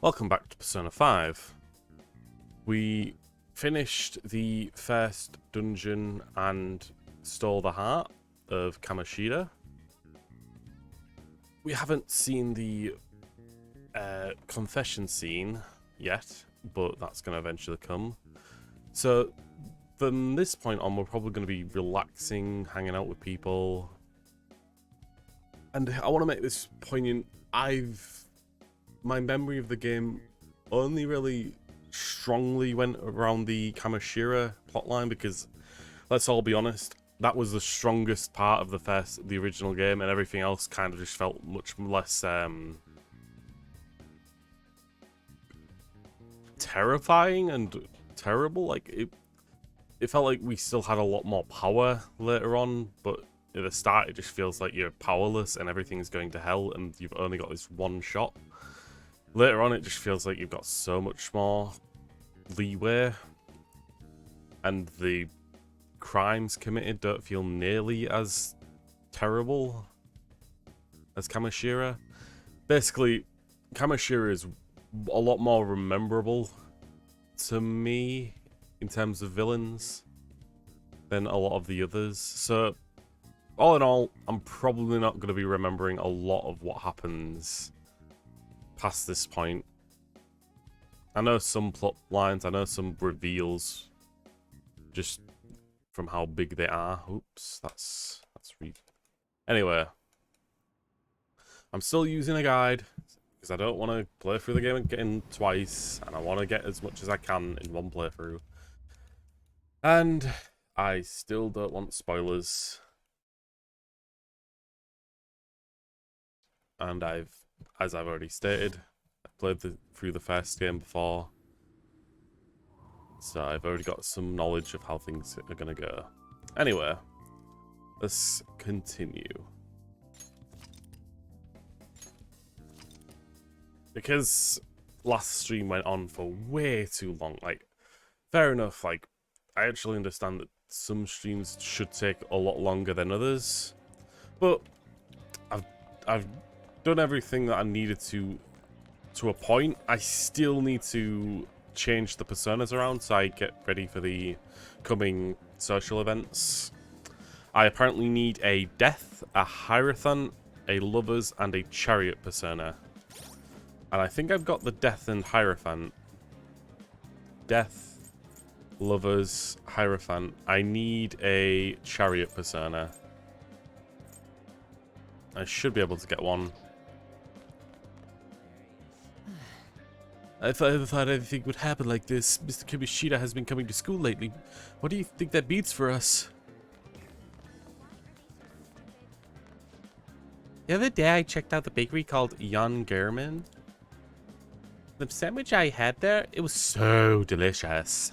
Welcome back to Persona 5. We finished the first dungeon and stole the heart of Kamoshida. We haven't seen the confession scene yet, but that's going to eventually come. So from this point on, we're probably going to be relaxing, hanging out with people. And I want to make this poignant. My memory of the game only really strongly went around the Kamoshida plotline because, let's all be honest, that was the strongest part of the original game, and everything else kind of just felt much less terrifying and terrible. Like it felt like we still had a lot more power later on, but at the start it just feels like you're powerless and everything's going to hell and you've only got this one shot. Later on, it just feels like you've got so much more leeway, and the crimes committed don't feel nearly as terrible as Kamoshida. Basically, Kamoshida is a lot more rememberable to me in terms of villains than a lot of the others. So, all in all, I'm probably not going to be remembering a lot of what happens past this point. I know some plot lines, I know some reveals, just from how big they are. Oops, that's anyway, I'm still using a guide because I don't want to play through the game again twice, and I want to get as much as I can in one playthrough. And I still don't want spoilers. And as I've already stated, I've played through the first game before, so I've already got some knowledge of how things are going to go. Anyway, let's continue. Because last stream went on for way too long, like, fair enough, like, I actually understand that some streams should take a lot longer than others, but I've done everything that I needed to a point. I still need to change the personas around so I get ready for the coming social events. I apparently need a Death, a Hierophant, a Lovers, and a Chariot persona. And I think I've got the Death and Hierophant. Death, Lovers, Hierophant. I need a Chariot persona. I should be able to get one. I thought everything would happen like this. Mr. Kamoshida has been coming to school lately. What do you think that means for us? The other day I checked out the bakery called Jan German. The sandwich I had there, it was so delicious.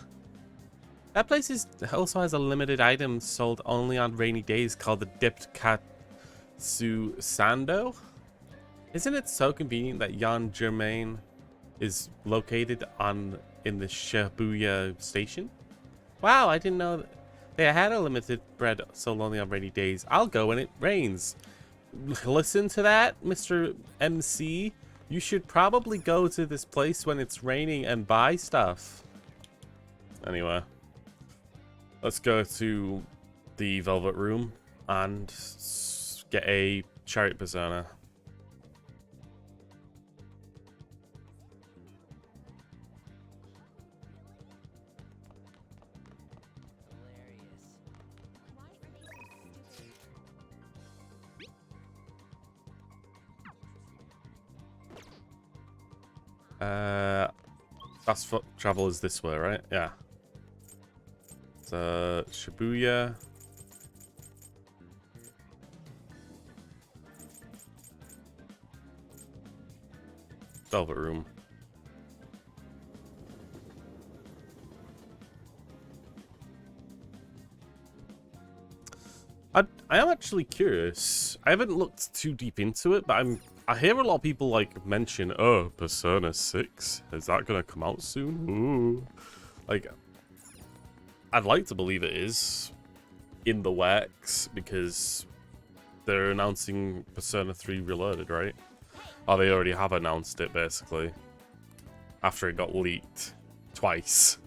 That place also has a limited item sold only on rainy days called the Dipped Katsu Sando. Isn't it so convenient that Jan Germain is located in the Shibuya station? Wow, I didn't know they had a limited bread sold only on rainy days. I'll go when it rains. Listen to that, Mr. MC. You should probably go to this place when it's raining and buy stuff. Anyway, let's go to the Velvet Room and get a Chariot persona. Fast foot travel is this way, right? Yeah. So, Shibuya. Velvet Room. I am actually curious. I haven't looked too deep into it, but I hear a lot of people like mention, oh, Persona 6. Is that gonna come out soon? Ooh. Like, I'd like to believe it is in the works because they're announcing Persona 3 Reloaded, right? Oh, they already have announced it, basically. after it got leaked twice.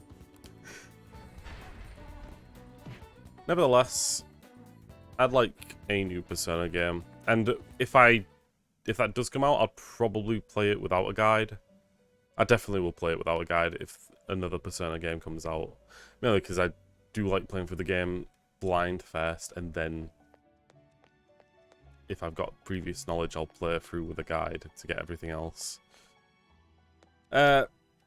Nevertheless, I'd like a new Persona game, and if that does come out, I'll probably play it without a guide. I definitely will play it without a guide if another Persona game comes out, mainly because I do like playing through the game blind first, and then if I've got previous knowledge, I'll play through with a guide to get everything else.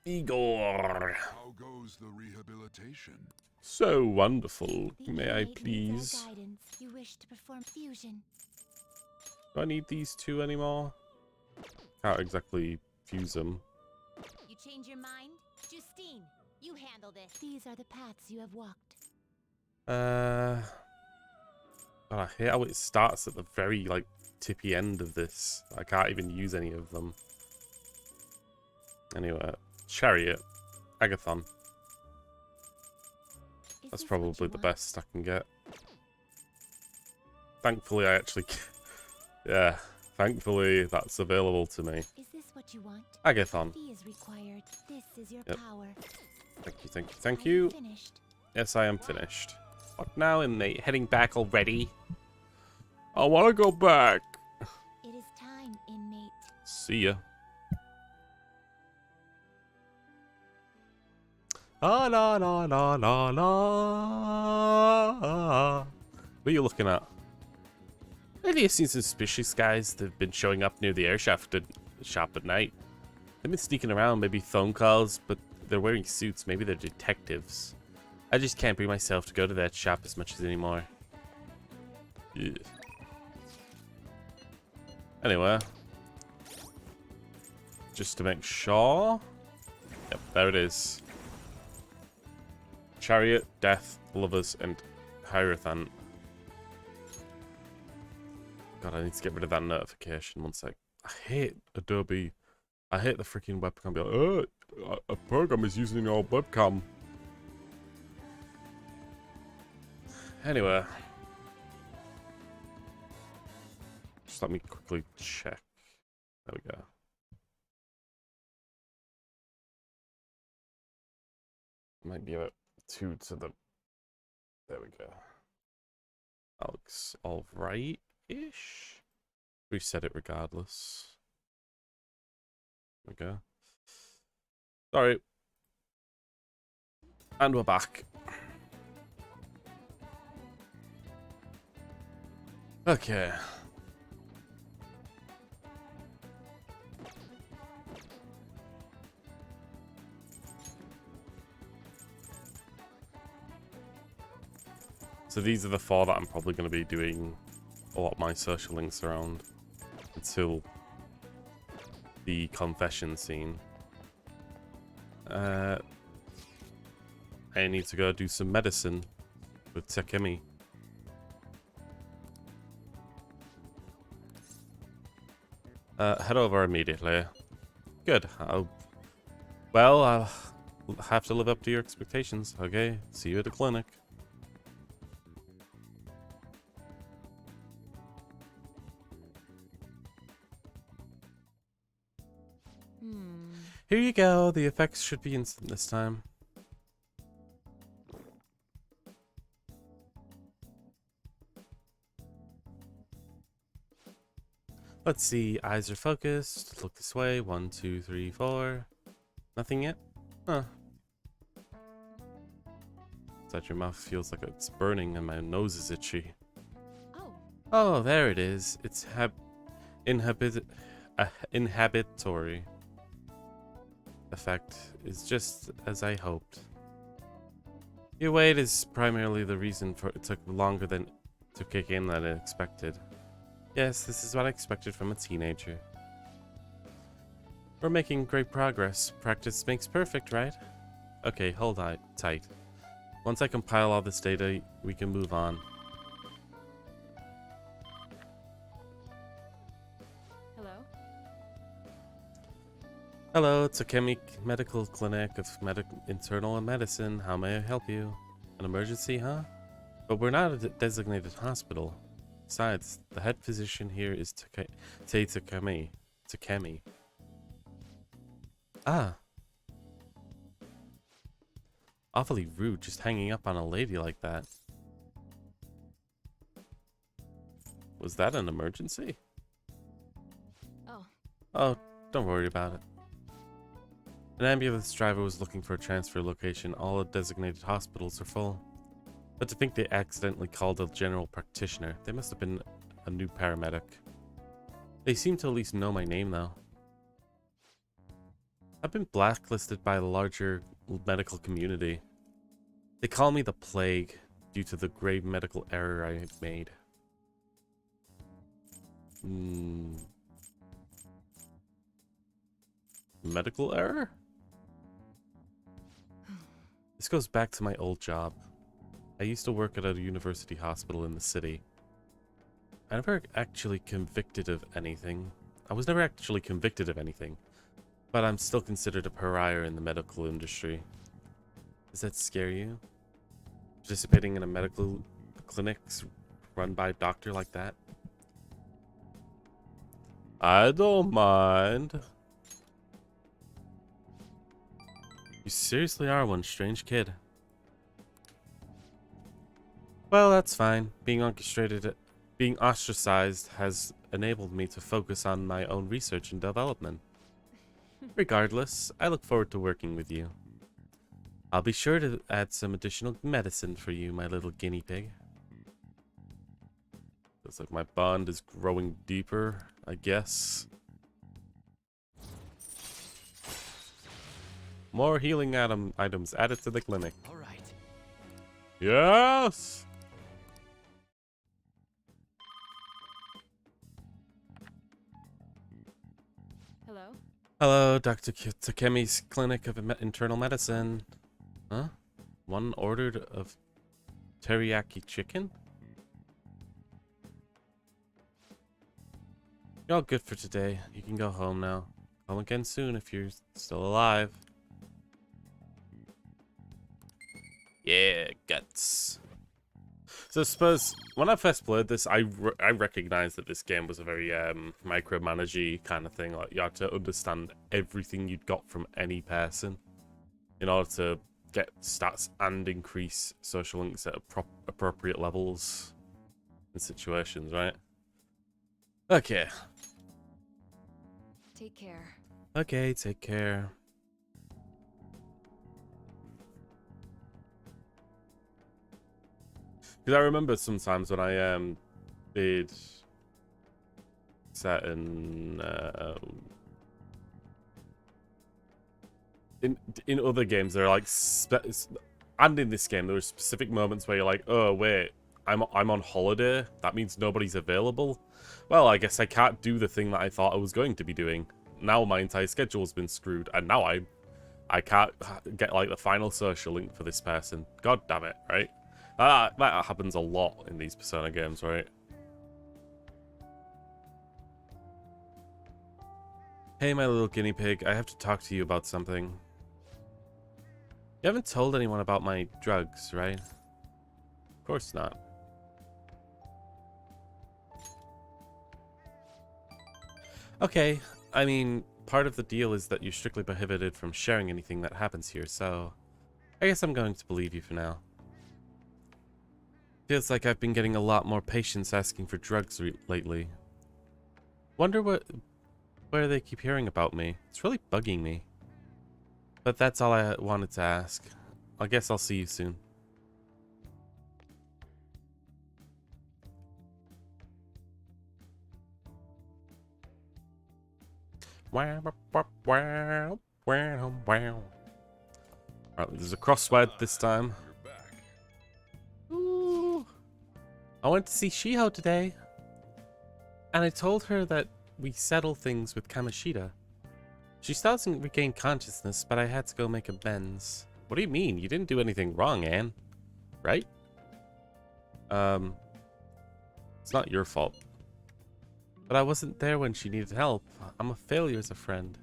Igor. How goes the rehabilitation? So wonderful. May I please? You wish to perform fusion. Do I need these two anymore? Can't exactly fuse them. You change your mind? Justine, you handle this. These are the paths you have walked. God, I hate how it starts at the very, like, tippy end of this. I can't even use any of them. Anyway, Chariot. Agathon. That's probably the best I can get. Thankfully, I actually... yeah, thankfully that's available to me. Is this what you want? Agathon. Is required. This is your Yep. power. Thank you, thank you, thank you. Finished. Yes, I am finished. What now, inmate? Heading back already? I want to go back. It is time, inmate. See ya. La la la la la la. What are you looking at? Lately, I've seen some suspicious guys that have been showing up near the air shaft shop at night. They've been sneaking around, maybe phone calls, but they're wearing suits. Maybe they're detectives. I just can't bring myself to go to that shop as much as anymore. Yeah. Anyway, just to make sure. Yep, there it is. Chariot, Death, Lovers, and Hierophant. God, I need to get rid of that notification. One sec. I hate Adobe. I hate the freaking webcam. Be like, oh, a program is using your webcam. Anyway. Just let me quickly check. There we go. Might be about 2 to the... There we go. That looks alright-ish. Reset it regardless. There we go. Sorry. And we're back. Okay. So these are the 4 that I'm probably going to be doing a lot of my social links around until the confession scene. I need to go do some medicine with Takemi. Head over immediately. Good. I'll have to live up to your expectations. Okay, see you at the clinic. Here you go. The effects should be instant this time. Let's see. Eyes are focused. Look this way. 1, 2, 3, 4. Nothing yet? Huh. That your mouth feels like it's burning and my nose is itchy. Oh, there it is. It's inhibitory. Effect is just as I hoped. Your weight is primarily the reason for it took longer to kick in than expected. Yes, this is what I expected from a teenager. We're making great progress. Practice makes perfect, right? Okay, hold on tight. Once I compile all this data, we can move on. Hello, Takemi Medical Clinic of Internal Medicine. How may I help you? An emergency, huh? But we're not a designated hospital. Besides, the head physician here is Takemi. Ah. Awfully rude, just hanging up on a lady like that. Was that an emergency? Oh. Oh, don't worry about it. An ambulance driver was looking for a transfer location. All the designated hospitals are full. But to think they accidentally called a general practitioner, they must have been a new paramedic. They seem to at least know my name, though. I've been blacklisted by the larger medical community. They call me the Plague due to the grave medical error I made. Medical error? This goes back to my old job. I used to work at a university hospital in the city. I was never actually convicted of anything, but I'm still considered a pariah in the medical industry. Does that scare you? Participating in a medical clinic run by a doctor like that? I don't mind. You seriously are one strange kid. Well, that's fine. Being ostracized has enabled me to focus on my own research and development. Regardless, I look forward to working with you. I'll be sure to add some additional medicine for you, my little guinea pig. Looks like my bond is growing deeper, I guess. More healing items added to the clinic. All right. Yes! Hello? Hello, Dr. Takemi's Clinic of Internal Medicine. Huh? One ordered of teriyaki chicken? You're all good for today. You can go home now. Come again soon if you're still alive. Yeah, guts. So I suppose when I first played this, I recognized that this game was a very micromanagey kind of thing. Like you had to understand everything you'd got from any person in order to get stats and increase social links at appropriate levels and situations, right? Okay. Take care. Okay, take care. Because I remember sometimes when I did certain in other games there are like and in this game there were specific moments where you're like, oh wait, I'm on holiday, that means nobody's available. Well, I guess I can't do the thing that I thought I was going to be doing. Now my entire schedule's been screwed, and now I can't get like the final social link for this person. God damn it, right? That happens a lot in these Persona games, right? Hey, my little guinea pig, I have to talk to you about something. You haven't told anyone about my drugs, right? Of course not. Okay, I mean, part of the deal is that you're strictly prohibited from sharing anything that happens here, so I guess I'm going to believe you for now. Feels like I've been getting a lot more patients asking for drugs lately. Wonder where they keep hearing about me. It's really bugging me. But that's all I wanted to ask. I guess I'll see you soon. Alright, there's a crossword this time. Ooh. I went to see Shiho today, and I told her that we settle things with Kamoshida. She still hasn't regained consciousness, but I had to go make amends. What do you mean? You didn't do anything wrong, Anne. Right? It's not your fault. But I wasn't there when she needed help. I'm a failure as a friend.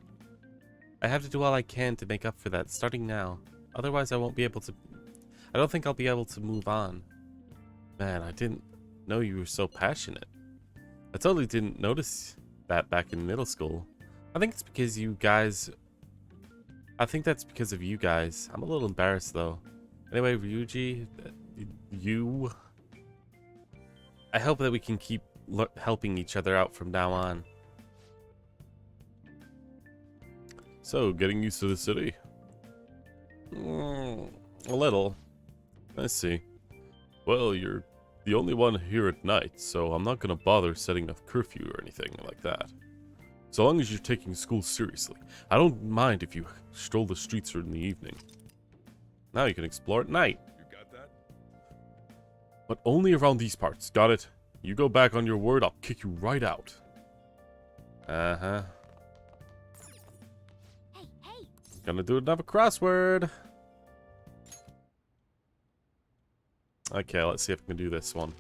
I have to do all I can to make up for that, starting now. Otherwise, I won't be able to... I don't think I'll be able to move on. Man, I didn't know you were so passionate. I totally didn't notice that back in middle school. I think it's because you guys... I think that's because of you guys. I'm a little embarrassed, though. Anyway, Ryuji, you... I hope that we can keep helping each other out from now on. So, getting used to the city? A little. I see. Well, you're the only one here at night, so I'm not gonna bother setting a curfew or anything like that. So long as you're taking school seriously. I don't mind if you stroll the streets in the evening. Now you can explore at night. You got that? But only around these parts, got it? You go back on your word, I'll kick you right out. Uh-huh. Hey, hey! Gonna do another crossword. Okay, let's see if I can do this one.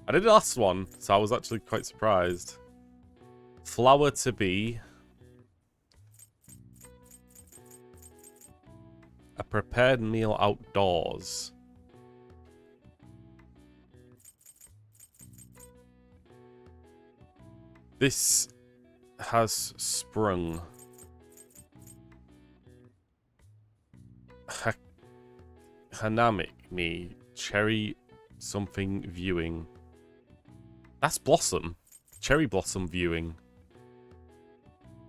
I did the last one, so I was actually quite surprised. Flower to be. A prepared meal outdoors. This has sprung. Hanamic me. Cherry something viewing. That's blossom. Cherry blossom viewing.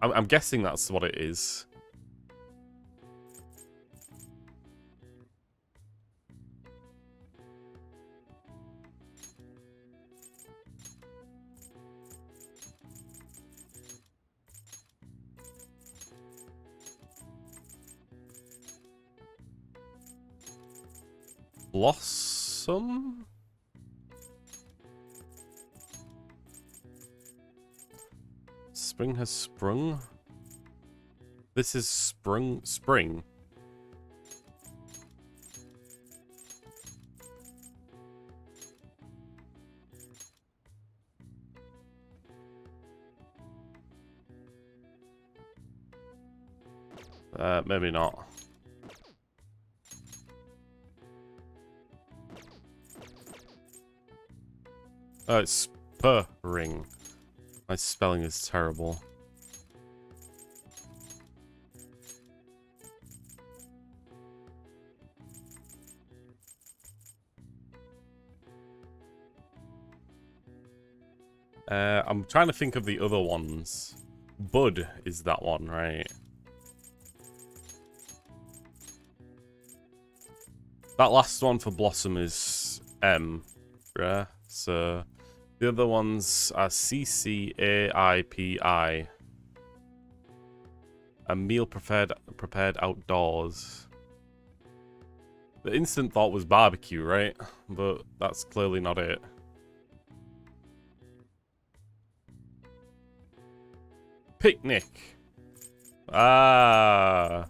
I'm guessing that's what it is. Blossom? Spring has sprung? This is spring. Maybe not. Oh, it's spurring. My spelling is terrible. I'm trying to think of the other ones. Bud is that one, right? That last one for Blossom is M, right? So the other ones are CCAIPI. A meal prepared outdoors. The instant thought was barbecue, right? But that's clearly not it. Picnic. Ah.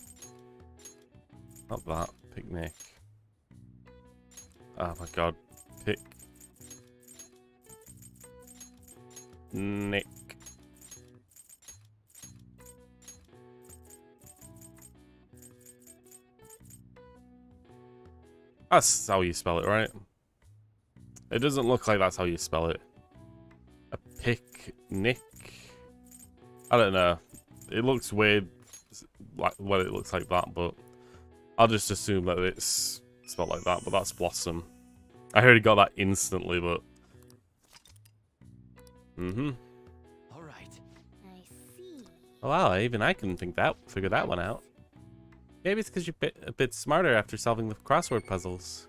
Not that. Picnic. Oh my god. Nick. That's how you spell it, right? It doesn't look like that's how you spell it. A picnic? I don't know. It looks weird like when it looks like that, but I'll just assume that it's spelled like that, but that's Blossom. I already got that instantly, but... All right. I see. Oh, wow, even I can figure that one out. Maybe it's because you're a bit smarter after solving the crossword puzzles.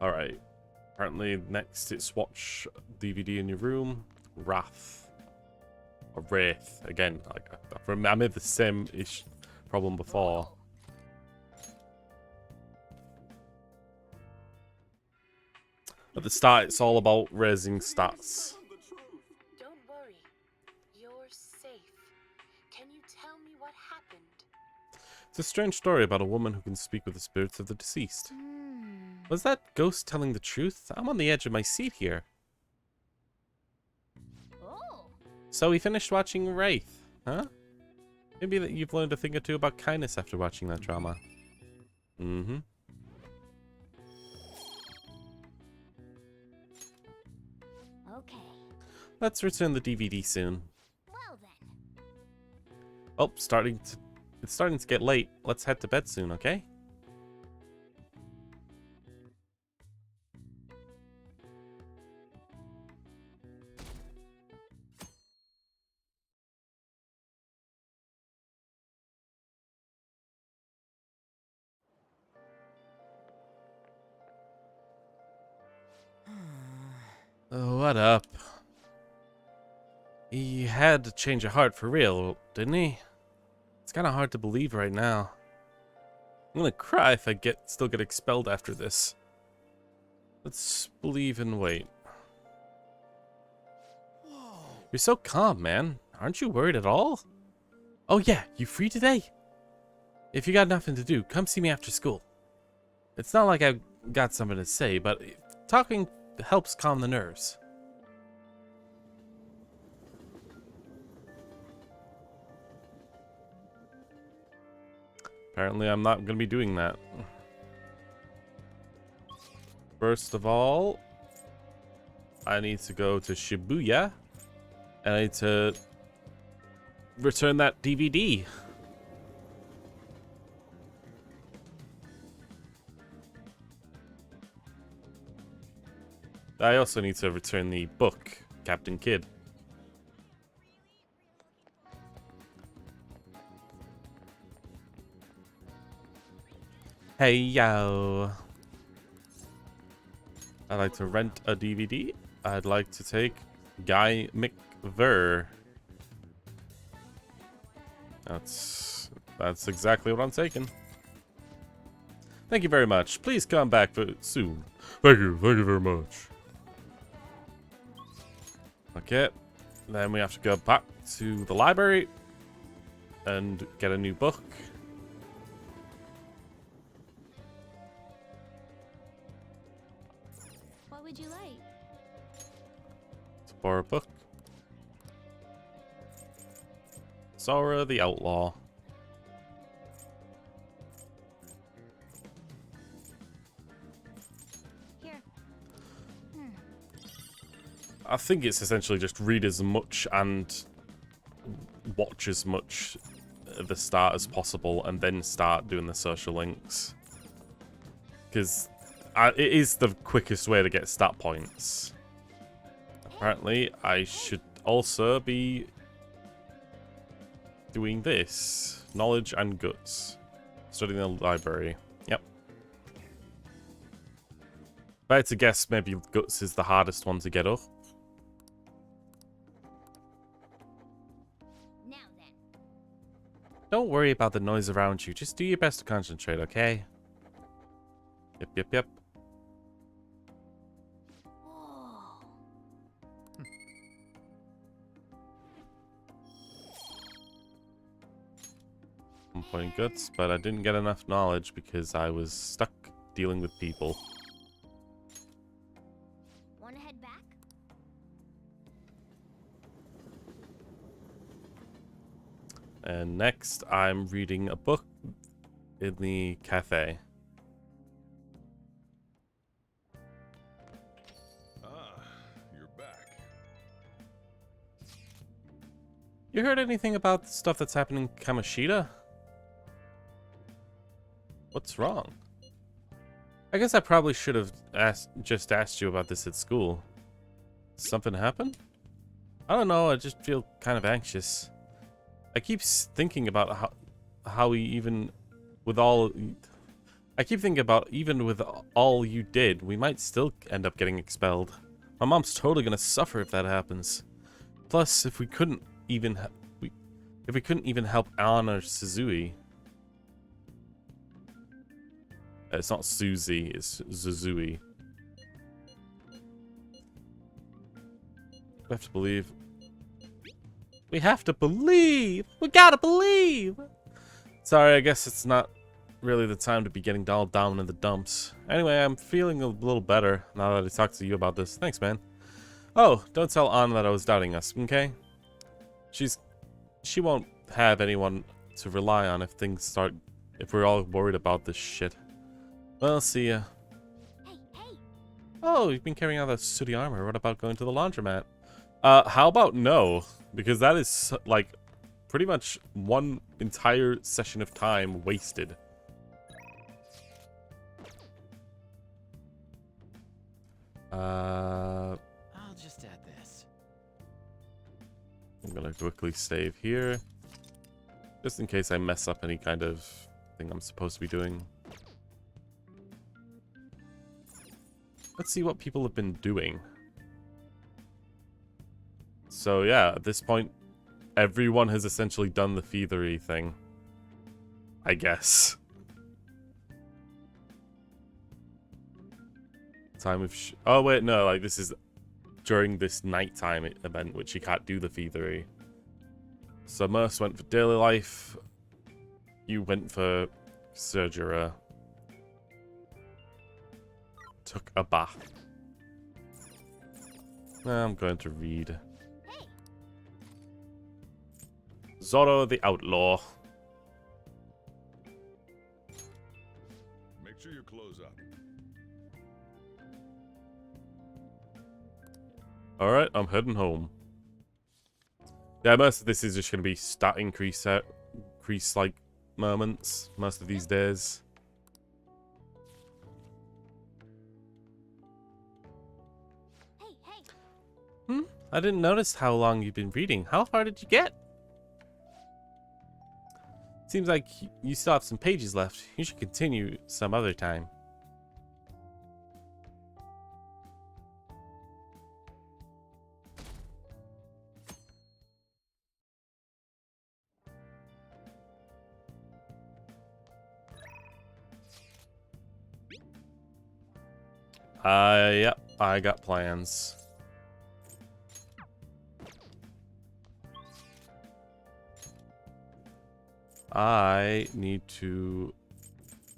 Alright. Apparently next it's watch DVD in your room. Wrath. Or Wraith. Again, like I made the same-ish problem before. At the start, it's all about raising stats. Don't worry. You're safe. Can you tell me what happened? It's a strange story about a woman who can speak with the spirits of the deceased. Was that ghost telling the truth? I'm on the edge of my seat here. Oh. So we finished watching Wraith, huh? Maybe that you've learned a thing or two about kindness after watching that drama. Mm-hmm. Okay. let's return the DVD soon. Well then. Oh, it's starting to get late. Let's head to bed soon, okay? Oh, what up? He had to change of heart for real, didn't he? It's kind of hard to believe right now. I'm gonna cry if I still get expelled after this. Let's believe and wait. You're so calm, man. Aren't you worried at all? Oh yeah, you free today? If you got nothing to do, come see me after school. It's not like I've got something to say, but talking helps calm the nerves. Apparently I'm not going to be doing that. First of all, I need to go to Shibuya. And I need to return that DVD. I also need to return the book, Captain Kidd. Hey, yo. I'd like to rent a DVD. I'd like to take Guy McVer. That's exactly what I'm taking. Thank you very much. Please come back soon. Thank you very much. Okay, then we have to go back to the library and get a new book. What would you like? To borrow a book. Sora the Outlaw. Here. I think it's essentially just read as much and watch as much at the start as possible and then start doing the social links. Because it is the quickest way to get stat points. Apparently, I should also be doing this. Knowledge and guts. Studying the library. Yep. If I had to guess, maybe guts is the hardest one to get up. Now then. Don't worry about the noise around you. Just do your best to concentrate, okay? Yep. Whoa. 1 point guts, but I didn't get enough knowledge because I was stuck dealing with people. Wanna head back? And next, I'm reading a book in the cafe. You're back. You heard anything about the stuff that's happening in Kamoshida? What's wrong? I guess I probably should have just asked you about this at school. Something happened? I don't know, I just feel kind of anxious. I keep thinking about how we even with all you did, we might still end up getting expelled. My mom's totally gonna suffer if that happens. Plus, if we couldn't even help Ann or Suzui. It's not Susie, it's Zuzui. We have to believe. We have to believe! We gotta believe! Sorry, I guess it's not really the time to be getting all down in the dumps. Anyway, I'm feeling a little better now that I talked to you about this. Thanks, man. Oh, don't tell Ann that I was doubting us, okay? She won't have anyone to rely on if we're all worried about this shit. Well, see ya. Hey. Oh, you've been carrying out that sooty armor. What about going to the laundromat? How about no? Because that is, like, pretty much one entire session of time wasted. I'll just add this. I'm gonna quickly save here. Just in case I mess up any kind of thing I'm supposed to be doing. Let's see what people have been doing. So yeah, at this point, everyone has essentially done the feathery thing. I guess. Time of oh wait, no, like this is during this nighttime event, which you can't do the feathery. So Merce went for daily life. You went for Surgerer. Took a bath. I'm going to read. Zorro the Outlaw. Make sure your clothes up. Alright, I'm heading home. Yeah, most of this is just going to be stat increase like moments most of these days. Hey, I didn't notice how long you've been reading. How far did you get? Seems like you still have some pages left. You should continue some other time. Yep, I got plans. I need to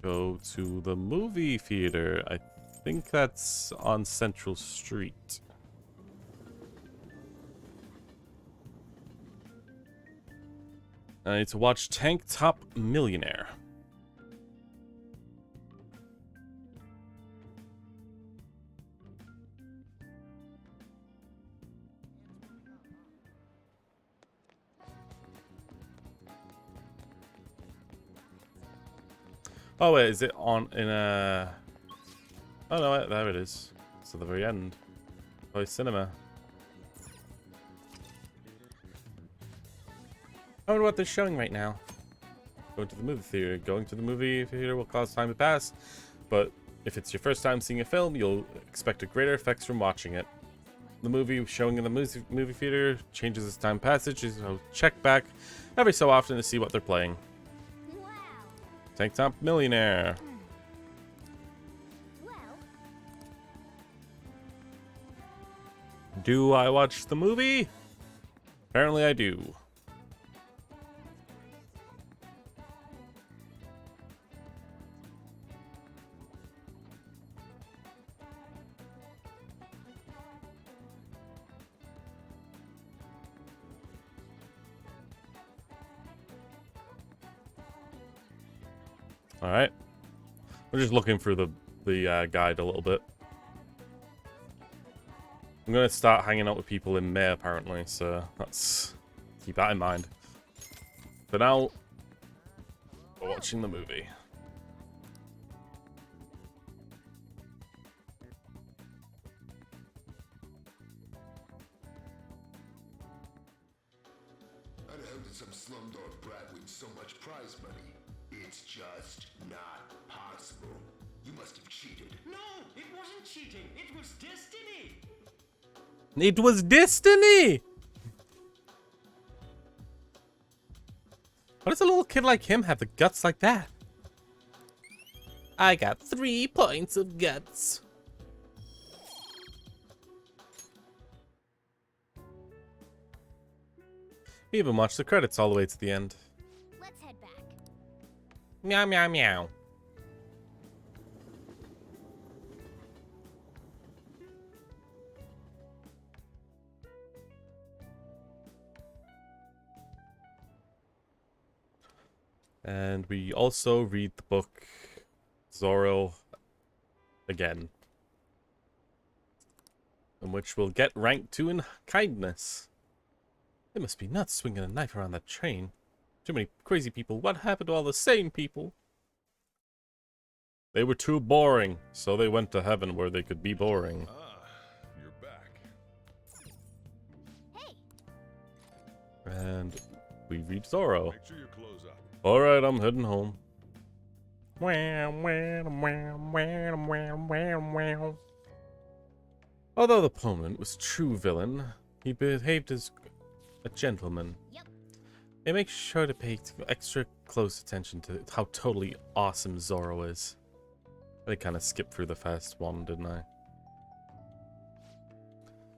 go to the movie theater. I think that's on Central Street. I need to watch Tank Top Millionaire. Oh wait, is it on in a... Oh no, wait, there it is. It's at the very end. Toy Cinema. I wonder what they're showing right now. Going to the movie theater. Going to the movie theater will cause time to pass, but if it's your first time seeing a film, you'll expect a greater effects from watching it. The movie showing in the movie theater changes as time passes, so check back every so often to see what they're playing. wow. Tank Top Millionaire. Well, Do I watch the movie? Apparently I do. All right, we're just looking through the guide a little bit. I'm gonna start hanging out with people in May apparently, so let's keep that in mind. For now, we're watching the movie. How the hell did some slumdog brat win so much prize money? It's just not possible. You must have cheated. No, it wasn't cheating. It was destiny. It was destiny! Why does a little kid like him have the guts like that? I got 3 points of guts. We even watched the credits all the way to the end. let's head back. Meow, meow, meow. And we also read the book Zorro again. in which we'll get rank 2 in kindness. They must be nuts swinging a knife around that train. Too many crazy people. What happened to all the sane people? They were too boring, so they went to heaven where they could be boring. You're back. Hey, And we reach Zoro. Make sure you close up. Alright, I'm heading home. Although the opponent was true villain, he behaved as a gentleman. Yep. They make sure to pay extra close attention to how totally awesome Zoro is. I kind of skipped through the first one, didn't I?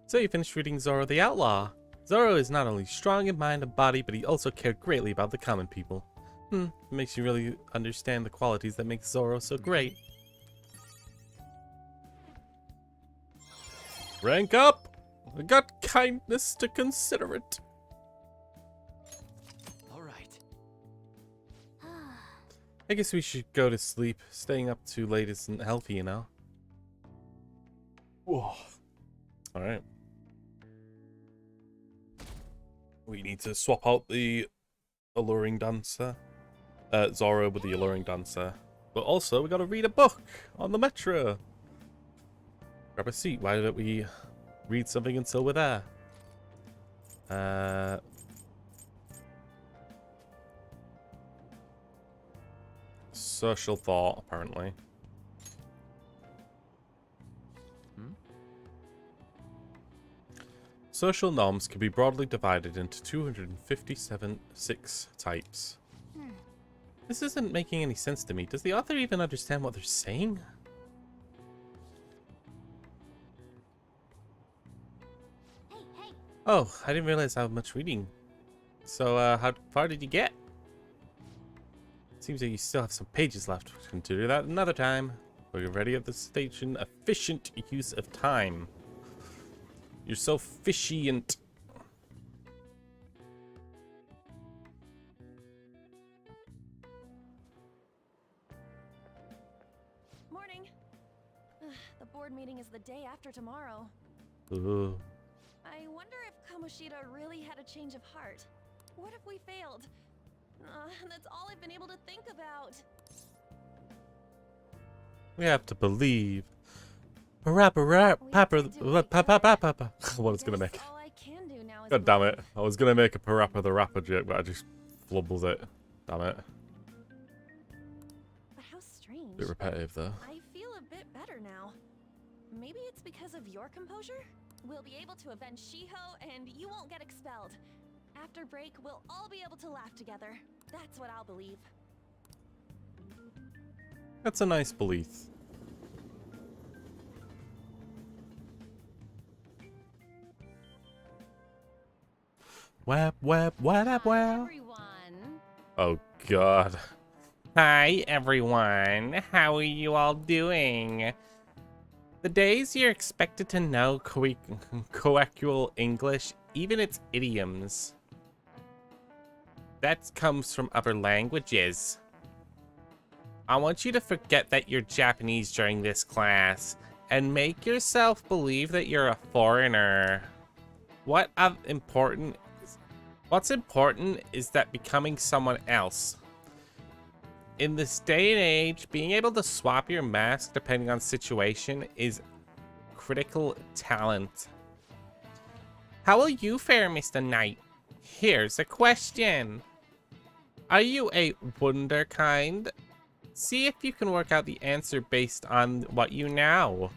So you finished reading Zoro the Outlaw. Zoro is not only strong in mind and body, but he also cared greatly about the common people. It makes you really understand the qualities that make Zoro so great. Rank up! I got kindness to consider it. All right. I guess we should go to sleep. Staying up too late isn't healthy, you know? Whoa. Alright. We need to swap out the alluring dancer. Zoro with the alluring dancer. But also, we gotta read a book on the metro. Grab a seat. Why don't we read something until we're there? Social thought, apparently. Social norms can be broadly divided into 257 types. This isn't making any sense to me. Does the author even understand what they're saying? hey, hey. Oh, I didn't realize how much reading. So, how far did you get? Seems like you still have some pages left. Consider that another time. We're ready at the station. Efficient use of time. You're so fishy-ant. Morning. The board meeting is the day after tomorrow. Ooh. I wonder if Kamoshida really had a change of heart. What if we failed? That's all I've been able to think about. We have to believe. What it's gonna make. All I can do now is God damn it. believe. I was gonna make a Parappa the Rapper joke, but I just flubbles it. Damn it. But how strange. Bit repetitive though. I feel a bit better now. Maybe it's because of your composure? We'll be able to avenge Shiho and you won't get expelled. After break, we'll all be able to laugh together. That's what I'll believe. That's a nice belief. Wap, what up, Hi, everyone. Oh god. Hi everyone, how are you all doing? The days you're expected to know colloquial English, even its idioms. That comes from other languages. I want you to forget that you're Japanese during this class and make yourself believe that you're a foreigner. What's important is that becoming someone else. In this day and age, being able to swap your mask depending on situation is critical talent. How will you fare, Mr. Knight? Here's a question. Are you a wunderkind? See if you can work out the answer based on what you know.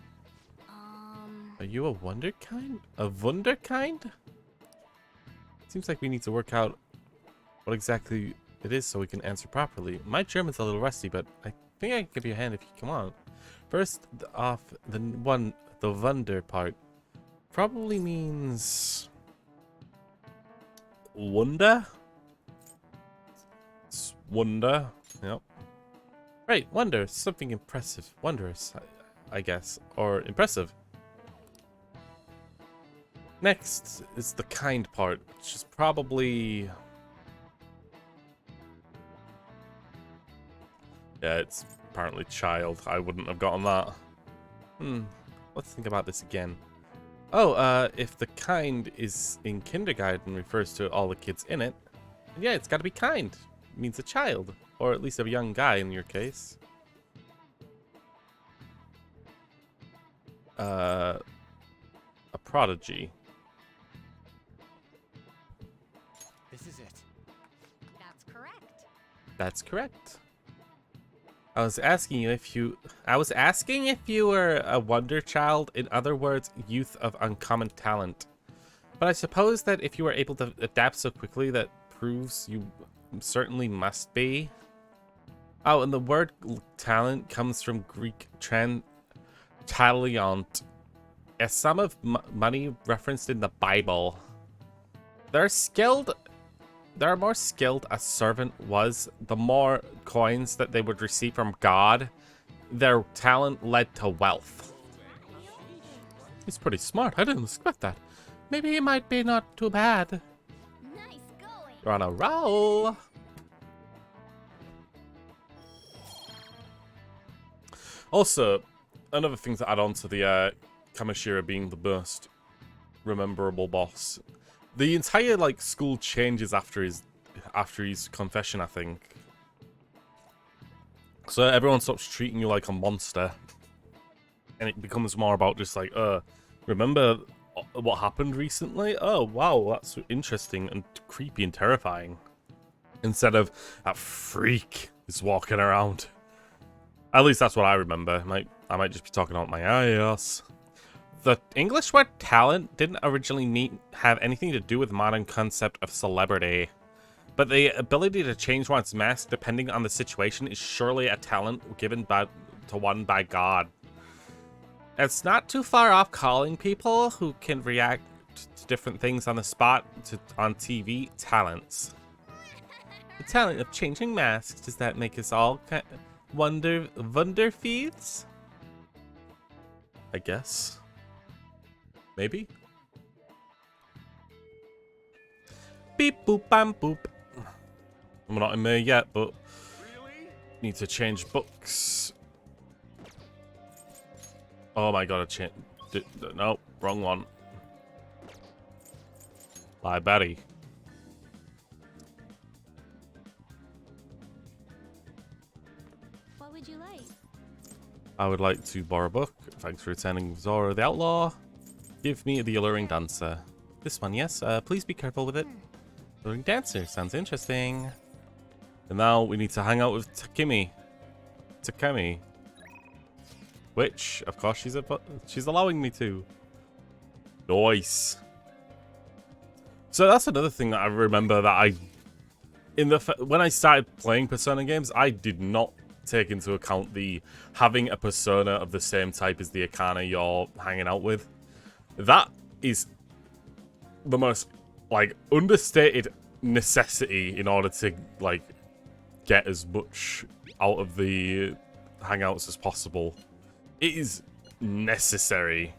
Are you a wunderkind? A wunderkind? Seems like we need to work out what exactly it is so we can answer properly. My German's a little rusty, but I think I can give you a hand if you come on. First off, the wunder part probably means wonder. It's wonder. Yep. Right, wonder. Something impressive. Wondrous, I guess. Or impressive. Next is the kind part, which is probably... Yeah, it's apparently child. I wouldn't have gotten that. Let's think about this again. Oh, if the kind is in kindergarten refers to all the kids in it, then yeah, it's got to be kind. It means a child, or at least a young guy in your case. A prodigy. This is it. That's correct. That's correct. I was asking if you were a wonder child, in other words, youth of uncommon talent. But I suppose that if you were able to adapt so quickly, that proves you certainly must be. Oh, and the word talent comes from Greek taliont, a sum of money referenced in the Bible. The more skilled a servant was, the more coins that they would receive from God. Their talent led to wealth. He's pretty smart. I didn't expect that. Maybe he might be not too bad. Nice going. You're on a roll. Also, another thing to add on to the Kamishira being the most rememberable boss. The entire like school changes after his confession, I think. So everyone stops treating you like a monster, and it becomes more about just like, remember what happened recently? Oh wow, that's interesting and creepy and terrifying. Instead of that freak is walking around. At least that's what I remember. I might just be talking out my ass. The English word talent didn't originally have anything to do with the modern concept of celebrity. But the ability to change one's mask depending on the situation is surely a talent given to one by God. It's not too far off calling people who can react to different things on the spot on TV talents. The talent of changing masks, does that make us all wonderfeeds? I guess. Maybe? Beep boop bam boop. I'm not in there yet, but need to change books. Oh my god, I changed. No, wrong one. Library. What would you like? I would like to borrow a book. Thanks for returning Zora the Outlaw. Give me the Alluring Dancer. This one, yes. Please be careful with it. Alluring Dancer. Sounds interesting. And now we need to hang out with Takemi. Which, of course, she's allowing me to. Nice. So that's another thing that I remember that when I started playing Persona games, I did not take into account the having a persona of the same type as the Akana you're hanging out with. That is the most like understated necessity in order to like get as much out of the hangouts as possible. It is necessary.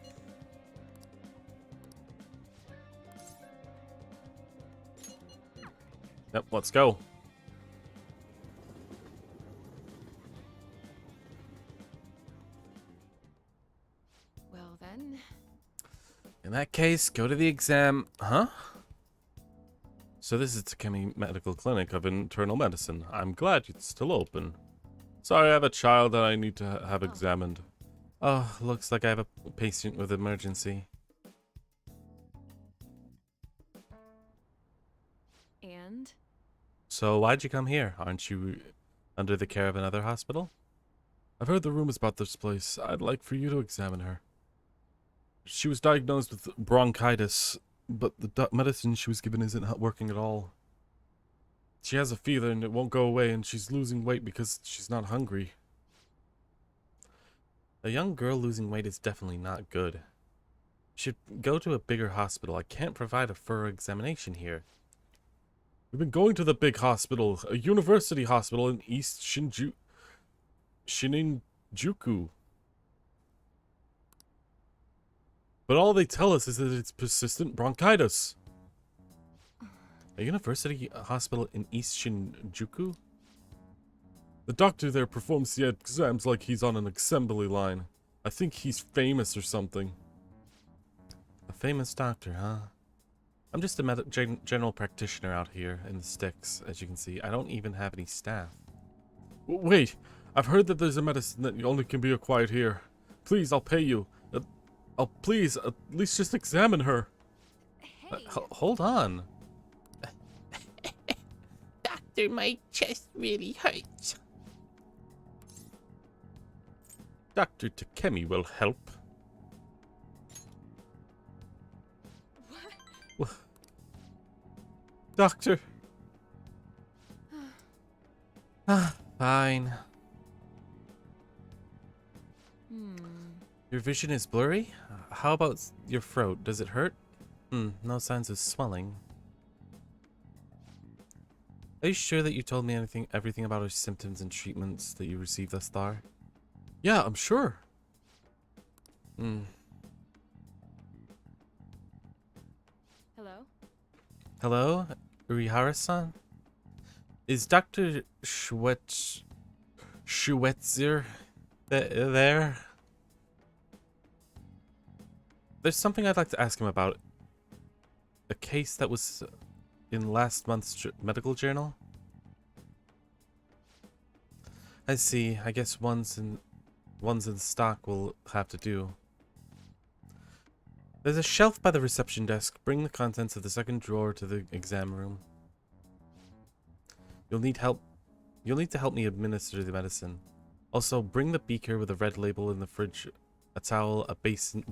Yep, let's go. Well then. In that case, go to the exam. Huh? So this is Takemi Medical Clinic of Internal Medicine. I'm glad it's still open. Sorry, I have a child that I need to have examined. Oh, looks like I have a patient with emergency. And? So why'd you come here? Aren't you under the care of another hospital? I've heard the rumors about this place. I'd like for you to examine her. She was diagnosed with bronchitis, but the medicine she was given isn't working at all. She has a fever and it won't go away, and she's losing weight because she's not hungry. A young girl losing weight is definitely not good. Should go to a bigger hospital. I can't provide a thorough examination here. We've been going to the big hospital, a university hospital in East Shininjuku. But all they tell us is that it's persistent bronchitis. A university hospital in East Shinjuku? The doctor there performs the exams like he's on an assembly line. I think he's famous or something. A famous doctor, huh? I'm just a general practitioner out here in the sticks, as you can see. I don't even have any staff. Wait, I've heard that there's a medicine that only can be acquired here. Please, I'll pay you. Please, at least just examine her. Hey, Hold on. Doctor, my chest really hurts. Dr. Takemi will help. what? Doctor. Fine. Your vision is blurry? How about your throat? Does it hurt? No signs of swelling. Are you sure that you told me everything about her symptoms and treatments that you received thus far? Yeah, I'm sure. Hello? Hello? Urihara-san? Is Dr. Schweitzer there? There's something I'd like to ask him about. A case that was in last month's medical journal? I see. I guess one's in stock will have to do. There's a shelf by the reception desk. Bring the contents of the second drawer to the exam room. You'll need to help me administer the medicine. Also, bring the beaker with a red label in the fridge, a towel, a basin,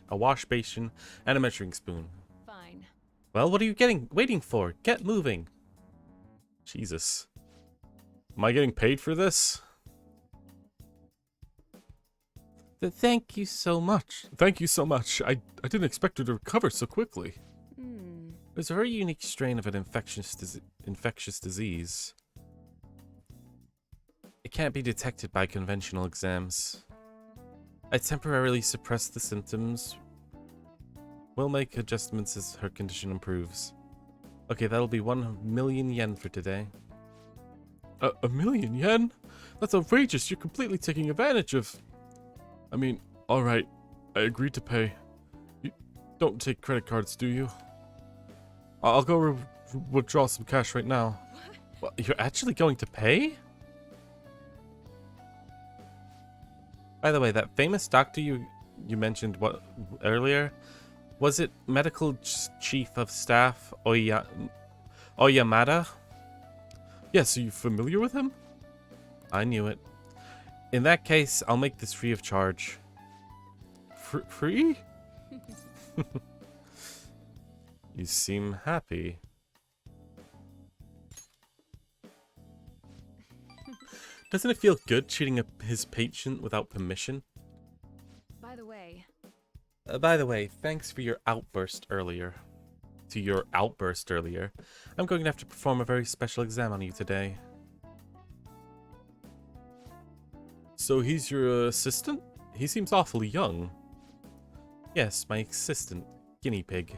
a wash basin, and a measuring spoon. Fine. Well, what are you waiting for? Get moving. Jesus. Am I getting paid for this? Thank you so much. Thank you so much. I didn't expect her to recover so quickly. There's a very unique strain of an infectious disease. It can't be detected by conventional exams. I temporarily suppress the symptoms. We'll make adjustments as her condition improves. Okay, that'll be 1,000,000 yen for today. A million yen? That's outrageous. You're completely taking advantage of... I mean, alright. I agreed to pay. You don't take credit cards, do you? I'll go withdraw some cash right now. What? You're actually going to pay? By the way, that famous doctor you mentioned earlier, was it Medical Chief of Staff Oyamada? Yes, are you familiar with him? I knew it. In that case, I'll make this free of charge. Free? You seem happy. Doesn't it feel good treating his patient without permission? By By the way, thanks for your outburst earlier. I'm going to have to perform a very special exam on you today. So he's your assistant? He seems awfully young. Yes, my assistant, guinea pig.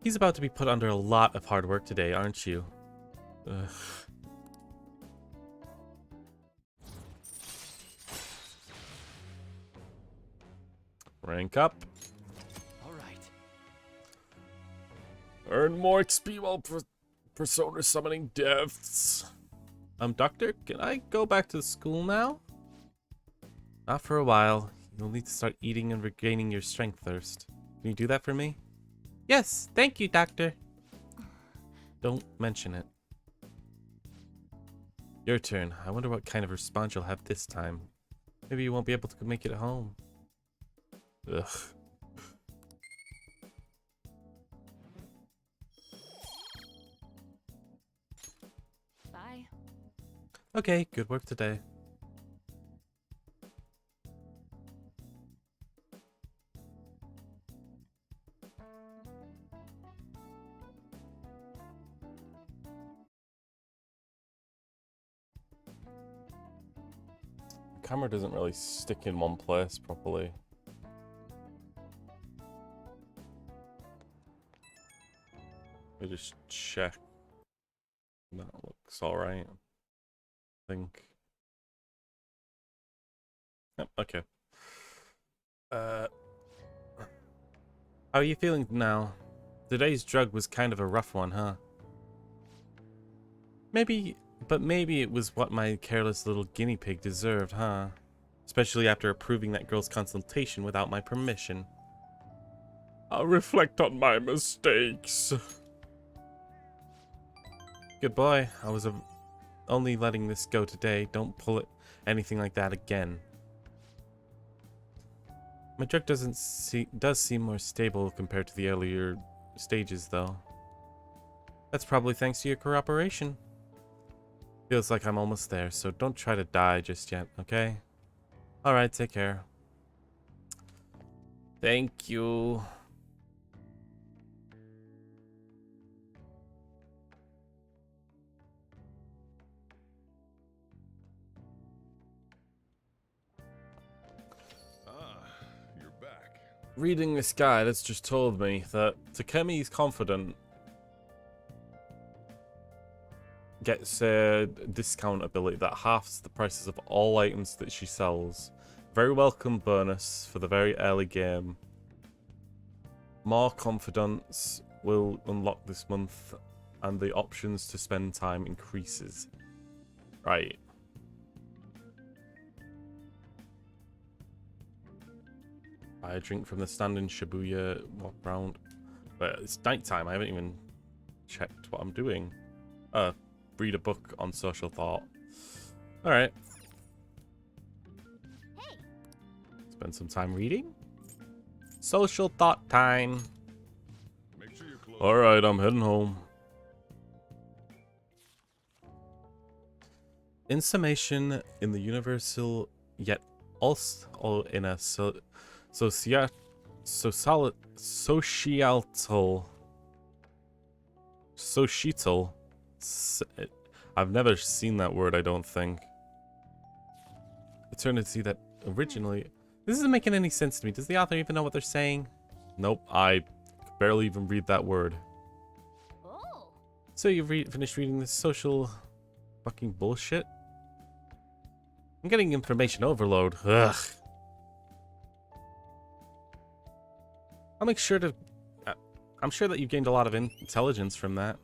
He's about to be put under a lot of hard work today, aren't you? Ugh. Rank up. All right. Earn more XP while persona summoning deaths. Doctor, can I go back to school now? Not for a while. You'll need to start eating and regaining your strength first. Can you do that for me? Yes, thank you, Doctor. Don't mention it. Your turn. I wonder what kind of response you'll have this time. Maybe you won't be able to make it home. Ugh. Bye. Okay, good work today. The camera doesn't really stick in one place properly. Let me just check. That looks alright. I think. Yep, okay. How are you feeling now? Today's drug was kind of a rough one, huh? Maybe it was what my careless little guinea pig deserved, huh? Especially after approving that girl's consultation without my permission. I'll reflect on my mistakes. Good boy. I was only letting this go today. Don't pull it anything like that again. My drug does seem more stable compared to the earlier stages, though. That's probably thanks to your cooperation. Feels like I'm almost there, so don't try to die just yet, okay? Alright, take care. Thank you. You're back. Reading this guide, it's just told me that Takemi's confident gets a discount ability that halves the prices of all items that she sells. Very welcome bonus for the very early game. More confidence will unlock this month, and the options to spend time increases. Right. Buy a drink from the stand in Shibuya, walk around. But it's nighttime, I haven't even checked what I'm doing. Read a book on social thought. Alright. Hey. Spend some time reading. Social thought time. Make sure you're close. Alright, I'm heading home. In summation, in the universal yet also in a societal I've never seen that word, I don't think. Eternity that originally... This isn't making any sense to me. Does the author even know what they're saying? Nope, I barely even read that word. Oh. So you've finished reading this social fucking bullshit? I'm getting information overload. Ugh. I'll make sure to... I'm sure that you gained a lot of intelligence from that.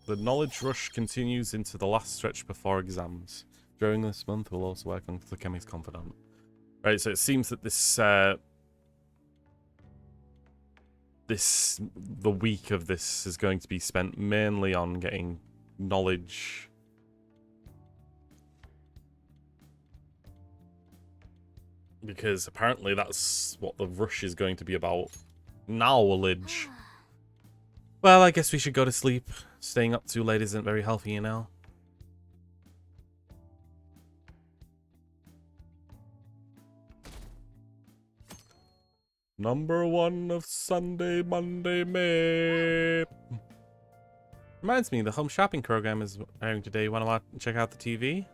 The knowledge rush continues into the last stretch before exams. During this month, we'll also work on Takemi's confidant. Right, so it seems that the week of this is going to be spent mainly on getting knowledge. Because apparently that's what the rush is going to be about. Knowledge. Well, I guess we should go to sleep. Staying up too late isn't very healthy, you know. #1 of Sunday, Monday, May. Reminds me, the home shopping program is airing today. Want to check out the TV?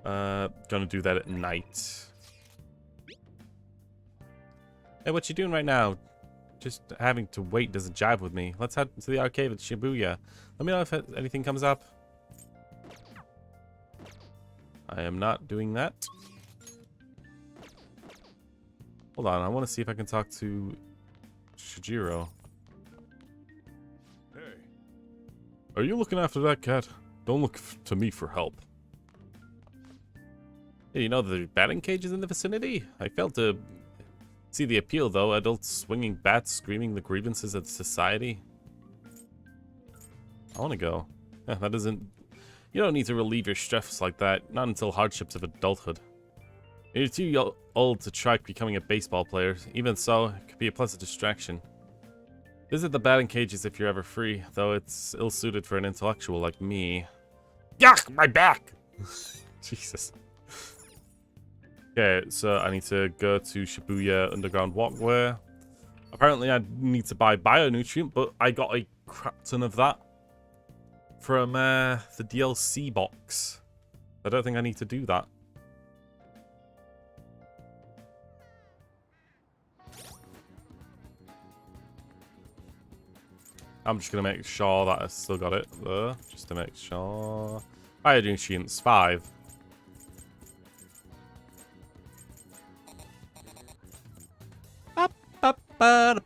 Gonna do that at night. Hey, what you doing right now? Just having to wait doesn't jive with me. Let's head to the arcade at Shibuya. Let me know if anything comes up. I am not doing that. Hold on, I want to see if I can talk to Shijiro. Hey. Are you looking after that cat? Don't look to me for help. Hey, you know the batting cage is in the vicinity? I failed to see the appeal, though. Adults swinging bats, screaming the grievances of society. I want to go. Yeah, that isn't... You don't need to relieve your stress like that. Not until hardships of adulthood. You're too old to try becoming a baseball player. Even so, it could be a pleasant distraction. Visit the batting cages if you're ever free, though it's ill-suited for an intellectual like me. Yuck! My back! Jesus. Okay, so I need to go to Shibuya Underground Walkway. Apparently I need to buy Bionutrient, but I got a crap ton of that from the DLC box. I don't think I need to do that. I'm just going to make sure that I still got it there, just to make sure. Bionutrients 5. Alright.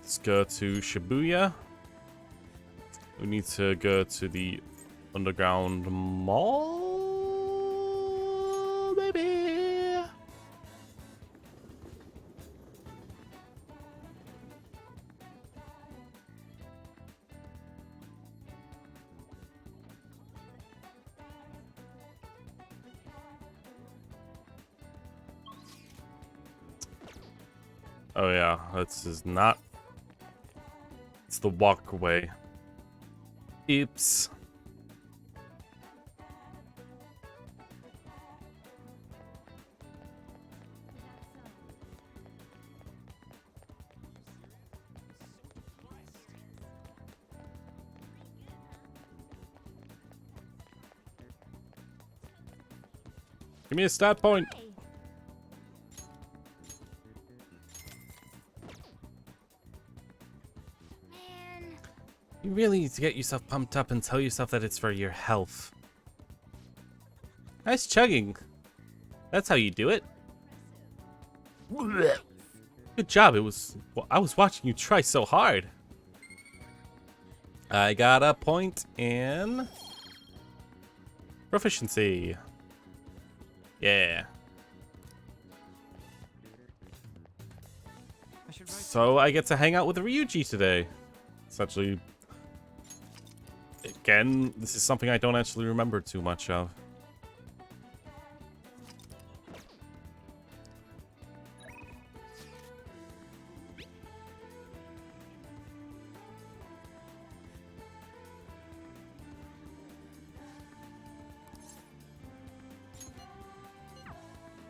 Let's go to Shibuya. We need to go to the underground mall, maybe? Oh yeah, this is not... It's the walkway. Oops. Give me a stat point. Hey. Man. You really need to get yourself pumped up and tell yourself that it's for your health. Nice chugging. That's how you do it. Good job. I was watching you try so hard. I got a point in proficiency. Yeah. So I get to hang out with Ryuji today. It's actually, again, this is something I don't actually remember too much of.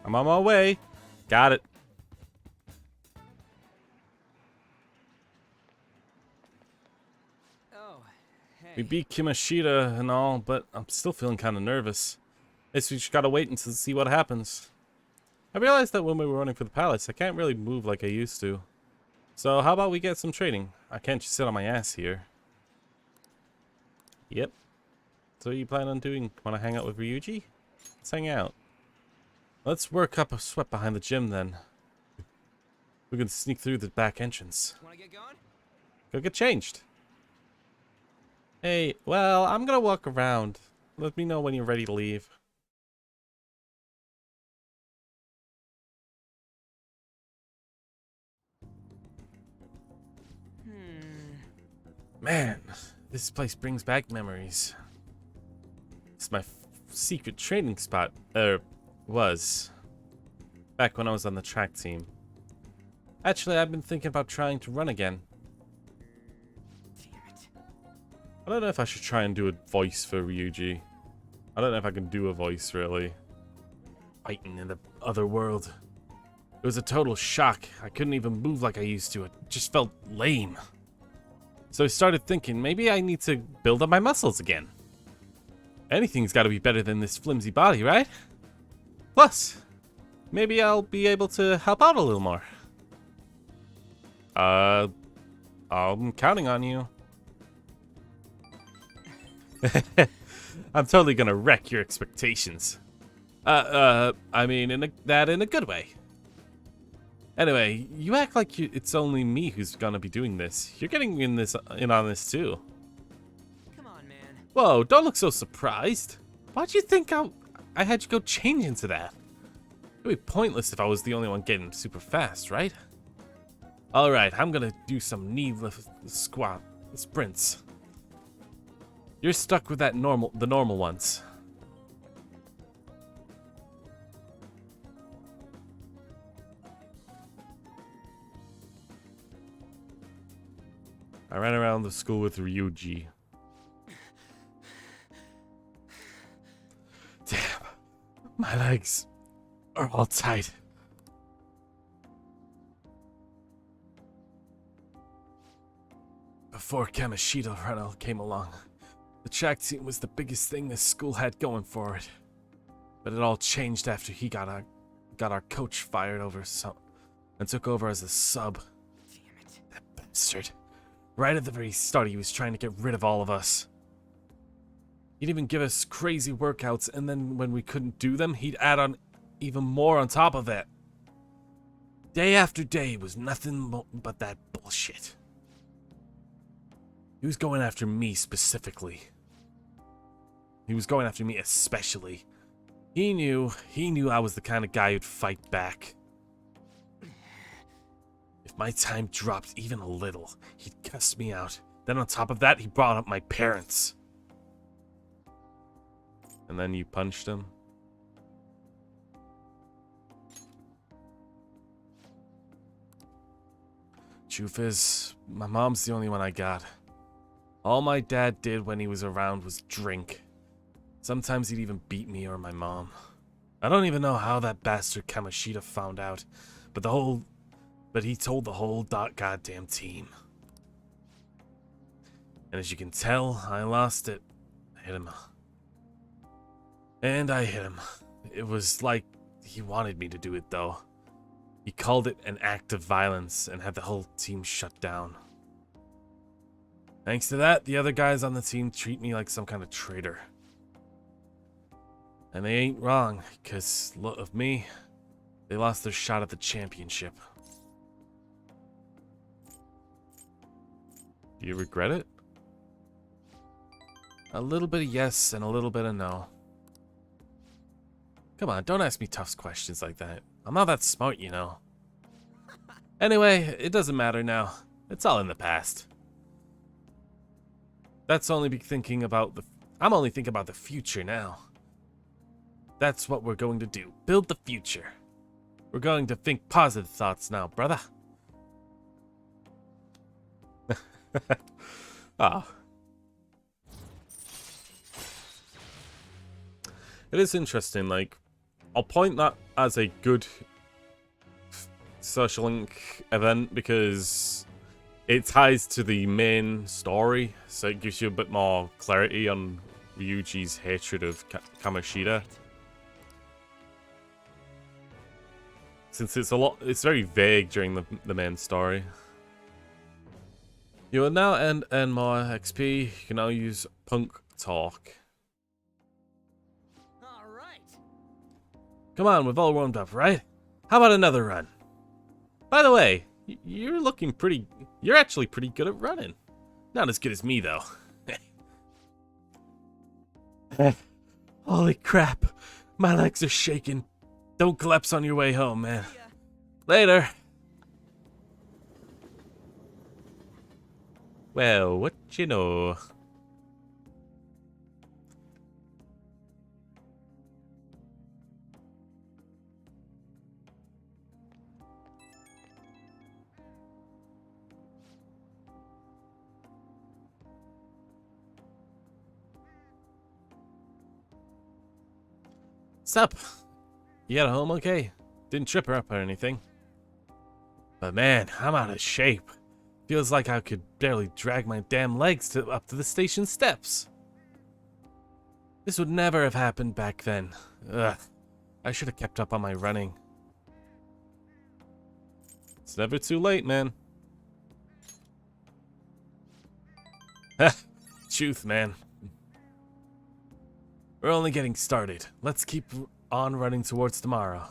I'm on my way. Got it. Oh, We hey. beat Kimashita and all, but I'm still feeling kind of nervous. Guess we just gotta wait until see what happens. I realized that when we were running for the palace, I can't really move like I used to. So how about we get some training? I can't just sit on my ass here. Yep. So what you plan on doing? Want to hang out with Ryuji? Let's hang out. Let's work up a sweat behind the gym then. We can sneak through the back entrance. Wanna get going? Go get changed. Hey, well, I'm gonna walk around. Let me know when you're ready to leave. Man, this place brings back memories. It's my secret training spot. Was. Back when I was on the track team. Actually, I've been thinking about trying to run again. Damn it. I don't know if I should try and do a voice for Ryuji. I don't know if I can do a voice, really. Fighting in the other world. It was a total shock. I couldn't even move like I used to. It just felt lame. So I started thinking, maybe I need to build up my muscles again. Anything's got to be better than this flimsy body, right? Plus, maybe I'll be able to help out a little more. I'm counting on you. I'm totally gonna wreck your expectations. I mean, in a good way. Anyway, you act like it's only me who's gonna be doing this. You're getting in on this too. Come on, man. Whoa, don't look so surprised. Why'd you think I had you go change into that? It'd be pointless if I was the only one getting super fast, right? Alright, I'm gonna do some knee lift sprints. You're stuck with the normal ones. I ran around the school with Ryuji. Damn, my legs are all tight. Before Kamishita Renal came along, the track team was the biggest thing this school had going for it. But it all changed after he got our coach fired over and took over as a sub. bastard. Right at the very start, he was trying to get rid of all of us. He'd even give us crazy workouts, and then when we couldn't do them, he'd add on even more on top of it. Day after day was nothing but that bullshit. He was going after me specifically. He was going after me especially. He knew I was the kind of guy who'd fight back. If my time dropped even a little, he'd cuss me out. Then on top of that, he brought up my parents. And then you punched him? Truth is, my mom's the only one I got. All my dad did when he was around was drink. Sometimes he'd even beat me or my mom. I don't even know how that bastard Kamashita found out, but he told the whole goddamn team. And as you can tell, I lost it. I hit him. And I hit him. It was like he wanted me to do it, though. He called it an act of violence and had the whole team shut down. Thanks to that, the other guys on the team treat me like some kind of traitor. And they ain't wrong, because of me, they lost their shot at the championship. Do you regret it? A little bit of yes and a little bit of no. Come on, don't ask me tough questions like that. I'm not that smart, you know. Anyway, it doesn't matter now. It's all in the past. I'm only thinking about the future now. That's what we're going to do. Build the future. We're going to think positive thoughts now, brother. Ah. It is interesting, like, I'll point that as a good social link event because it ties to the main story, so it gives you a bit more clarity on Ryuji's hatred of Kamoshida. Since it's very vague during the main story. You will now earn more XP. You can now use Punk Talk. Come on, we've all warmed up, right? How about another run? By the way, you're actually pretty good at running. Not as good as me, though. Holy crap. My legs are shaking. Don't collapse on your way home, man. Later. Well, what you know? Sup? You got home okay? Didn't trip her up or anything. But man, I'm out of shape. Feels like I could barely drag my damn legs up to the station steps. This would never have happened back then. Ugh. I should have kept up on my running. It's never too late, man. Truth, man. We're only getting started. Let's keep on running towards tomorrow.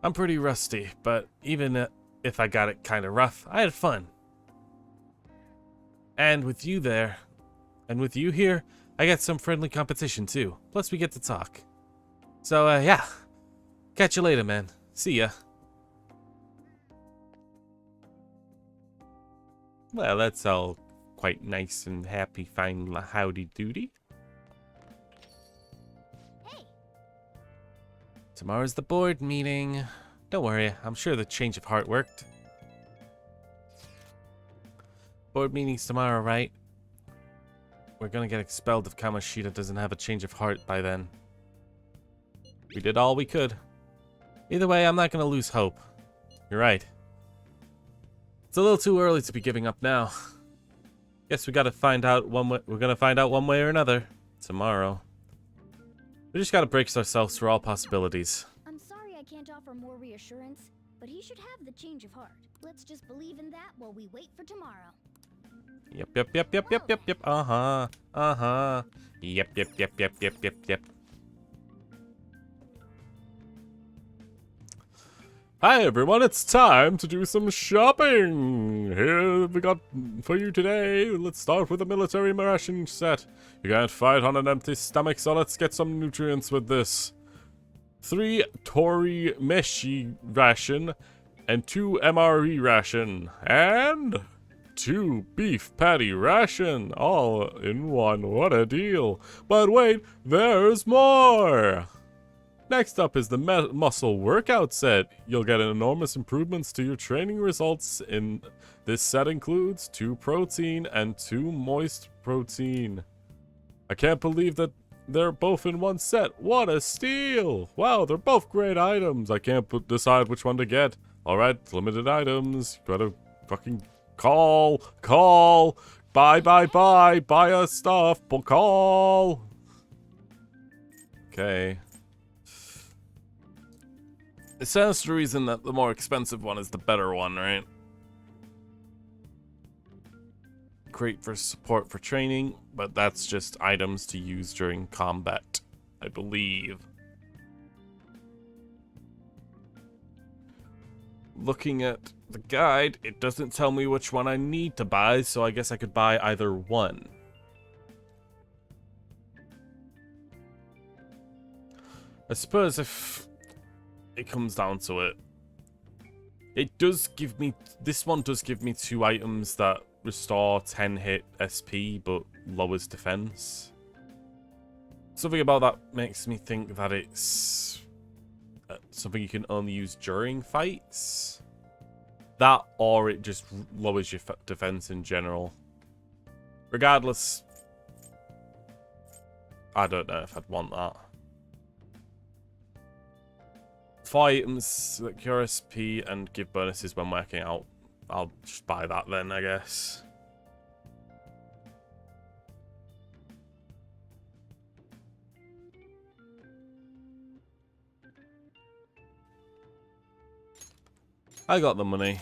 I'm pretty rusty, but even if I got it kind of rough, I had fun. And with you there, and with you here, I get some friendly competition too. Plus we get to talk. So, yeah. Catch you later, man. See ya. Well, that's all quite nice and happy, fine, howdy doody. Hey. Tomorrow's the board meeting. Don't worry, I'm sure the change of heart worked. Board meeting's tomorrow, right? We're gonna get expelled if Kamoshida doesn't have a change of heart by then. We did all we could. Either way, I'm not gonna lose hope. You're right. It's a little too early to be giving up now. Guess we gotta find out one way. We're gonna find out one way or another tomorrow. We just gotta brace ourselves for all possibilities. I'm sorry I can't offer more reassurance. but he should have the change of heart. Let's just believe in that while we wait for tomorrow. Yep. Uh-huh. Uh-huh. Yep. Hi everyone, it's time to do some shopping! Here we got for you today. Let's start with a military ration set. You can't fight on an empty stomach, so let's get some nutrients with this. 3 Tori Meshi ration and 2 MRE ration and 2 beef patty ration all in one. What a deal. But wait, there's more! Next up is the muscle workout set. You'll get enormous improvements to your training results. In this set includes 2 protein and 2 moist protein. I can't believe that they're both in one set. What a steal! Wow, they're both great items. I can't decide which one to get. Alright, limited items. Gotta fucking call. Buy us stuff. Call. Okay. It stands to reason that the more expensive one is the better one, right? Great for support for training, but that's just items to use during combat, I believe. Looking at the guide, it doesn't tell me which one I need to buy, so I guess I could buy either one. I suppose if it comes down to it, it does give me, this one does give me 2 items that restore 10 hit SP but lowers defense. Something about that makes me think that it's something you can only use during fights. That, or it just lowers your defense in general. Regardless, I don't know if I'd want that. 4 items that cure SP and give bonuses when working out. I'll just buy that then, I guess. I got the money.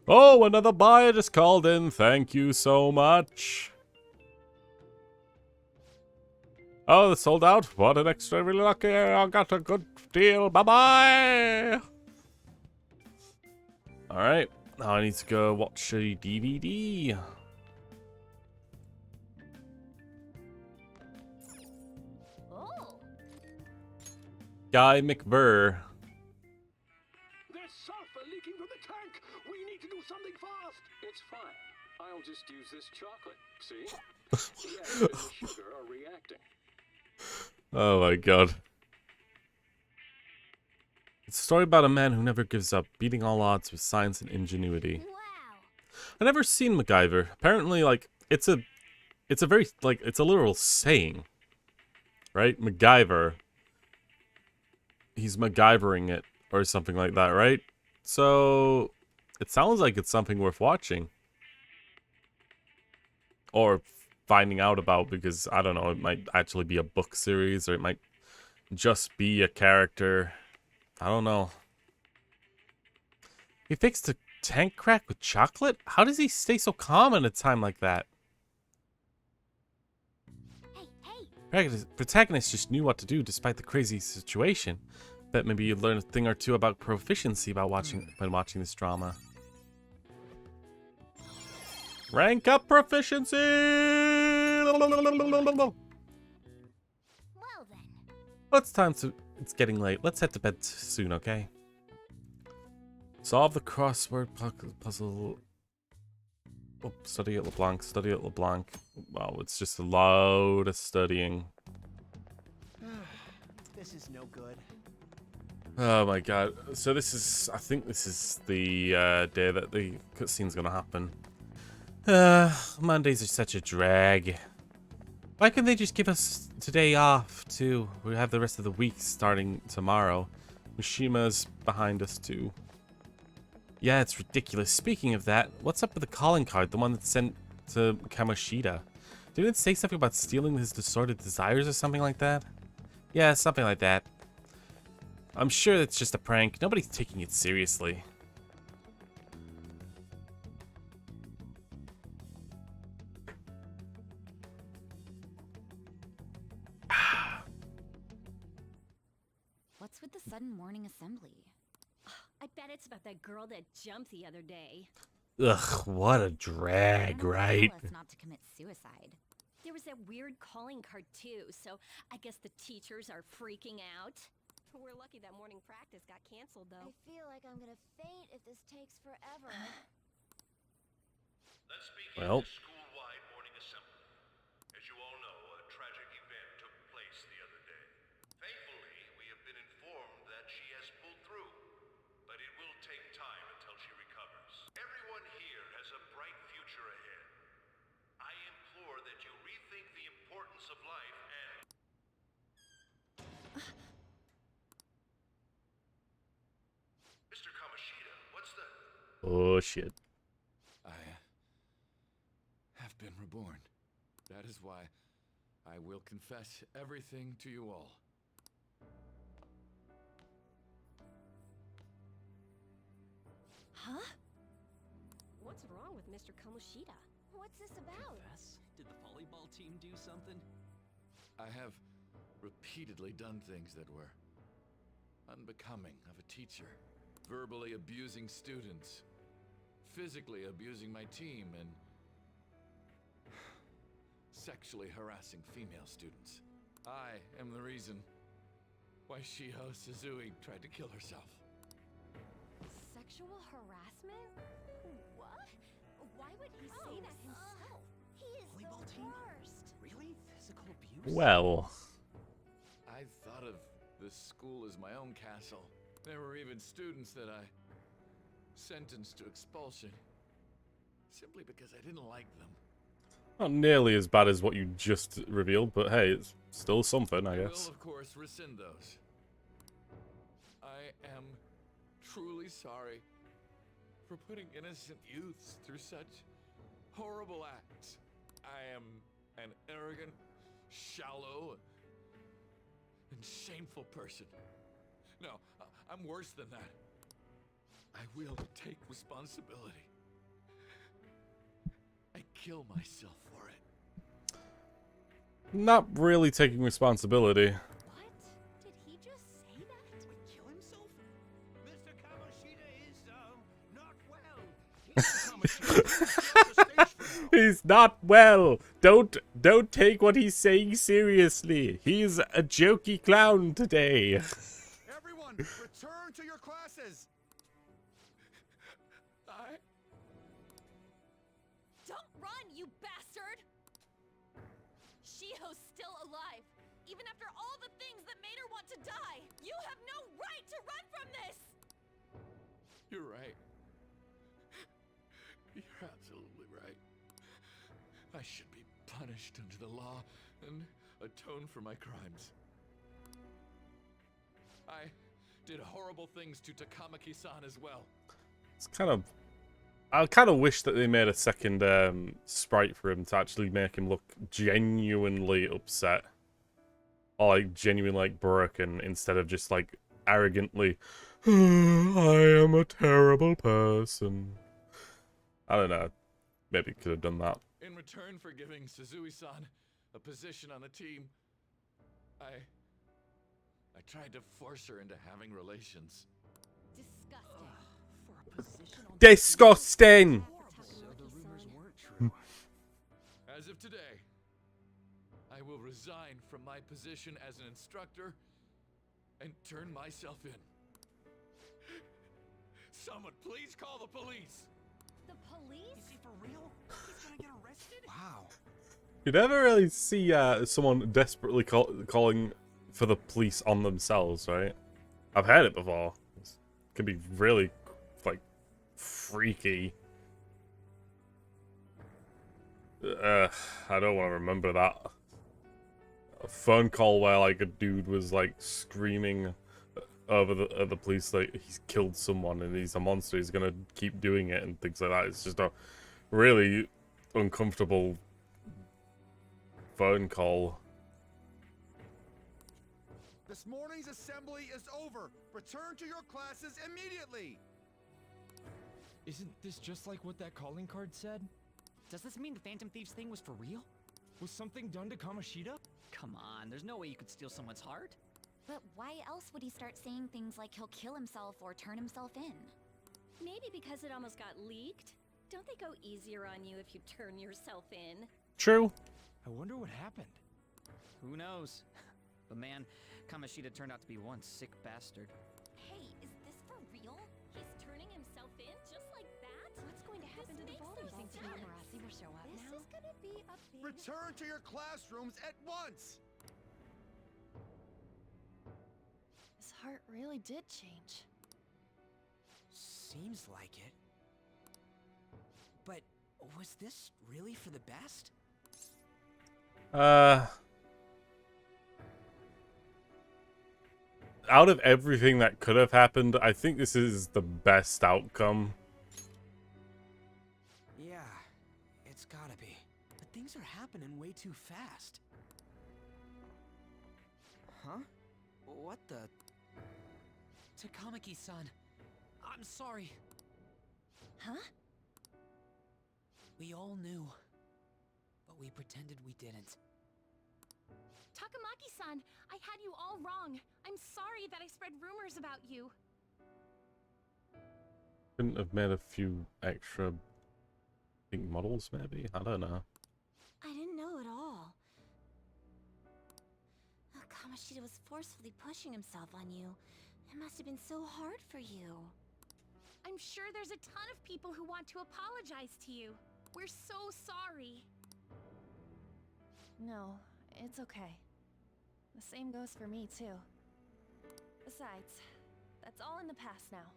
Oh, another buyer just called in. Thank you so much. Oh, it's sold out. What an extra really lucky. I got a good deal. Bye-bye. Alright. Now I need to go watch a DVD. Oh. Guy McBurr. There's sulfur leaking from the tank. We need to do something fast. It's fine. I'll just use this chocolate. See? The acid and sugar are reacting. Oh my god. It's a story about a man who never gives up, beating all odds with science and ingenuity. Wow. I've never seen MacGyver. Apparently, like, it's a very, like, it's a literal saying. Right? MacGyver. He's MacGyvering it, or something like that, right? So, it sounds like it's something worth watching. Or finding out about, because I don't know, it might actually be a book series, or it might just be a character. I don't know. He fixed a tank crack with chocolate? How does he stay so calm at a time like that? Hey. Protagonist just knew what to do despite the crazy situation. Bet maybe you'd learn a thing or two about proficiency when watching this drama. Rank up proficiency! Well then. Well, it's getting late. Let's head to bed soon, okay? Solve the crossword puzzle. Oh, study at LeBlanc, study at LeBlanc. Wow, it's just a load of studying. This is no good. Oh my god. So I think this is the day that the cutscene's gonna happen. Mondays are such a drag. Why couldn't they just give us today off, too? We have the rest of the week starting tomorrow. Mishima's behind us, too. Yeah, it's ridiculous. Speaking of that, what's up with the calling card? The one that's sent to Kamoshida? Didn't it say something about stealing his distorted desires or something like that? Yeah, something like that. I'm sure it's just a prank. Nobody's taking it seriously. What's with the sudden morning assembly? I bet it's about that girl that jumped the other day. Ugh, what a drag, Grandma right? tell us not to commit suicide. There was that weird calling card too, so I guess the teachers are freaking out. We're lucky that morning practice got canceled though. I feel like I'm gonna faint if this takes forever. Let's begin Well. the school-wide morning assembly. As you all know, a tragic event took place the other day. Thankfully, we have been informed that she has pulled through, but it will take time until she recovers. Everyone here has a bright future ahead. I implore that you rethink the importance of life and... Mr. Kamishita, what's the... Oh, shit. I have been reborn. That is why I will confess everything to you all. Huh? What's wrong with Mr. Kamoshida? What's this about? Confess? Did the volleyball team do something? I have repeatedly done things that were unbecoming of a teacher. Verbally abusing students, physically abusing my team, and sexually harassing female students. I am the reason why Shiho Suzui tried to kill herself. Sexual harassment? What? Why would he say that himself? He is Volleyball the team? worst. Really? Physical abuse? Well. I thought of this school as my own castle. There were even students that I sentenced to expulsion simply because I didn't like them. Not nearly as bad as what you just revealed, but hey, it's still something, I I will, guess. of course, rescind those. I am truly sorry for putting innocent youths through such horrible acts. I am an arrogant, shallow, and shameful person. No, I'm worse than that. I will take responsibility. I kill myself for it. Not really taking responsibility. What? Did he just say that? Kill himself? Mr. Kamoshida is, not well. He's not well. Don't take what he's saying seriously. He's a jokey clown today. Everyone, return to your classes! Don't run, you bastard! Shiho's still alive, even after all the things that made her want to die. You have no right to run from this! You're right. You're absolutely right. I should be punished under the law and atone for my crimes. I did horrible things to Takamaki-san as well. It's kind of... I kind of wish that they made a second sprite for him to actually make him look genuinely upset. Or like genuinely like broken instead of just like arrogantly, I am a terrible person. I don't know. Maybe could have done that. In return for giving Suzui-san a position on the team, I tried to force her into having relations. Disgusting. For a position on Disgusting! So the rumors weren't true. As of today, I will resign from my position as an instructor and turn myself in. Someone please call the police! The police? Is he for real? He's gonna get arrested? Wow. You never really see someone desperately calling for the police on themselves, right? I've heard it before. It can be really, like, freaky. I don't want to remember that. A phone call where, like, a dude was, like, screaming over the police, like, he's killed someone and he's a monster, he's gonna keep doing it and things like that. It's just a really uncomfortable phone call. This morning's assembly is over. Return to your classes immediately. Isn't this just like what that calling card said? Does this mean the Phantom Thieves thing was for real? Was something done to Kamoshida? Come on, there's no way you could steal someone's heart. But why else would he start saying things like he'll kill himself or turn himself in? Maybe because it almost got leaked. Don't they go easier on you if you turn yourself in? True. I wonder what happened. Who knows? But man, Kamoshida turned out to be one sick bastard. Hey, is this for real? He's turning himself in just like that? What's going to happen to the voters? Think paparazzi will show up This now? is gonna be a big... Return to your classrooms at once. His heart really did change. Seems like it. But was this really for the best? Out of everything that could have happened, I think this is the best outcome. Yeah, it's gotta be. But things are happening way too fast. Huh? What the? Takamaki-san, I'm sorry. Huh? We all knew, but we pretended we didn't. Takamaki-san, I had you all wrong. I'm sorry that I spread rumors about you. Couldn't have made a few extra pink models, maybe? I don't know. I didn't know at all. Kamoshida was forcefully pushing himself on you. It must have been so hard for you. I'm sure there's a ton of people who want to apologize to you. We're so sorry. No, it's okay. The same goes for me, too. Besides, that's all in the past now.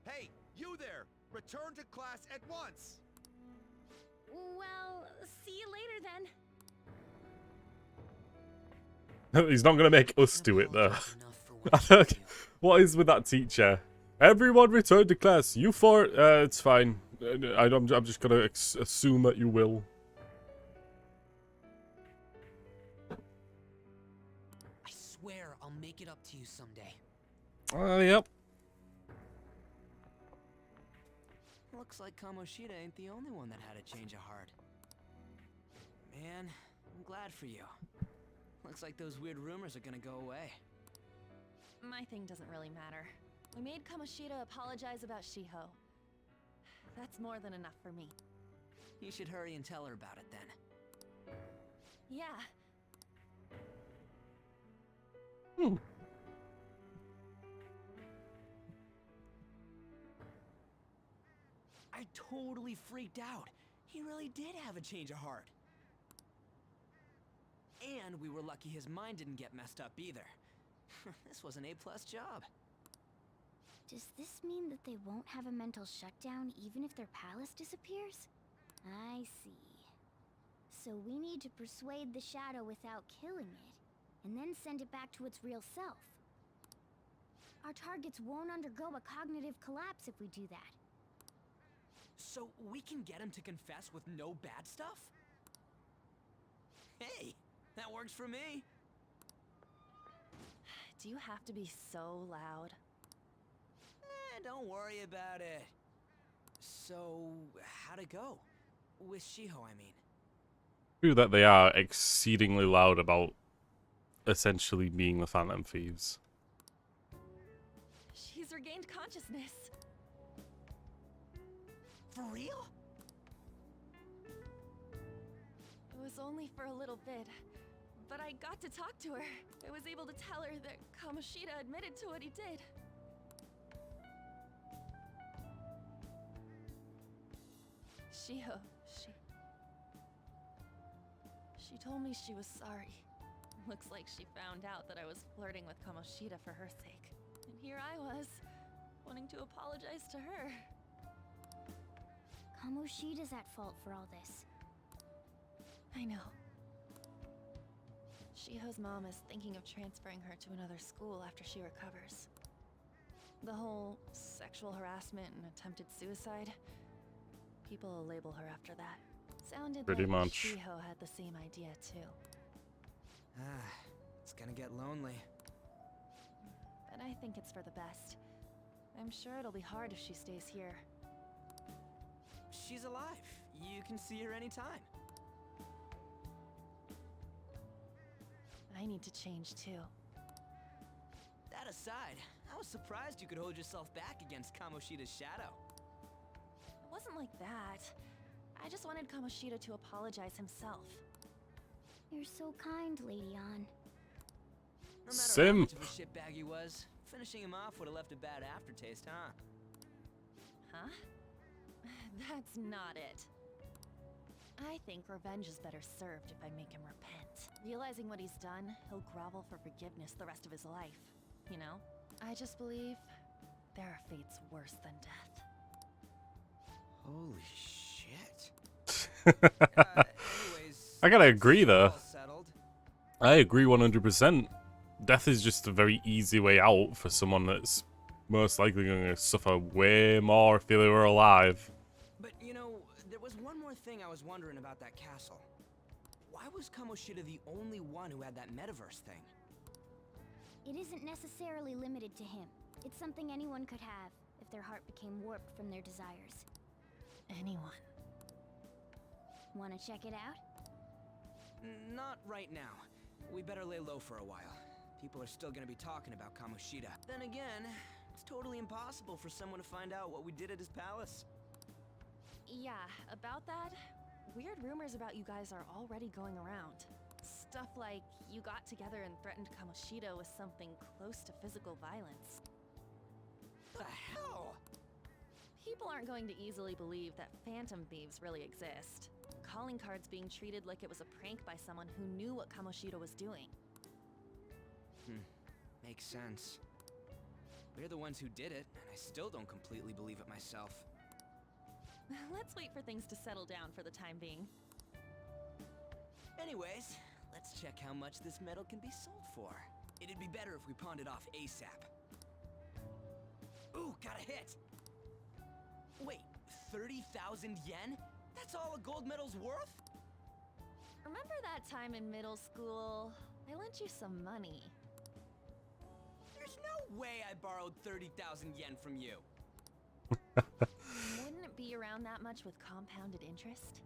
Hey, you there! Return to class at once. Well, see you later then. He's not going to make us do it, though. What is with that teacher? Everyone return to class. You four, it's fine. I'm just going to assume that you will. I swear I'll make it up to you someday. Yep. Looks like Kamoshida ain't the only one that had a change of heart. Man, I'm glad for you. Looks like those weird rumors are gonna go away. My thing doesn't really matter. We made Kamoshida apologize about Shiho. That's more than enough for me. You should hurry and tell her about it then. Yeah. I totally freaked out. He really did have a change of heart. And we were lucky his mind didn't get messed up either. This was an A+ job. Does this mean that they won't have a mental shutdown even if their palace disappears? I see. So we need to persuade the shadow without killing it, and then send it back to its real self. Our targets won't undergo a cognitive collapse if we do that. So we can get him to confess with no bad stuff? Hey, that works for me. Do you have to be so loud? Don't worry about it. So, how'd it go? With Shiho, I mean. True that they are exceedingly loud about essentially being the Phantom Thieves. She's regained consciousness. For real? It was only for a little bit, but I got to talk to her. I was able to tell her that Kamoshida admitted to what he did. Shiho, she told me she was sorry. Looks like she found out that I was flirting with Kamoshida for her sake. And here I was, wanting to apologize to her. Kamoshida's at fault for all this. I know. Shiho's mom is thinking of transferring her to another school after she recovers. The whole sexual harassment and attempted suicide, people will label her after that. Sounded Pretty like much. Shiho had the same idea too. It's gonna get lonely. But I think it's for the best. I'm sure it'll be hard if she stays here. She's alive. You can see her anytime. I need to change too. That aside, I was surprised you could hold yourself back against Kamoshida's shadow. It wasn't like that. I just wanted Kamoshida to apologize himself. You're so kind, Lady An. No matter Sim. how much of a shitbag he was, finishing him off would have left a bad aftertaste, huh? Huh? That's not it. I think revenge is better served if I make him repent. Realizing what he's done, he'll grovel for forgiveness the rest of his life. You know? I just believe there are fates worse than death. Holy shit. Anyways, I gotta agree it's though. all settled. I agree 100%. Death is just a very easy way out for someone that's most likely going to suffer way more if they were alive. But you know, there was one more thing I was wondering about that castle. Why was Kamoshida the only one who had that metaverse thing? It isn't necessarily limited to him. It's something anyone could have if their heart became warped from their desires. Anyone. Wanna check it out? Not right now. We better lay low for a while. People are still gonna be talking about Kamoshida. Then again, it's totally impossible for someone to find out what we did at his palace. Yeah, about that, weird rumors about you guys are already going around. Stuff like you got together and threatened Kamoshida with something close to physical violence. The hell? People aren't going to easily believe that phantom thieves really exist. Calling cards being treated like it was a prank by someone who knew what Kamoshida was doing. Makes sense. We're the ones who did it, and I still don't completely believe it myself. Let's wait for things to settle down for the time being. Anyways, let's check how much this metal can be sold for. It'd be better if we pawned it off ASAP. Ooh, got a hit! Wait, 30,000 yen? That's all a gold medal's worth? Remember that time in middle school? I lent you some money. There's no way I borrowed 30,000 yen from you. Wouldn't it be around that much with compounded interest?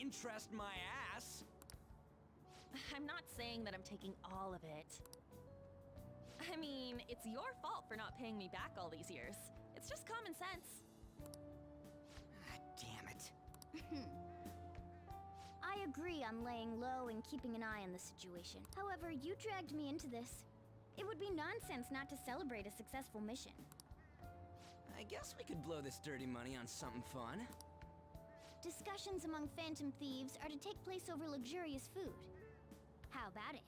Interest my ass? I'm not saying that I'm taking all of it. I mean, it's your fault for not paying me back all these years. It's just common sense. Ah, damn it. I agree on laying low and keeping an eye on the situation. However, you dragged me into this. It would be nonsense not to celebrate a successful mission. I guess we could blow this dirty money on something fun. Discussions among phantom thieves are to take place over luxurious food. How about it?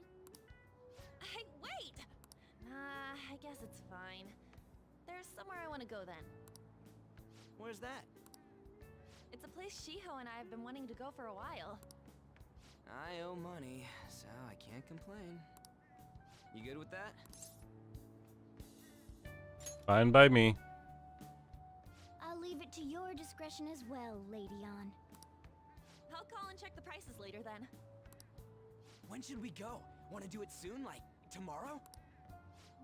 Hey, wait! Nah, I guess it's fine. There's somewhere I want to go then. Where's that? It's a place Shiho and I have been wanting to go for a while. I owe money, so I can't complain. You good with that? Fine by me. I'll leave it to your discretion as well, Lady An. I'll call and check the prices later then. When should we go? Want to do it soon, like tomorrow?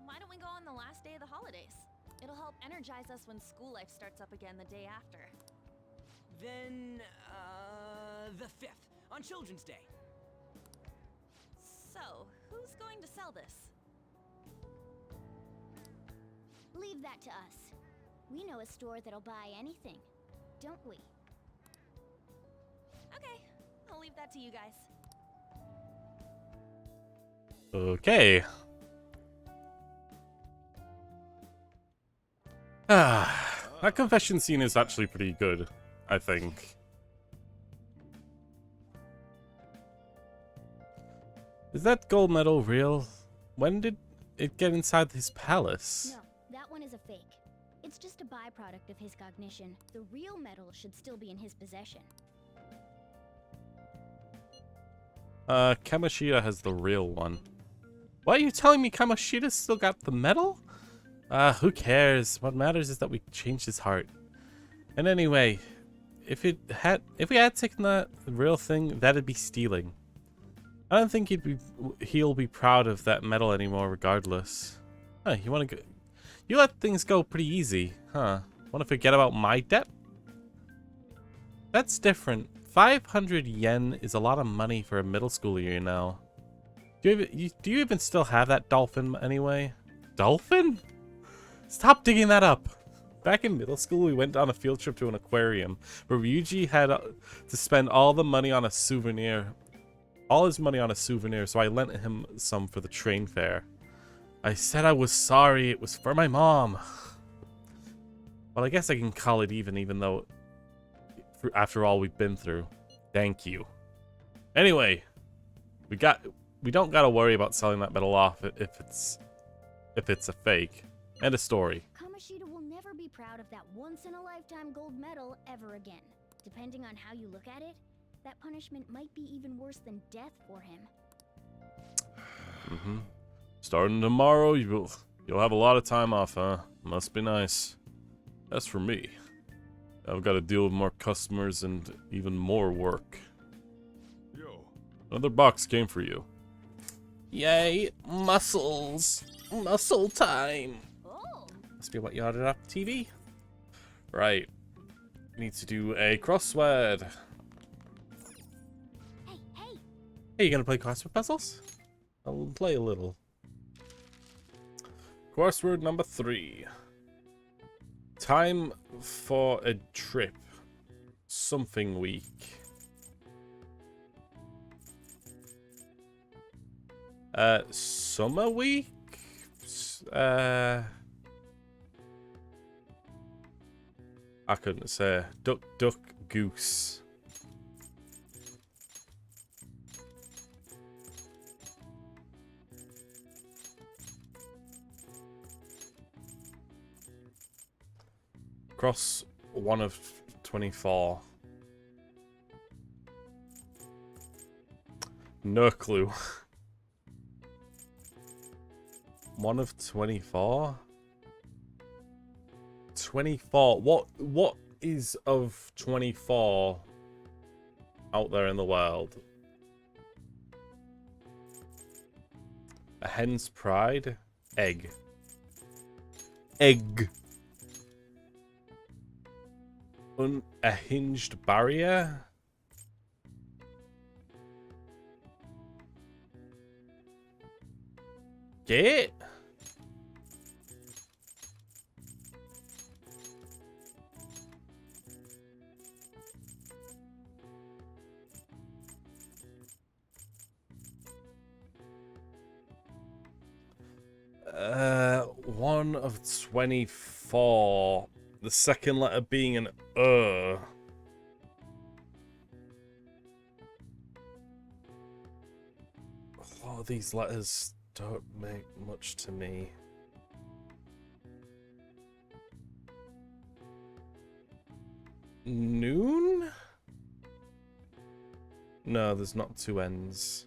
Why don't we go on the last day of the holidays? It'll help energize us when school life starts up again the day after. Then, the 5th, on Children's Day. So, who's going to sell this? Leave that to us. We know a store that'll buy anything, don't we? Okay, I'll leave that to you guys. Okay. That confession scene is actually pretty good, I think. Is that gold medal real? When did it get inside his palace? No, that one is a fake. It's just a byproduct of his cognition. The real medal should still be in his possession. Kamoshida has the real one. Why are you telling me Kamoshida's still got the medal? Who cares? What matters is that we changed his heart. And anyway, if we had taken the real thing, that'd be stealing. I don't think he'll be proud of that medal anymore regardless. Huh, you wanna go, you let things go pretty easy, huh? Wanna forget about my debt? That's different. 500 yen is a lot of money for a middle schooler, you know. Do you even still have that dolphin anyway? Dolphin? Stop digging that up. Back in middle school, we went on a field trip to an aquarium where Ryuji had to spend all the money on a souvenir. All his money on a souvenir, so I lent him some for the train fare. I said I was sorry, it was for my mom. Well, I guess I can call it even though, after all we've been through. Thank you. Anyway, we don't gotta worry about selling that medal off if it's a fake. End of story. Kamoshida will never be proud of that once-in-a-lifetime gold medal ever again. Depending on how you look at it, that punishment might be even worse than death for him. Mm-hmm. Starting tomorrow, you'll have a lot of time off, huh? Must be nice. As for me, I've got to deal with more customers and even more work. Yo. Another box came for you. Yay, muscles. Muscle time. Oh! Must be what you ordered off TV. Right. Need to do a crossword. Hey, hey! Hey, you gonna play crossword puzzles? I'll play a little. Crossword number 3. Time for a trip. Something week. Summer week? I couldn't say. Duck, duck, goose. Cross 1 of 24. No clue. 1 of 24? 24. What is of 24 out there in the world? A hen's pride? Egg. Egg. A hinged barrier? Gate? Uh, 1 of 24. The second letter being an Oh, these letters don't make much to me. Noon? No, there's not 2 N's.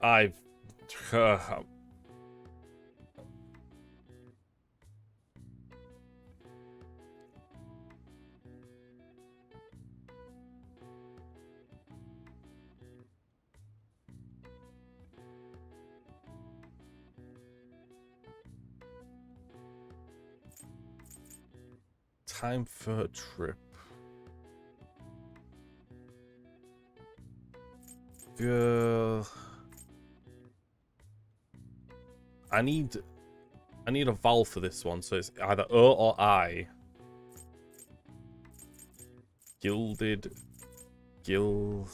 I've... Time for a trip. I need a vowel for this one, so it's either O or I. Gilded. No,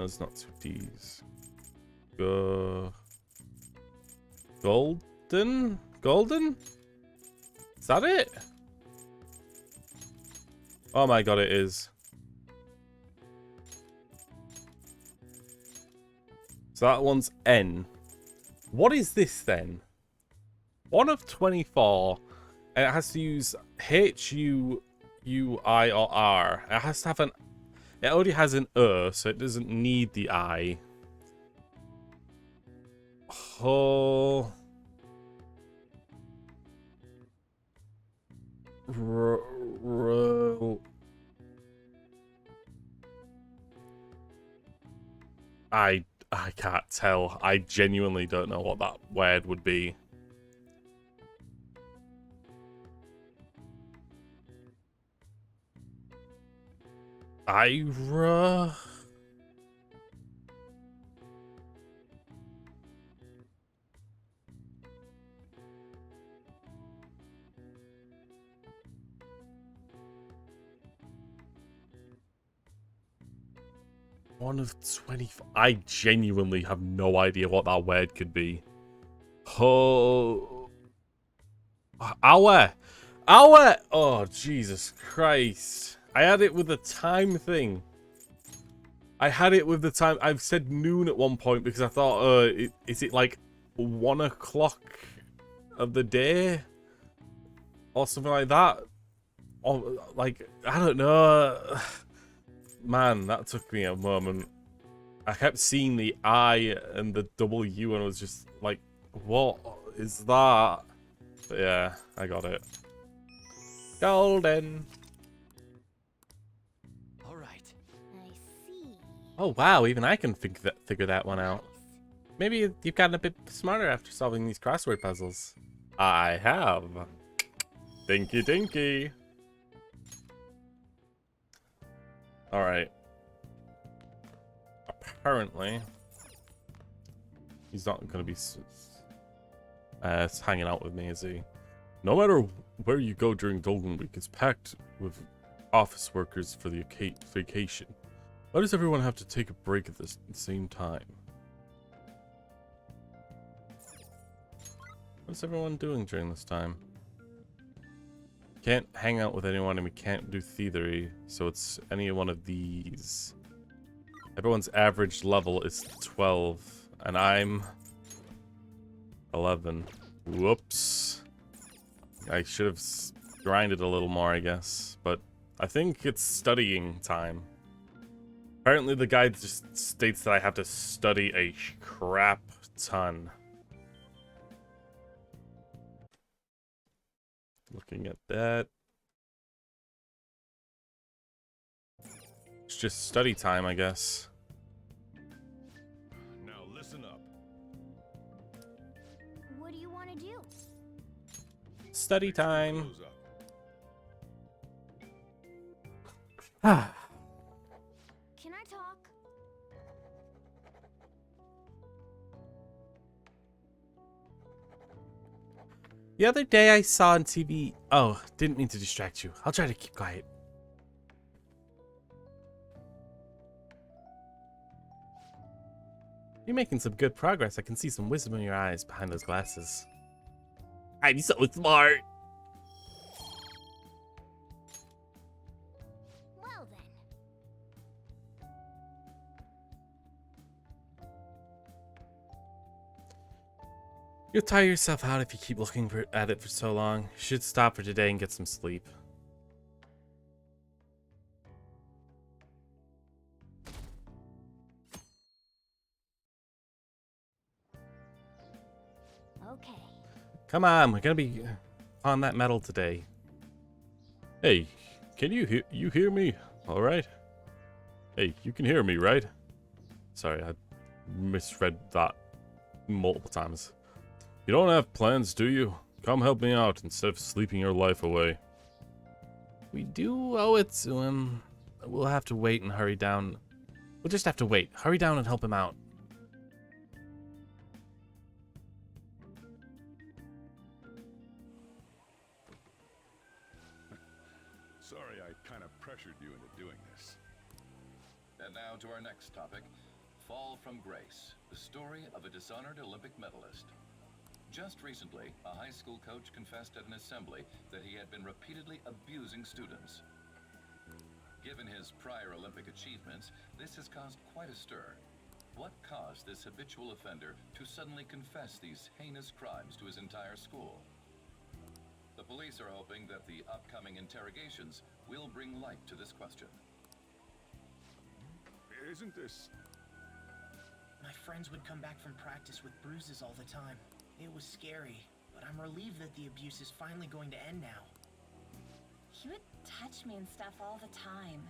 it's not 2 D's. Golden? Golden? Is that it? Oh my god, it is. So that one's N. What is this then? 1 of 24. And it has to use H, U, I, or R. It has to have an It already has an so it doesn't need the I. Oh. I can't tell. I genuinely don't know what that word would be. Ira. One of 20. I genuinely have no idea what that word could be. Oh. Hour. Hour. Oh, Jesus Christ. I had it with the time thing. I had it with the time. I've said noon at one point because I thought, is it like 1 o'clock of the day? Or something like that? Or, like, I don't know. Man, that took me a moment. I kept seeing the I and the W and I was just like, what is that? But yeah, I got it. Golden. All right. I see. Oh wow, even I can figure that one out. Maybe you've gotten a bit smarter after solving these crossword puzzles. I have. Dinky dinky. Alright. Apparently, he's not going to be hanging out with me, is he? No matter where you go during Golden Week, it's packed with office workers for the vacation. Why does everyone have to take a break at the same time? What's everyone doing during this time? Can't hang out with anyone and we can't do thievery, so it's any one of these. Everyone's average level is 12, and I'm 11. Whoops. I should have grinded a little more, I guess, but I think it's studying time. Apparently the guide just states that I have to study a crap ton. Looking at that. It's just study time, I guess. Now listen up. What do you want to do? Study time. Close up. Ah. Can I talk? The other day I saw on TV... Oh, didn't mean to distract you. I'll try to keep quiet. You're making some good progress. I can see some wisdom in your eyes behind those glasses. I'm so smart. Well then. You'll tire yourself out if you keep looking at it for so long. You should stop for today and get some sleep. Okay. Come on, we're gonna be on that metal today. Hey, can you hear me? All right. Hey, you can hear me, right? Sorry, I misread that multiple times. You don't have plans, do you? Come help me out instead of sleeping your life away. We do owe it to him. We'll have to wait and hurry down. We'll just have to wait. Hurry down and help him out. Sorry I kind of pressured you into doing this. And now to our next topic, Fall from Grace, the story of a dishonored Olympic medalist. Just recently, a high school coach confessed at an assembly that he had been repeatedly abusing students. Given his prior Olympic achievements, this has caused quite a stir. What caused this habitual offender to suddenly confess these heinous crimes to his entire school? The police are hoping that the upcoming interrogations will bring light to this question. Isn't this... My friends would come back from practice with bruises all the time. It was scary, but I'm relieved that the abuse is finally going to end now. He would touch me and stuff all the time.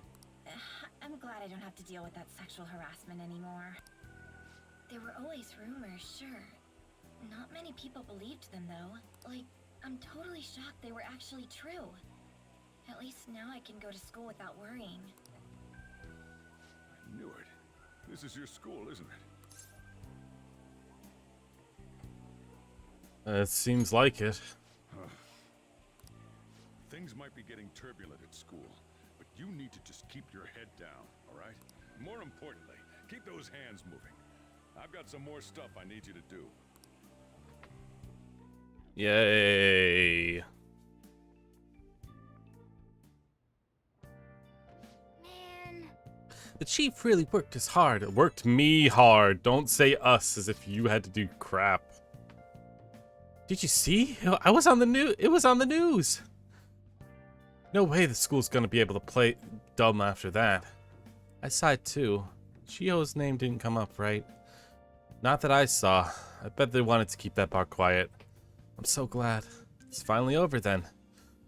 I'm glad I don't have to deal with that sexual harassment anymore. There were always rumors, sure. Not many people believed them, though. Like, I'm totally shocked they were actually true. At least now I can go to school without worrying. I knew it. This is your school, isn't it? It seems like it. Things might be getting turbulent at school, but you need to just keep your head down, all right? More importantly, keep those hands moving. I've got some more stuff I need you to do. Yay. Man. The chief really worked us hard. It worked me hard. Don't say us as if you had to do crap. Did you see? I was on the news. It was on the news. No way the school's gonna be able to play dumb after that. I saw it too. Shiho's name didn't come up, right? Not that I saw. I bet they wanted to keep that part quiet. I'm so glad. It's finally over then.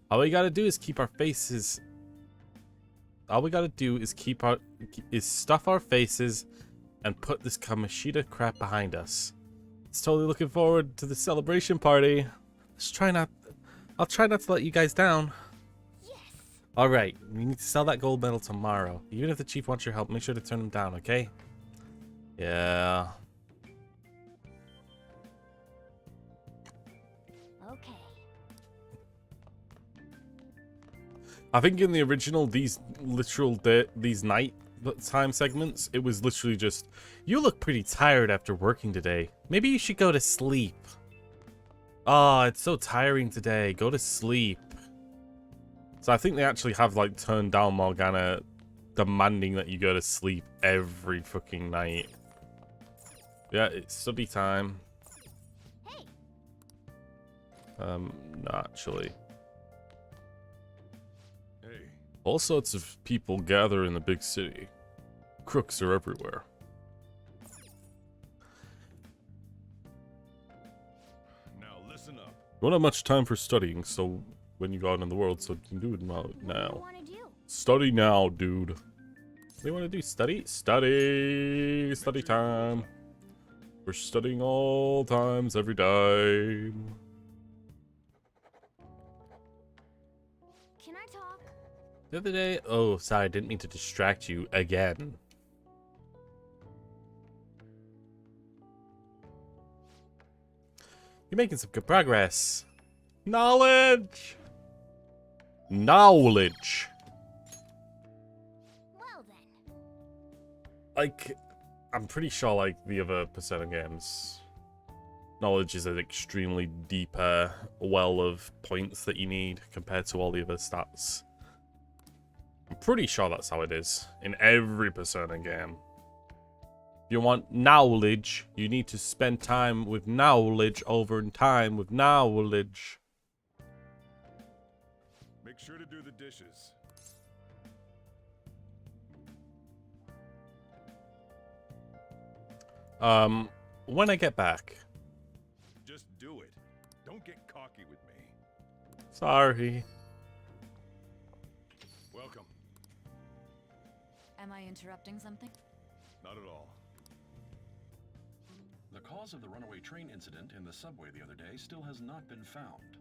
All we gotta do is keep our faces. All we gotta do is stuff our faces and put this Kamishita crap behind us. It's totally looking forward to the celebration party. I'll try not to let you guys down. Yes. Alright, we need to sell that gold medal tomorrow. Even if the chief wants your help, make sure to turn him down, okay? Yeah. Okay. I think in the original, these night time segments, it was literally just, you look pretty tired after working today. Maybe you should go to sleep. Oh, it's so tiring today. Go to sleep. So I think they actually have like turned down Morgana demanding that you go to sleep every fucking night. Yeah, it's study time. Hey. No, actually. Hey, All sorts of people gather in the big city. Crooks are everywhere. now listen up. You don't have much time for studying, so when you go out in the world, so you can do it now. What do you want to do? Study now, dude. What do you want to do? Study? Study! Study time. We're studying all times, every day. Can I talk? The other day... Oh, sorry, I didn't mean to distract you again. You're making some good progress. Knowledge! Knowledge! Well then. Like, I'm pretty sure, like, the other Persona games, knowledge is an extremely deeper well of points that you need compared to all the other stats. I'm pretty sure that's how it is in every Persona game. If you want knowledge, you need to spend time with knowledge over time with knowledge. Make sure to do the dishes. When I get back. Just do it. Don't get cocky with me. Sorry. Welcome. Am I interrupting something? Not at all. The cause of the runaway train incident in the subway the other day still has not been found.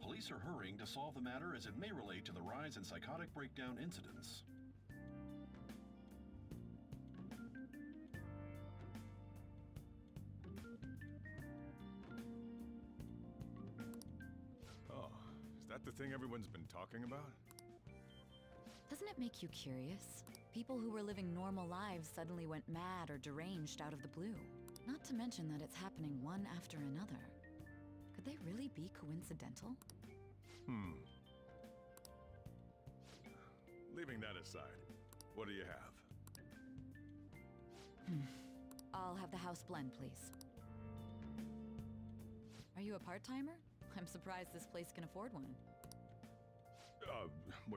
Police are hurrying to solve the matter as it may relate to the rise in psychotic breakdown incidents. Oh, is that the thing everyone's been talking about? Doesn't it make you curious? People who were living normal lives suddenly went mad or deranged out of the blue. Not to mention that it's happening one after another. Could they really be coincidental? Leaving that aside, what do you have? I'll have the house blend, please. Are you a part-timer? I'm surprised this place can afford one.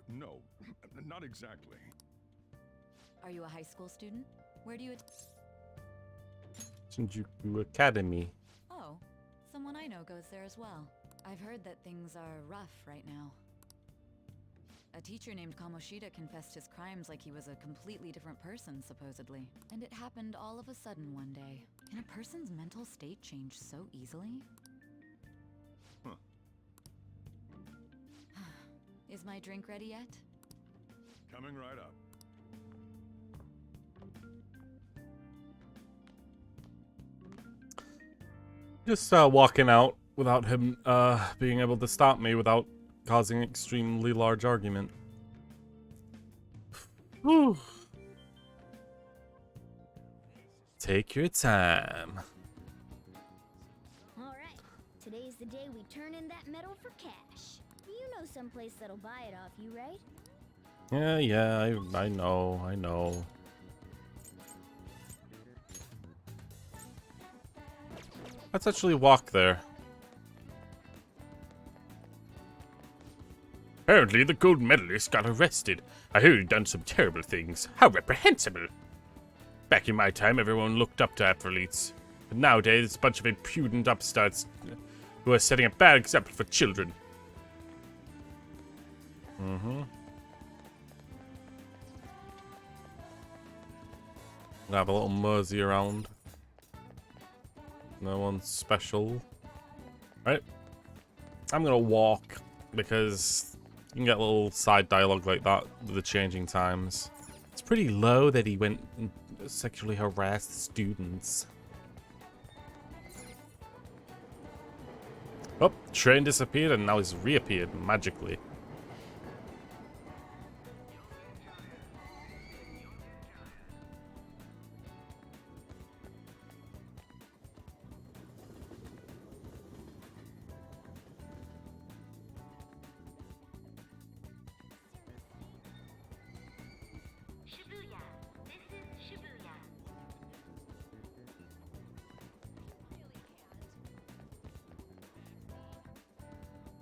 No, not exactly. Are you a high school student? Where do you Shinjuku Academy. Oh, someone I know goes there as well. I've heard that things are rough right now. A teacher named Kamoshida confessed his crimes like he was a completely different person, supposedly. And it happened all of a sudden one day. Can a person's mental state change so easily? Huh. Is my drink ready yet? Coming right up. Just walking out without him being able to stop me without causing an extremely large argument. Whew. Take your time. Alright, today's the day we turn in that medal for cash. You know someplace that'll buy it off you, right? Yeah, I know. Let's actually walk there. Apparently, the gold medalist got arrested. I heard he'd done some terrible things. How reprehensible! Back in my time, everyone looked up to athletes. But nowadays, it's a bunch of impudent upstarts who are setting a bad example for children. Mm-hmm. Have a little mosey around. No one's special. Right? I'm gonna walk because you can get a little side dialogue like that with the changing times. It's pretty low that he went and sexually harassed students. Oh, train disappeared and now he's reappeared magically.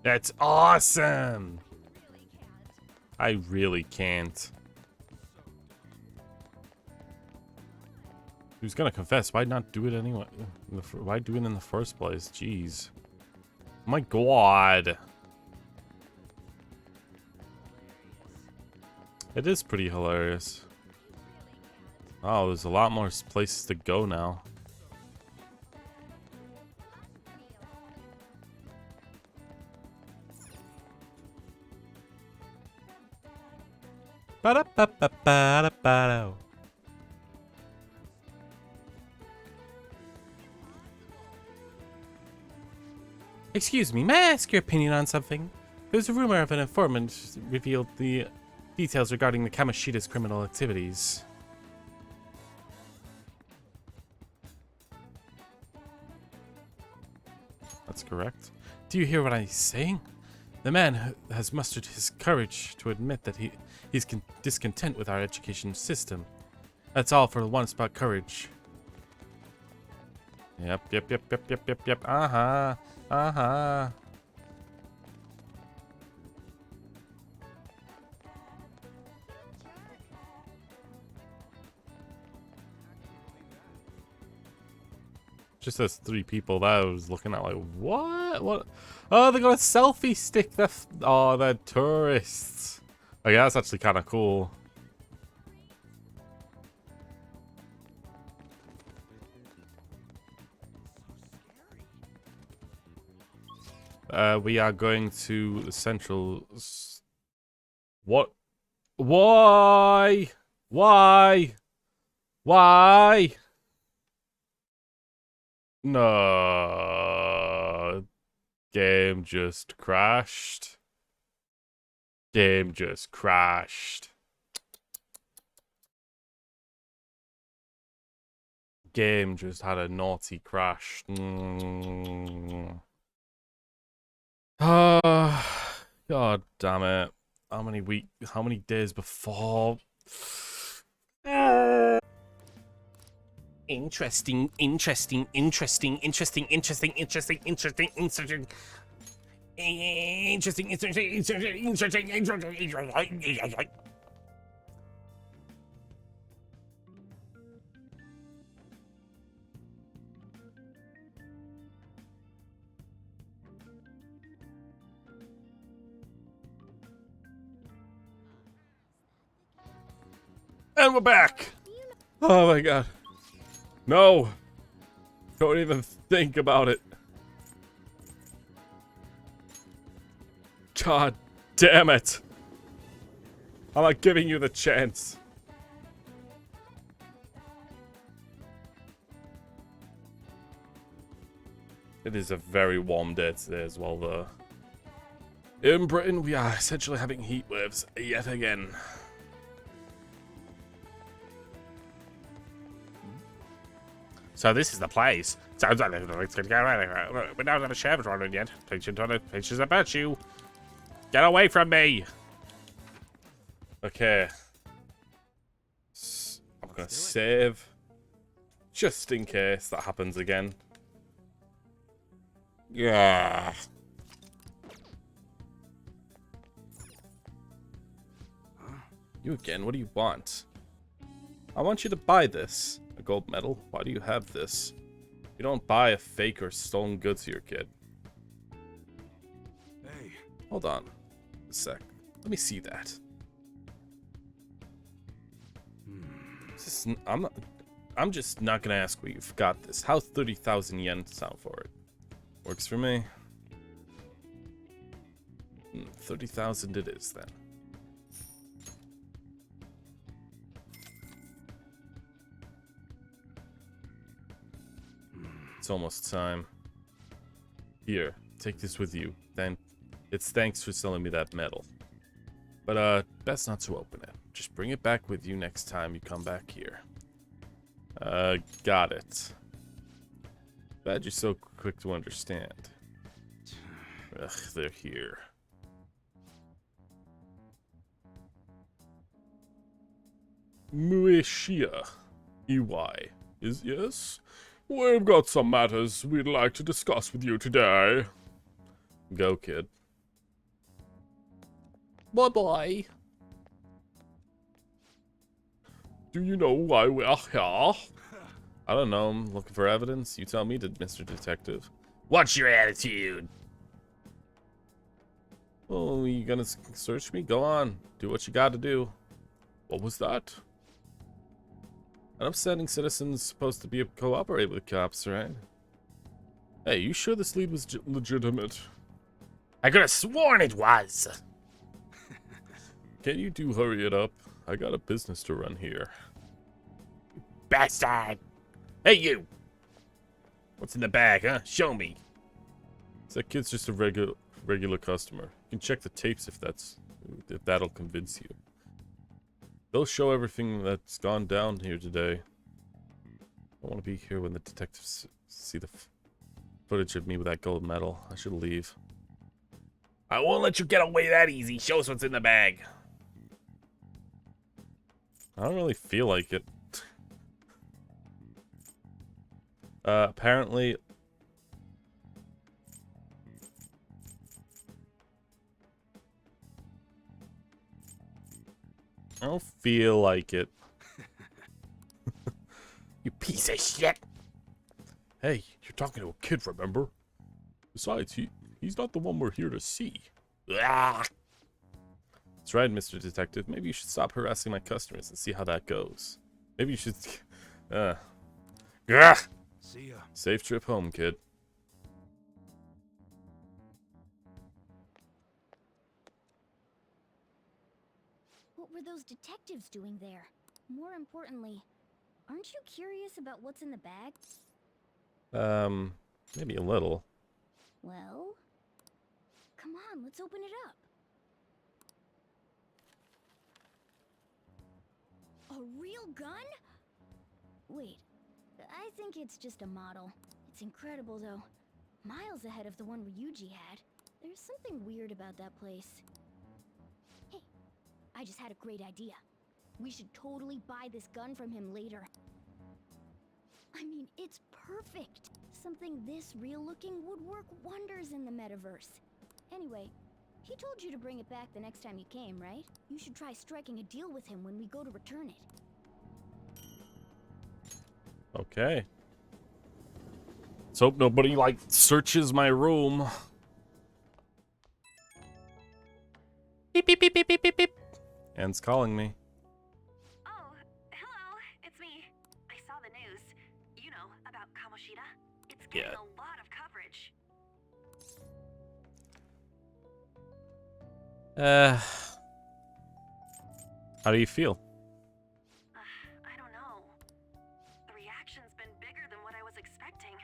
That's awesome! I really can't. He was gonna confess. Why not do it anyway? Why do it in the first place? Jeez. Oh my god. It is pretty hilarious. Oh, there's a lot more places to go now. Ba-da-ba-ba-ba-da-ba-da. Excuse me, may I ask your opinion on something? There's a rumor of an informant revealed the details regarding the Kamoshida's criminal activities. That's correct. Do you hear what I'm saying? The man has mustered his courage to admit that he's discontent with our education system. That's all for once about courage. Yep. Uh-huh. Just those three people that I was looking at like, what? Oh, they got a selfie stick. They're tourists. Okay, that's actually kind of cool. We are going to the central... What? Why? No. Game just crashed. Game just had a naughty crash. God damn it. How many days before? Interesting. Interesting. And we're back. Oh my god. No. Don't even think about it. God damn it. I'm not giving you the chance. It is a very warm day today as well, though. In Britain, we are essentially having heat waves yet again. So this is the place. Sounds like it's gonna go right. We don't have a sheriff running yet. Patient on it. Patient's about you. Get away from me. Okay. I'm gonna save. Just in case that happens again. Yeah. You again? What do you want? I want you to buy this. A gold medal? Why do you have this? You don't buy a fake or stolen goods here, kid. Hey. Hold on a sec. Let me see that. I'm just not gonna ask where you've got this. How's 30,000 yen sound for it? Works for me. 30,000 it is then. It's almost time. Here, take this with you. Then, it's thanks for selling me that medal. But best not to open it. Just bring it back with you next time you come back here. Got it. Glad you're so quick to understand. Ugh, they're here. Mueshia. EY. Is yes? We've got some matters we'd like to discuss with you today. Go, kid. Bye-bye. Do you know why we're here? I don't know. I'm looking for evidence. You tell me, Mr. Detective. What's your attitude? Oh, you gonna search me? Go on. Do what you gotta do. What was that? An upstanding citizen's supposed to be cooperate with cops, right? Hey, you sure this lead was legitimate? I could have sworn it was! Can you hurry it up? I got a business to run here. Bastard! Hey, you! What's in the bag, huh? Show me. That kid's just a regular customer. You can check the tapes if that'll convince you. They'll show everything that's gone down here today. I want to be here when the detectives see the footage of me with that gold medal. I should leave. I won't let you get away that easy. Show us what's in the bag. I don't really feel like it. Apparently... I don't feel like it. You piece of shit. Hey, you're talking to a kid, remember? Besides, he's not the one we're here to see. Ah! That's right, Mr. Detective. Maybe you should stop harassing my customers and see how that goes. Maybe you should... See ya. Safe trip home, kid. What were those detectives doing there? More importantly, aren't you curious about what's in the bag? Maybe a little. Well, come on, let's open it up. A real gun? Wait, I think it's just a model. It's incredible, though. Miles ahead of the one Ryuji had. There's something weird about that place. Hey, I just had a great idea. We should totally buy this gun from him later. I mean, it's perfect. Something this real-looking would work wonders in the metaverse. Anyway, he told you to bring it back the next time you came, right? You should try striking a deal with him when we go to return it. Okay. Let's hope nobody, like, searches my room. Beep, beep, beep, beep, beep, beep, beep. Anne's calling me. Oh, hello, it's me. I saw the news. You know, about Kamoshida. It's getting a lot of coverage. How do you feel? I don't know. The reaction's been bigger than what I was expecting.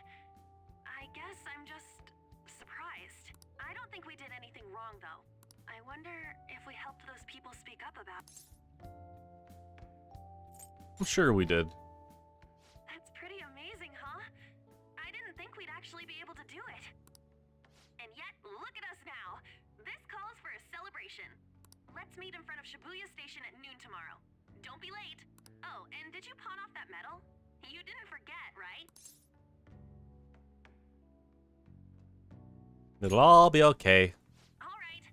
I guess I'm just surprised. I don't think we did anything wrong, though. I wonder if we helped those people speak up about... I'm sure we did. That's pretty amazing, huh? I didn't think we'd actually be able to do it. And yet, look at us now. This calls for a celebration. Let's meet in front of Shibuya Station at noon tomorrow. Don't be late. Oh, and did you pawn off that medal? You didn't forget, right? It'll all be okay. All right.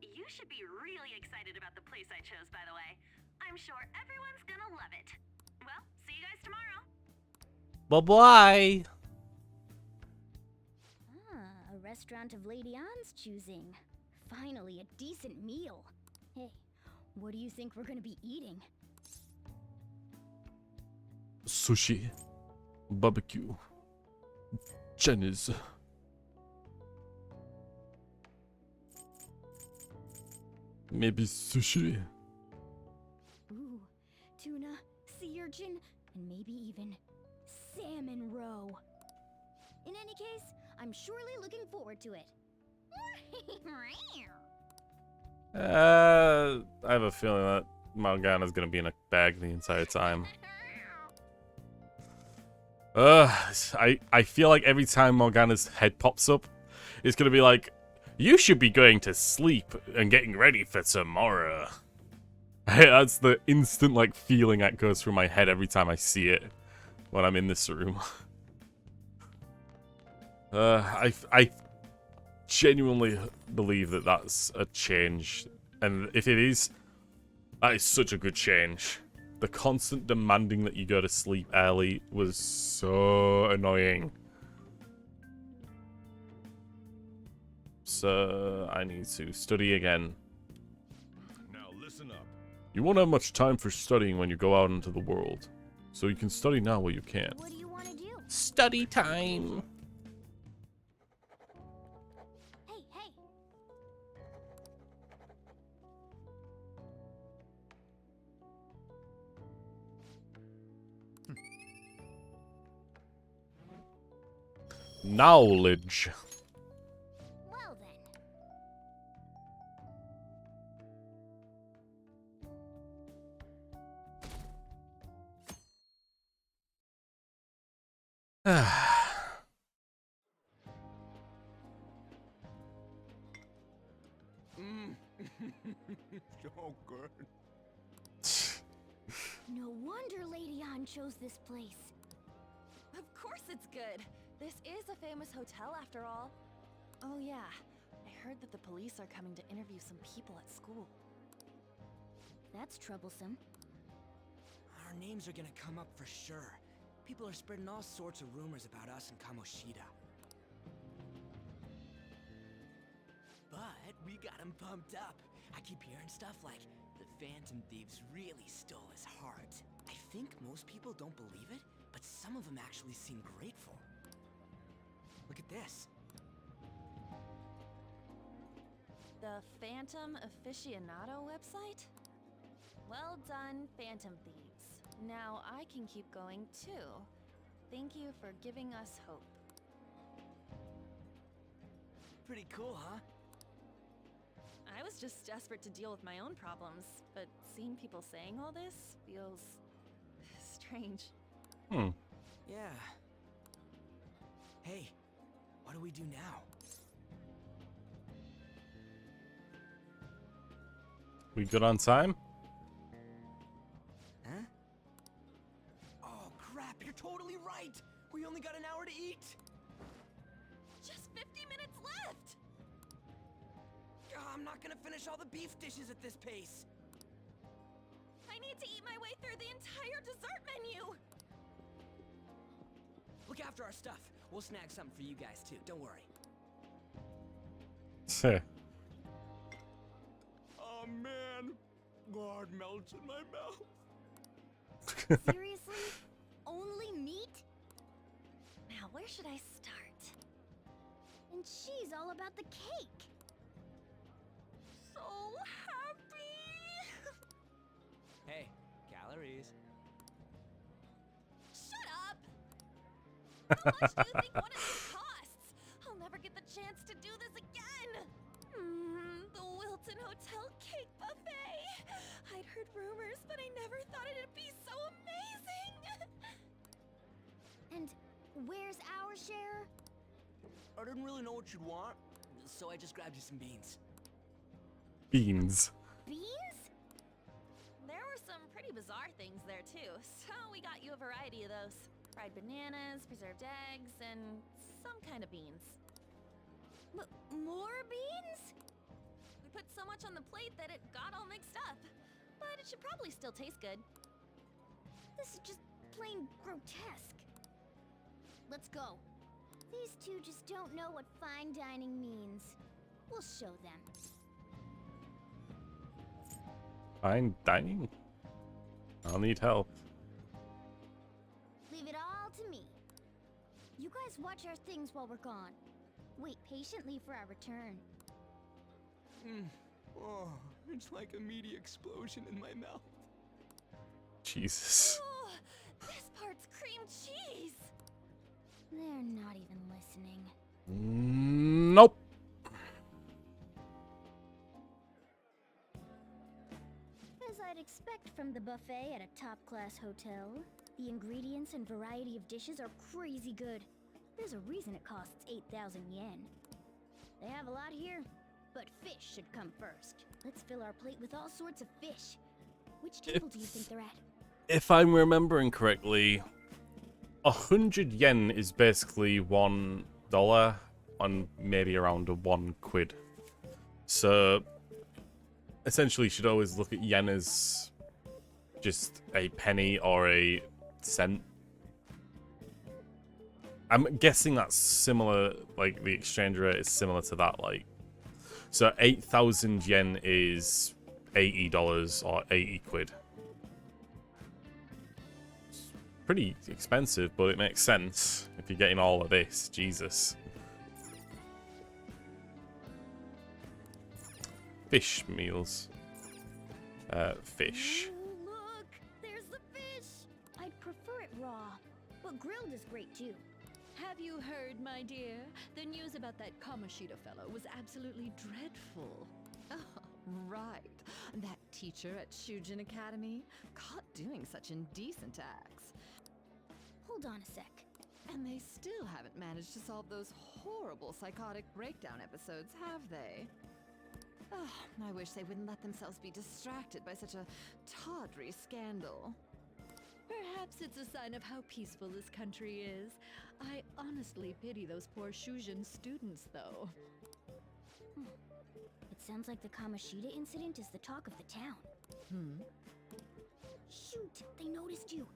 You should be really excited about the place I chose, by the way. I'm sure everyone's gonna love it. Well, see you guys tomorrow. Bye-bye. Ah, a restaurant of Lady Anne's choosing. Finally, a decent meal. Hey, what do you think we're gonna be eating? Sushi. Barbecue. Chinese. Maybe sushi. Ooh, tuna, sea urchin, and maybe even salmon roe. In any case, I'm surely looking forward to it. I have a feeling that Morgana's gonna be in a bag the entire time. I feel like every time Morgana's head pops up, it's gonna be like, you should be going to sleep and getting ready for tomorrow. That's the instant, like, feeling that goes through my head every time I see it when I'm in this room. I genuinely believe that that's a change. And if it is, that is such a good change. The constant demanding that you go to sleep early was so annoying. So I need to study again. Now listen up. You won't have much time for studying when you go out into the world. So you can study now while you can. What do you want to do? Study time. Hey, hey. Knowledge. Well then. So good. No wonder Lady Anne chose this place. Of course it's good. This is a famous hotel after all. Oh yeah, I heard that the police are coming to interview some people at school. That's troublesome. Our names are gonna come up for sure. People are spreading all sorts of rumors about us in Kamoshida. But we got him pumped up. I keep hearing stuff like, the Phantom Thieves really stole his heart. I think most people don't believe it, but some of them actually seem grateful. Look at this. The Phantom Aficionado website? Well done, Phantom Thieves. Now I can keep going too. Thank you for giving us hope. Pretty cool, huh? I was just desperate to deal with my own problems, but seeing people saying all this feels strange. Yeah. Hey, what do we do now? We good on time? Huh? Oh crap, you're totally right! We only got an hour to eat! Just 50 minutes left! I'm not gonna finish all the beef dishes at this pace. I need to eat my way through the entire dessert menu. Look after our stuff. We'll snag something for you guys too. Don't worry. Oh man, God melts in my mouth. Seriously? Only meat? Now, where should I start? And she's all about the cake. So happy! Hey, calories. Shut up! How much do you think one of these costs? I'll never get the chance to do this again! The Wilton Hotel Cake Buffet! I'd heard rumors, but I never thought it'd be so amazing! And where's our share? I didn't really know what you'd want, so I just grabbed you some beans. Beans. Beans? There were some pretty bizarre things there too, so we got you a variety of those. Fried bananas, preserved eggs, and some kind of beans. More beans? We put so much on the plate that it got all mixed up. But it should probably still taste good. This is just plain grotesque. Let's go. These two just don't know what fine dining means. We'll show them. Fine dining? I'll need help. Leave it all to me. You guys watch our things while we're gone. Wait patiently for our return. Oh, it's like a meaty explosion in my mouth. Jesus. Oh, this part's cream cheese! They're not even listening. Nope. As I'd expect from the buffet at a top-class hotel, the ingredients and variety of dishes are crazy good. There's a reason it costs 8,000 yen. They have a lot here, but fish should come first. Let's fill our plate with all sorts of fish. Which table do you think they're at? If I'm remembering correctly, 100 yen is basically $1 on maybe around £1. So essentially you should always look at yen as just a penny or a cent. I'm guessing that's similar, like the exchange rate is similar to that, like. So 8,000 yen is $80 or 80 quid. It's pretty expensive, but it makes sense if you're getting all of this. Jesus. Fish meals. Fish. Ooh, look! There's the fish! I'd prefer it raw, but grilled is great too. Have you heard, my dear? The news about that Kamoshida fellow was absolutely dreadful. Oh, right. That teacher at Shujin Academy, caught doing such indecent acts. Hold on a sec. And they still haven't managed to solve those horrible psychotic breakdown episodes, have they? Oh, I wish they wouldn't let themselves be distracted by such a tawdry scandal. Perhaps it's a sign of how peaceful this country is. I honestly pity those poor Shujin students, though. It sounds like the Kamoshida incident is the talk of the town. Shoot, they noticed you.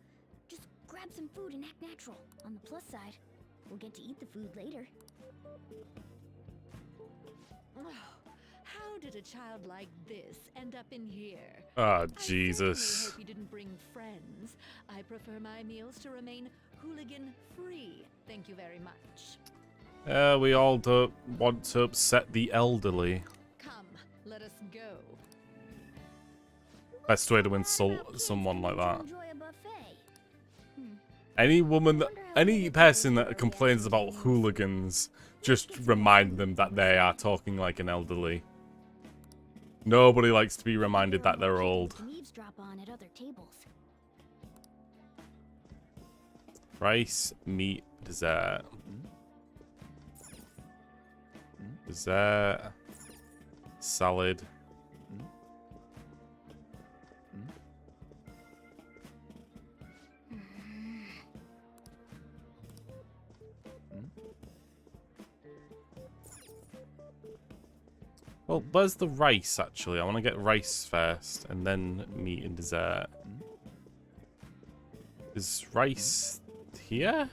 Just grab some food and act natural. On the plus side, we'll get to eat the food later. How did a child like this end up in here? Ah, I Jesus. certainly hope you didn't bring friends. I prefer my meals to remain hooligan-free. Thank you very much. We all don't want to upset the elderly. Come, let us go. Best way to insult someone like that. Enjoy a buffet. Any woman, any person that complains about hooligans, just remind them that they are talking like an elderly. Nobody likes to be reminded that they're old. Can eavesdrop on at other tables. Rice, meat, dessert. Dessert. Salad. Well, where's the rice, actually? I want to get rice first, and then meat and dessert. Is rice here?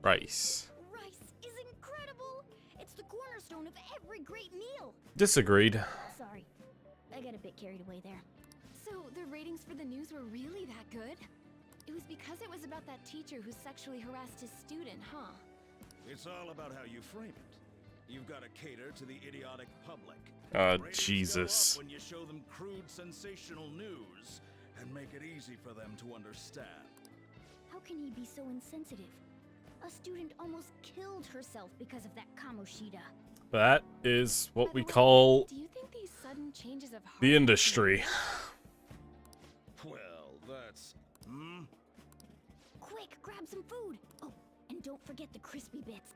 Rice. Rice is incredible! It's the cornerstone of every great meal! Disagreed. Sorry, I got a bit carried away there. So the ratings for the news were really that good? It was because it was about that teacher who sexually harassed his student, huh? It's all about how you frame it. You've got to cater to the idiotic public. Ratings Jesus. go up when you show them crude, sensational news and make it easy for them to understand. How can he be so insensitive? A student almost killed herself because of that Kamoshida. That is what we call Do you think these sudden changes of heart the industry. Well, that's... Quick, grab some food! Oh, and don't forget the crispy bits.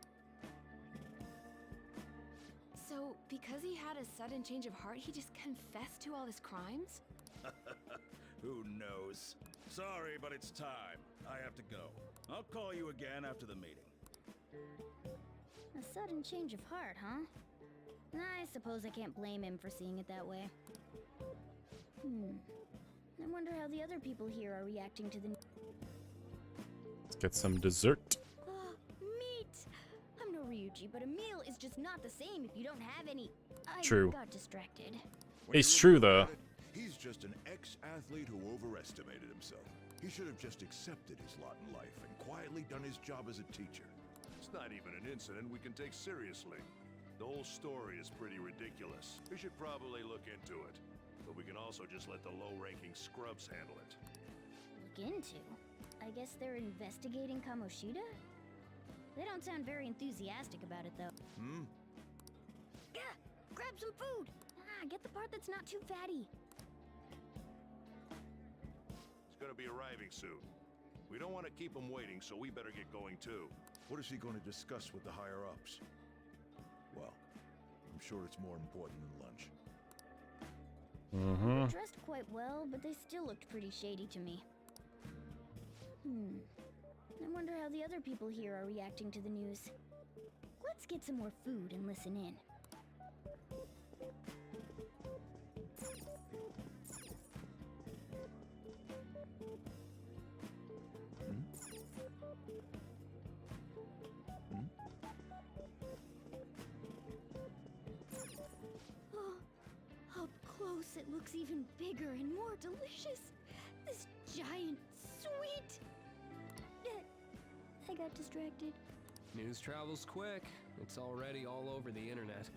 So, because he had a sudden change of heart, he just confessed to all his crimes? Who knows? Sorry, but it's time. I have to go. I'll call you again after the meeting. A sudden change of heart, huh? I suppose I can't blame him for seeing it that way. I wonder how the other people here are reacting to the... Let's get some dessert. Meat! I'm no Ryuji, but a meal is just not the same if you don't have any. I True. got distracted. It's true, though. He's just an ex-athlete who overestimated himself. He should have just accepted his lot in life and quietly done his job as a teacher. It's not even an incident we can take seriously. The whole story is pretty ridiculous. We should probably look into it. But we can also just let the low-ranking scrubs handle it. Look into? I guess they're investigating Kamoshida? They don't sound very enthusiastic about it, though. Gah! Grab some food! Get the part that's not too fatty. It's gonna be arriving soon. We don't want to keep him waiting, so we better get going too. What is he going to discuss with the higher-ups? Well, I'm sure it's more important than lunch. They dressed quite well, but they still looked pretty shady to me. I wonder how the other people here are reacting to the news. Let's get some more food and listen in. Up close, it looks even bigger and more delicious. This giant sweet. I got distracted. News travels quick. It's already all over the internet.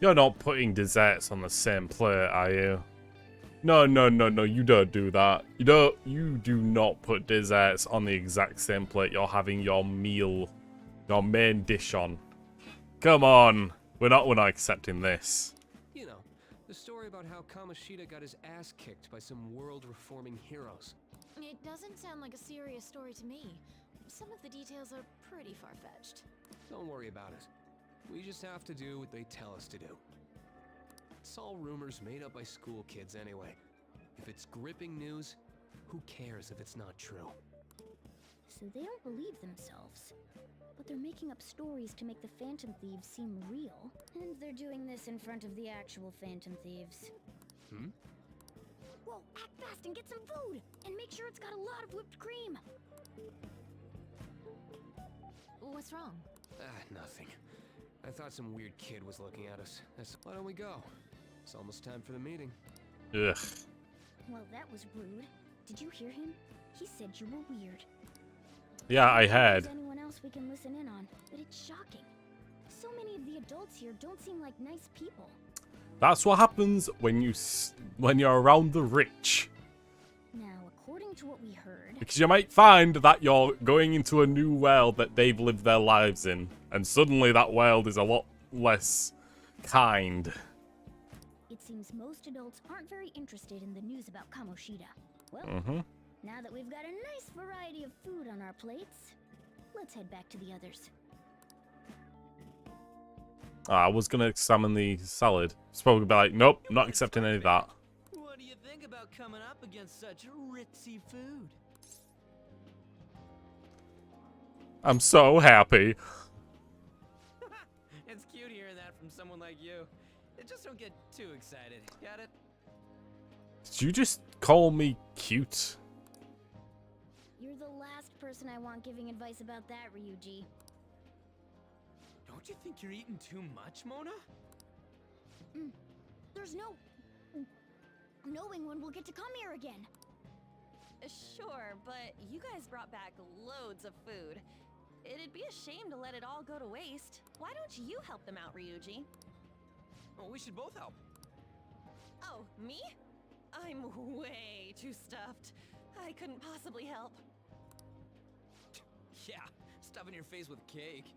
You're not putting desserts on the same plate, are you? No, you don't do that. You do not put desserts on the exact same plate you're having your meal, your main dish on. Come on. We're not accepting this. You know, the story about how Kamoshida got his ass kicked by some world-reforming heroes. It doesn't sound like a serious story to me. Some of the details are pretty far-fetched. Don't worry about it. We just have to do what they tell us to do. It's all rumors made up by school kids anyway. If it's gripping news, who cares if it's not true? So they don't believe themselves. But they're making up stories to make the Phantom Thieves seem real. And they're doing this in front of the actual Phantom Thieves. Whoa, act fast and get some food! And make sure it's got a lot of whipped cream! What's wrong? Nothing. I thought some weird kid was looking at us. Why don't we go? It's almost time for the meeting. Ugh. Well, that was rude. Did you hear him? He said you were weird. Yeah, I had. There's anyone else we can listen in on, but it's shocking. So many of the adults here don't seem like nice people. That's what happens when you're around the rich. Now, according to what we heard... Because you might find that you're going into a new world that they've lived their lives in. And suddenly that world is a lot less kind. It seems most adults aren't very interested in the news about Kamoshida. Well, now that we've got a nice variety of food on our plates, let's head back to the others. I was going to examine the salad. It's probably be like, nope, not accepting any of that. What do you think about coming up against such ritzy food? I'm so happy. It's cute hearing that from someone like you. Just don't get too excited. Got it? Did you just call me cute? You're the last person I want giving advice about that, Ryuji. Don't you think you're eating too much, Mona? There's no knowing when we'll get to come here again. Sure, but you guys brought back loads of food. It'd be a shame to let it all go to waste. Why don't you help them out, Ryuji? Well, we should both help. Oh, me? I'm way too stuffed. I couldn't possibly help. Yeah, stuffing your face with cake.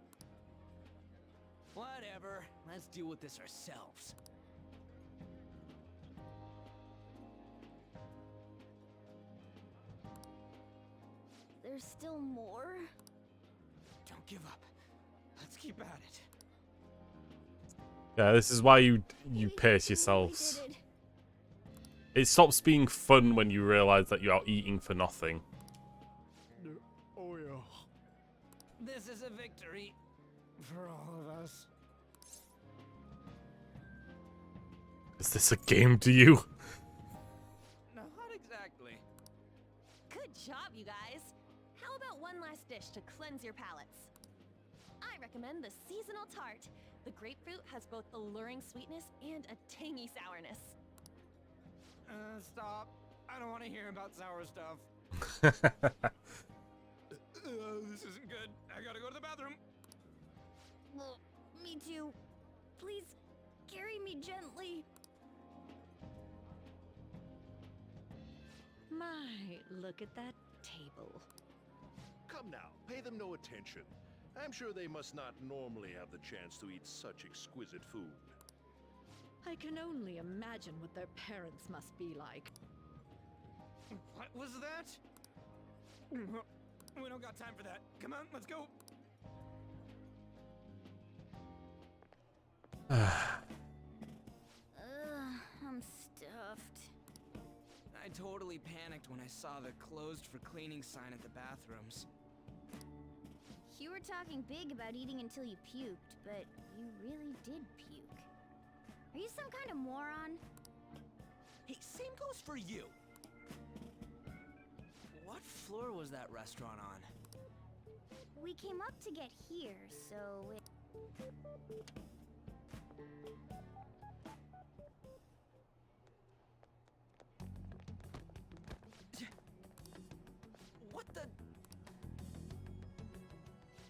Whatever, let's deal with this ourselves. There's still more? Don't give up. Let's keep at it. Yeah, this is why you pace yourselves. It stops being fun when you realize that you are eating for nothing. Oh yeah. This is a victory for all of us. Is this a game to you? Not exactly. Good job, you guys. How about one last dish to cleanse your palates? I recommend the seasonal tart. The grapefruit has both alluring sweetness and a tangy sourness. Stop. I don't want to hear about sour stuff. This isn't good. I gotta go to the bathroom. Well, me too. Please, carry me gently. My, look at that table. Come now, pay them no attention. I'm sure they must not normally have the chance to eat such exquisite food. I can only imagine what their parents must be like. What was that? We don't got time for that. Come on, let's go. I'm stuffed. I totally panicked when I saw the closed for cleaning sign at the bathrooms. You were talking big about eating until you puked, but you really did puke. Are you some kind of moron? Hey, same goes for you. What floor was that restaurant on? We came up to get here, so it... What the...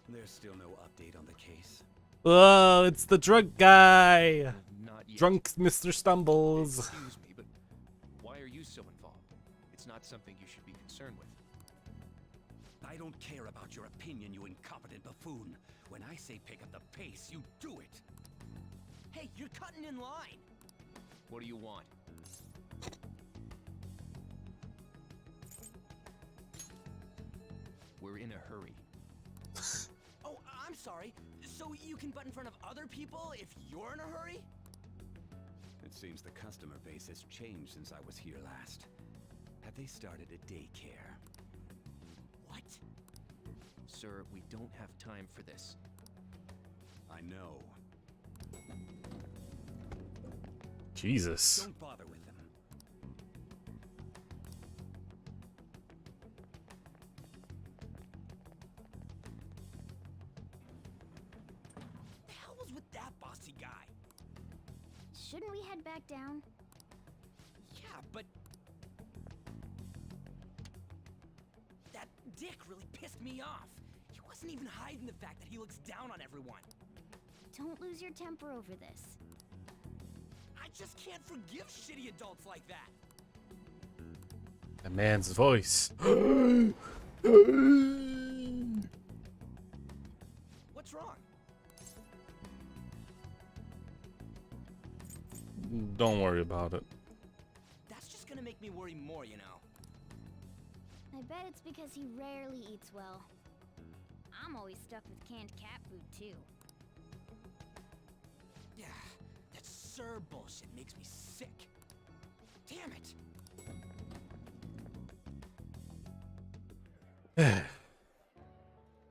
There's still no update on the case. Oh, it's the drunk guy. Not yet. Drunk Mr. Stumbles. Excuse me, but why are you so involved? It's not something you should be concerned with. I don't care about your opinion, you incompetent buffoon. When I say pick up the pace, you do it. Hey, you're cutting in line. What do you want? We're in a hurry. Oh, I'm sorry. So you can butt in front of other people if you're in a hurry? It seems the customer base has changed since I was here last. Have they started a daycare? What? Sir, we don't have time for this. I know. Jesus. Don't bother with them. The hell was with that bossy guy? Shouldn't we head back down? Yeah, but... that dick really pissed me off. He wasn't even hiding the fact that he looks down on everyone. Don't lose your temper over this. I just can't forgive shitty adults like that. A man's voice. What's wrong? Don't worry about it. That's just gonna make me worry more, you know. I bet it's because he rarely eats well. I'm always stuck with canned cat food, too. Yeah, that Sir bullshit makes me sick. Damn it!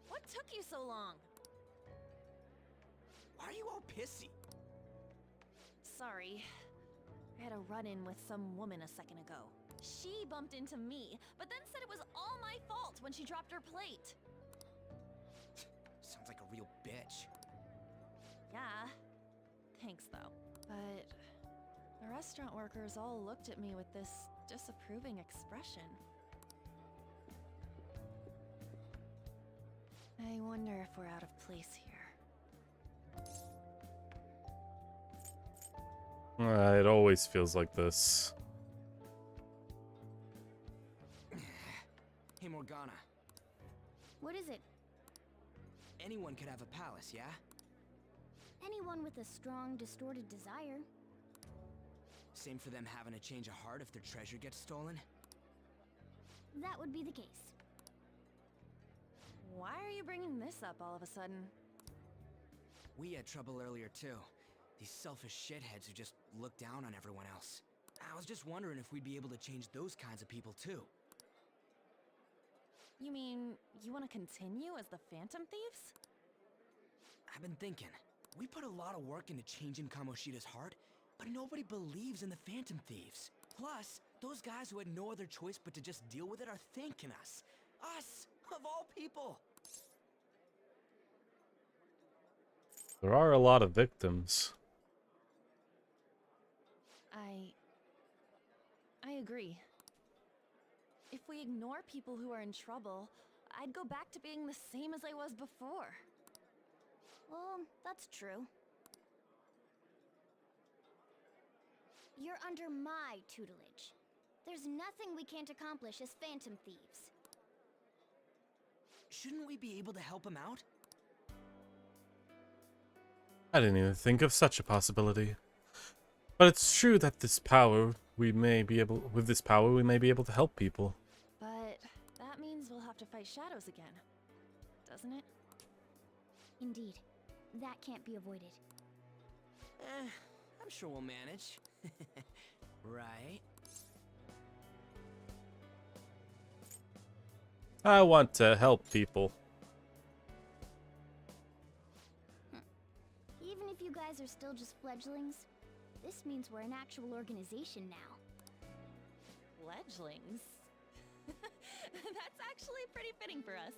What took you so long? Why are you all pissy? sorry. I had a run-in with some woman a second ago. She bumped into me, but then said it was all my fault when she dropped her plate. Sounds like a real bitch. Yeah. Thanks, though. But the restaurant workers all looked at me with this disapproving expression. I wonder if we're out of place here. It always feels like this. Hey, Morgana. What is it? Anyone could have a palace, yeah? Anyone with a strong, distorted desire. Same for them having a change of heart if their treasure gets stolen? That would be the case. Why are you bringing this up all of a sudden? We had trouble earlier, too. These selfish shitheads who just look down on everyone else. I was just wondering if we'd be able to change those kinds of people, too. You mean, you want to continue as the Phantom Thieves? I've been thinking. We put a lot of work into changing Kamoshida's heart, but nobody believes in the Phantom Thieves. Plus, those guys who had no other choice but to just deal with it are thanking us. Us, of all people! There are a lot of victims. I agree. If we ignore people who are in trouble, I'd go back to being the same as I was before. Well, that's true. You're under my tutelage. There's nothing we can't accomplish as Phantom Thieves. Shouldn't we be able to help him out? I didn't even think of such a possibility. But it's true that with this power, we may be able to help people. But that means we'll have to fight shadows again, doesn't it? Indeed. That can't be avoided. I'm sure we'll manage. Right? I want to help people. Even if you guys are still just fledglings, this means we're an actual organization now. Fledglings? That's actually pretty fitting for us.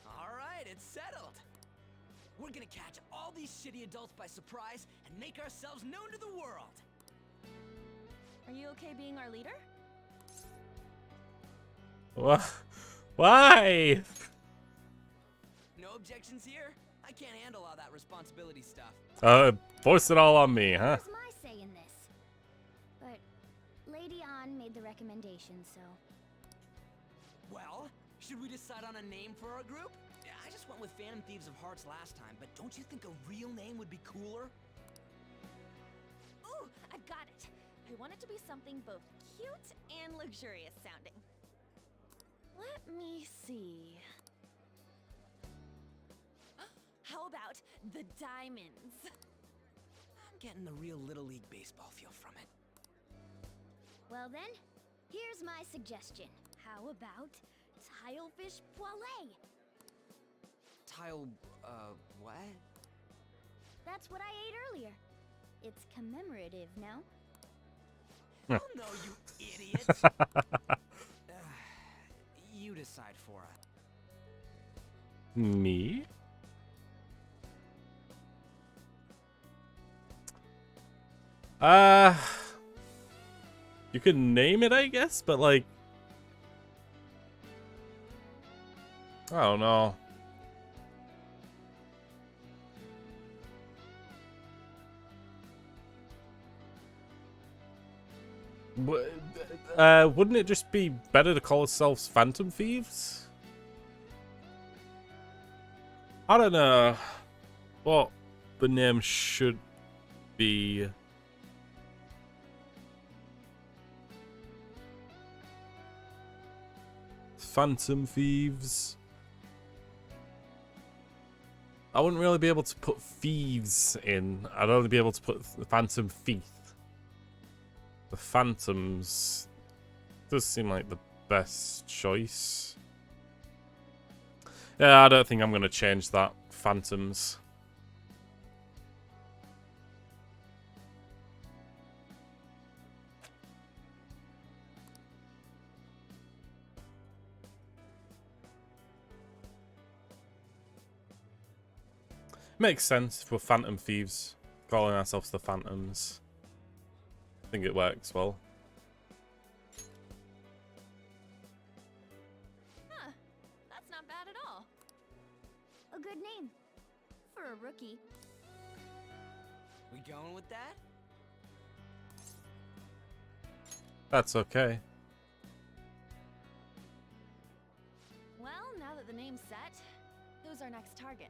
Alright, it's settled. We're gonna catch all these shitty adults by surprise and make ourselves known to the world. Are you okay being our leader? Why? No objections here? I can't handle all that responsibility stuff. Force it all on me, huh? Where's my say in this? But Lady An made the recommendation, so... Well, should we decide on a name for our group? I just went with Phantom Thieves of Hearts last time, but don't you think a real name would be cooler? Ooh, I've got it. I want it to be something both cute and luxurious sounding. Let me see. How about the Diamonds? I'm getting the real Little League Baseball feel from it. Well then, here's my suggestion. How about Tilefish Poêlée? What? That's what I ate earlier. It's commemorative now. Oh no, you idiot! You decide for us. Me? You can name it, I guess, but like, I don't know. Wouldn't it just be better to call ourselves Phantom Thieves? I don't know what the name should be. Phantom Thieves. I wouldn't really be able to put thieves in. I'd only be able to put Phantom Thief. The Phantoms does seem like the best choice. Yeah, I don't think I'm going to change that. Phantoms. Makes sense if we're Phantom Thieves, calling ourselves the Phantoms. I think it works well. Huh. That's not bad at all. A good name. For a rookie. We going with that? That's okay. Well, now that the name's set, who's our next target?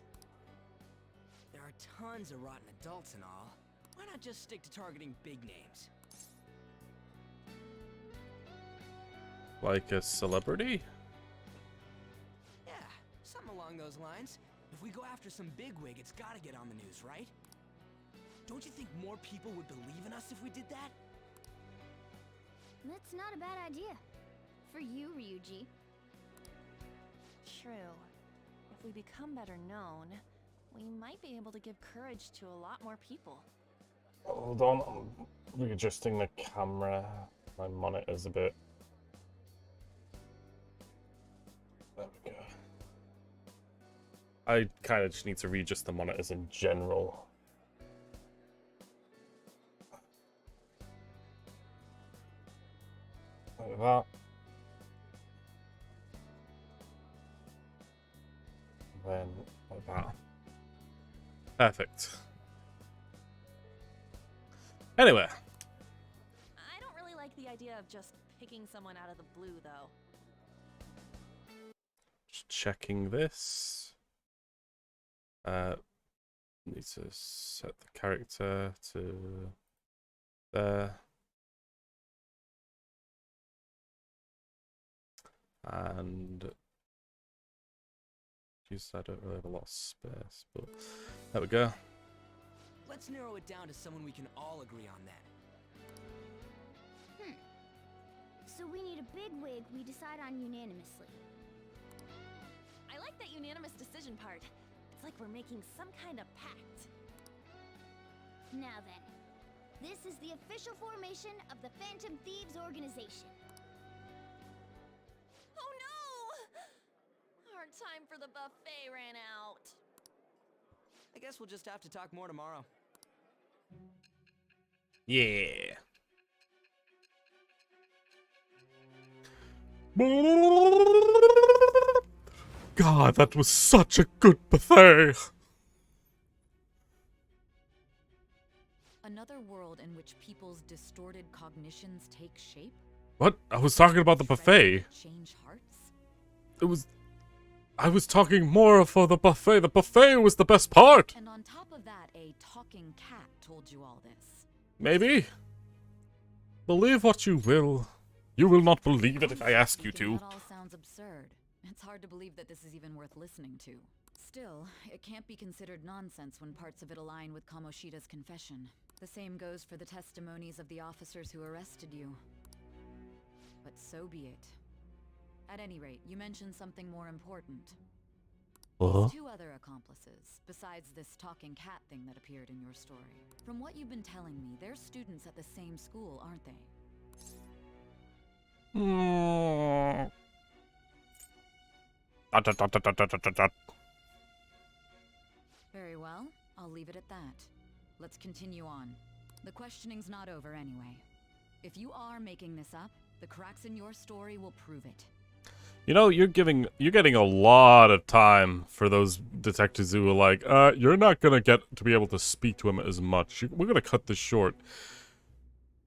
There are tons of rotten adults and all. Why not just stick to targeting big names? Like a celebrity? Yeah, something along those lines. If we go after some bigwig, it's gotta get on the news, right? Don't you think more people would believe in us if we did that? That's not a bad idea. For you, Ryuji. True. If we become better known, we might be able to give courage to a lot more people. Hold on, I'm readjusting the camera. My monitor's a bit... There we go. I kind of just need to readjust the monitors in general. Like that. Then like that. Perfect. Anyway. I don't really like the idea of just picking someone out of the blue, though. Just checking this. Need to set the character to there. And geez, I don't really have a lot of space, but there we go. Let's narrow it down to someone we can all agree on then. So we need a big wig we decide on unanimously. I like that unanimous decision part. It's like we're making some kind of pact. Now then, this is the official formation of the Phantom Thieves organization. Oh no! Our time for the buffet ran out. I guess we'll just have to talk more tomorrow. Yeah. God, that was such a good buffet. Another world in which people's distorted cognitions take shape? What? I was talking about the buffet. Change hearts? I was talking more for the buffet. The buffet was the best part. And on top of that, a talking cat told you all this. Maybe. Believe what you will. You will not believe it if I ask you to. That all sounds absurd. It's hard to believe that this is even worth listening to. Still, it can't be considered nonsense when parts of it align with Kamoshida's confession. The same goes for the testimonies of the officers who arrested you. But so be it. At any rate, you mentioned something more important. These two other accomplices, besides this talking cat thing that appeared in your story. From what you've been telling me, they're students at the same school, aren't they? Very well. I'll leave it at that. Let's continue on. The questioning's not over anyway. If you are making this up, the cracks in your story will prove it. You know, you're getting a lot of time for those detectives who are like, you're not gonna get to be able to speak to him as much. We're gonna cut this short.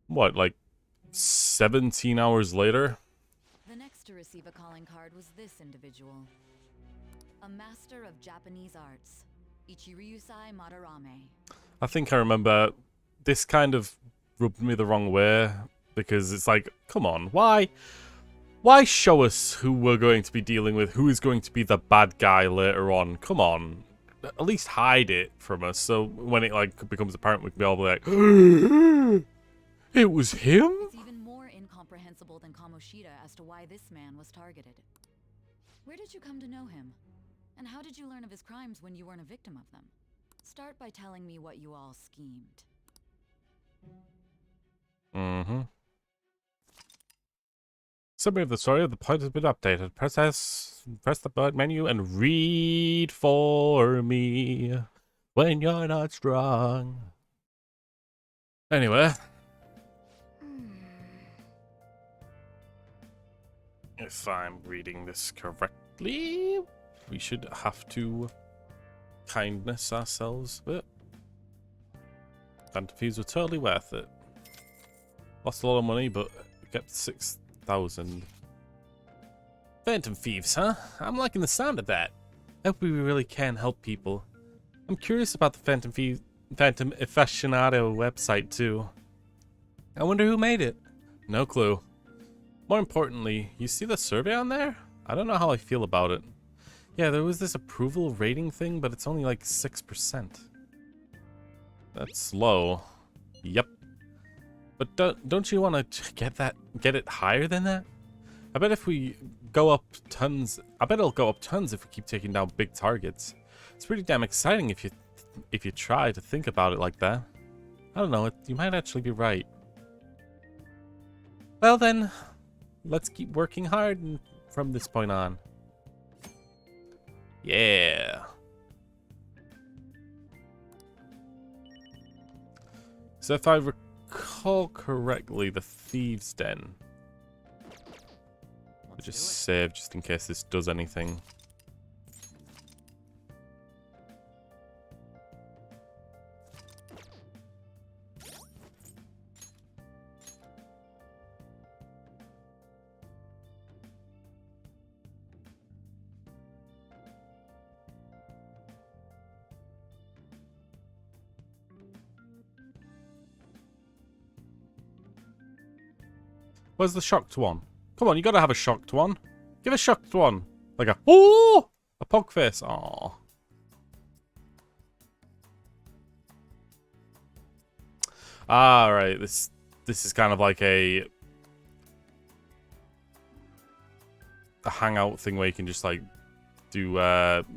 What, like 17 hours later? The next to receive a calling card was this individual. A master of Japanese arts, Ichiryusai Madarame. I think I remember this kind of rubbed me the wrong way because it's like, come on, why show us who we're going to be dealing with, who is going to be the bad guy later on? Come on. At least hide it from us so when it like becomes apparent we can be all like, it was him? It's even more incomprehensible than Kamoshida as to why this man was targeted. Where did you come to know him? And how did you learn of his crimes when you weren't a victim of them? Start by telling me what you all schemed. Mm-hmm. Summary of the story of the point has been updated. Press the bird menu and read for me. when you're not strong. Anyway. If I'm reading this correctly, we should have to kindness ourselves a bit. Phantom Thieves were totally worth it. Lost a lot of money, but kept 6,000. Phantom Thieves, huh? I'm liking the sound of that. I hope we really can help people. I'm curious about the Phantom Aficionado website too. I wonder who made it. No clue. More importantly, you see the survey on there? I don't know how I feel about it. Yeah, there was this approval rating thing, but it's only like 6%. That's low. Yep. But don't you want to get it higher than that? I bet if we go up tons, I bet it'll go up tons if we keep taking down big targets. It's pretty damn exciting if you try to think about it like that. I don't know, you might actually be right. Well then, let's keep working hard from this point on. Yeah. So if I recall correctly, the Thieves' Den. I'll just save just in case this does anything. Where's the shocked one? Come on, you gotta have a shocked one. Give a shocked one. Like a, oh! A pog face. Aww. Ah, right. This is kind of like a hangout thing where you can just like do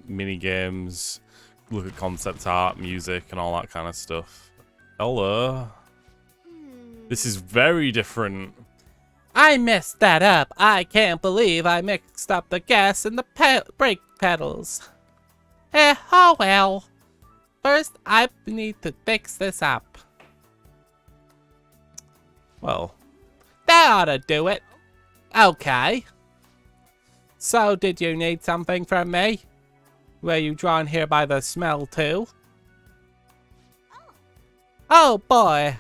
mini games, look at concept art, music, and all that kind of stuff. Hello. This is very different. I messed that up. I can't believe I mixed up the gas and the brake pedals. Oh well. First, I need to fix this up. Well, that ought to do it. Okay. So, did you need something from me? Were you drawn here by the smell too? Oh boy.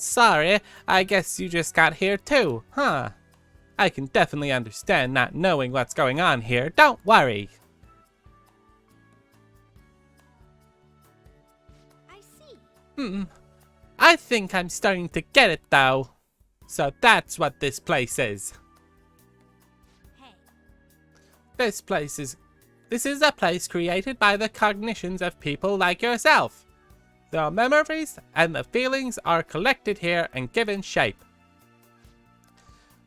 Sorry, I guess you just got here too, huh? I can definitely understand not knowing what's going on here. Don't worry. I see. I think I'm starting to get it though. So that's what this place is. Hey. This is a place created by the cognitions of people like yourself. The memories and the feelings are collected here and given shape.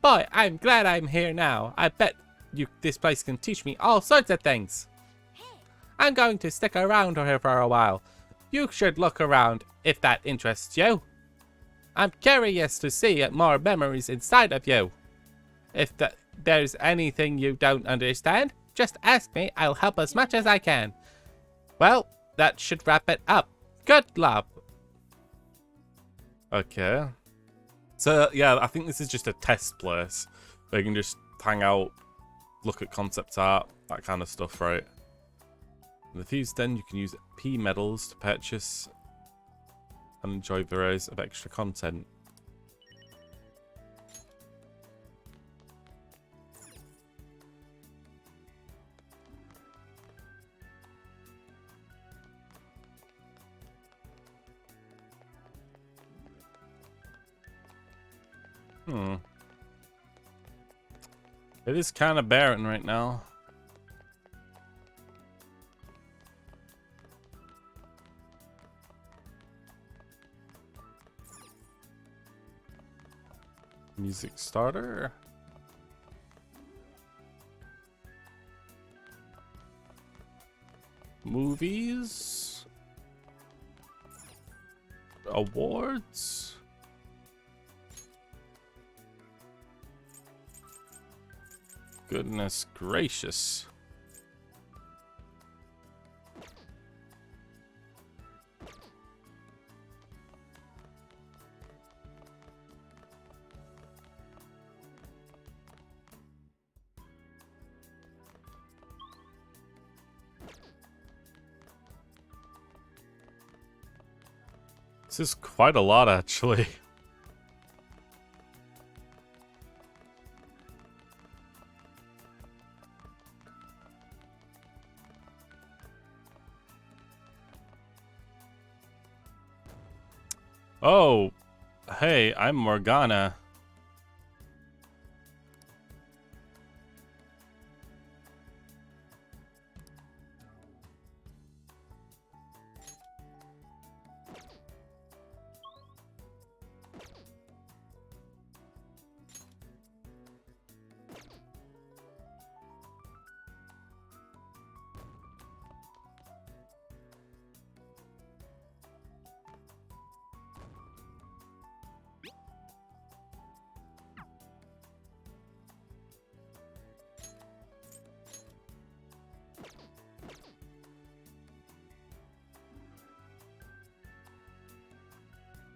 Boy, I'm glad I'm here now. I bet this place can teach me all sorts of things. I'm going to stick around here for a while. You should look around if that interests you. I'm curious to see more memories inside of you. If there's anything you don't understand, just ask me. I'll help as much as I can. Well, that should wrap it up. Good luck. Okay. So, yeah, I think this is just a test place where you can just hang out, look at concept art, that kind of stuff, right? In the Thieves' Den, you can use P medals to purchase and enjoy varieties of extra content. It is kind of barren right now. Music starter. Movies. Awards. Goodness gracious. This is quite a lot, actually. Oh, hey, I'm Morgana.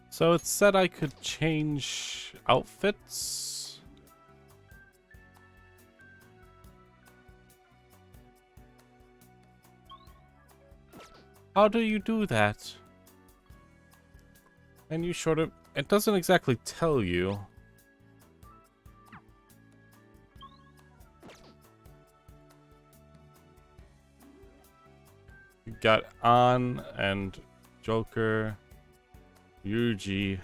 So it said I could change outfits. How do you do that? And you sort of... It doesn't exactly tell you. You got An and Joker. Yuji.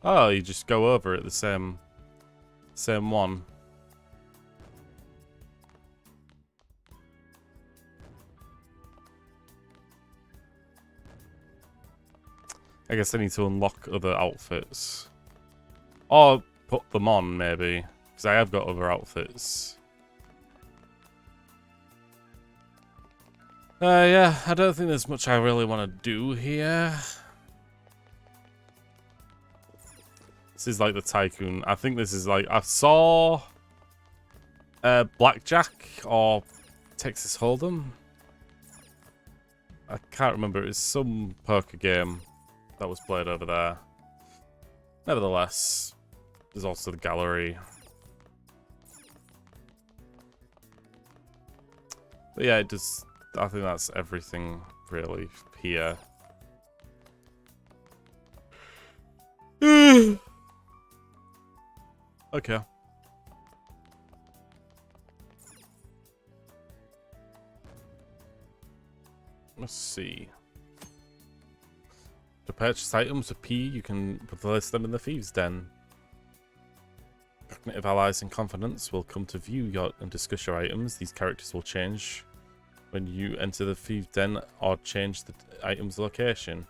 Oh, you just go over it, the same one. I guess I need to unlock other outfits. Or put them on, maybe. Because I have got other outfits. Yeah, I don't think there's much I really want to do here. This is like the Tycoon. I think this is like... I saw... Blackjack or Texas Hold'em. I can't remember. It's some poker game that was played over there. Nevertheless, there's also the gallery. But yeah, it does. I think that's everything really here. Okay. Let's see. To purchase items with P, you can place them in the Thieves' Den. Cognitive allies and confidants will come to view your and discuss your items. These characters will change when you enter the Thieves' Den or change the item's location.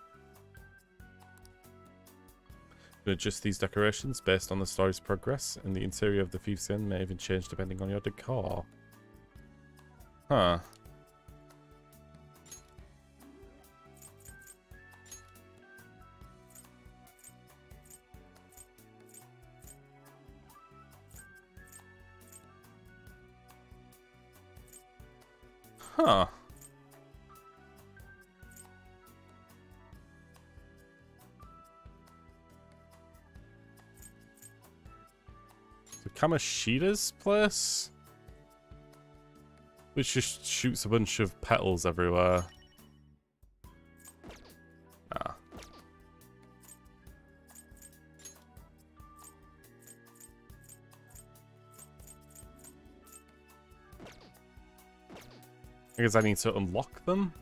You can adjust these decorations based on the story's progress, and the interior of the Thieves' Den may even change depending on your decor. Huh. Huh. So Kamoshida's place? Which just shoots a bunch of petals everywhere. Ah. I guess I need to unlock them.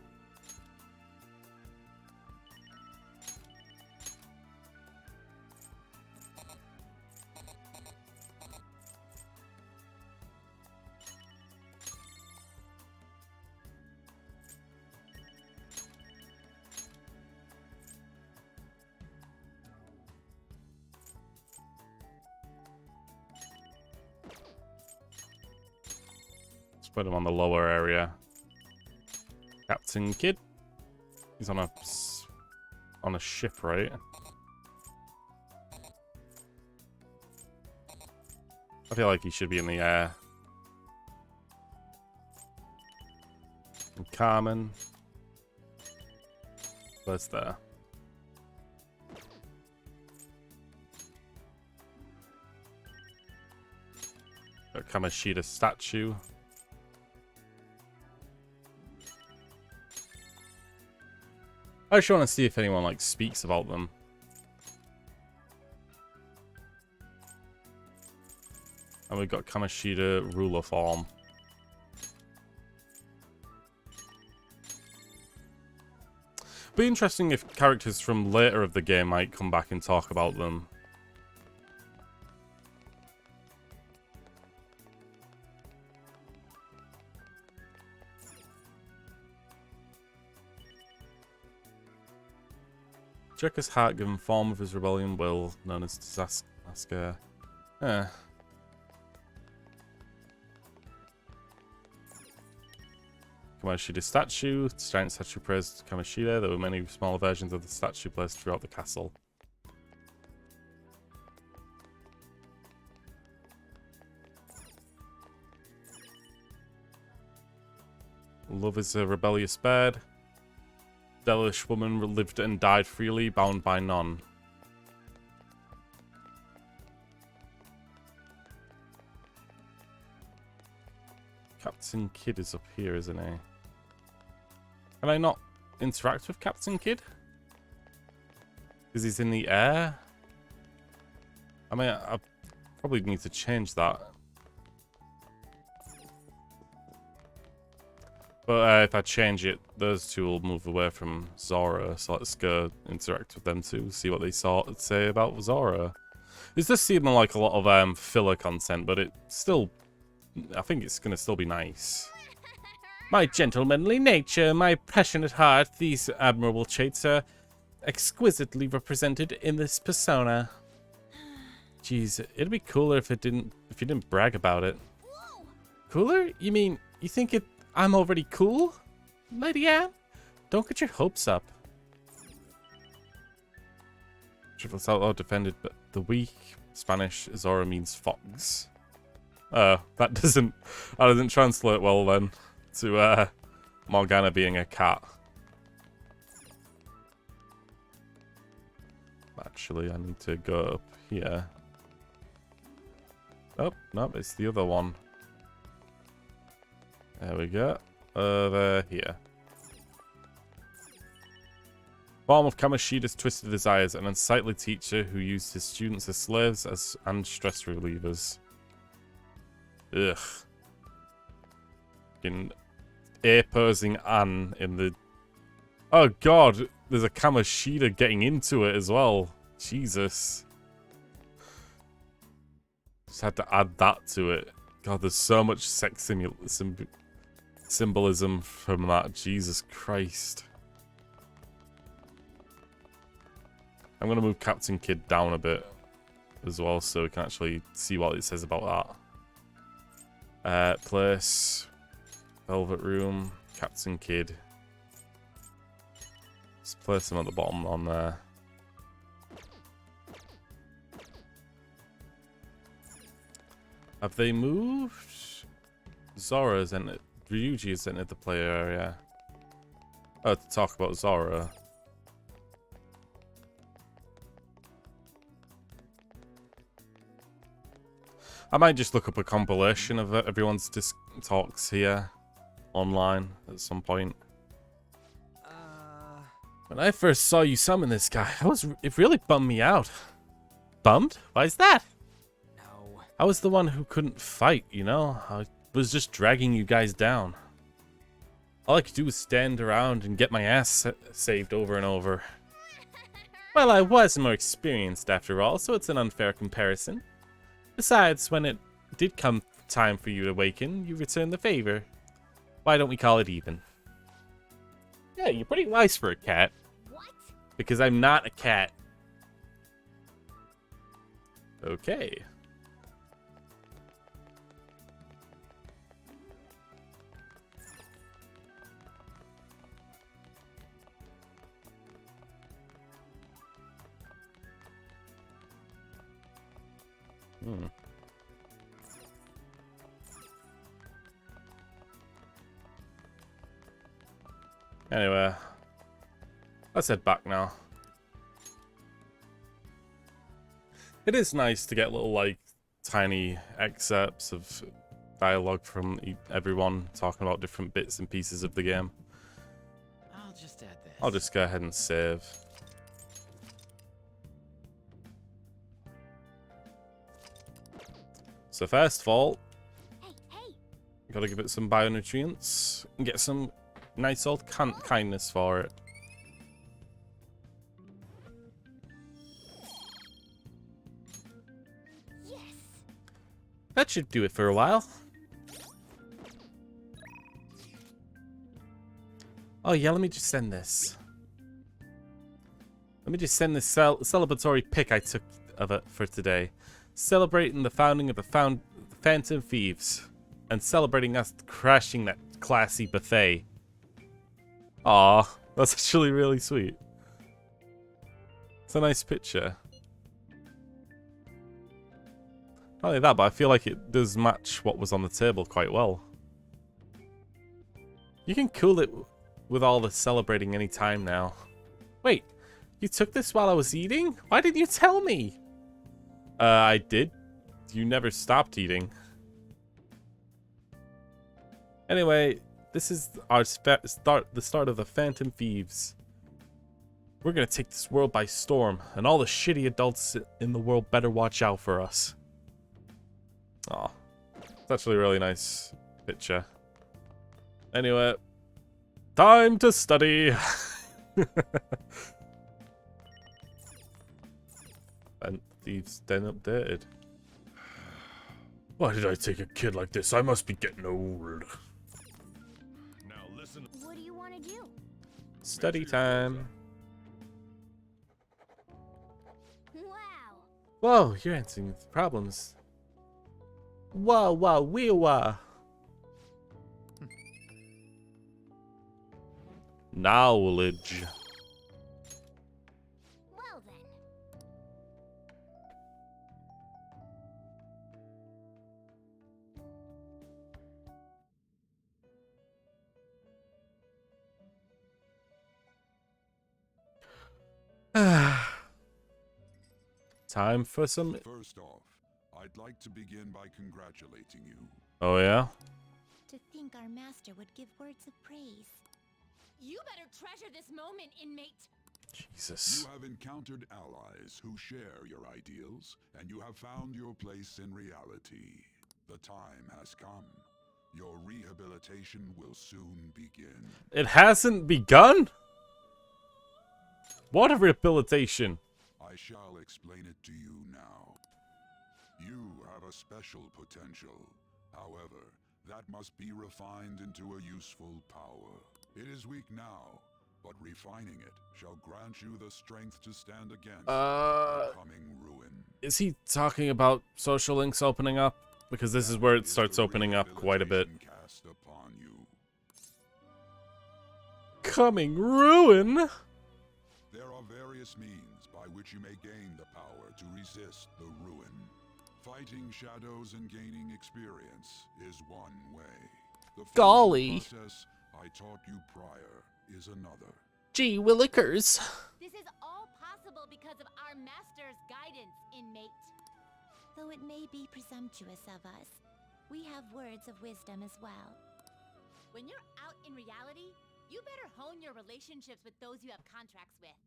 Let's put them on the lower area. Captain Kidd. He's on a ship, right? I feel like he should be in the air. And Carmen. Where's there? Got Kamishita statue. I just want to see if anyone like speaks about them. And we've got Kamishita ruler form. Be interesting if characters from later of the game might come back and talk about them. Jekka's heart given form of his rebellion will, known as Disaster. Kamishita statue. The giant statue praised Kamishita. There were many smaller versions of the statue placed throughout the castle. Love is a rebellious bird. Devilish woman lived and died freely, bound by none. Captain Kidd is up here, isn't he? Can I not interact with Captain Kidd? Because he's in the air? I mean, I probably need to change that. But if I change it, those two will move away from Zora. So let's go interact with them too, see what they say about Zora. This does seem like a lot of filler content, but it still, I think it's going to still be nice. My gentlemanly nature, my passionate heart, these admirable traits are exquisitely represented in this persona. Jeez, it'd be cooler if you didn't brag about it. Cooler? You mean you think I'm already cool? Lady Anne? Don't get your hopes up. Triplets Outlaw defended the weak. Spanish Zora means fox. That doesn't translate well then to Morgana being a cat. Actually, I need to go up here. Oh, no, it's the other one. There we go. Over here. Form of Kamishita's twisted desires, an unsightly teacher who used his students as slaves and stress relievers. Ugh. Fucking air-posing Anne in the... Oh god, there's a Kamishita getting into it as well. Jesus. Just had to add that to it. God, there's so much sex symbolism from that. Jesus Christ. I'm going to move Captain Kidd down a bit as well so we can actually see what it says about that. Place. Velvet Room. Captain Kidd. Let's place him at the bottom on there. Have they moved? Zora's entered. Ryuji has entered the player area. Oh, to talk about Zora. I might just look up a compilation of everyone's talks here online at some point. When I first saw you summon this guy, it really bummed me out. Bummed? Why is that? No. I was the one who couldn't fight, you know? I was just dragging you guys down. All I could do was stand around and get my ass saved over and over. Well, I was more experienced after all, so it's an unfair comparison. Besides, when it did come time for you to awaken, you returned the favor. Why don't we call it even? Yeah, you're pretty wise for a cat. What? Because I'm not a cat. Okay. Anyway. Let's head back now. It is nice to get little, like, tiny excerpts of dialogue from everyone talking about different bits and pieces of the game. I'll just add this. I'll just go ahead and save. So first of all, gotta give it some bionutrients and get some nice old kindness for it. That should do it for a while. Oh yeah, let me just send this. Let me just send this celebratory pic I took of it for today. Celebrating the founding of the Phantom Thieves. And celebrating us crashing that classy buffet. Aw, that's actually really sweet. It's a nice picture. Not only that, but I feel like it does match what was on the table quite well. You can cool it with all the celebrating any time now. Wait, you took this while I was eating? Why didn't you tell me? I did. You never stopped eating. Anyway, this is our the start of the Phantom Thieves. We're gonna take this world by storm, and all the shitty adults in the world better watch out for us. Aw, it's actually a really nice picture. Anyway, time to study. And Thieves then updated. Why did I take a kid like this? I must be getting old. Now listen. What do you want to do? Study time. Wow. Whoa, you're answering the problems. Wow, wow, wee wah. Knowledge. Well then. Time for some. First off, I'd like to begin by congratulating you. Oh yeah? To think our master would give words of praise. You better treasure this moment, inmate. Jesus. You have encountered allies who share your ideals, and you have found your place in reality. The time has come. Your rehabilitation will soon begin. It hasn't begun? What a rehabilitation? I shall explain it to you now. You have a special potential. However, that must be refined into a useful power. It is weak now, but refining it shall grant you the strength to stand against the coming ruin. Is he talking about social links opening up? Because this is where it starts opening up quite a bit. Cast upon you. Coming ruin? There are various means by which you may gain the power to resist the ruin. Fighting shadows and gaining experience is one way. The Golly. process I taught you prior is another. Gee willikers. This is all possible because of our master's guidance, inmate. Though it may be presumptuous of us, we have words of wisdom as well. When you're out in reality, you better hone your relationships with those you have contracts with.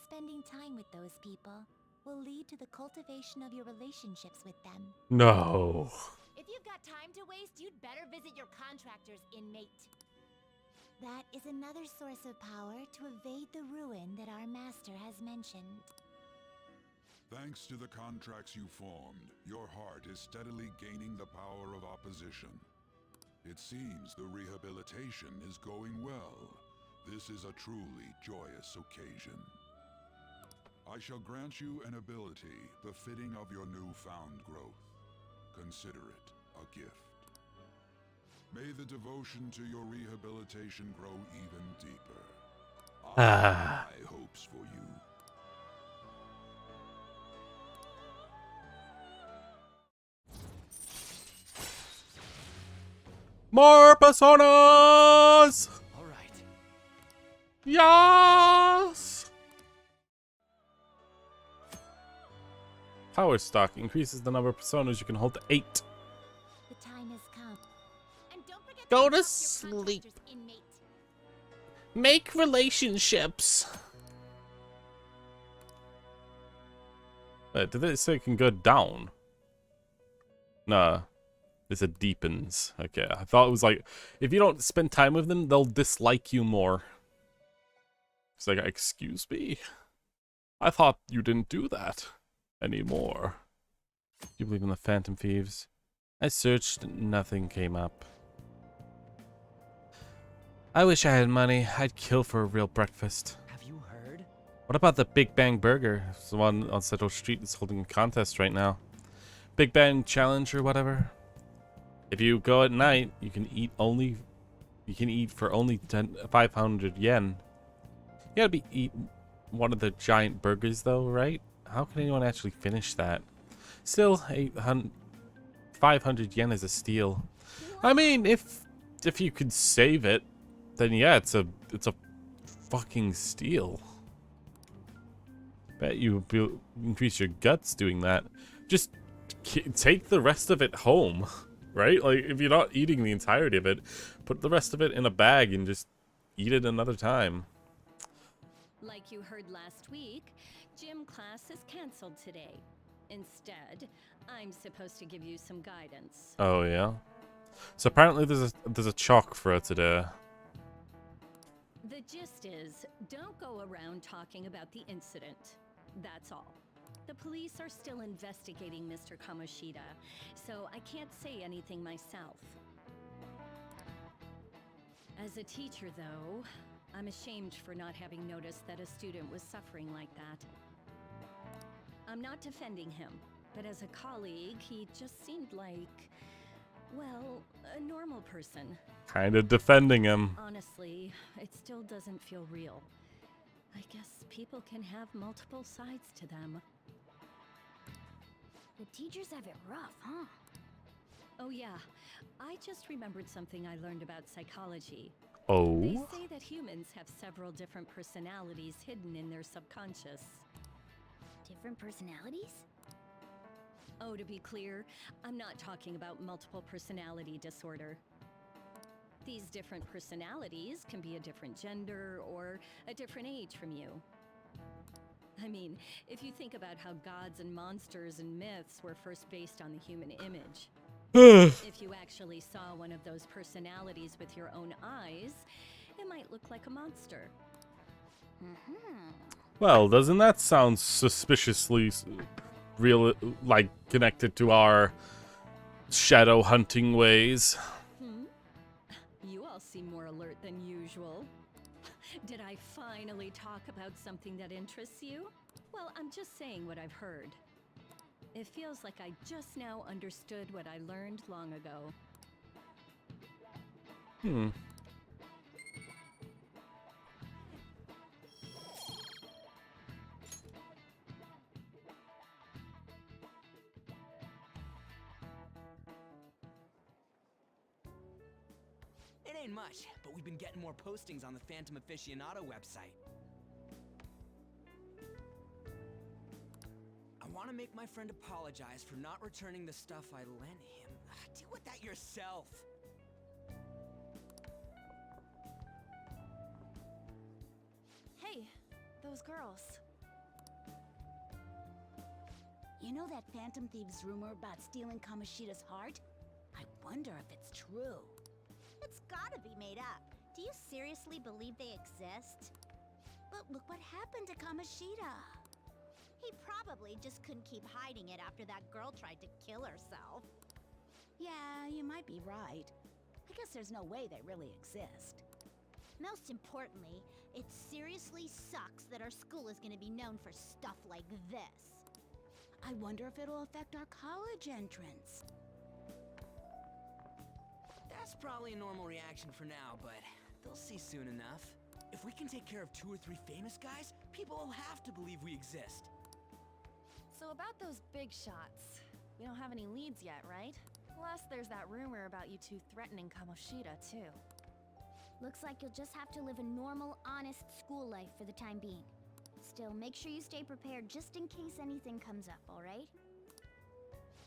Spending time with those people will lead to the cultivation of your relationships with them. No. If you've got time to waste, you'd better visit your contractors, inmate. That is another source of power to evade the ruin that our master has mentioned. Thanks to the contracts you formed, your heart is steadily gaining the power of opposition. It seems the rehabilitation is going well. This is a truly joyous occasion. I shall grant you an ability befitting of your newfound growth. Consider it a gift. May the devotion to your rehabilitation grow even deeper. I have high hopes for you. More personas! All right. Yes! Power stock increases the number of personas you can hold to 8. The time has come. And don't forget Go to to adopt your sleep. contractor's inmate. Make relationships. Wait, did it say it can go down? Nah. It said deepens. Okay, I thought it was like, if you don't spend time with them, they'll dislike you more. It's like, excuse me? I thought you didn't do that anymore. Do you believe in the Phantom Thieves? I searched, nothing came up. I wish I had money. I'd kill for a real breakfast. Have you heard? What about the Big Bang Burger? It's the one on Central Street that's holding a contest right now. Big Bang Challenge or whatever. If you go at night, you can eat for only 500 yen. You gotta eat one of the giant burgers though, right? How can anyone actually finish that? Still, 500 yen is a steal. I mean, if you could save it, then yeah, it's a fucking steal. Bet you increase your guts doing that. Just take the rest of it home, right? Like, if you're not eating the entirety of it, put the rest of it in a bag and just eat it another time. Like you heard last week, gym class is canceled today. Instead, I'm supposed to give you some guidance. Oh yeah. So apparently there's a chalk for her today. The gist is, don't go around talking about the incident. That's all. The police are still investigating Mr. Kamoshida, so I can't say anything myself. As a teacher, though, I'm ashamed for not having noticed that a student was suffering like that. I'm not defending him, but as a colleague, he just seemed like, well, a normal person. Kind of defending him. Honestly, it still doesn't feel real. I guess people can have multiple sides to them. The teachers have it rough, huh? Oh yeah, I just remembered something I learned about psychology. Oh? They say that humans have several different personalities hidden in their subconscious. Different personalities? Oh, to be clear, I'm not talking about multiple personality disorder. These different personalities can be a different gender or a different age from you. I mean, if you think about how gods and monsters and myths were first based on the human image, if you actually saw one of those personalities with your own eyes, it might look like a monster. Well, doesn't that sound suspiciously real, like connected to our shadow hunting ways? You all seem more alert than usual. Did I finally talk about something that interests you? Well, I'm just saying what I've heard. It feels like I just now understood what I learned long ago. It ain't much, but we've been getting more postings on the Phantom Aficionado website. I want to make my friend apologize for not returning the stuff I lent him. Deal with that yourself. Hey, those girls. You know that Phantom Thieves rumor about stealing Kamoshida's heart? I wonder if it's true. It's gotta be made up. Do you seriously believe they exist? But look what happened to Kamoshida. He probably just couldn't keep hiding it after that girl tried to kill herself. Yeah, you might be right. I guess there's no way they really exist. Most importantly, it seriously sucks that our school is gonna be known for stuff like this. I wonder if it'll affect our college entrance. That's probably a normal reaction for now, but they'll see soon enough. If we can take care of 2 or 3 famous guys, people will have to believe we exist. So about those big shots, we don't have any leads yet, right? Plus, there's that rumor about you two threatening Kamoshida, too. Looks like you'll just have to live a normal, honest school life for the time being. Still, make sure you stay prepared just in case anything comes up, alright?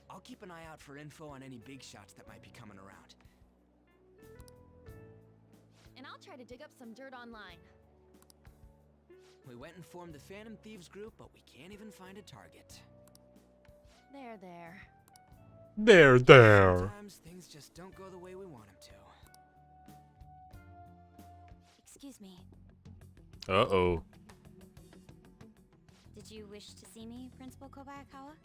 I'll keep an eye out for info on any big shots that might be coming around. And I'll try to dig up some dirt online. We went and formed the Phantom Thieves group, but we can't even find a target. There. There. Sometimes things just don't go the way we want them to. Excuse me. Uh-oh. Did you wish to see me, Principal Kobayakawa?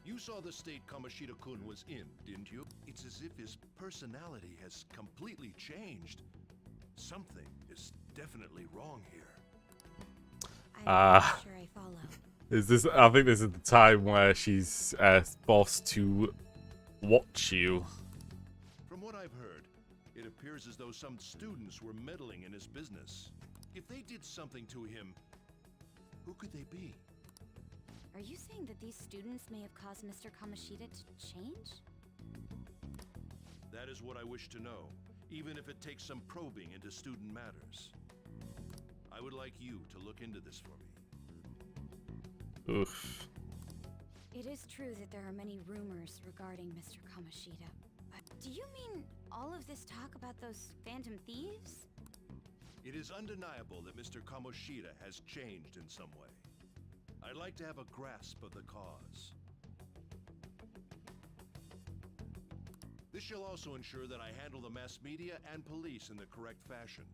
You saw the state Kamoshida-kun was in, didn't you? It's as if his personality has completely changed. Something is definitely wrong here. I'm not sure I follow. I think this is the time where she's forced to watch you. From what I've heard, it appears as though some students were meddling in his business. If they did something to him, who could they be? Are you saying that these students may have caused Mr. Kamoshida to change? That is what I wish to know, even if it takes some probing into student matters. I would like you to look into this for me. Oof. It is true that there are many rumors regarding Mr. Kamoshida, but do you mean all of this talk about those Phantom Thieves? It is undeniable that Mr. Kamoshida has changed in some way. I'd like to have a grasp of the cause. This shall also ensure that I handle the mass media and police in the correct fashion.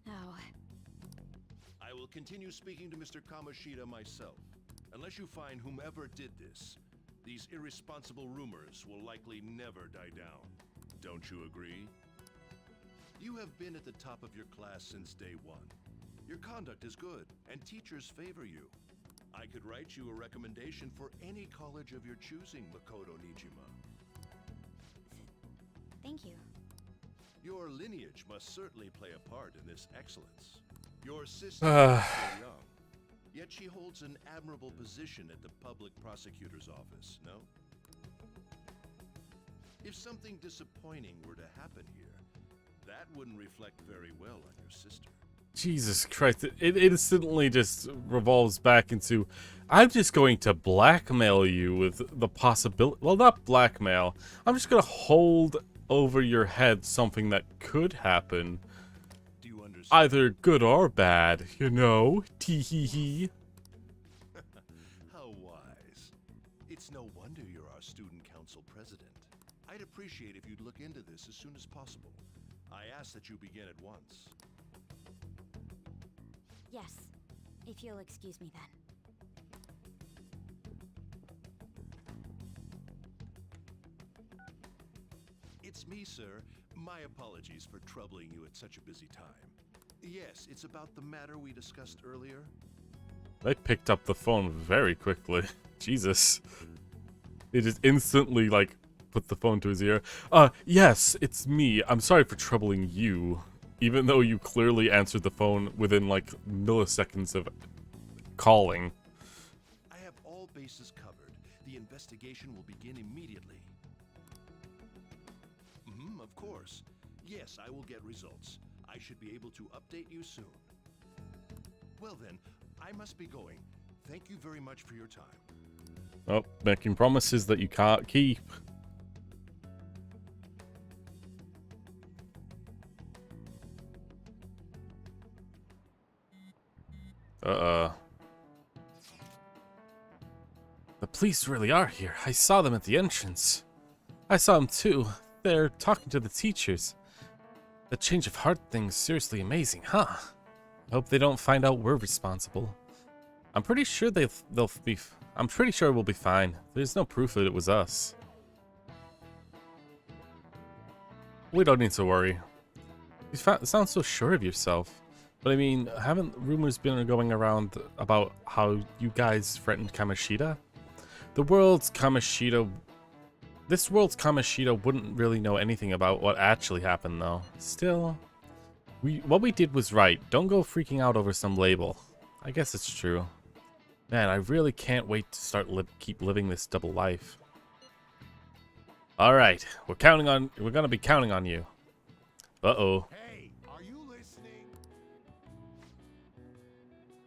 No. I will continue speaking to Mr. Kamoshida myself. Unless you find whomever did this, these irresponsible rumors will likely never die down. Don't you agree? You have been at the top of your class since day one. Your conduct is good, and teachers favor you. I could write you a recommendation for any college of your choosing, Makoto Nijima. Thank you. Your lineage must certainly play a part in this excellence. Your sister is still young, yet she holds an admirable position at the public prosecutor's office, no? If something disappointing were to happen here, that wouldn't reflect very well on your sister. Jesus Christ, it instantly just revolves back into, I'm just going to blackmail you with the possibility, well, not blackmail, I'm just going to hold over your head something that could happen. Do you understand? Either good or bad, you know, tee-hee-hee. How wise. It's no wonder you're our student council president. I'd appreciate if you'd look into this as soon as possible. I ask that you begin at once. Yes, if you'll excuse me then. It's me, sir. My apologies for troubling you at such a busy time. Yes, it's about the matter we discussed earlier. They picked up the phone very quickly. Jesus. They just instantly, like, put the phone to his ear. Yes, it's me. I'm sorry for troubling you. Even though you clearly answered the phone within, like, milliseconds of calling. I have all bases covered. The investigation will begin immediately. Of course. Yes, I will get results. I should be able to update you soon. Well then, I must be going. Thank you very much for your time. Oh, making promises that you can't keep. The police really are here. I saw them at the entrance. I saw them too. They're talking to the teachers. The change of heart thing's seriously amazing, huh? I hope they don't find out we're responsible. I'm pretty sure I'm pretty sure we'll be fine. There's no proof that it was us. We don't need to worry. You sound so sure of yourself. But I mean, haven't rumors been going around about how you guys threatened Kamoshida? This world's Kamoshida wouldn't really know anything about what actually happened, though. Still, what we did was right. Don't go freaking out over some label. I guess it's true. Man, I really can't wait to keep living this double life. All right, we're gonna be counting on you. Uh-oh. Hey, are you listening?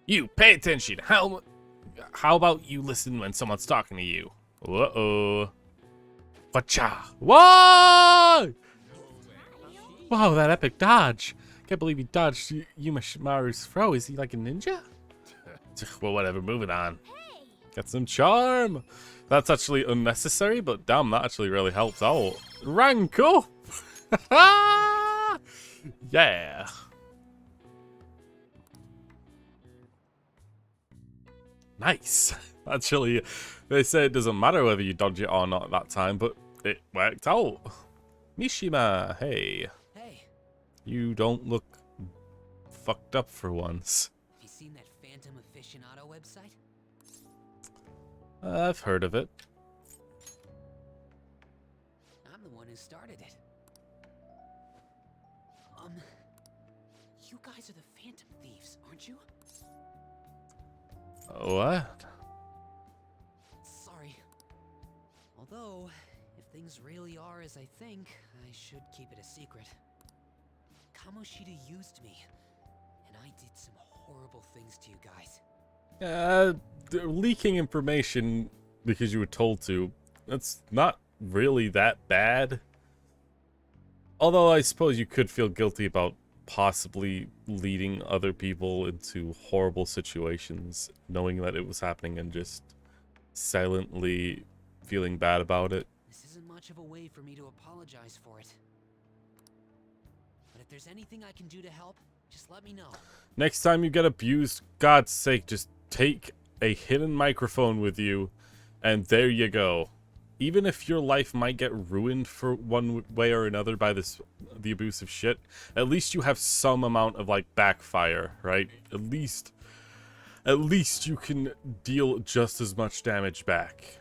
You, pay attention. How about you listen when someone's talking to you? Uh-oh. Wacha. Whoa! Wow, that epic dodge. Can't believe he dodged Yumashimaru's throw. Is he like a ninja? Well, whatever. Moving on. Got some charm. That's actually unnecessary, but damn, that actually really helps out. Rank up! Yeah. Nice. Actually, they say it doesn't matter whether you dodge it or not that time, but it worked out. Mishima, hey. Hey. You don't look fucked up for once. Have you seen that Phantom Aficionado website? I've heard of it. I'm the one who started it. You guys are the Phantom Thieves, aren't you? What? Sorry. Although, if things really are as I think, I should keep it a secret. Kamoshida used me, and I did some horrible things to you guys. Leaking information because you were told to, that's not really that bad. Although I suppose you could feel guilty about possibly leading other people into horrible situations, knowing that it was happening and just silently feeling bad about it. This isn't much of a way for me to apologize for it. But if there's anything I can do to help, just let me know. Next time you get abused, God's sake, just take a hidden microphone with you, and there you go. Even if your life might get ruined for one way or another by the abusive shit, at least you have some amount of like backfire, right? At least you can deal just as much damage back.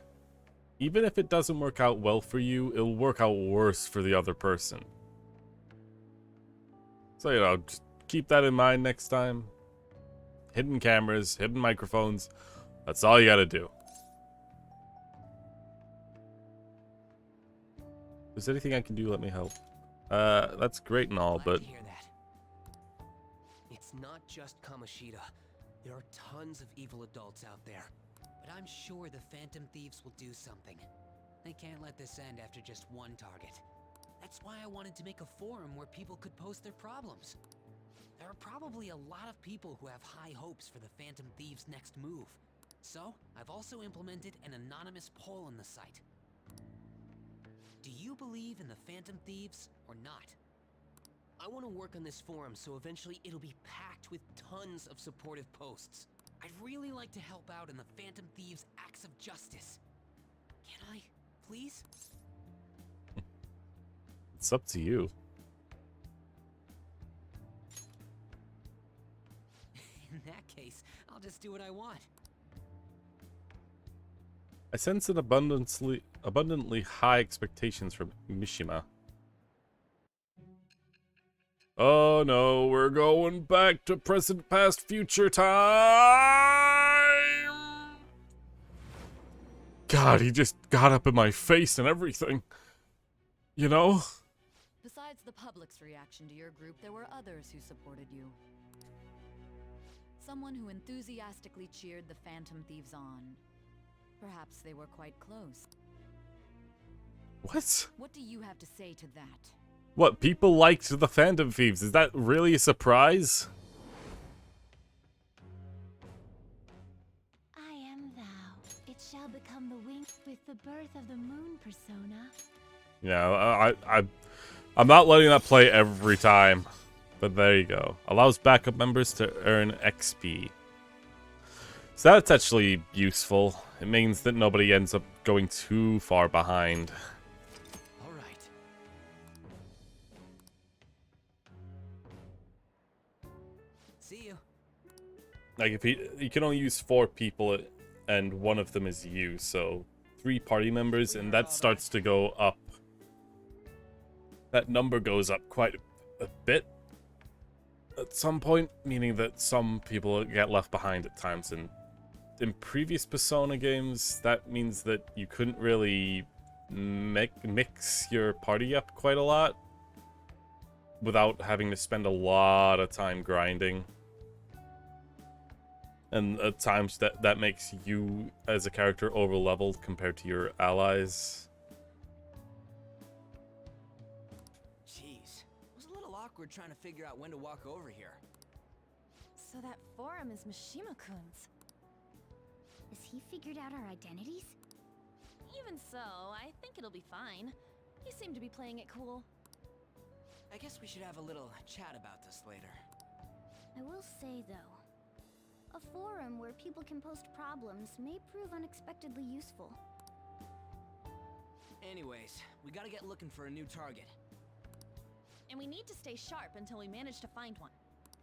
Even if it doesn't work out well for you, it'll work out worse for the other person. So, you know, just keep that in mind next time. Hidden cameras, hidden microphones. That's all you gotta do. If there's anything I can do, let me help. That's great and all, but... Hear that. It's not just Kamoshida. There are tons of evil adults out there. But I'm sure the Phantom Thieves will do something. They can't let this end after just one target. That's why I wanted to make a forum where people could post their problems. There are probably a lot of people who have high hopes for the Phantom Thieves' next move. So, I've also implemented an anonymous poll on the site. Do you believe in the Phantom Thieves or not? I want to work on this forum so eventually it'll be packed with tons of supportive posts. I'd really like to help out in the Phantom Thieves' acts of justice. Can I, please? It's up to you. In that case, I'll just do what I want. I sense an abundantly high expectations from Mishima. Oh no, we're going back to present, past, future time! God, he just got up in my face and everything. You know? Besides the public's reaction to your group, there were others who supported you. Someone who enthusiastically cheered the Phantom Thieves on. Perhaps they were quite close. What? What do you have to say to that? What, people liked the Phantom Thieves? Is that really a surprise? I am thou. It shall become the wing with the birth of the moon persona. Yeah, I'm not letting that play every time. But there you go. Allows backup members to earn XP. So that's actually useful. It means that nobody ends up going too far behind. Alright. See you. Like, if you can only use 4 people, and one of them is you, so 3 party members, and that starts to go up. That number goes up quite a bit at some point, meaning that some people get left behind at times. And in previous Persona games, that means that you couldn't really mix your party up quite a lot. without having to spend a lot of time grinding. And at times that makes you as a character over leveled compared to your allies. Jeez, it was a little awkward trying to figure out when to walk over here. So that forum is Mishima-kun's. Has he figured out our identities? Even so, I think it'll be fine. He seemed to be playing it cool. I guess we should have a little chat about this later. I will say, though, a forum where people can post problems may prove unexpectedly useful. Anyways, we gotta get looking for a new target. And we need to stay sharp until we manage to find one.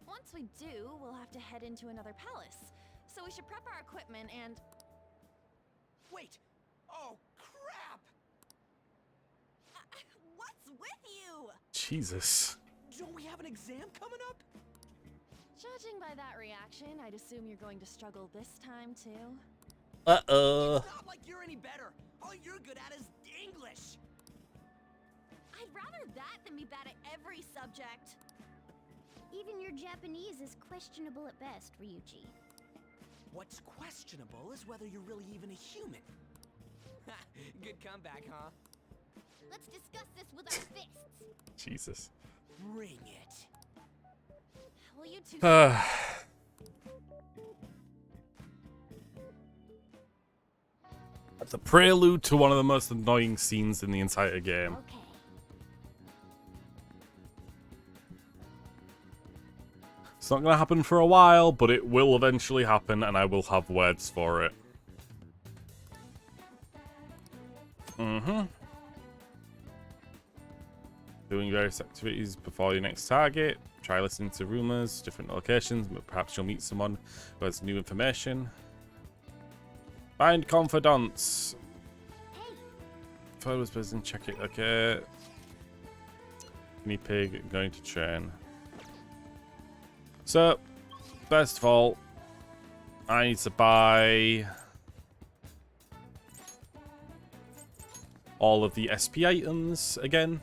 Once we do, we'll have to head into another palace. So we should prep our equipment and... Wait! Oh, crap! What's with you? Jesus. Don't we have an exam coming up? Judging by that reaction, I'd assume you're going to struggle this time, too. It's not like you're any better. All you're good at is English. I'd rather that than be bad at every subject. Even your Japanese is questionable at best, Ryuji. What's questionable is whether you're really even a human. Good comeback, huh? Let's discuss this with our fists. Jesus. Bring it. Will you two... The prelude to one of the most annoying scenes in the entire game. Okay. It's not going to happen for a while, but it will eventually happen, and I will have words for it. Doing various activities before your next target. Try listening to rumors, different locations. Perhaps you'll meet someone who has new information. Find confidants. Photos person, check it. Okay. Guinea pig going to train. So, first of all, I need to buy all of the SP items again.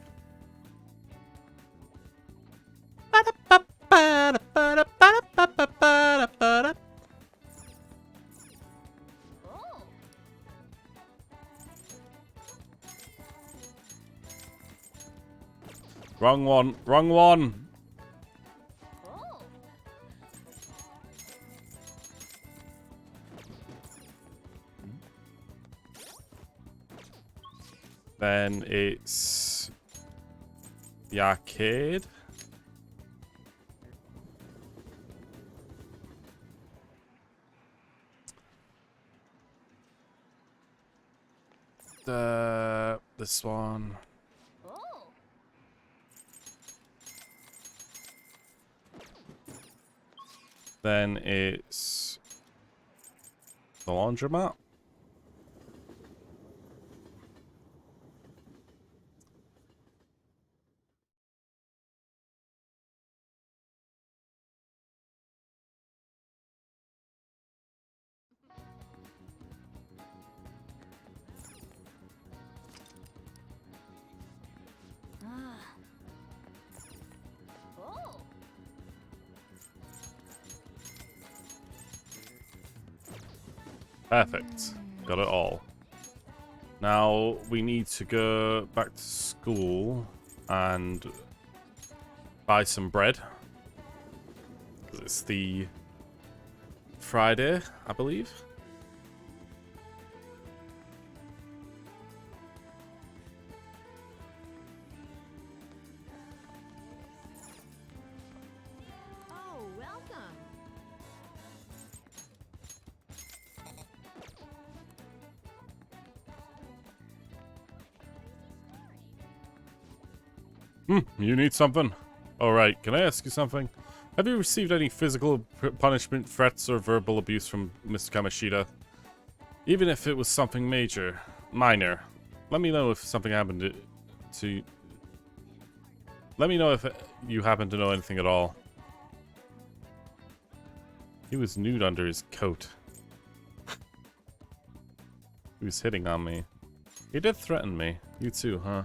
Wrong one, wrong one. Then it's the arcade. This one. Then it's the laundromat. Perfect. Got it all. Now we need to go back to school and buy some bread. It's the Friday, I believe. Oh, welcome. You need something? Alright, can I ask you something? Have you received any physical punishment, threats, or verbal abuse from Mr. Kamishita? Even if it was something minor. Let me know if something happened to let me know if you happen to know anything at all. He was nude under his coat. He was hitting on me. He did threaten me. You too, huh?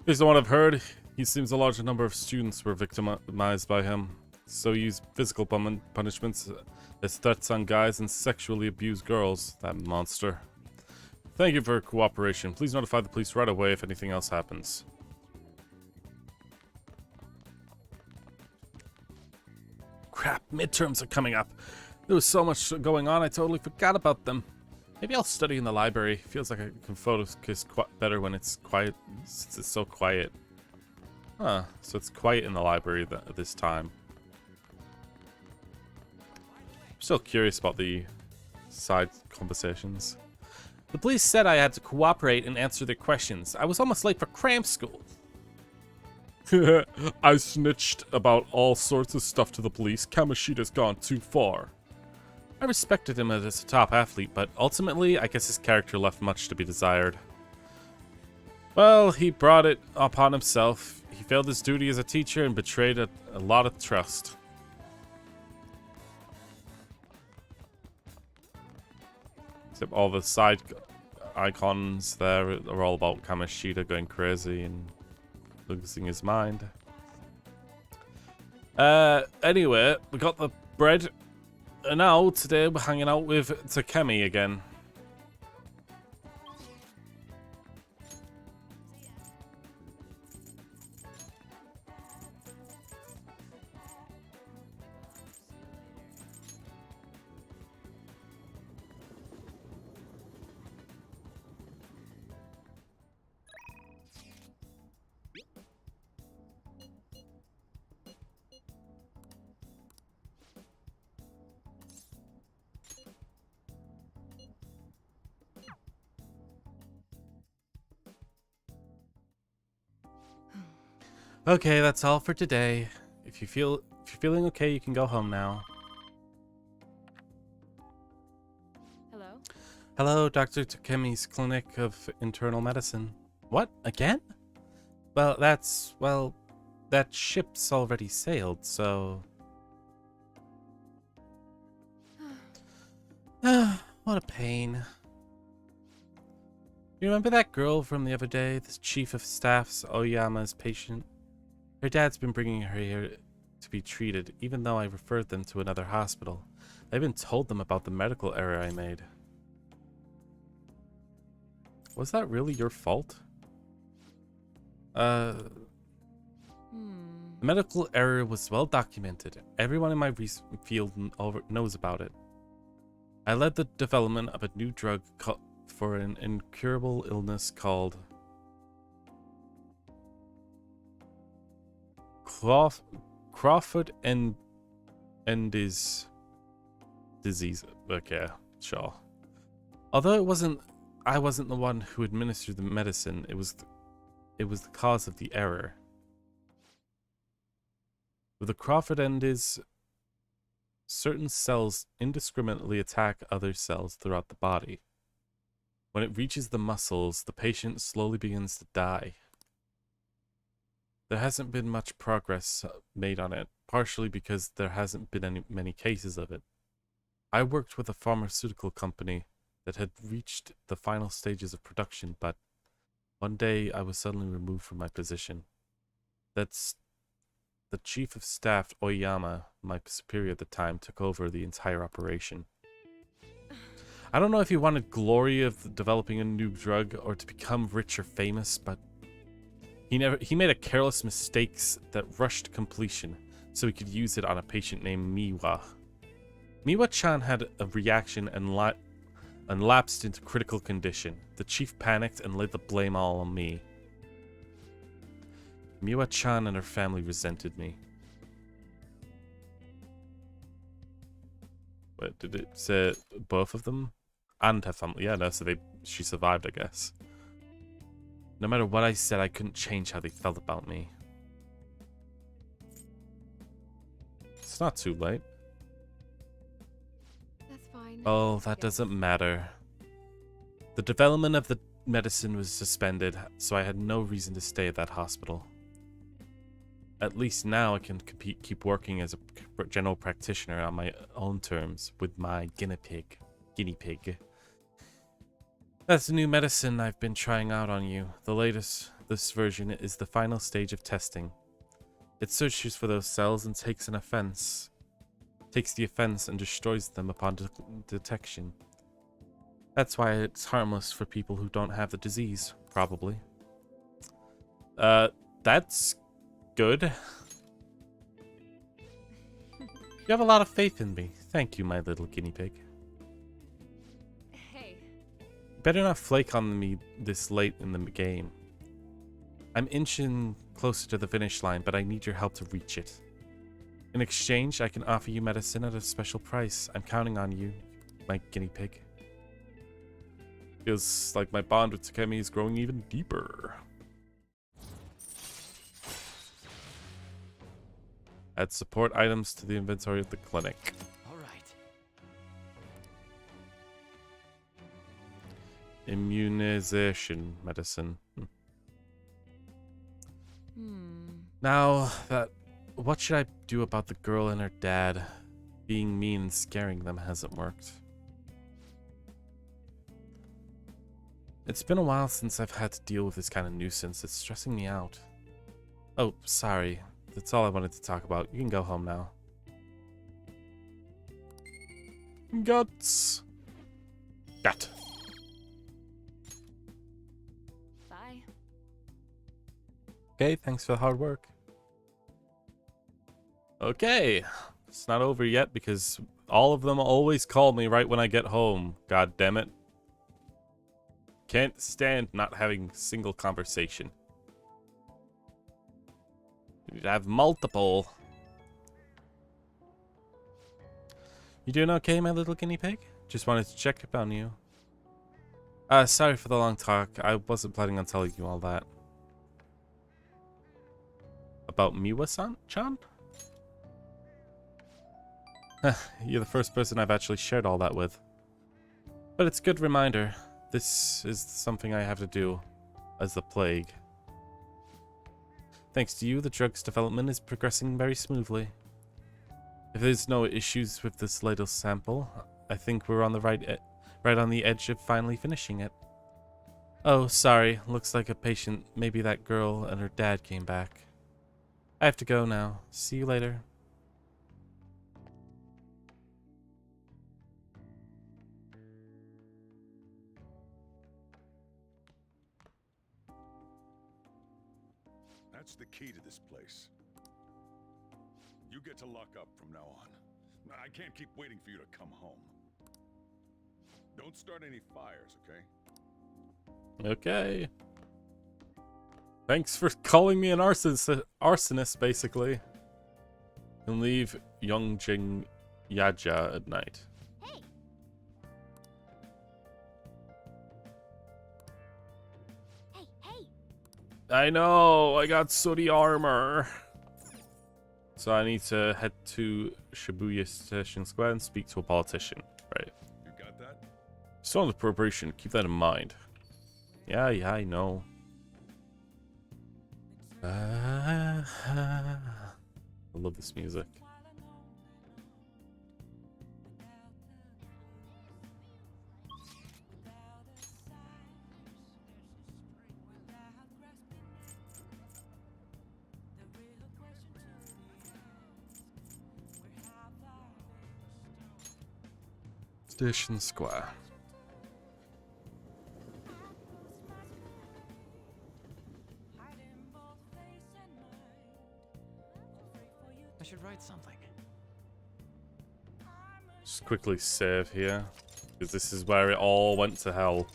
He's the one I've heard. He seems a large number of students were victimized by him, so he used physical punishments as threats on guys and sexually abused girls. That monster. Thank you for your cooperation. Please notify the police right away if anything else happens. Crap, midterms are coming up. There was so much going on, I totally forgot about them. Maybe I'll study in the library. Feels like I can focus better when it's quiet. It's so quiet. Huh, so it's quiet in the library at this time. I'm still curious about the side conversations. The police said I had to cooperate and answer their questions. I was almost late for cram school. I snitched about all sorts of stuff to the police. Kamoshida's gone too far. I respected him as a top athlete, but ultimately, I guess his character left much to be desired. Well, he brought it upon himself. He failed his duty as a teacher and betrayed a lot of trust. Except all the side icons there are all about Kamoshida going crazy and losing his mind. Anyway, we got the bread. And now, today, we're hanging out with Takemi again. Okay, that's all for today. If you're feeling okay, you can go home now. Hello? Hello, Dr. Takemi's Clinic of Internal Medicine. What? Again? Well, that ship's already sailed, so... What a pain. You remember that girl from the other day, the chief of staff's Oyama's patient? Her dad's been bringing her here to be treated, even though I referred them to another hospital. I even told them about the medical error I made. Was that really your fault? The medical error was well documented. Everyone in my field knows about it. I led the development of a new drug for an incurable illness called Crawford and his disease. Okay, sure. Although I wasn't the one who administered the medicine, it was the cause of the error. With the Crawford and his, certain cells indiscriminately attack other cells throughout the body. When it reaches the muscles, the patient slowly begins to die. There hasn't been much progress made on it, partially because there hasn't been many cases of it. I worked with a pharmaceutical company that had reached the final stages of production, but one day I was suddenly removed from my position. That's the chief of staff, Oyama, my superior at the time, took over the entire operation. I don't know if he wanted glory of developing a new drug or to become rich or famous, but he made a careless mistakes that rushed completion so he could use it on a patient named Miwa. Miwa-chan had a reaction and lapsed into critical condition. The chief panicked and laid the blame all on me. Miwa-chan and her family resented me. Wait, did it say both of them? And her family? Yeah, no, so she survived, I guess. No matter what I said, I couldn't change how they felt about me. It's not too late. That's fine. Oh, that doesn't matter. The development of the medicine was suspended, so I had no reason to stay at that hospital. At least now I can keep working as a general practitioner on my own terms with my guinea pig. That's the new medicine I've been trying out on you. The latest, this version is the final stage of testing. It searches for those cells and takes the offense and destroys them upon detection. That's why it's harmless for people who don't have the disease, probably. That's good. You have a lot of faith in me. Thank you, my little guinea pig. Hey. Better not flake on me this late in the game. I'm inching closer to the finish line, but I need your help to reach it. In exchange, I can offer you medicine at a special price. I'm counting on you, my guinea pig. Feels like my bond with Takemi is growing even deeper. Add support items to the inventory of the clinic. All right. Immunization medicine. Now that, what should I do about the girl and her dad? Being mean and scaring them hasn't worked. It's been a while since I've had to deal with this kind of nuisance. It's stressing me out. Oh, sorry. That's all I wanted to talk about. You can go home now. Guts. Gut. Bye. Okay, thanks for the hard work. Okay. It's not over yet because all of them always call me right when I get home. God damn it. Can't stand not having a single conversation. You need to have multiple. You doing okay, my little guinea pig? Just wanted to check up on you. Sorry for the long talk. I wasn't planning on telling you all that. About Miwa-chan? You're the first person I've actually shared all that with. But it's a good reminder. This is something I have to do as the plague. Thanks to you, the drug's development is progressing very smoothly. If there's no issues with this latest sample, I think we're on the right on the edge of finally finishing it. Oh, sorry. Looks like a patient, maybe that girl and her dad came back. I have to go now. See you later. That's the key to this place. You get to lock up from now on. I can't keep waiting for you to come home. Don't start any fires, okay? Okay. Thanks for calling me an arsonist, basically. And leave Yongjing Yaja at night. Hey. Hey. I know, I got sooty armor. So I need to head to Shibuya Station Square and speak to a politician. Right. You got that? Still on the preparation, keep that in mind. Yeah, I know. I love this music. Station Square. I should write something. Just quickly save here, because this is where it all went to hell.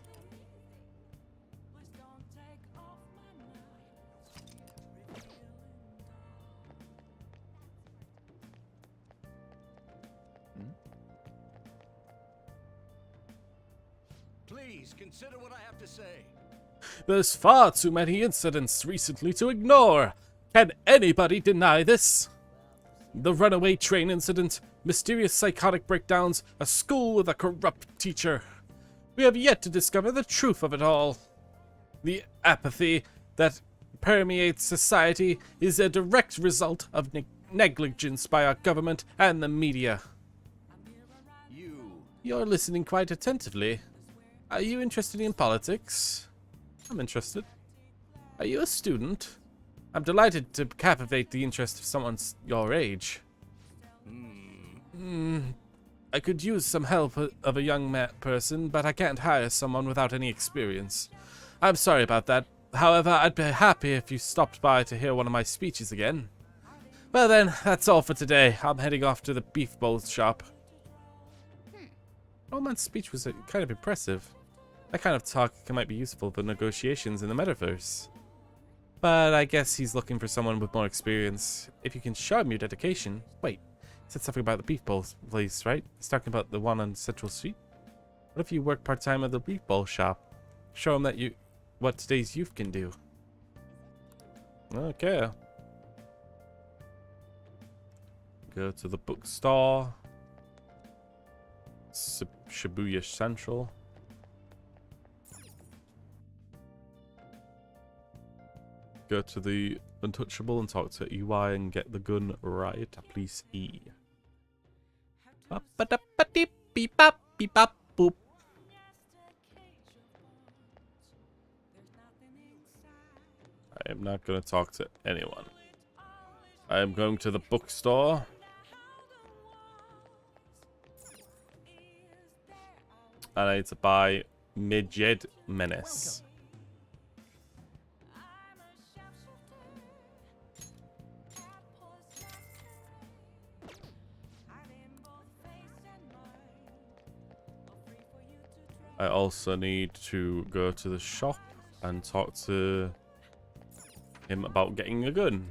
Please consider what I have to say. There's far too many incidents recently to ignore. Can anybody deny this? The runaway train incident, mysterious psychotic breakdowns, a school with a corrupt teacher. We have yet to discover the truth of it all. The apathy that permeates society is a direct result of negligence by our government and the media. You're listening quite attentively. Are you interested in politics? I'm interested. Are you a student? I'm delighted to captivate the interest of someone your age. I could use some help of a young person, but I can't hire someone without any experience. I'm sorry about that. However, I'd be happy if you stopped by to hear one of my speeches again. Well then, that's all for today. I'm heading off to the beef bowl shop. Old man's speech was kind of impressive. That kind of talk might be useful for negotiations in the metaverse. But I guess he's looking for someone with more experience. If you can show him your dedication. Wait, he said something about the beef bowl place, right? He's talking about the one on Central Street. What if you work part-time at the beef bowl shop? Show him that what today's youth can do. Okay. Go to the bookstore. Shibuya Central. Go to the Untouchable and talk to EY and get the gun right. Please E. Boop. I am not going to talk to anyone. I am going to the bookstore. And I need to buy Midget Menace. I also need to go to the shop and talk to him about getting a gun.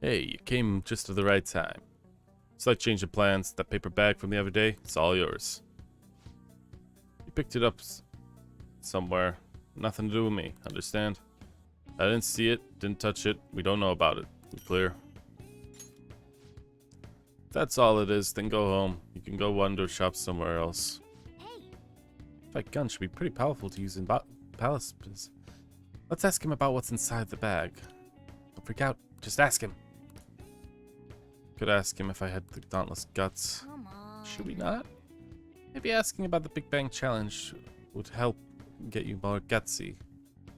Hey, you came just at the right time. Slight change of plans. That paper bag from the other day, it's all yours. You picked it up somewhere. Nothing to do with me, understand? I didn't see it, didn't touch it. We don't know about it. We clear? If that's all it is, then go home. You can go window shop somewhere else. That gun should be pretty powerful to use in palaces. Let's ask him about what's inside the bag. Don't freak out. Just ask him. Could ask him if I had the dauntless guts. Should we not? Maybe asking about the Big Bang Challenge would help get you more gutsy.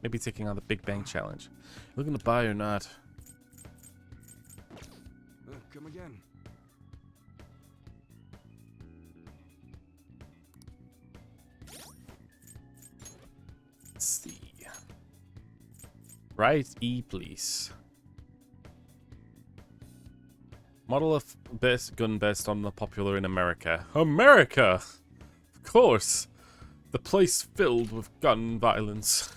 Maybe taking on the Big Bang Challenge. Looking to buy or not? Come again. Let's see. Right E, please. Model of best gun based on the popular in America. America! Of course! The place filled with gun violence.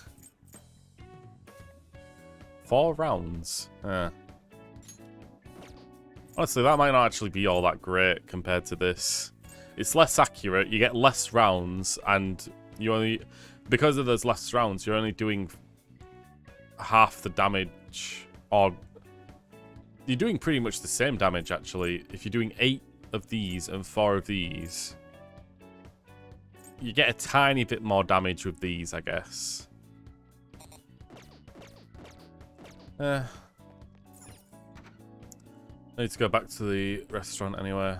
4 rounds. Honestly, that might not actually be all that great compared to this. It's less accurate, you get less rounds, and you only... Because of those less rounds, you're only doing half the damage, or... You're doing pretty much the same damage, actually. If you're doing 8 of these and 4 of these, you get a tiny bit more damage with these, I guess. I need to go back to the restaurant anyway.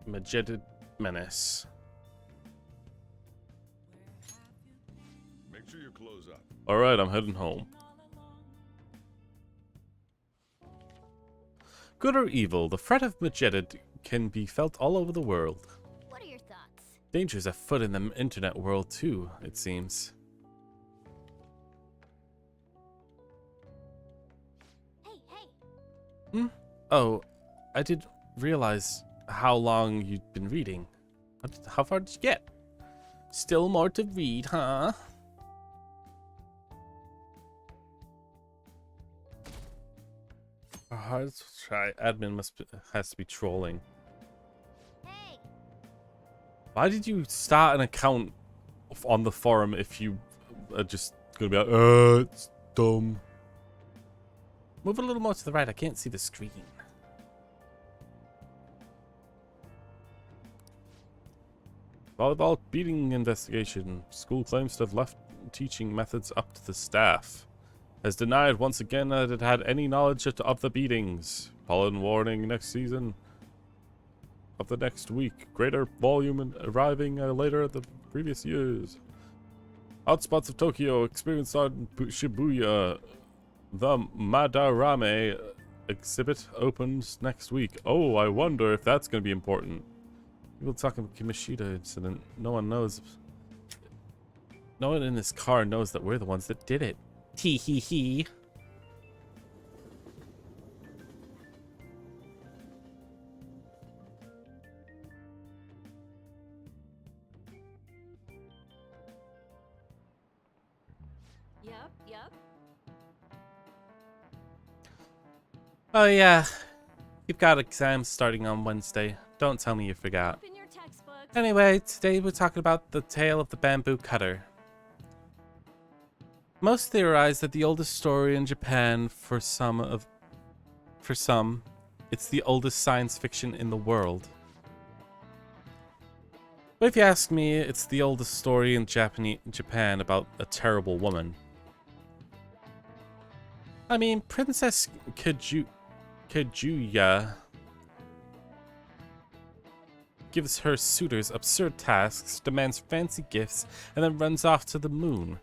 Majeded Menace. Make sure you close up. Alright, I'm heading home. Good or evil, the threat of Majeded can be felt all over the world. What are your thoughts? Dangers afoot in the internet world too, it seems. Hey! Oh, I didn't realize how long you'd been reading. How far did you get? Still more to read, huh? Hard to try. Admin has to be trolling. Hey! Why did you start an account on the forum if you are just gonna be like, it's dumb. Move a little more to the right. I can't see the screen. Volleyball beating investigation. School claims to have left teaching methods up to the staff. Has denied once again that it had any knowledge of the beatings. Pollen warning next season of the next week. Greater volume and arriving later at the previous years. Hotspots of Tokyo experienced on Shibuya. The Madarame exhibit opens next week. Oh, I wonder if that's going to be important. People talking about Kimishida incident. No one knows. No one in this car knows that we're the ones that did it. Tee hee hee. Yep. Oh yeah. You've got exams starting on Wednesday. Don't tell me you forgot. Open your textbooks. Anyway, today we're talking about the tale of the bamboo cutter. Most theorize that the oldest story in Japan for some, it's the oldest science fiction in the world. But if you ask me, it's the oldest story in Japan about a terrible woman. I mean, Princess Kaguya gives her suitors absurd tasks, demands fancy gifts, and then runs off to the moon.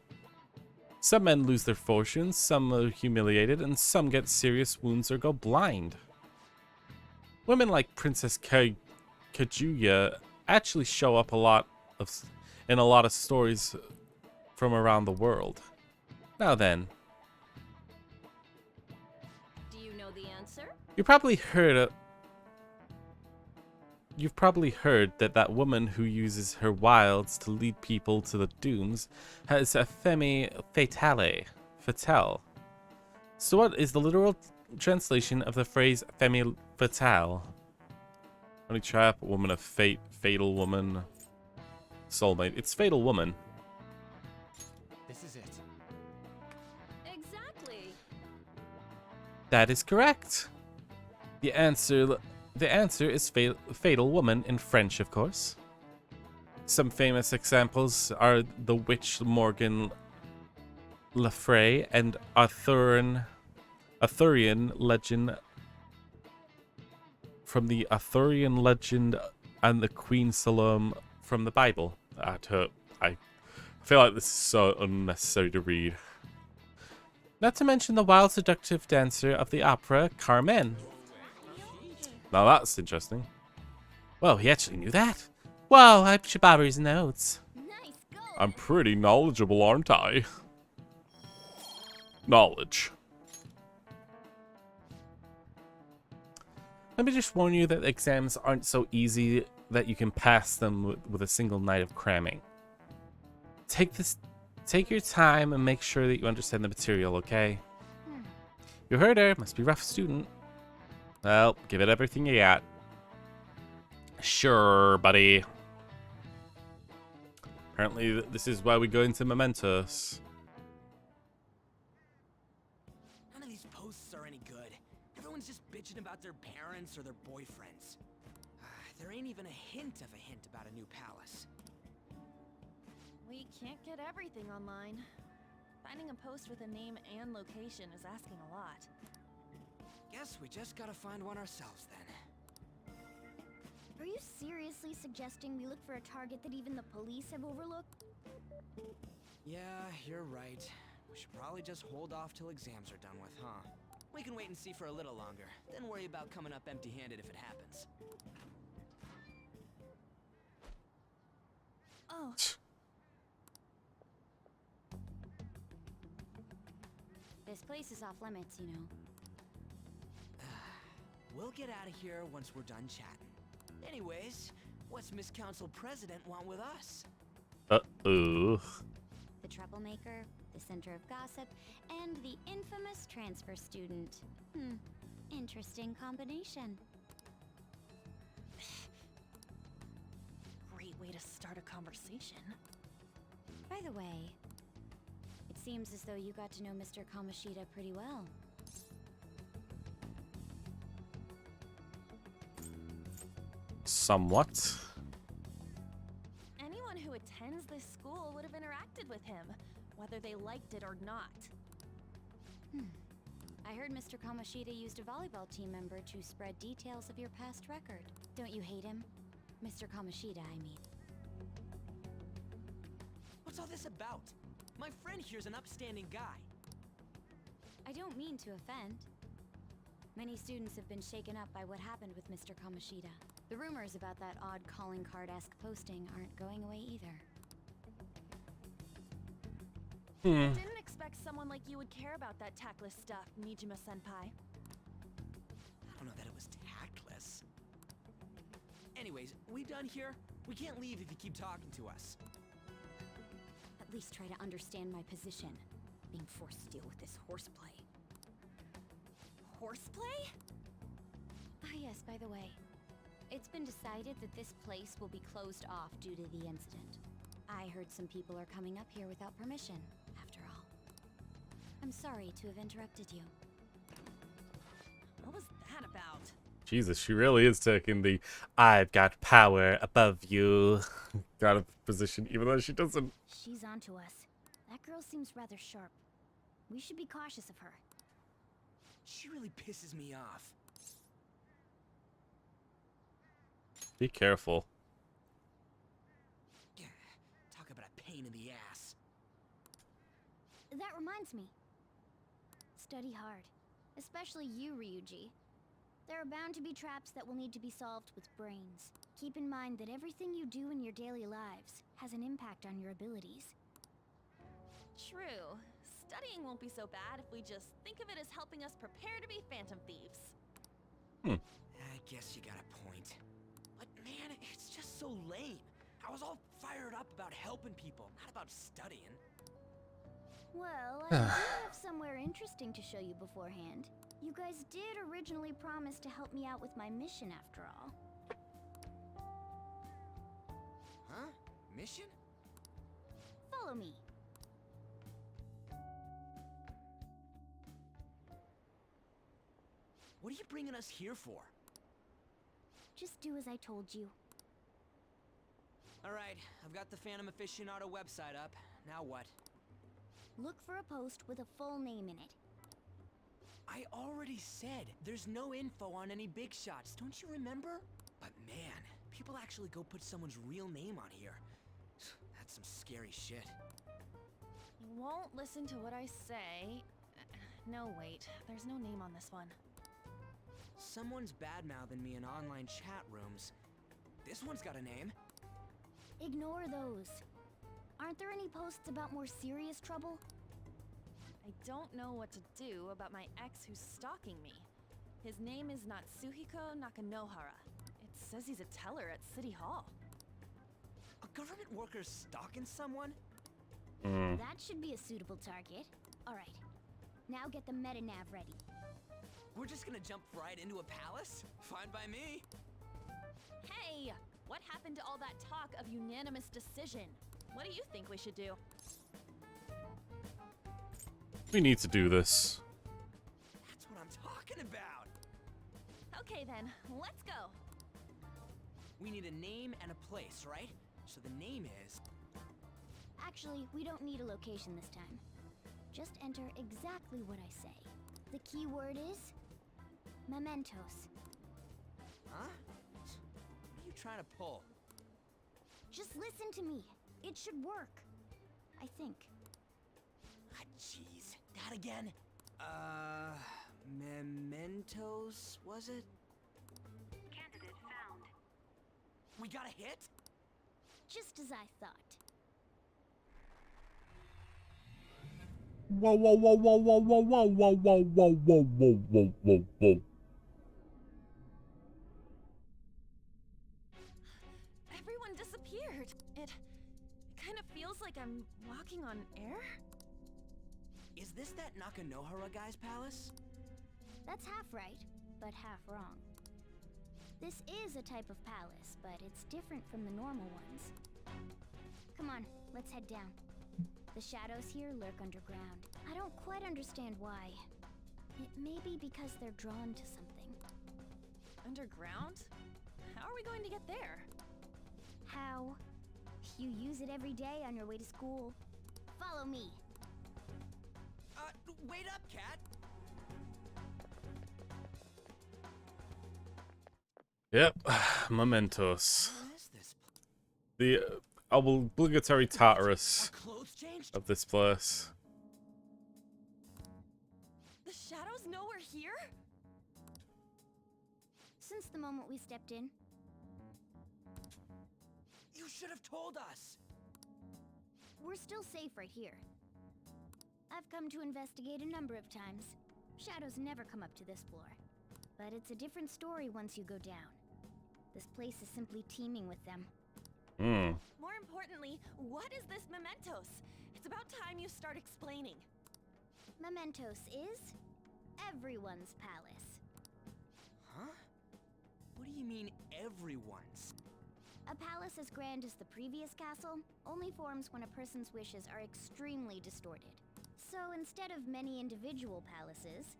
Some men lose their fortunes, some are humiliated, and some get serious wounds or go blind. Women like Princess Kaguya actually show up in a lot of stories from around the world. Now then, Do you know the answer? you've probably heard that woman who uses her wilds to lead people to the dooms has a femme fatale. So what is the literal translation of the phrase femme fatale? Honey trap, woman of fate, fatal woman, soulmate. It's fatal woman. This is it. Exactly. That is correct. The answer is fatal woman in French, of course. Some famous examples are the witch Morgan Le Fay and Arthurian legend from the Arthurian legend and the Queen Salome from the Bible. I feel like this is so unnecessary to read. Not to mention the wild seductive dancer of the opera Carmen. Now that's interesting. Whoa, he actually knew that? Whoa, I should borrow his notes. I'm pretty knowledgeable, aren't I? Knowledge. Let me just warn you that exams aren't so easy that you can pass them with a single night of cramming. Take your time and make sure that you understand the material, okay? You heard her, must be a rough student. Well, give it everything you got. Sure, buddy. Apparently, this is why we go into momentos. None of these posts are any good. Everyone's just bitching about their parents or their boyfriends. There ain't even a hint about a new palace. We can't get everything online. Finding a post with a name and location is asking a lot. Guess we just gotta find one ourselves then. Are you seriously suggesting we look for a target that even the police have overlooked? Yeah, you're right. We should probably just hold off till exams are done with, huh? We can wait and see for a little longer, then worry about coming up empty-handed if it happens. Oh. This place is off limits, you know. We'll get out of here once we're done chatting. Anyways, what's Miss Council President want with us? Uh-oh. The troublemaker, the center of gossip, and the infamous transfer student. Interesting combination. Great way to start a conversation. By the way, it seems as though you got to know Mr. Kamoshida pretty well. Somewhat. Anyone who attends this school would have interacted with him, whether they liked it or not. I heard Mr. Kamoshida used a volleyball team member to spread details of your past record. Don't you hate him? Mr. Kamoshida, I mean. What's all this about? My friend here's an upstanding guy. I don't mean to offend. Many students have been shaken up by what happened with Mr. Kamoshida. The rumors about that odd calling card-esque posting aren't going away either. Didn't expect someone like you would care about that tactless stuff, Nijima-senpai. I don't know that it was tactless. Anyways, we done here? We can't leave if you keep talking to us. At least try to understand my position. Being forced to deal with this horseplay. Horseplay? Ah yes, by the way. It's been decided that this place will be closed off due to the incident. I heard some people are coming up here without permission, after all. I'm sorry to have interrupted you. What was that about? Jesus, she really is taking the "I've got power above you" kind of position, even though she doesn't. She's onto us. That girl seems rather sharp. We should be cautious of her. She really pisses me off. Be careful. Talk about a pain in the ass. That reminds me. Study hard. Especially you, Ryuji. There are bound to be traps that will need to be solved with brains. Keep in mind that everything you do in your daily lives has an impact on your abilities. True. Studying won't be so bad if we just think of it as helping us prepare to be phantom thieves. I guess you got a point. But man, it's just so lame. I was all fired up about helping people, not about studying. Well, I do have somewhere interesting to show you beforehand. You guys did originally promise to help me out with my mission after all. Huh? Mission? Follow me. What are you bringing us here for? Just do as I told you. Alright, I've got the Phantom Aficionado website up. Now what? Look for a post with a full name in it. I already said there's no info on any big shots, don't you remember? But man, people actually go put someone's real name on here. That's some scary shit. You won't listen to what I say. No, wait. There's no name on this one. Someone's bad-mouthing me in online chat rooms. This one's got a name. Ignore those. Aren't there any posts about more serious trouble? I don't know what to do about my ex who's stalking me. His name is Natsuhiko Nakanohara. It says he's a teller at City Hall. A government worker stalking someone? That should be a suitable target. Alright, now get the metanav ready. We're just gonna jump right into a palace? Fine by me. Hey! What happened to all that talk of unanimous decision? What do you think we should do? We need to do this. That's what I'm talking about. Okay then, let's go. We need a name and a place, right? So the name is... Actually, we don't need a location this time. Just enter exactly what I say. The keyword is... momentos. Huh? What are you trying to pull? Just listen to me. It should work. I think. Ah, jeez. That again? Mementos, was it? Candidate found. We got a hit? Just as I thought. Whoa, whoa, whoa, whoa, whoa, whoa, whoa, whoa, whoa, whoa, whoa, whoa, whoa, whoa, whoa. Everyone disappeared. It kind of feels like I'm walking on air. Is this that Nakanohara guy's palace? That's half right, but half wrong. This is a type of palace, but it's different from the normal ones. Come on, let's head down. The shadows here lurk underground. I don't quite understand why. It may be because they're drawn to something. Underground? How are we going to get there? How? You use it every day on your way to school. Follow me. Wait up, Cat! Yep, mementos. The obligatory Tartarus of this place. The shadows know we're here? Since the moment we stepped in. You should have told us! We're still safe right here. I've come to investigate a number of times. Shadows never come up to this floor. But it's a different story once you go down. This place is simply teeming with them. More importantly, what is this mementos? It's about time you start explaining. Mementos is everyone's palace. Huh? What do you mean, everyone's? A palace as grand as the previous castle only forms when a person's wishes are extremely distorted. So instead of many individual palaces,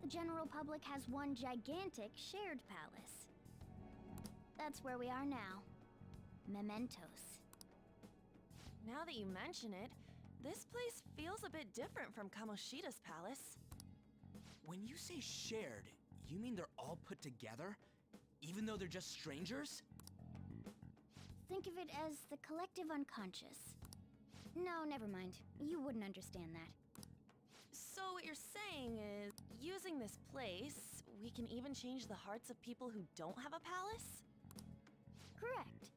the general public has one gigantic shared palace. That's where we are now. Mementos. Now that you mention it, this place feels a bit different from Kamoshida's palace. When you say shared, you mean they're all put together? Even though they're just strangers? Think of it as the collective unconscious. No, never mind. You wouldn't understand that. So what you're saying is, using this place, we can even change the hearts of people who don't have a palace? Correct.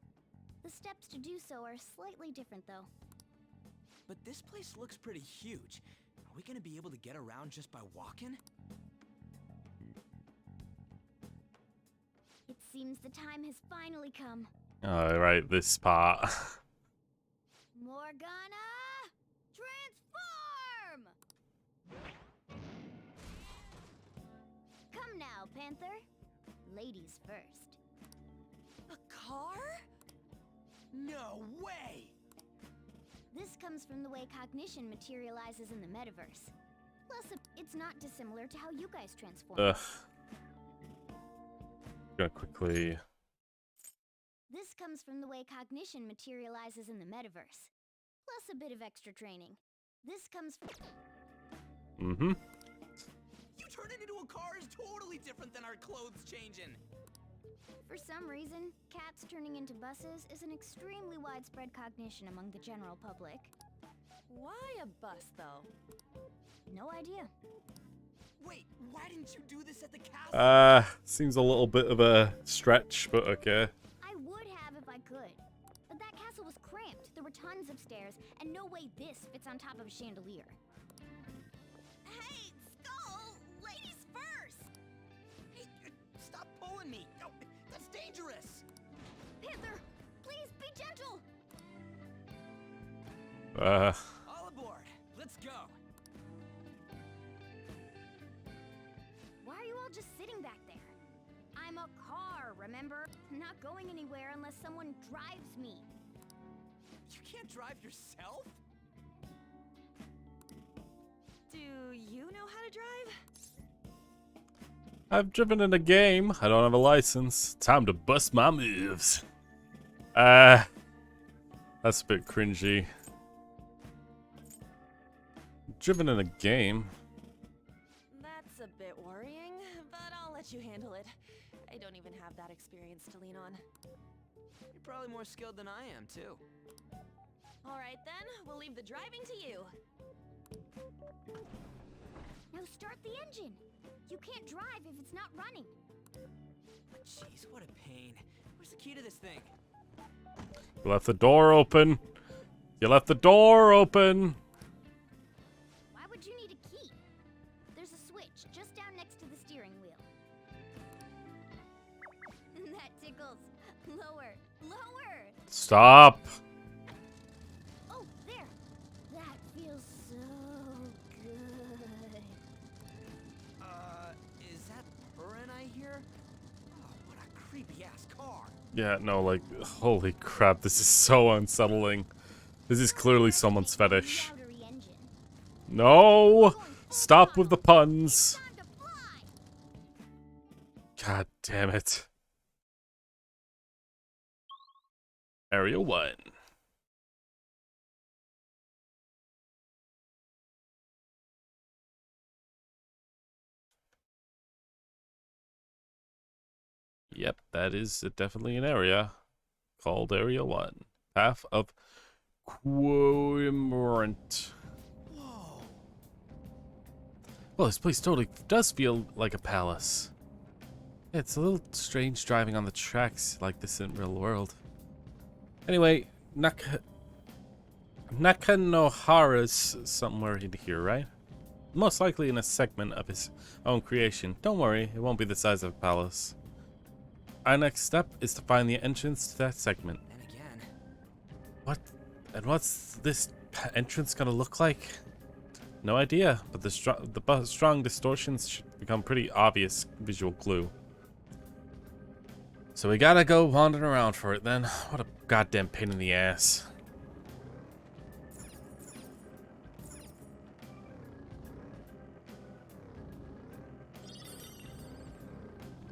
The steps to do so are slightly different, though. But this place looks pretty huge. Are we gonna be able to get around just by walking? It seems the time has finally come. Alright, this part. Morgana! Transform! Come now, Panther. Ladies first. A car? No way! This comes from the way cognition materializes in the metaverse. Plus, it's not dissimilar to how you guys transform. Ugh. Gonna quickly. This comes from the way cognition materializes in the metaverse. Plus a bit of extra training. This comes from... You turning into a car is totally different than our clothes changing. For some reason, cats turning into buses is an extremely widespread cognition among the general public. Why a bus, though? No idea. Wait, why didn't you do this at the castle? Seems a little bit of a stretch, but okay. I would have if I could. But that castle was cramped. There were tons of stairs, and no way this fits on top of a chandelier. Hey, Skull! Ladies first! Hey, stop pulling me! No, that's dangerous! Panther, please be gentle! All aboard! Let's go! Why are you all just sitting back there? I'm a car, remember? Not going anywhere unless someone drives me. You can't drive yourself? Do you know how to drive? I've driven in a game. I don't have a license. Time to bust my moves. That's a bit cringy. Driven in a game. That's a bit worrying, but I'll let you handle it. I don't even have that experience to lean on. You're probably more skilled than I am, too. Alright then, we'll leave the driving to you. Now start the engine. You can't drive if it's not running. Jeez, what a pain. Where's the key to this thing? You left the door open. You left the door open. Why would you need a key? There's a switch just down next to the steering wheel. That tickles. Lower. Lower! Stop. Oh, there. That feels so good. Is that Burin I hear? Oh, what a creepy-ass car. Yeah, no, like, holy crap, this is so unsettling. This is clearly someone's fetish. Louder, No! Stop with the puns. God damn it. Area 1. Yep, that is definitely an area called Area 1. Path of Quimorant. Well, this place totally does feel like a palace. Yeah, it's a little strange driving on the tracks like this in real world. Anyway, Nakanohara's somewhere in here, right? Most likely in a segment of his own creation. Don't worry, it won't be the size of a palace. Our next step is to find the entrance to that segment. And again. What? And what's this entrance gonna look like? No idea, but the strong distortions should become pretty obvious visual clue. So we gotta go wandering around for it then. What a goddamn pain in the ass.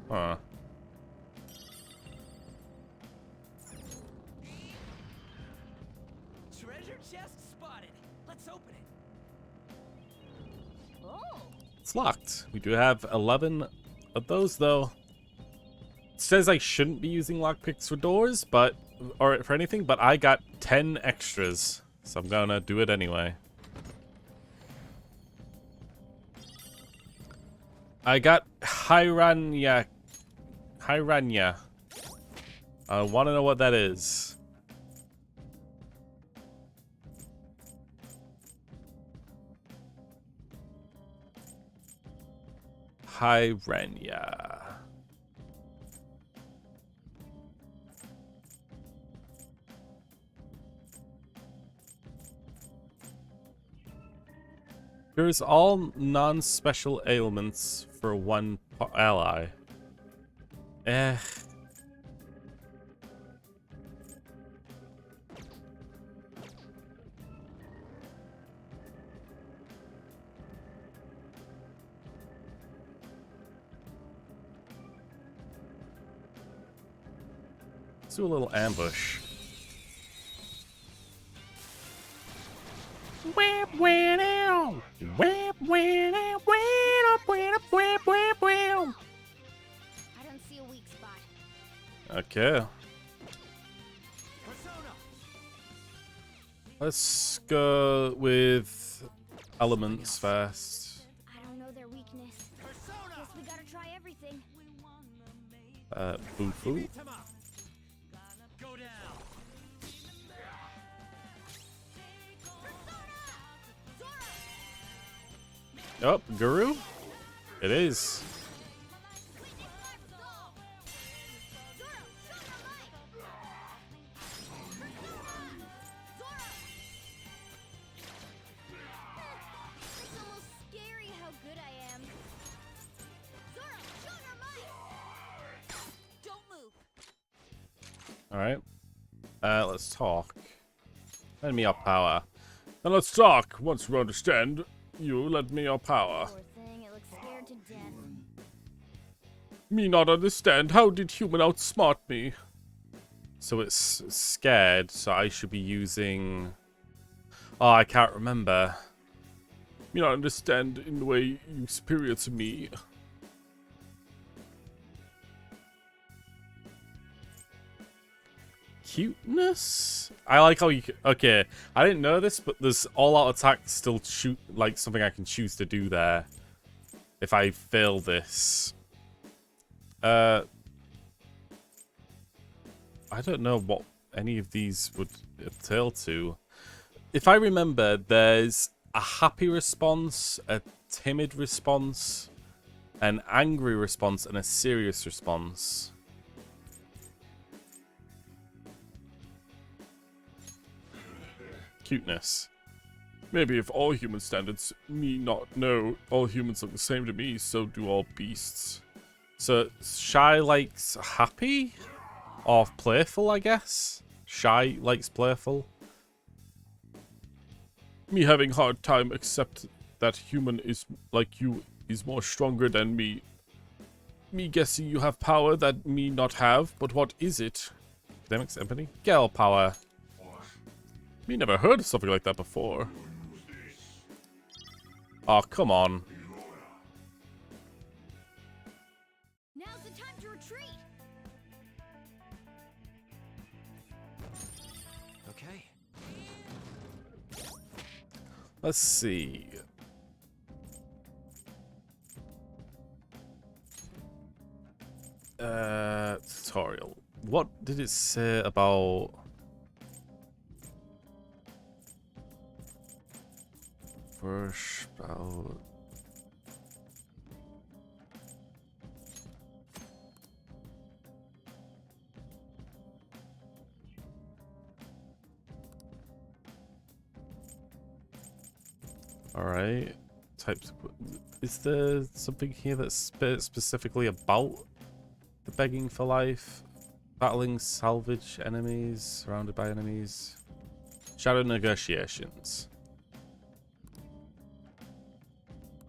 Huh. Treasure chest spotted. Let's open it. Oh. It's locked. We do have 11 of those though. It says I shouldn't be using lockpicks for doors, or for anything, but I got 10 extras. So I'm gonna do it anyway. I got Hiranya. I want to know what that is. Hiranya. Cures all non-special ailments for one ally. Eh. Let's do a little ambush. I don't see a weak spot. Okay. Let's go with elements first. I don't know their weakness. Guess we gotta try everything. Boo-foo. Oh, Guru? It is. It's almost scary how good I am. Zora, show your might! Don't move. Alright. Let's talk. Lend me your power. Then let's talk. Once you understand, you lend me your power. Poor thing, it looks scared to death. Me not understand. How did human outsmart me? So it's scared, so I should be using... Oh, I can't remember. Me not understand in the way you superior to me. Cuteness? I like how you... Okay, I didn't know this, but there's all-out attack still shoot like something I can choose to do there. If I fail this. I don't know what any of these would entail to. If I remember, there's a happy response, a timid response, an angry response, and a serious response. Cuteness. Maybe if all human standards me not know, all humans look the same to me, so do all beasts. So, Shy likes happy? Or playful, I guess? Shy likes playful. Me having hard time accept that human is like you is more stronger than me. Me guessing you have power that me not have, but what is it? Academics, empathy? Girl power. Me never heard of something like that before. Oh, come on. Now's the time to retreat. Okay. Let's see. Tutorial. What did it say about... First spell... Alright. Types. Is there something here that's specifically about the begging for life? Battling salvage enemies, surrounded by enemies. Shadow negotiations.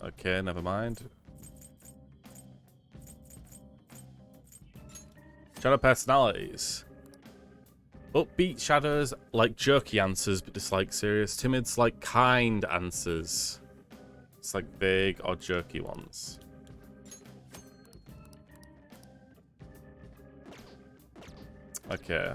Okay, never mind. Shadow personalities. Upbeat shadows like jerky answers, but dislike serious. Timids like kind answers. It's like vague or jerky ones. Okay.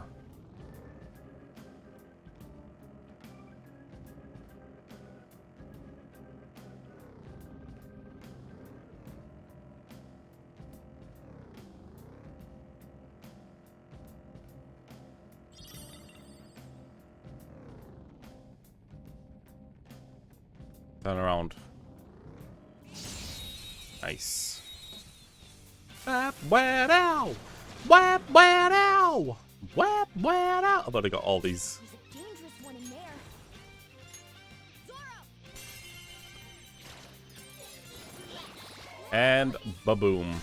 Turn around. Nice. Whap, whap, ow! Whap, whap, ow! Whap, whap, ow! I've already got all these. There's a dangerous one in there. And ba-boom.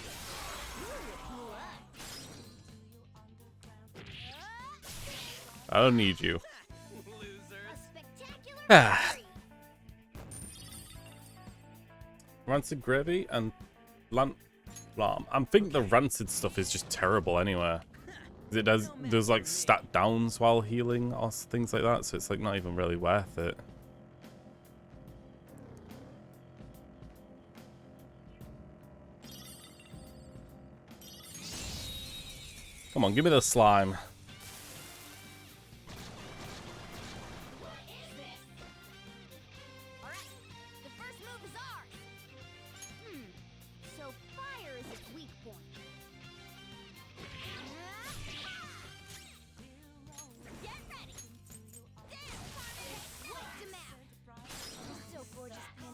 I don't need you. Ah. Rancid gravy and lamb. I'm thinking the rancid stuff is just terrible anyway. It does like stat downs while healing or things like that, so it's like not even really worth it. Come on, give me the slime.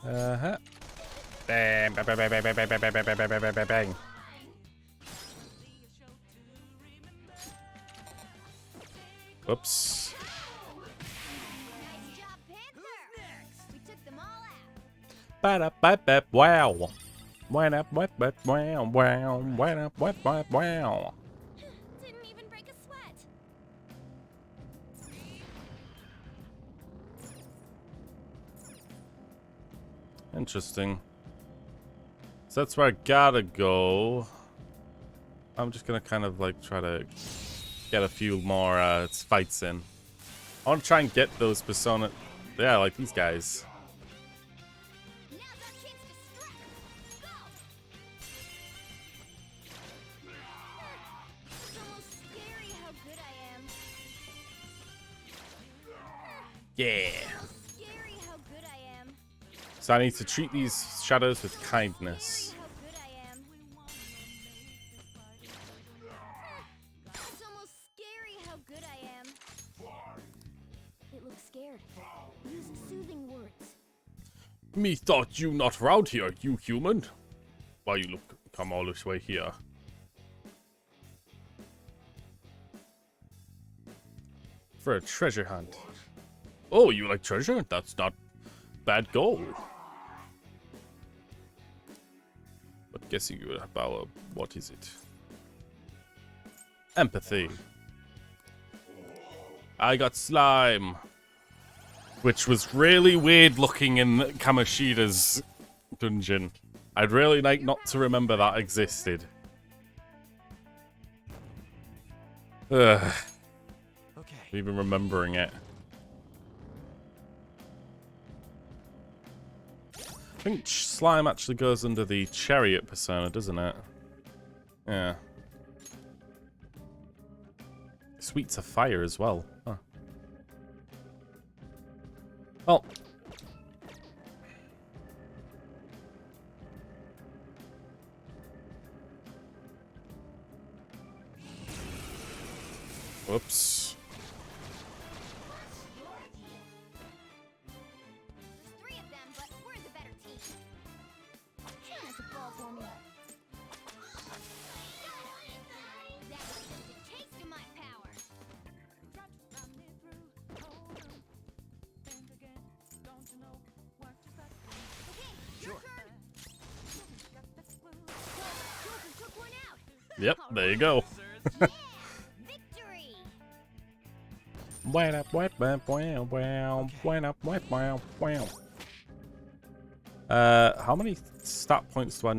Uh-huh. Bang, bang, bang, bang, bang, bang, bang, bang, bang, bang, bang, bang, bang. Whoops. Ba-da-ba-ba, wow. Wow, wow. Didn't even break a sweat. Interesting. So that's where I gotta go. I'm just gonna kind of like try to get a few more fights in. I want to try and get those persona. Yeah, like these guys. Yeah. So I need to treat these shadows with kindness. It's almost scary how good I am. It looks scared. Use soothing words. Me thought you not round here, you human. Why you look come all this way here? For a treasure hunt. Oh, you like treasure? That's not bad goal. But guessing you have power. What is it? Empathy. I got slime. which was really weird looking in Kamoshida's dungeon. I'd really like not to remember that existed. Ugh. Even remembering it. I think slime actually goes under the chariot persona, doesn't it? Yeah. Sweets of fire as well. Huh. Well. Whoops. There's 3 of them, but we're the better team. That's a ball for me. That was just a taste of my power. Okay, your turn. Joker took one out. Yep, there you go. Victory. How many stat points do I?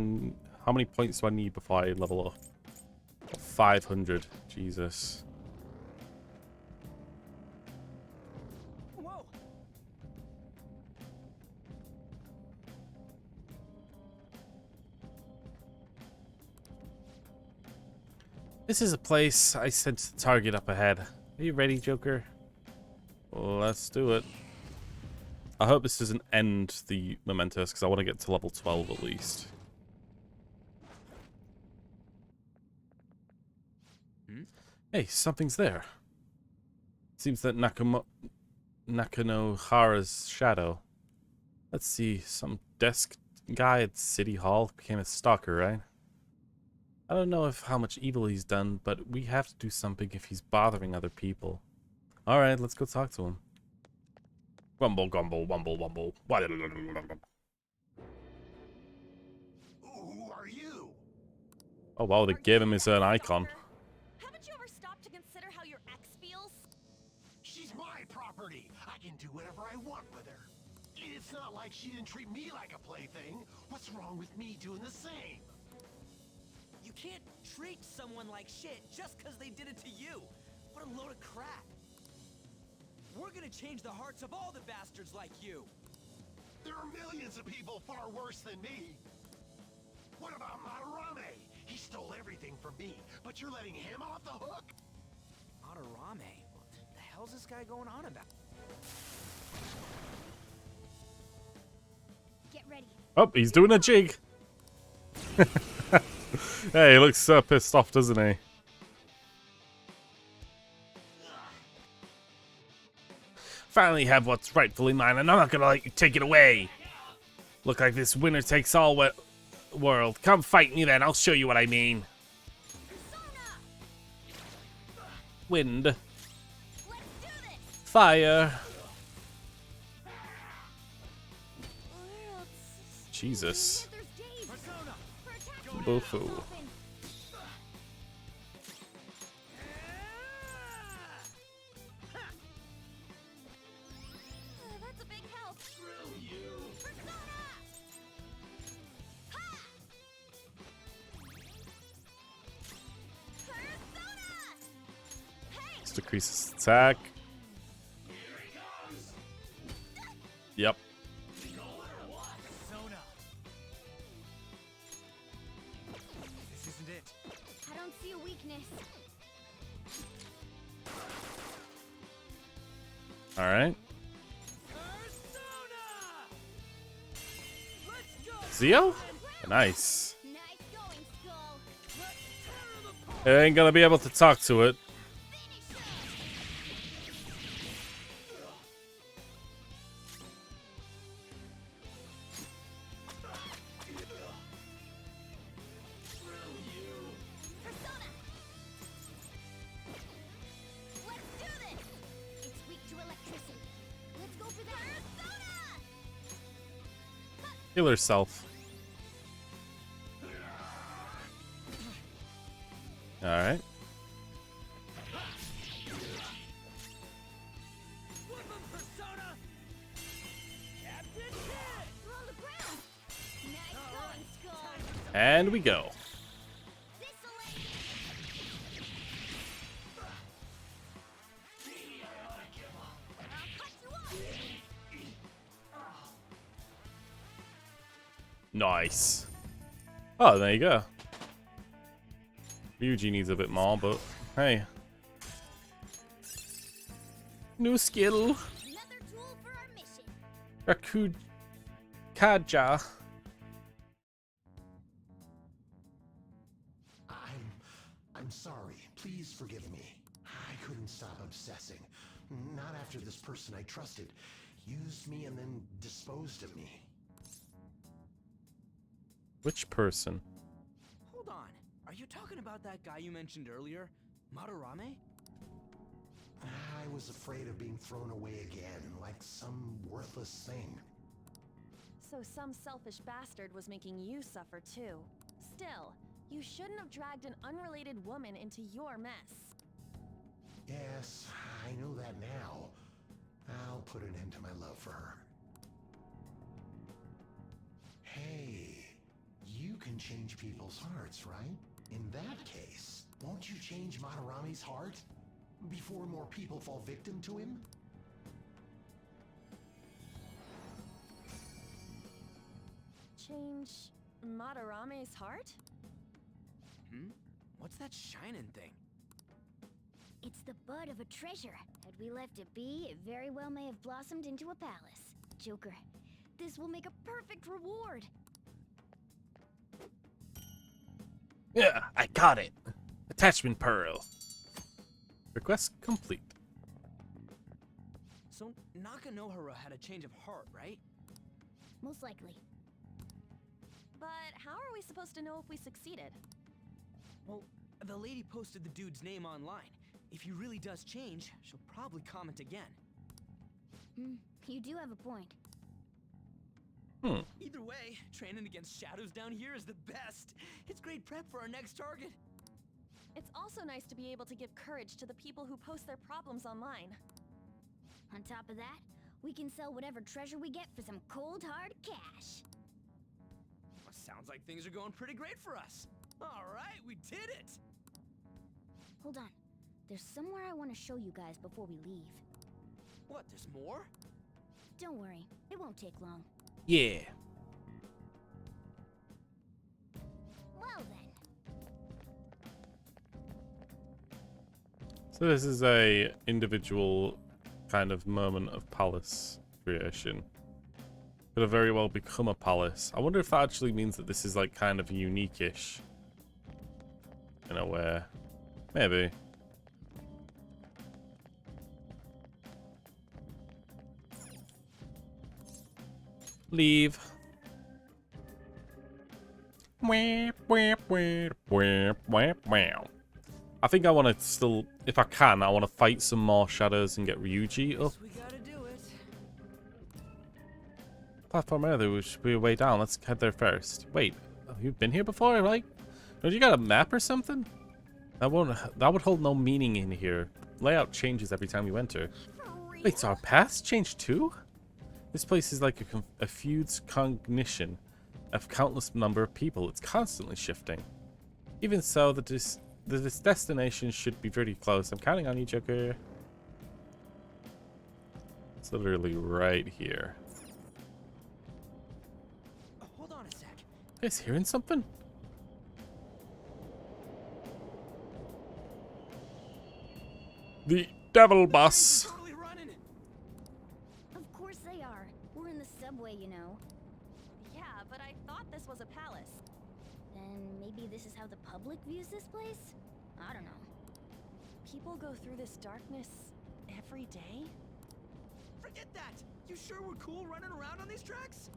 How many points do I need before I level up? 500. Jesus. Whoa. This is a place I sense the target up ahead. Are you ready, Joker? Let's do it. I hope this doesn't end the momentos because I want to get to level 12 at least. Hey, something's there. Seems that Nakanohara's shadow. Let's see, some desk guy at City Hall became a stalker, right? I don't know how much evil he's done, but we have to do something if he's bothering other people. Alright, let's go talk to him. Wumble, gumble, wumble, wumble. Who are you? Oh wow, they gave him his own icon. Haven't you ever stopped to consider how your ex feels? She's my property. I can do whatever I want with her. It's not like she didn't treat me like a plaything. What's wrong with me doing the same? You can't treat someone like shit just because they did it to you. What a load of crap. We're gonna change the hearts of all the bastards like you. There are millions of people far worse than me. What about Madarame? He stole everything from me, but you're letting him off the hook? Madarame? What the hell's this guy going on about? Get ready. Oh, he's doing a jig. Hey, he looks so pissed off, doesn't he? Finally have what's rightfully mine, and I'm not gonna let you take it away. Look like this winner takes all world. Come fight me then, I'll show you what I mean. Wind. Fire. Jesus. Bofu. That's a big help. Let's decrease his attack. Yep. This isn't it. I don't see a weakness. All right. Zio? Nice. I ain't gonna be able to talk to it. Heal herself. Alright. And we go. Nice. Oh, there you go. Ryuji needs a bit more, but hey. New skill. Rakukaja. I'm sorry. Please forgive me. I couldn't stop obsessing. Not after this person I trusted used me and then disposed of me. Which person? Hold on. Are you talking about that guy you mentioned earlier? Madarame? I was afraid of being thrown away again, like some worthless thing. So some selfish bastard was making you suffer too. Still, you shouldn't have dragged an unrelated woman into your mess. Yes, I know that now. I'll put an end to my love for her. Hey, you can change people's hearts, right? In that case, won't you change Madarame's heart? Before more people fall victim to him? Change Madarame's heart? What's that shining thing? It's the bud of a treasure. Had we left it be, it very well may have blossomed into a palace. Joker, this will make a perfect reward. Yeah, I got it. Attachment pearl. Request complete. So Nakanohara had a change of heart, right? Most likely. But how are we supposed to know if we succeeded? Well, the lady posted the dude's name online. If he really does change, she'll probably comment again. You do have a point. Either way, training against shadows down here is the best. It's great prep for our next target. It's also nice to be able to give courage to the people who post their problems online. On top of that, we can sell whatever treasure we get for some cold hard cash. Well, sounds like things are going pretty great for us. All right, we did it! Hold on. There's somewhere I want to show you guys before we leave. What, there's more? Don't worry, it won't take long. Yeah. Well then. So this is a individual kind of moment of palace creation. Could have very well become a palace. I wonder if that actually means that this is like kind of unique-ish. In a way. Maybe. Leave. I think I want to still, if I can, I want to fight some more shadows and get Ryuji up. We gotta do it. Platform earlier, we should be way down. Let's head there first. Wait, you've been here before, right? Don't you got a map or something? That would hold no meaning in here. Layout changes every time you enter. Wait, so our paths change too? This place is like a feud's cognition of countless number of people. It's constantly shifting. Even so, this destination should be pretty close. I'm counting on you, Joker. It's literally right here. Hold on a sec. You guys hearing something? The devil boss. Of course they are. We're in the subway, you know. Yeah, but I thought this was a palace. Then maybe this is how the public views this place? I don't know. People go through this darkness every day? Forget that! You sure we're cool running around on these tracks?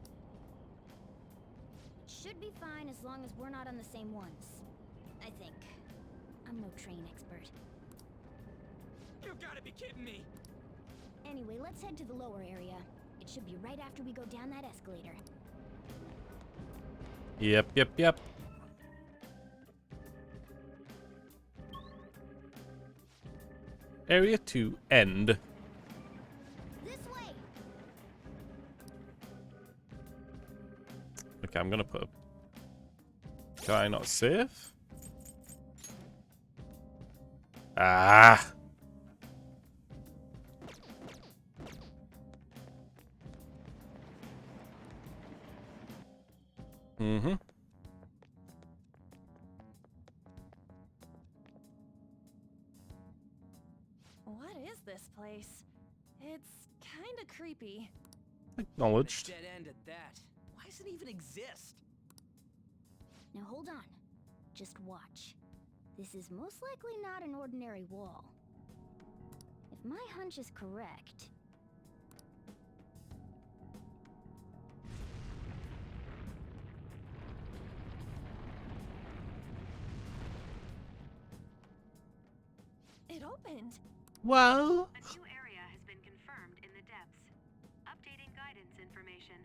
Should be fine as long as we're not on the same ones. I think. I'm no train expert. You gotta be kidding me! Anyway, let's head to the lower area. It should be right after we go down that escalator. Yep. Area 2 end. This way. Okay, I'm gonna put Can I not save? Ah! Mm-hmm. What is this place? It's kind of creepy. Acknowledged. Dead end at that. Why does it even exist? Now hold on. Just watch. This is most likely not an ordinary wall. If my hunch is correct... It opened. Whoa! A new area has been confirmed in the depths. Updating guidance information.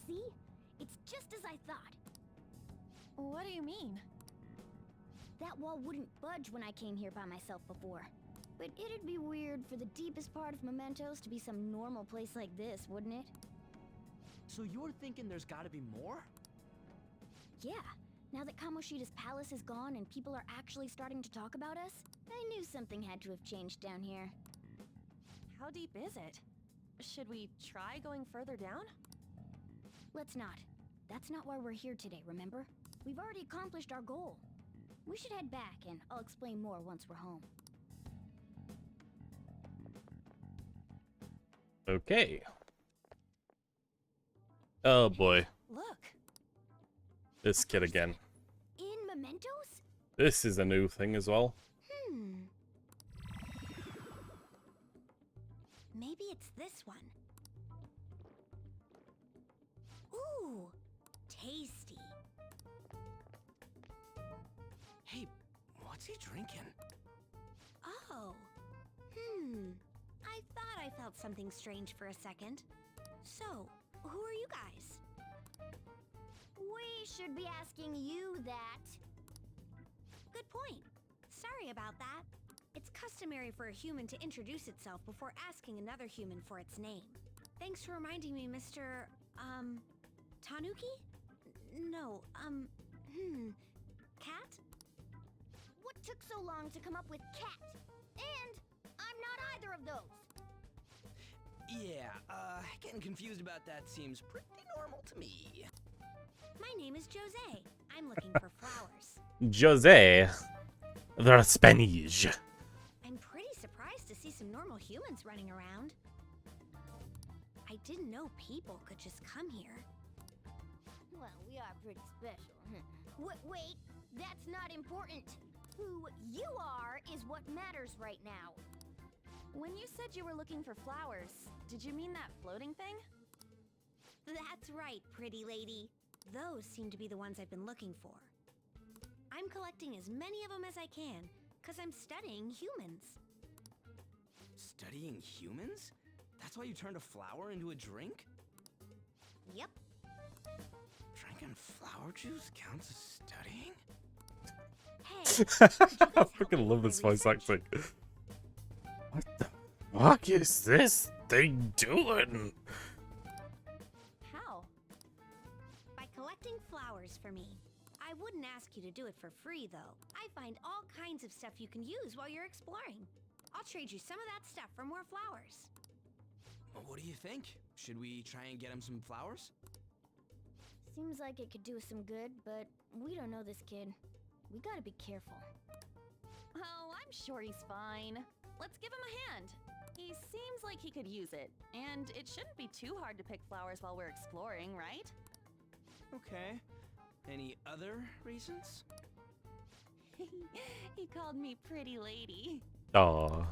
See? It's just as I thought. What do you mean? That wall wouldn't budge when I came here by myself before. But it'd be weird for the deepest part of Mementos to be some normal place like this, wouldn't it? So you're thinking there's gotta be more? Yeah. Now that Kamoshida's palace is gone and people are actually starting to talk about us, I knew something had to have changed down here. How deep is it? Should we try going further down? Let's not. That's not why we're here today, remember? We've already accomplished our goal. We should head back, and I'll explain more once we're home. Okay. Oh boy. Look. This kid again. In Mementos? This is a new thing as well. Maybe it's this one. Ooh, tasty. Hey, what's he drinking? Oh. I thought I felt something strange for a second. So, who are you guys? We should be asking you that. Good point. Sorry about that. It's customary for a human to introduce itself before asking another human for its name. Thanks for reminding me, Mr. Tanuki? No, Cat? What took so long to come up with cat? And I'm not either of those. Yeah, getting confused about that seems pretty normal to me. My name is Jose. I'm looking for flowers. Jose. The Spanish. I'm pretty surprised to see some normal humans running around. I didn't know people could just come here. Well, we are pretty special. Wait, that's not important. Who you are is what matters right now. When you said you were looking for flowers, did you mean that floating thing? That's right, pretty lady. Those seem to be the ones I've been looking for. I'm collecting as many of them as I can, because I'm studying humans. Studying humans? That's why you turned a flower into a drink? Yep. Drinking flower juice counts as studying? Hey, I freaking love this voice acting. What the fuck is this thing doing? How? By collecting flowers for me. I wouldn't ask you to do it for free, though. I find all kinds of stuff you can use while you're exploring. I'll trade you some of that stuff for more flowers. Well, what do you think? Should we try and get him some flowers? Seems like it could do us some good, but we don't know this kid. We gotta be careful. Oh, I'm sure he's fine. Let's give him a hand. He seems like he could use it, and it shouldn't be too hard to pick flowers while we're exploring, right? Okay. Any other reasons? He called me pretty lady. Aww.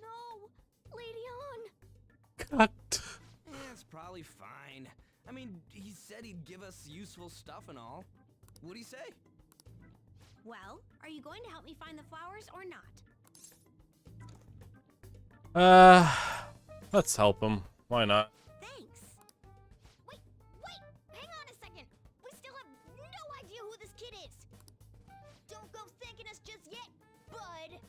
No! Lady on! Cut. It's probably fine. I mean, he said he'd give us useful stuff and all. What'd he say? Well, are you going to help me find the flowers or not? Let's help him. Why not? Thanks. Wait! Hang on a second! We still have no idea who this kid is! Don't go thanking us just yet, bud!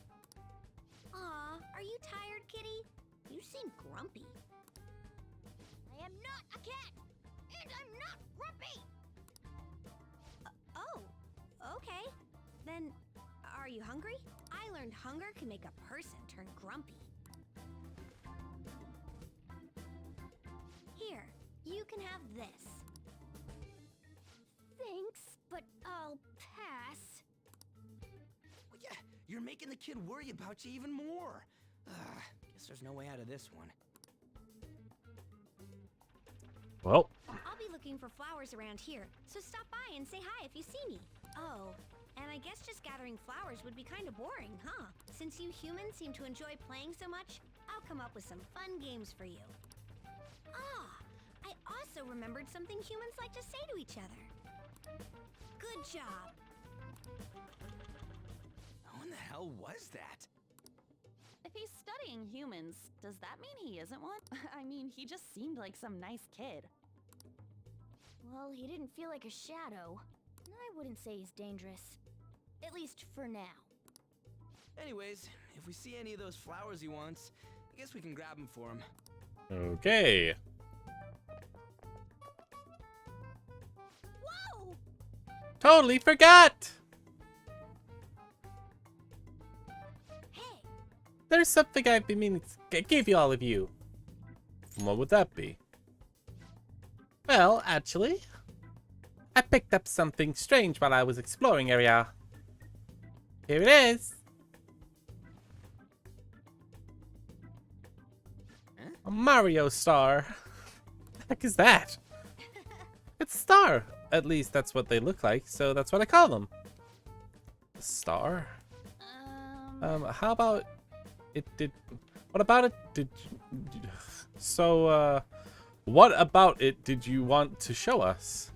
Aw, are you tired, kitty? You seem grumpy. I am not a cat! And I'm not grumpy! Okay. Then, are you hungry? I learned hunger can make a person turn grumpy. Here, you can have this. Thanks, but I'll pass. Well, yeah, you're making the kid worry about you even more. Guess there's no way out of this one. Well, I'll be looking for flowers around here, so stop by and say hi if you see me. Oh, and I guess just gathering flowers would be kind of boring, huh? Since you humans seem to enjoy playing so much, I'll come up with some fun games for you. Ah, I also remembered something humans like to say to each other. Good job. Who in the hell was that? If he's studying humans, does that mean he isn't one? I mean, he just seemed like some nice kid. Well, he didn't feel like a shadow. I wouldn't say he's dangerous. At least for now. Anyways, if we see any of those flowers he wants, I guess we can grab them for him. okay. Whoa! Totally forgot! Hey! There's something I've been meaning to give you all of you. What would that be? Well, actually, I picked up something strange while I was exploring area. Here it is. Huh? A Mario star. The heck is that? It's a star. At least that's what they look like, so that's what I call them. A star? How about it did... What about it did... So, what about it did you want to show us?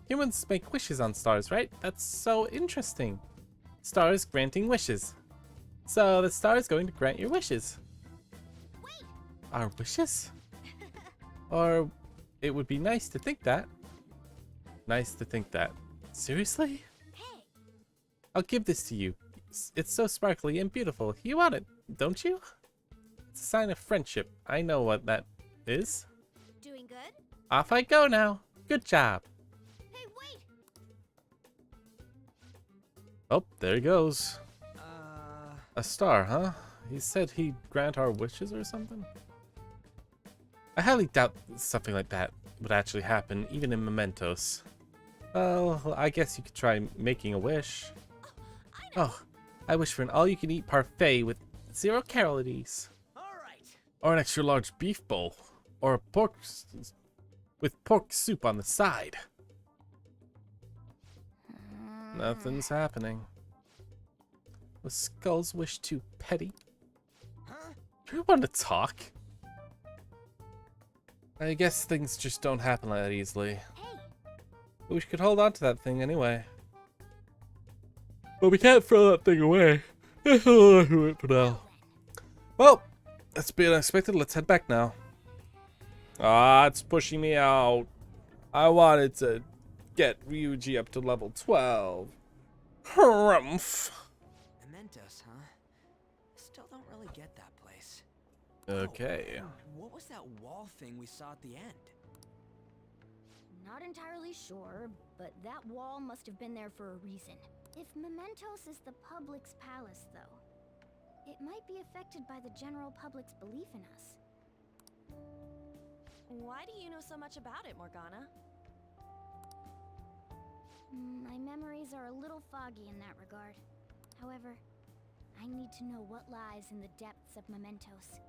Humans make wishes on stars, right? That's so interesting. Stars granting wishes. So the star is going to grant your wishes. Wait! Our wishes? Or it would be nice to think that. Nice to think that. Seriously? Hey! I'll give this to you. It's so sparkly and beautiful. You want it, don't you? It's a sign of friendship. I know what that is. Doing good? Off I go now. Good job. Hey, wait! Oh, there he goes. A star, huh? He said he'd grant our wishes or something? I highly doubt something like that would actually happen, even in mementos. Well, I guess you could try making a wish. Oh, I wish for an all-you-can-eat parfait with 0 calories. Alright. Or an extra large beef bowl. Or a pork with pork soup on the side. Nothing's happening. Was Skull's wish too petty? Huh? Do you want to talk? I guess things just don't happen that easily. Hey! But we could hold on to that thing anyway. But we can't throw that thing away. For now. Well, that's being unexpected. Let's head back now. Ah, it's pushing me out. I wanted to get Ryuji up to level 12. Harumph. Momentos, huh? Still don't really get that place. Okay. Oh, what was that wall thing we saw at the end? Not entirely sure, but that wall must have been there for a reason. If Mementos is the public's palace, though, it might be affected by the general public's belief in us. Why do you know so much about it, Morgana? My memories are a little foggy in that regard. However, I need to know what lies in the depths of Mementos.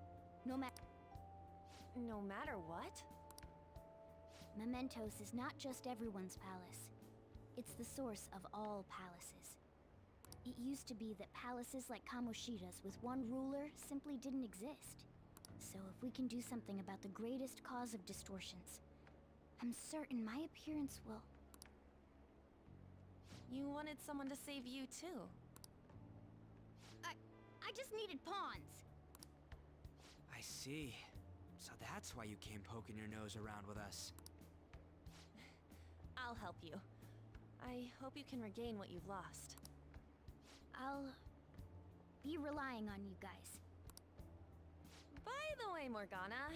No matter what? Mementos is not just everyone's palace. It's the source of all palaces. It used to be that palaces like Kamoshida's with one ruler simply didn't exist. So if we can do something about the greatest cause of distortions, I'm certain my appearance will... You wanted someone to save you, too. I just needed pawns! I see. So that's why you came poking your nose around with us. I'll help you. I hope you can regain what you've lost. I'll be relying on you guys. By the way, Morgana,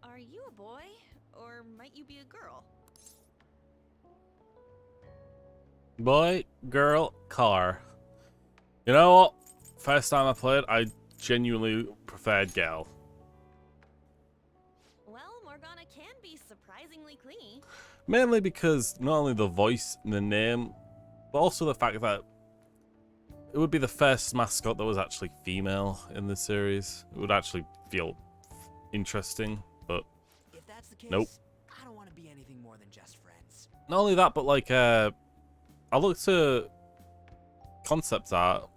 are you a boy? Or might you be a girl? Boy, girl, car. You know what? First time I played, I genuinely preferred gal. Well, Morgana can be surprisingly clingy. Mainly because not only the voice and the name, but also the fact that it would be the first mascot that was actually female in the series. It would actually feel interesting, but If that's the case, nope. I don't want to be anything more than just friends. Not only that, but like, I looked at concept art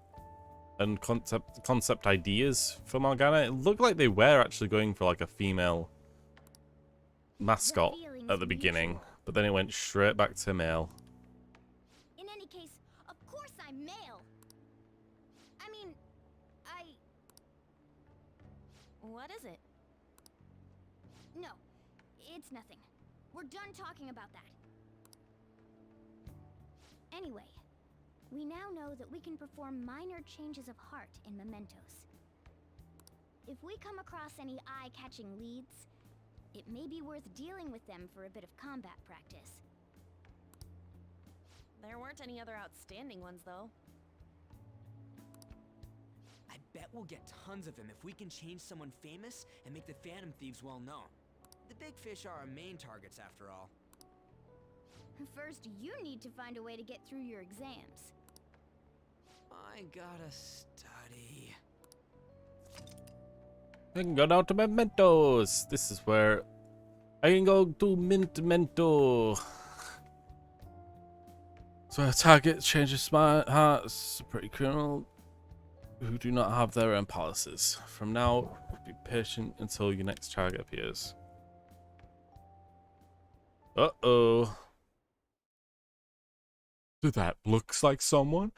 and concept ideas for Morgana. It looked like they were actually going for like a female mascot at the beginning, but then it went straight back to male. In any case, of course I'm male. I mean, What is it? No, it's nothing. We're done talking about that. Anyway, we now know that we can perform minor changes of heart in mementos. If we come across any eye-catching leads, it may be worth dealing with them for a bit of combat practice. There weren't any other outstanding ones, though. I bet we'll get tons of them if we can change someone famous and make the Phantom Thieves well known. The big fish are our main targets, after all. First, you need to find a way to get through your exams. I gotta study. I can go down to Mementos. This is where I can go to Mento. So a target changes my hearts. Pretty criminal who do not have their own policies. From now, be patient until your next target appears. Uh-oh. That looks like someone.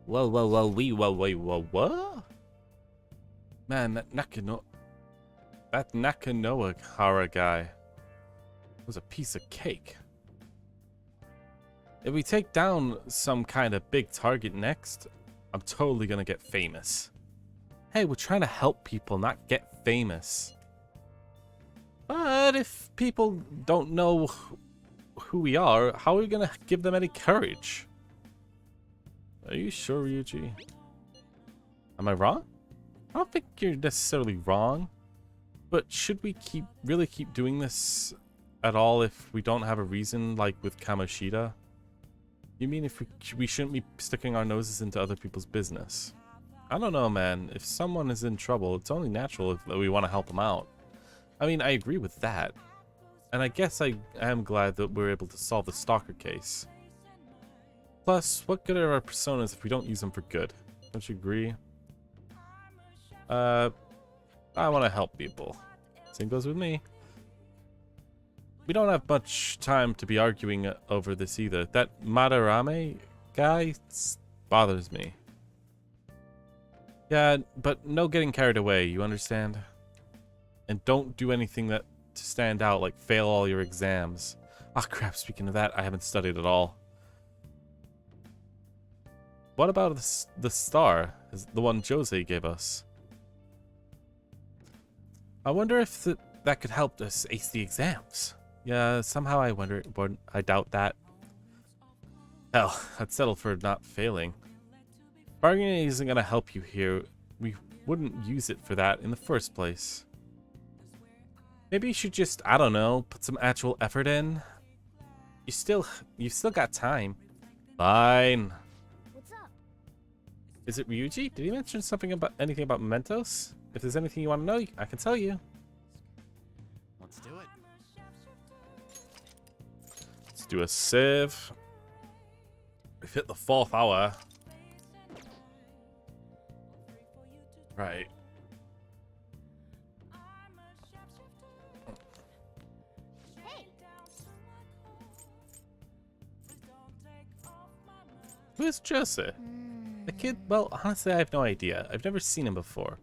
Whoa, whoa, whoa, what? Man, that Nakanoa Hara guy was a piece of cake. If we take down some kind of big target next, I'm totally gonna get famous. Hey, we're trying to help people, not get famous. But if people don't know who we are, how are we gonna give them any courage? Are you sure, Ryuji? Am I wrong? I don't think you're necessarily wrong. But should we really keep doing this at all if we don't have a reason, like with Kamoshida? You mean if we shouldn't be sticking our noses into other people's business? I don't know, man. If someone is in trouble, it's only natural that we want to help them out. I mean, I agree with that. And I guess I am glad that we're able to solve the stalker case. Plus, what good are our personas if we don't use them for good? Don't you agree? I want to help people. Same goes with me. We don't have much time to be arguing over this either. That Madarame guy bothers me. Yeah, but no getting carried away, you understand? And don't do anything to stand out, like fail all your exams. Ah, crap, speaking of that, I haven't studied at all. What about the star? The one Jose gave us? I wonder if that could help us ace the exams. Yeah, somehow I wonder, but I doubt that. Hell, I'd settle for not failing. Bargaining isn't gonna help you here. We wouldn't use it for that in the first place. Maybe you should just, I don't know, put some actual effort in. You've still got time. Fine. What's up? Is it Ryuji? Did he mention anything about mementos? If there's anything you want to know, I can tell you. Let's do it. Let's do a save. We've hit the 4th hour. Right. Hey! Who's Jose? The kid? Well, honestly, I have no idea. I've never seen him before.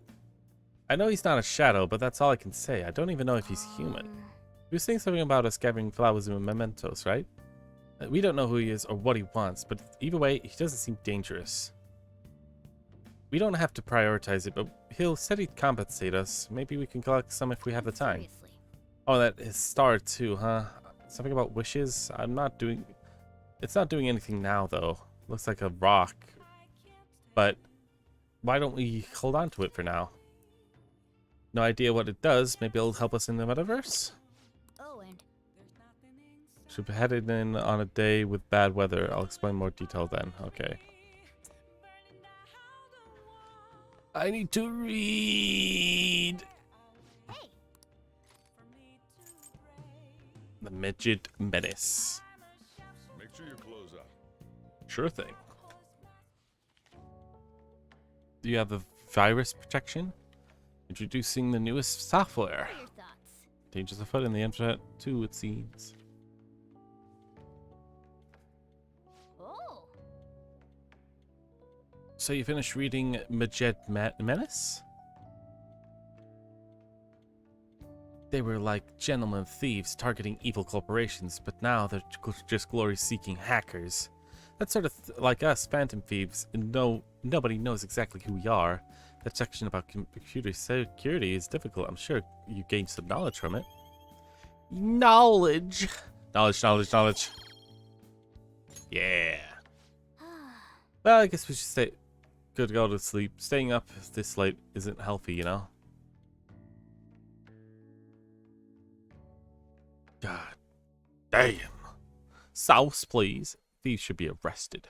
I know he's not a shadow, but that's all I can say. I don't even know if he's human. He was saying something about us gathering flowers and mementos, right? We don't know who he is or what he wants, but either way, he doesn't seem dangerous. We don't have to prioritize it, but he'll said he'd compensate us. Maybe we can collect some if we have the time. Seriously. Oh, that is star too, huh? Something about wishes? It's not doing anything now, though. Looks like a rock. But why don't we hold on to it for now? No idea what it does. Maybe it'll help us in the metaverse? Oh, and Should be headed in on a day with bad weather. I'll explain more detail then. Okay. I need to read. hey, The Midget Menace. Make sure your clothes up. Sure thing. Do you have a virus protection? Introducing the newest software. what are your thoughts? Dangers afoot in the internet too, it seems. Oh, So you finished reading Midget Menace? They were like gentlemen thieves targeting evil corporations, but now they're just glory-seeking hackers. That's sort of like us, phantom thieves. Nobody knows exactly who we are. That section about computer security is difficult. I'm sure you gained some knowledge from it. Knowledge! Knowledge. Yeah. Well, I guess we should stay good to go to sleep. Staying up this late isn't healthy, you know? God damn. Sauce, please. Thieves should be arrested.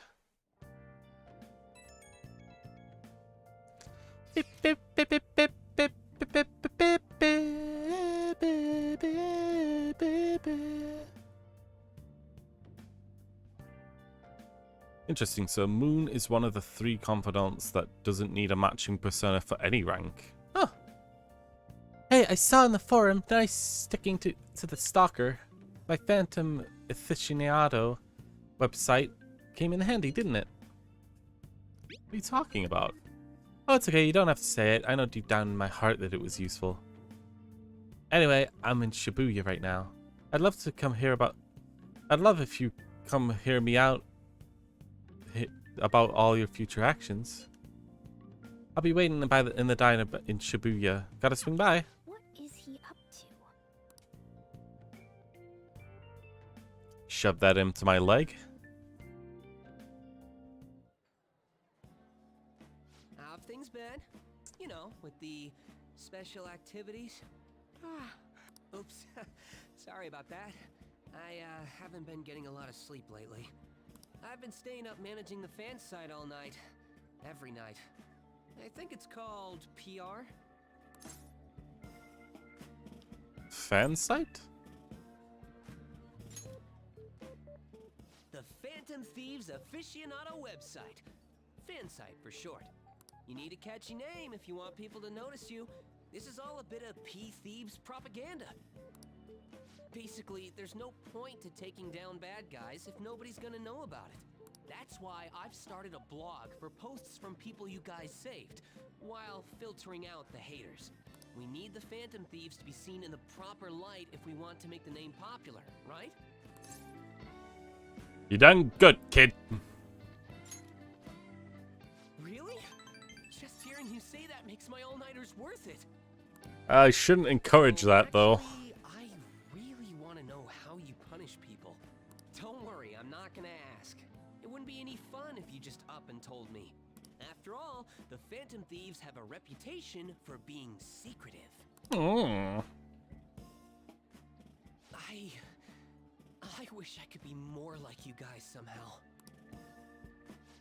Interesting, so Moon is one of the 3 confidants that doesn't need a matching persona for any rank. Huh. Hey, I saw in the forum, nice sticking to the stalker. My Phantom Aficionado website came in handy, didn't it? What are you talking about? Oh, it's okay, you don't have to say it. I know deep down in my heart that it was useful. Anyway, I'm in Shibuya right now. I'd love if you come hear me out about all your future actions. I'll be waiting in the diner in Shibuya. Gotta swing by. what is he up to? Shove that into my leg. How have things been? You know, with the special activities. Oops. Sorry about that. I haven't been getting a lot of sleep lately. I've been staying up managing the fan site all night. Every night. I think it's called PR. Fan site? The Phantom Thieves Aficionado website. Fan site for short. You need a catchy name if you want people to notice you. This is all a bit of P-Thieves propaganda. Basically, there's no point to taking down bad guys if nobody's gonna know about it. That's why I've started a blog for posts from people you guys saved, while filtering out the haters. We need the Phantom Thieves to be seen in the proper light if we want to make the name popular, right? You done good, kid. Really? Just hearing you say that makes my all-nighters worth it. I shouldn't encourage that, though. Actually, I really want to know how you punish people. Don't worry, I'm not gonna ask. It wouldn't be any fun if you just up and told me. After all, the Phantom Thieves have a reputation for being secretive. Oh. I wish I could be more like you guys somehow.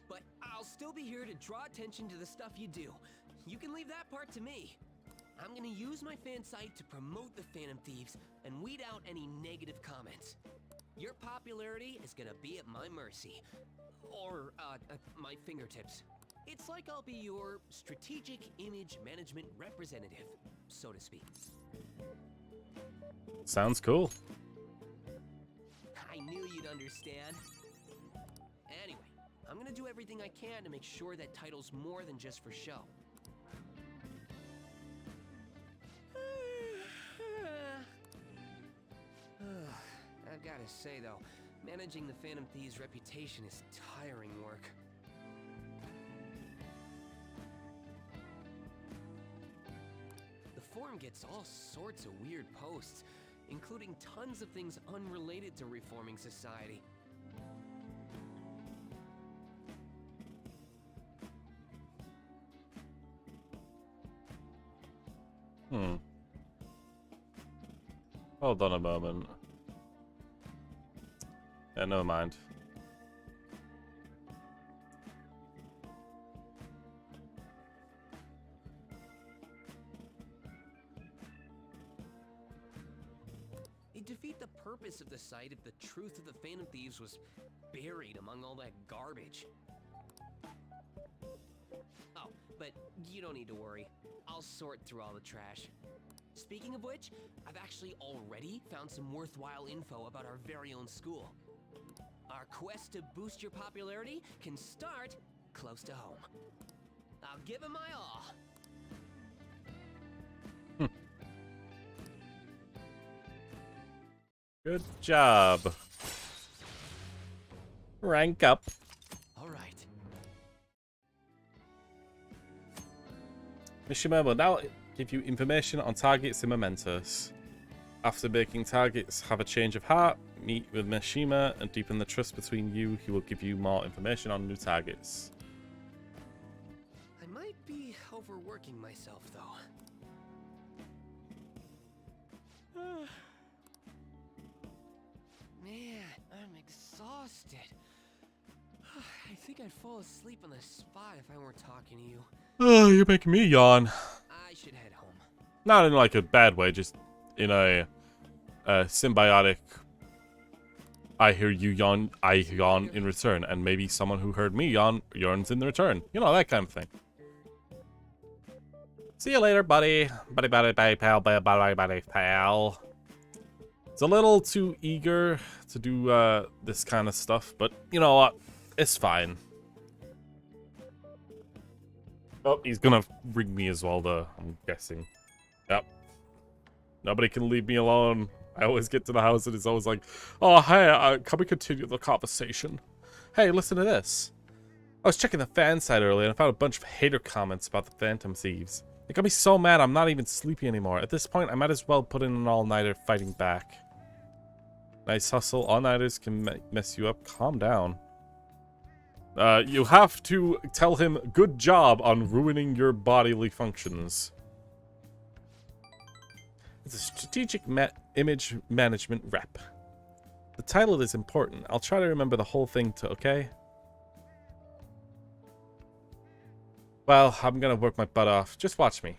But I'll still be here to draw attention to the stuff you do. You can leave that part to me. I'm gonna use my fan site to promote the Phantom Thieves and weed out any negative comments. Your popularity is gonna be at my mercy. Or, at my fingertips. It's like I'll be your strategic image management representative, so to speak. Sounds cool. I knew you'd understand. Anyway, I'm gonna do everything I can to make sure that title's more than just for show. I've gotta say though, managing the Phantom Thieves' reputation is tiring work. The forum gets all sorts of weird posts. including tons of things unrelated to reforming society. Hold on a moment. Yeah, never mind. It'd defeat the purpose of the site if the truth of the Phantom Thieves was buried among all that garbage. Oh, but you don't need to worry. I'll sort through all the trash. Speaking of which, I've actually already found some worthwhile info about our very own school. Our quest to boost your popularity can start close to home. I'll give it my all. Good job. Rank up. All right. Mishima will now give you information on targets and momentos. After making targets have a change of heart, meet with Mishima and deepen the trust between you. He will give you more information on new targets. I might be overworking myself, though. Man, I'm exhausted. I think I'd fall asleep on the spot if I weren't talking to you. Oh, you're making me yawn. I should head home. Not in like a bad way, just in a symbiotic. I hear you yawn, I yawn in return, and maybe someone who heard me yawn yawns in return. You know, that kind of thing. See you later, buddy. Buddy, pal, buddy, pal. It's a little too eager to do this kind of stuff, but you know what? It's fine. Oh, he's gonna ring me as well, though, I'm guessing. Yep. Nobody can leave me alone. I always get to the house and it's always like, oh, hey, can we continue the conversation? Hey, listen to this. I was checking the fan site earlier and I found a bunch of hater comments about the Phantom Thieves. It got me so mad I'm not even sleepy anymore. At this point, I might as well put in an all-nighter fighting back. Nice hustle. All-nighters can mess you up. Calm down. You have to tell him good job on ruining your bodily functions. It's a strategic image management rep. The title is important. I'll try to remember the whole thing to, okay? Well, I'm gonna work my butt off. Just watch me.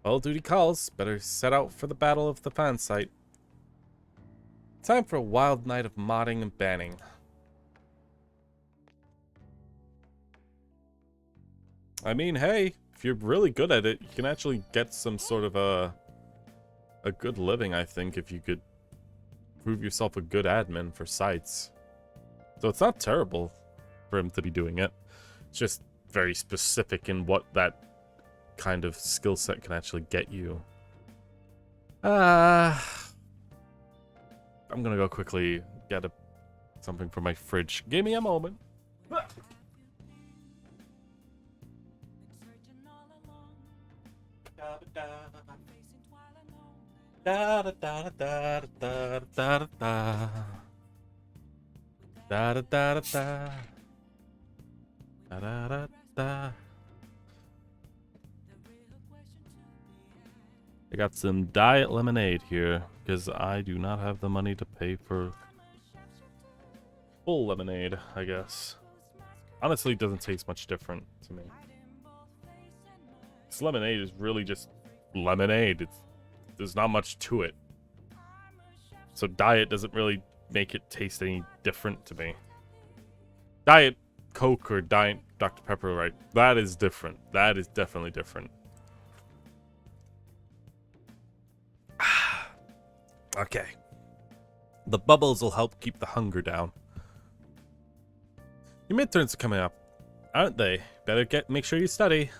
Well, duty calls. Better set out for the battle of the fan site. Time for a wild night of modding and banning. I mean, hey, if you're really good at it, you can actually get some sort of a good living, I think, if you could prove yourself a good admin for sites. So it's not terrible for him to be doing it. It's just very specific in what that kind of skill set can actually get you. I'm gonna go quickly get something from my fridge. Give me a moment. Da da da da da da da da da da da da da da da. I got some diet lemonade here because I do not have the money to pay for full lemonade, I guess. Honestly, it doesn't taste much different to me. This lemonade is really just lemonade. There's not much to it. So diet doesn't really make it taste any different to me. Diet Coke or Diet Dr. Pepper, right? That is different. That is definitely different. Okay. The bubbles will help keep the hunger down. Your midterms are coming up, aren't they? Better make sure you study.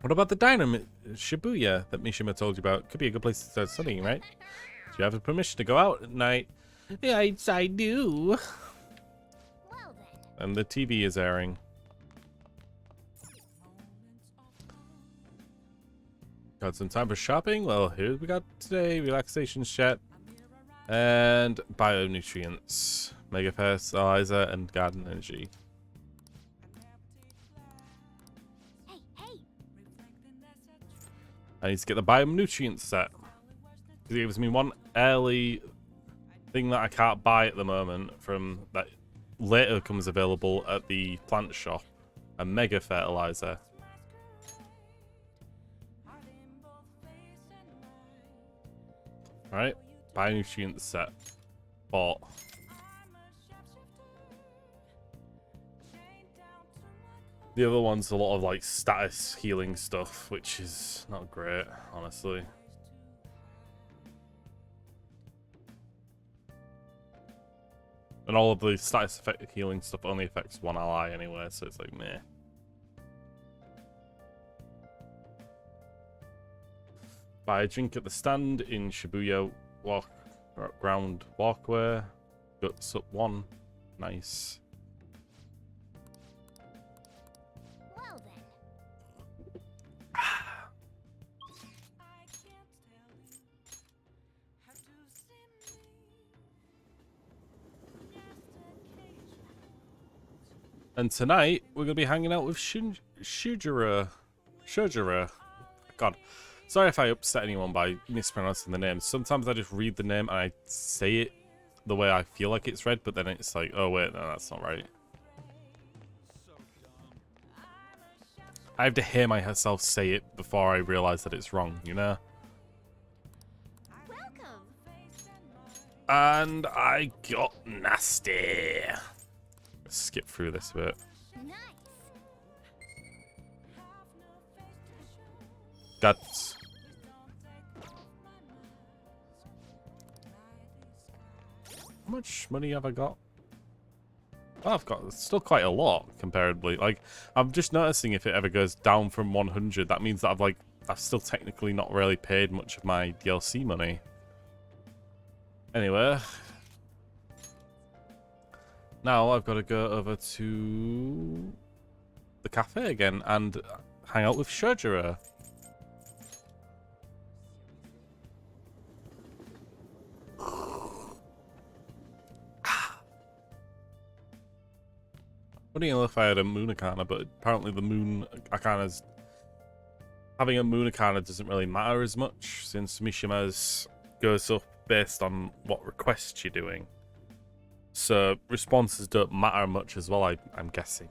What about the diner, Shibuya, that Mishima told you about? Could be a good place to start studying, right? Do you have the permission to go out at night? Yes, I do. Well then. And the TV is airing. Got some time for shopping? Well, here we got today. Relaxation chat. And bionutrients. Mega fertilizer and garden energy. Hey, hey! I need to get the bionutrient set. It gives me one early thing that I can't buy at the moment from that later comes available at the plant shop. A mega fertilizer. Alright, bionutrient set. Bought. The other one's a lot of like status healing stuff, which is not great, honestly. And all of the status effect healing stuff only affects one ally anyway, so it's like meh. Buy a drink at the stand in Shibuya ground walkway. Guts up 1. Nice. Well then. And tonight we're gonna be hanging out with Shujira. God. Sorry if I upset anyone by mispronouncing the name. Sometimes I just read the name and I say it the way I feel like it's read, but then it's like, oh wait, no, that's not right. I have to hear myself say it before I realize that it's wrong, you know? Welcome. And I got nasty. Let's skip through this bit. Nice. Guts. How much money have I got? Oh, I've got still quite a lot comparatively. Like, I'm just noticing if it ever goes down from 100, that means that I've still technically not really paid much of my DLC money. Anyway, now I've got to go over to the cafe again and hang out with Shujira. Wouldn't know if I had a Moon Arcana, but apparently the Moon Arcana's... Having a Moon Arcana doesn't really matter as much, since Mishima's goes up based on what requests you're doing. So responses don't matter much as well, I'm guessing.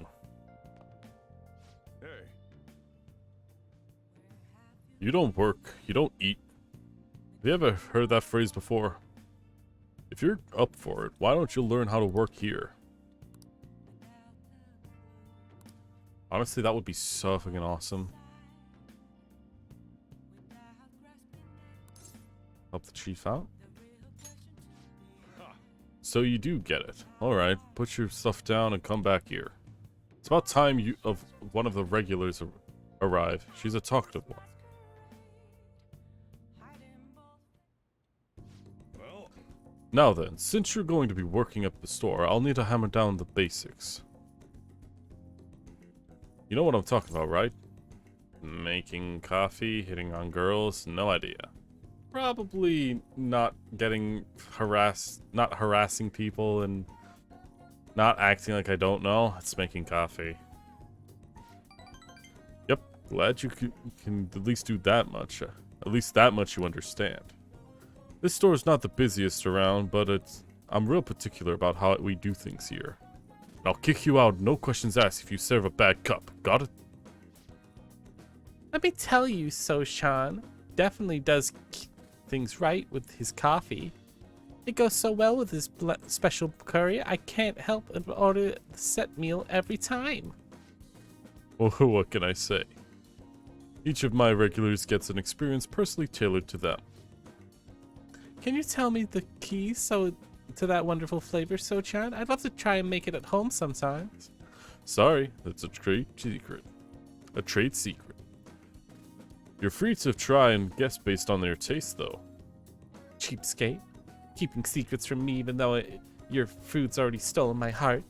Hey. You don't work, you don't eat. Have you ever heard that phrase before? If you're up for it, why don't you learn how to work here? Honestly, that would be so fucking awesome. Help the chief out. So you do get it. Alright, put your stuff down and come back here. It's about time one of the regulars arrive. She's a talkative one. Well. Now then, since you're going to be working at the store, I'll need to hammer down the basics. You know what I'm talking about, right? Making coffee, hitting on girls, no idea. Probably not getting harassed, not harassing people, and not acting like I don't know. It's making coffee. Yep, glad you can at least do that much. At least that much you understand. This store is not the busiest around, but I'm real particular about how we do things here. I'll kick you out, no questions asked, if you serve a bad cup. Got it? Let me tell you, Sean definitely does things right with his coffee. It goes so well with his special curry, I can't help but order the set meal every time. Well, what can I say? Each of my regulars gets an experience personally tailored to them. Can you tell me the keys to that wonderful flavor, So-chan? I'd love to try and make it at home sometimes. Sorry, that's a trade secret. A trade secret. You're free to try and guess based on their taste, though. Cheapskate. Keeping secrets from me even though your food's already stolen my heart.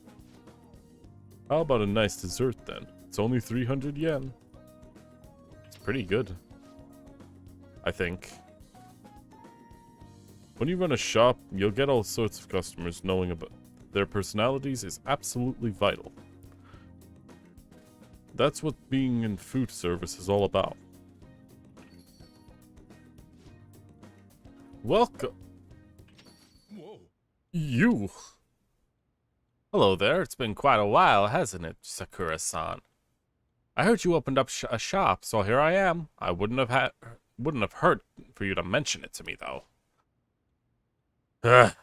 How about a nice dessert, then? It's only 300 yen. It's pretty good. I think. When you run a shop, you'll get all sorts of customers. Knowing about their personalities is absolutely vital. That's what being in food service is all about. Welcome. Whoa. You. Hello there. It's been quite a while, hasn't it, Sakura-san? I heard you opened up a shop, so here I am. I wouldn't have hurt for you to mention it to me, though. Ugh.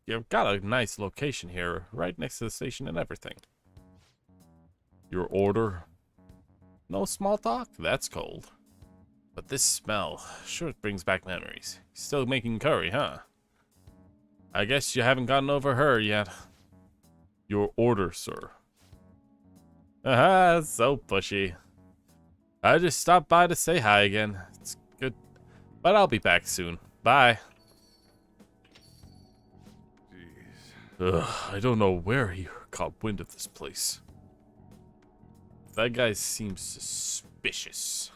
You've got a nice location here, right next to the station and everything. Your order? No small talk? That's cold. But this smell sure brings back memories. Still making curry, huh? I guess you haven't gotten over her yet. Your order, sir. Aha, so pushy. I just stopped by to say hi again. It's good, but I'll be back soon. Bye. Ugh, I don't know where he caught wind of this place. That guy seems suspicious.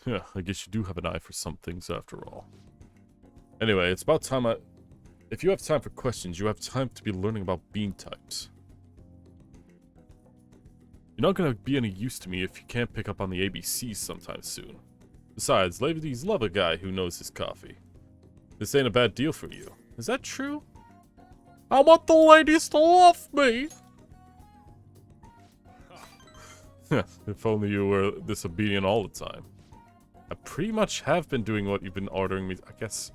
Yeah, I guess you do have an eye for some things after all. Anyway, it's about time if you have time for questions, you have time to be learning about bean types. You're not gonna be any use to me if you can't pick up on the ABCs sometime soon. Besides, ladies love a guy who knows his coffee. This ain't a bad deal for you. Is that true? I want the ladies to love me! If only you were disobedient all the time. I pretty much have been doing what you've been ordering me. I guess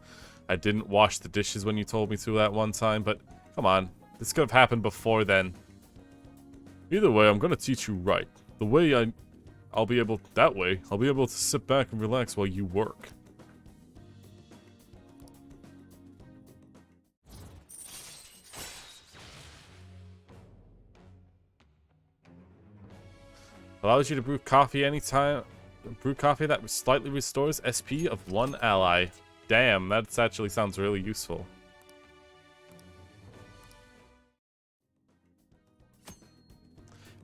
I didn't wash the dishes when you told me to that one time, but come on. This could have happened before then. Either way, I'm gonna teach you right. The way I'll be able to sit back and relax while you work. Allows you to brew coffee anytime. Brew coffee that slightly restores SP of one ally. Damn, that actually sounds really useful.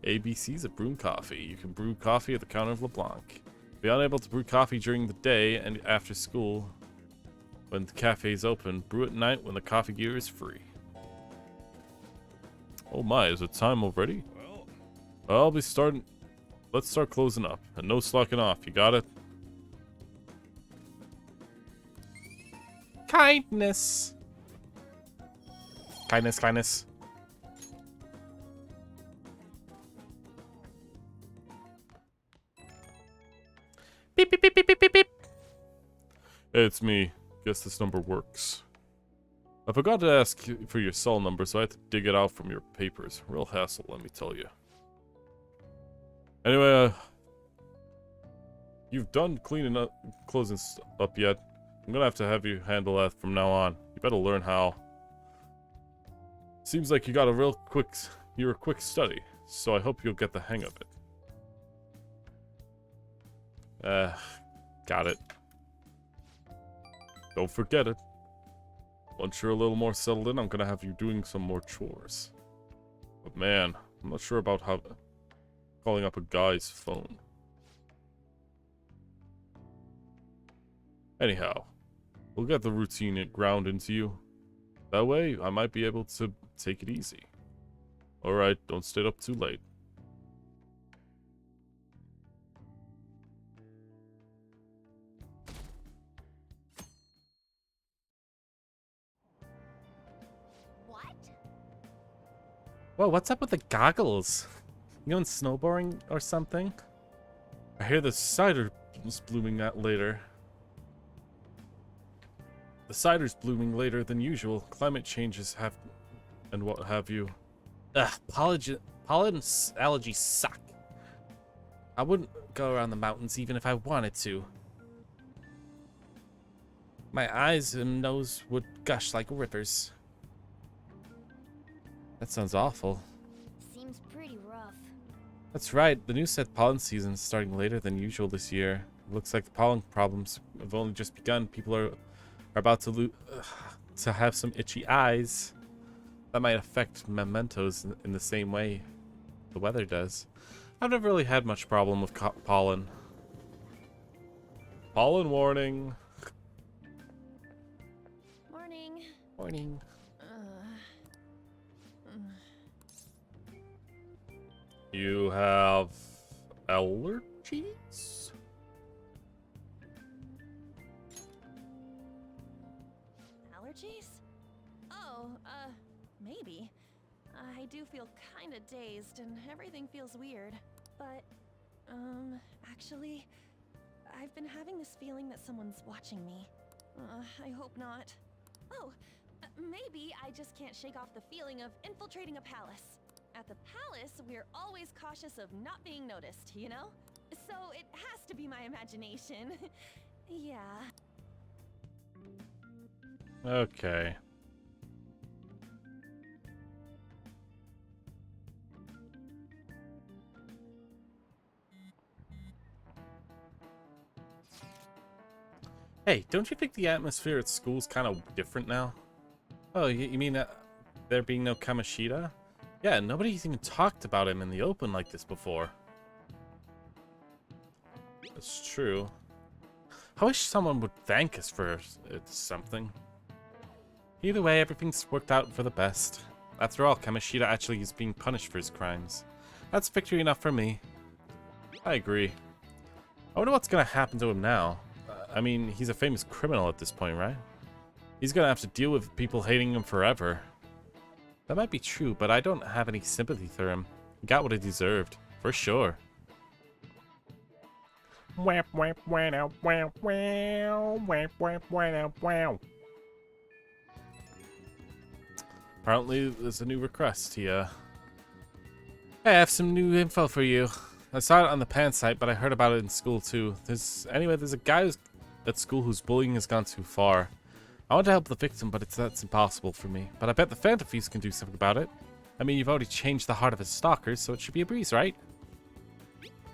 ABCs of brewing coffee. You can brew coffee at the counter of LeBlanc. Be unable to brew coffee during the day and after school when the cafe is open. Brew at night when the coffee gear is free. Oh my, is it time already? Well, I'll be starting. Let's start closing up. And no slacking off. You got it? Kindness. Kindness, kindness. Beep, beep, beep, beep, beep, beep, beep. Hey, it's me. Guess this number works. I forgot to ask for your cell number, so I had to dig it out from your papers. Real hassle, let me tell you. Anyway, you've done cleaning up, closing up yet. I'm gonna have you handle that from now on. You better learn how. Seems like you got you're a quick study, so I hope you'll get the hang of it. Got it. Don't forget it. Once you're a little more settled in, I'm gonna have you doing some more chores. But man, I'm not sure about calling up a guy's phone. Anyhow, we'll get the routine ground into you. That way, I might be able to take it easy. Alright, don't stay up too late. What? Whoa, what's up with the goggles? You going snowboarding or something? I hear the cider is blooming out later. The cider's blooming later than usual. Climate changes and what have you. Ugh, pollen allergies suck. I wouldn't go around the mountains even if I wanted to. My eyes and nose would gush like rivers. That sounds awful. Seems pretty rough. That's right. The news said pollen season is starting later than usual this year. It looks like the pollen problems have only just begun. People are about to have some itchy eyes. That might affect momentos in the same way the weather does. I've never really had much problem with pollen. Pollen warning. Morning. Morning. You have allergies? Allergies? Oh, maybe. I do feel kinda dazed and everything feels weird. But, actually, I've been having this feeling that someone's watching me. I hope not. Oh, maybe I just can't shake off the feeling of infiltrating a palace. At the palace, we're always cautious of not being noticed, you know? So it has to be my imagination. Yeah. Okay. Hey, don't you think the atmosphere at school's kind of different now? Oh, you mean there being no Kamishita? Yeah, nobody's even talked about him in the open like this before. That's true. I wish someone would thank us for something. Either way, everything's worked out for the best. After all, Kamishita actually is being punished for his crimes. That's victory enough for me. I agree. I wonder what's gonna happen to him now. I mean, he's a famous criminal at this point, right? He's gonna have to deal with people hating him forever. That might be true, but I don't have any sympathy for him. He got what he deserved, for sure. Apparently, there's a new request here. Hey, I have some new info for you. I saw it on the PAN site, but I heard about it in school too. There's a guy at school whose bullying has gone too far. I want to help the victim, but that's impossible for me. But I bet the Phantom Thieves can do something about it. I mean, you've already changed the heart of his stalkers, so it should be a breeze, right?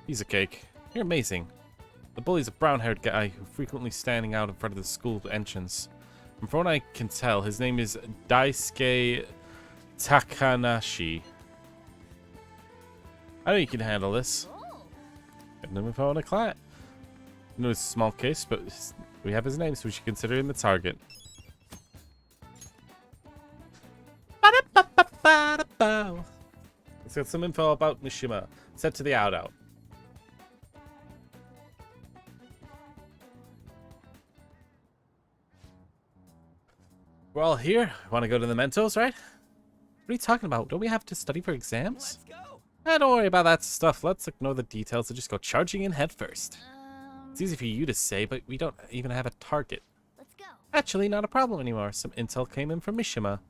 Piece of cake. You're amazing. The bully's a brown-haired guy who's frequently standing out in front of the school entrance. And from what I can tell, his name is Daisuke Takanashi. I know you can handle this. Got no info on a client. I know it's a small case, but we have his name, so we should consider him the target. Let's get some info about Mishima. Sent to the out. We're all here. Want to go to the Mentos, right? What are you talking about? Don't we have to study for exams? Let's go. Don't worry about that stuff. Let's ignore the details and just go charging in head first. It's easy for you to say, but we don't even have a target. Let's go. Actually, not a problem anymore. Some intel came in from Mishima.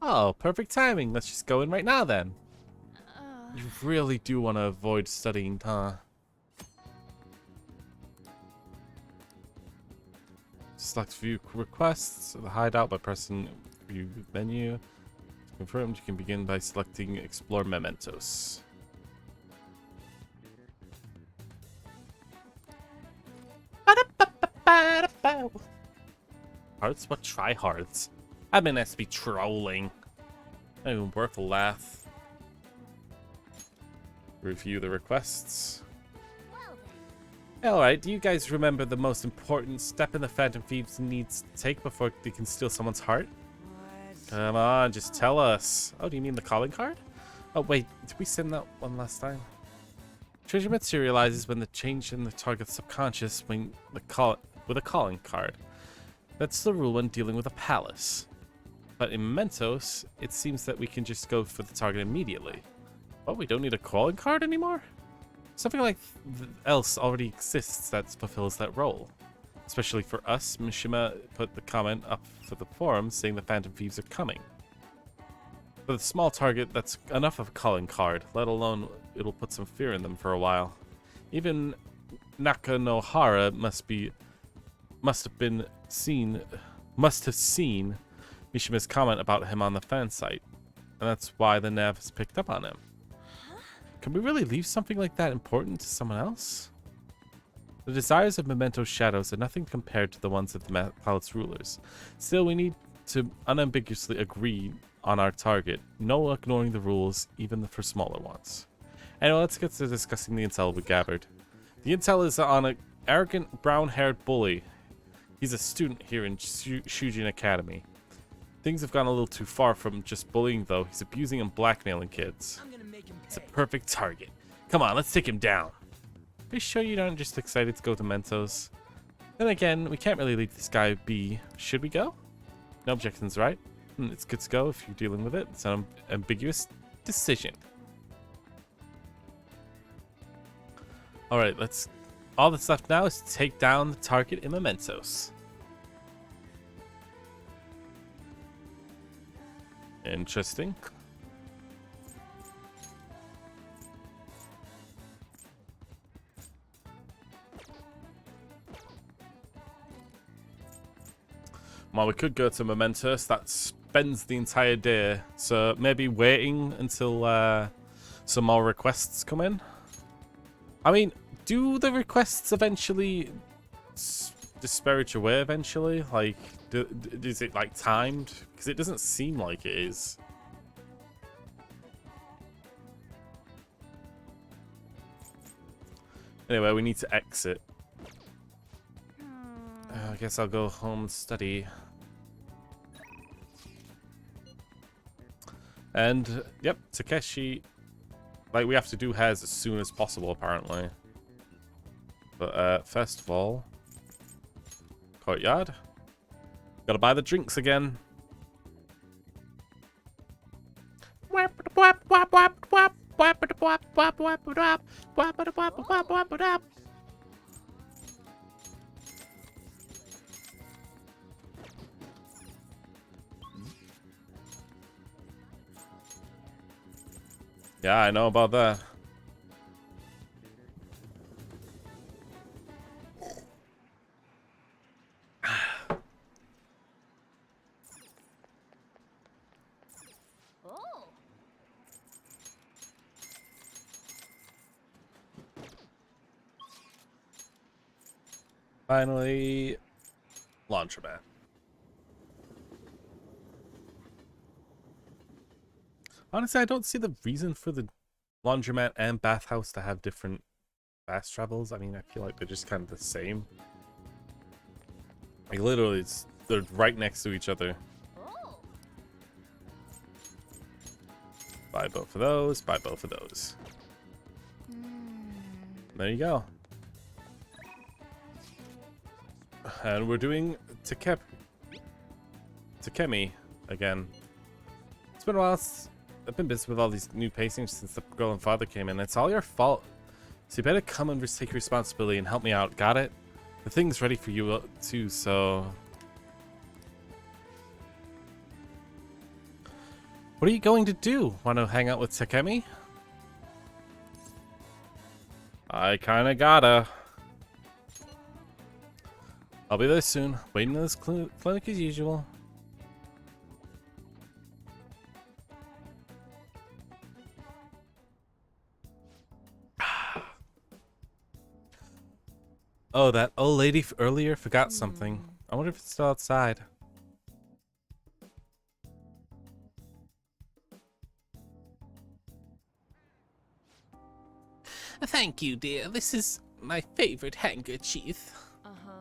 Oh, perfect timing. Let's just go in right now then. You really do want to avoid studying, huh? Select view requests, the hideout by pressing view menu. Confirmed, you can begin by selecting explore mementos. Hearts? What try hearts? I mean, that's to be trolling. Not even worth a laugh. Review the requests. Alright, do you guys remember the most important step in the Phantom Thieves needs to take before they can steal someone's heart? Come on, just tell us. Oh, do you mean the calling card? Oh, wait, did we send that one last time? Treasure materializes when the change in the target's subconscious with a calling card. That's the rule when dealing with a palace. But in Mentos, it seems that we can just go for the target immediately. Oh, we don't need a calling card anymore? Something like else already exists that fulfills that role. Especially for us, Mishima put the comment up for the forum saying the Phantom Thieves are coming. For the small target, that's enough of a calling card, let alone it'll put some fear in them for a while. Even Nakanohara must have seen Mishima's comment about him on the fan site, and that's why the Nav has picked up on him. Can we really leave something like that important to someone else? The desires of Memento's shadows are nothing compared to the ones of the palace rulers. Still, we need to unambiguously agree on our target, no ignoring the rules, even for smaller ones. Anyway, let's get to discussing the intel we gathered. The intel is on an arrogant, brown-haired bully. He's a student here in Shujin Academy. Things have gone a little too far from just bullying, though. He's abusing and blackmailing kids. It's a perfect target. Come on, let's take him down. Are you sure you aren't just excited to go to Mentos? Then again, we can't really leave this guy be. Should we go? No objections, right? It's good to go if you're dealing with it. It's an ambiguous decision. Alright, let's... All that's left now is to take down the target in Mementos. Interesting. Well, we could go to Momentos. That spends the entire day. So maybe waiting until some more requests come in. I mean, do the requests eventually disparage away eventually? Like, is it like timed? Because it doesn't seem like it is. Anyway, we need to exit. I guess I'll go home and study. And, yep, Takeshi. Like, we have to do hairs as soon as possible, apparently. But, first of all, courtyard. Gotta buy the drinks again. Yeah, I know about that. Oh. Finally, laundromat. Honestly, I don't see the reason for the laundromat and bathhouse to have different fast travels. I mean, I feel like they're just kind of the same. Like, literally, they're right next to each other. Oh. Buy both of those, buy both of those. There you go. And we're doing Takemi again. It's been a while since I've been busy with all these new pacings since the girl and father came in. It's all your fault. So you better come and take responsibility and help me out. Got it? The thing's ready for you too, so... What are you going to do? Want to hang out with Takemi? I kinda gotta. I'll be there soon. Waiting in this clinic as usual. Oh, that old lady earlier forgot something. I wonder if it's still outside. Thank you, dear. This is my favorite handkerchief. Uh-huh.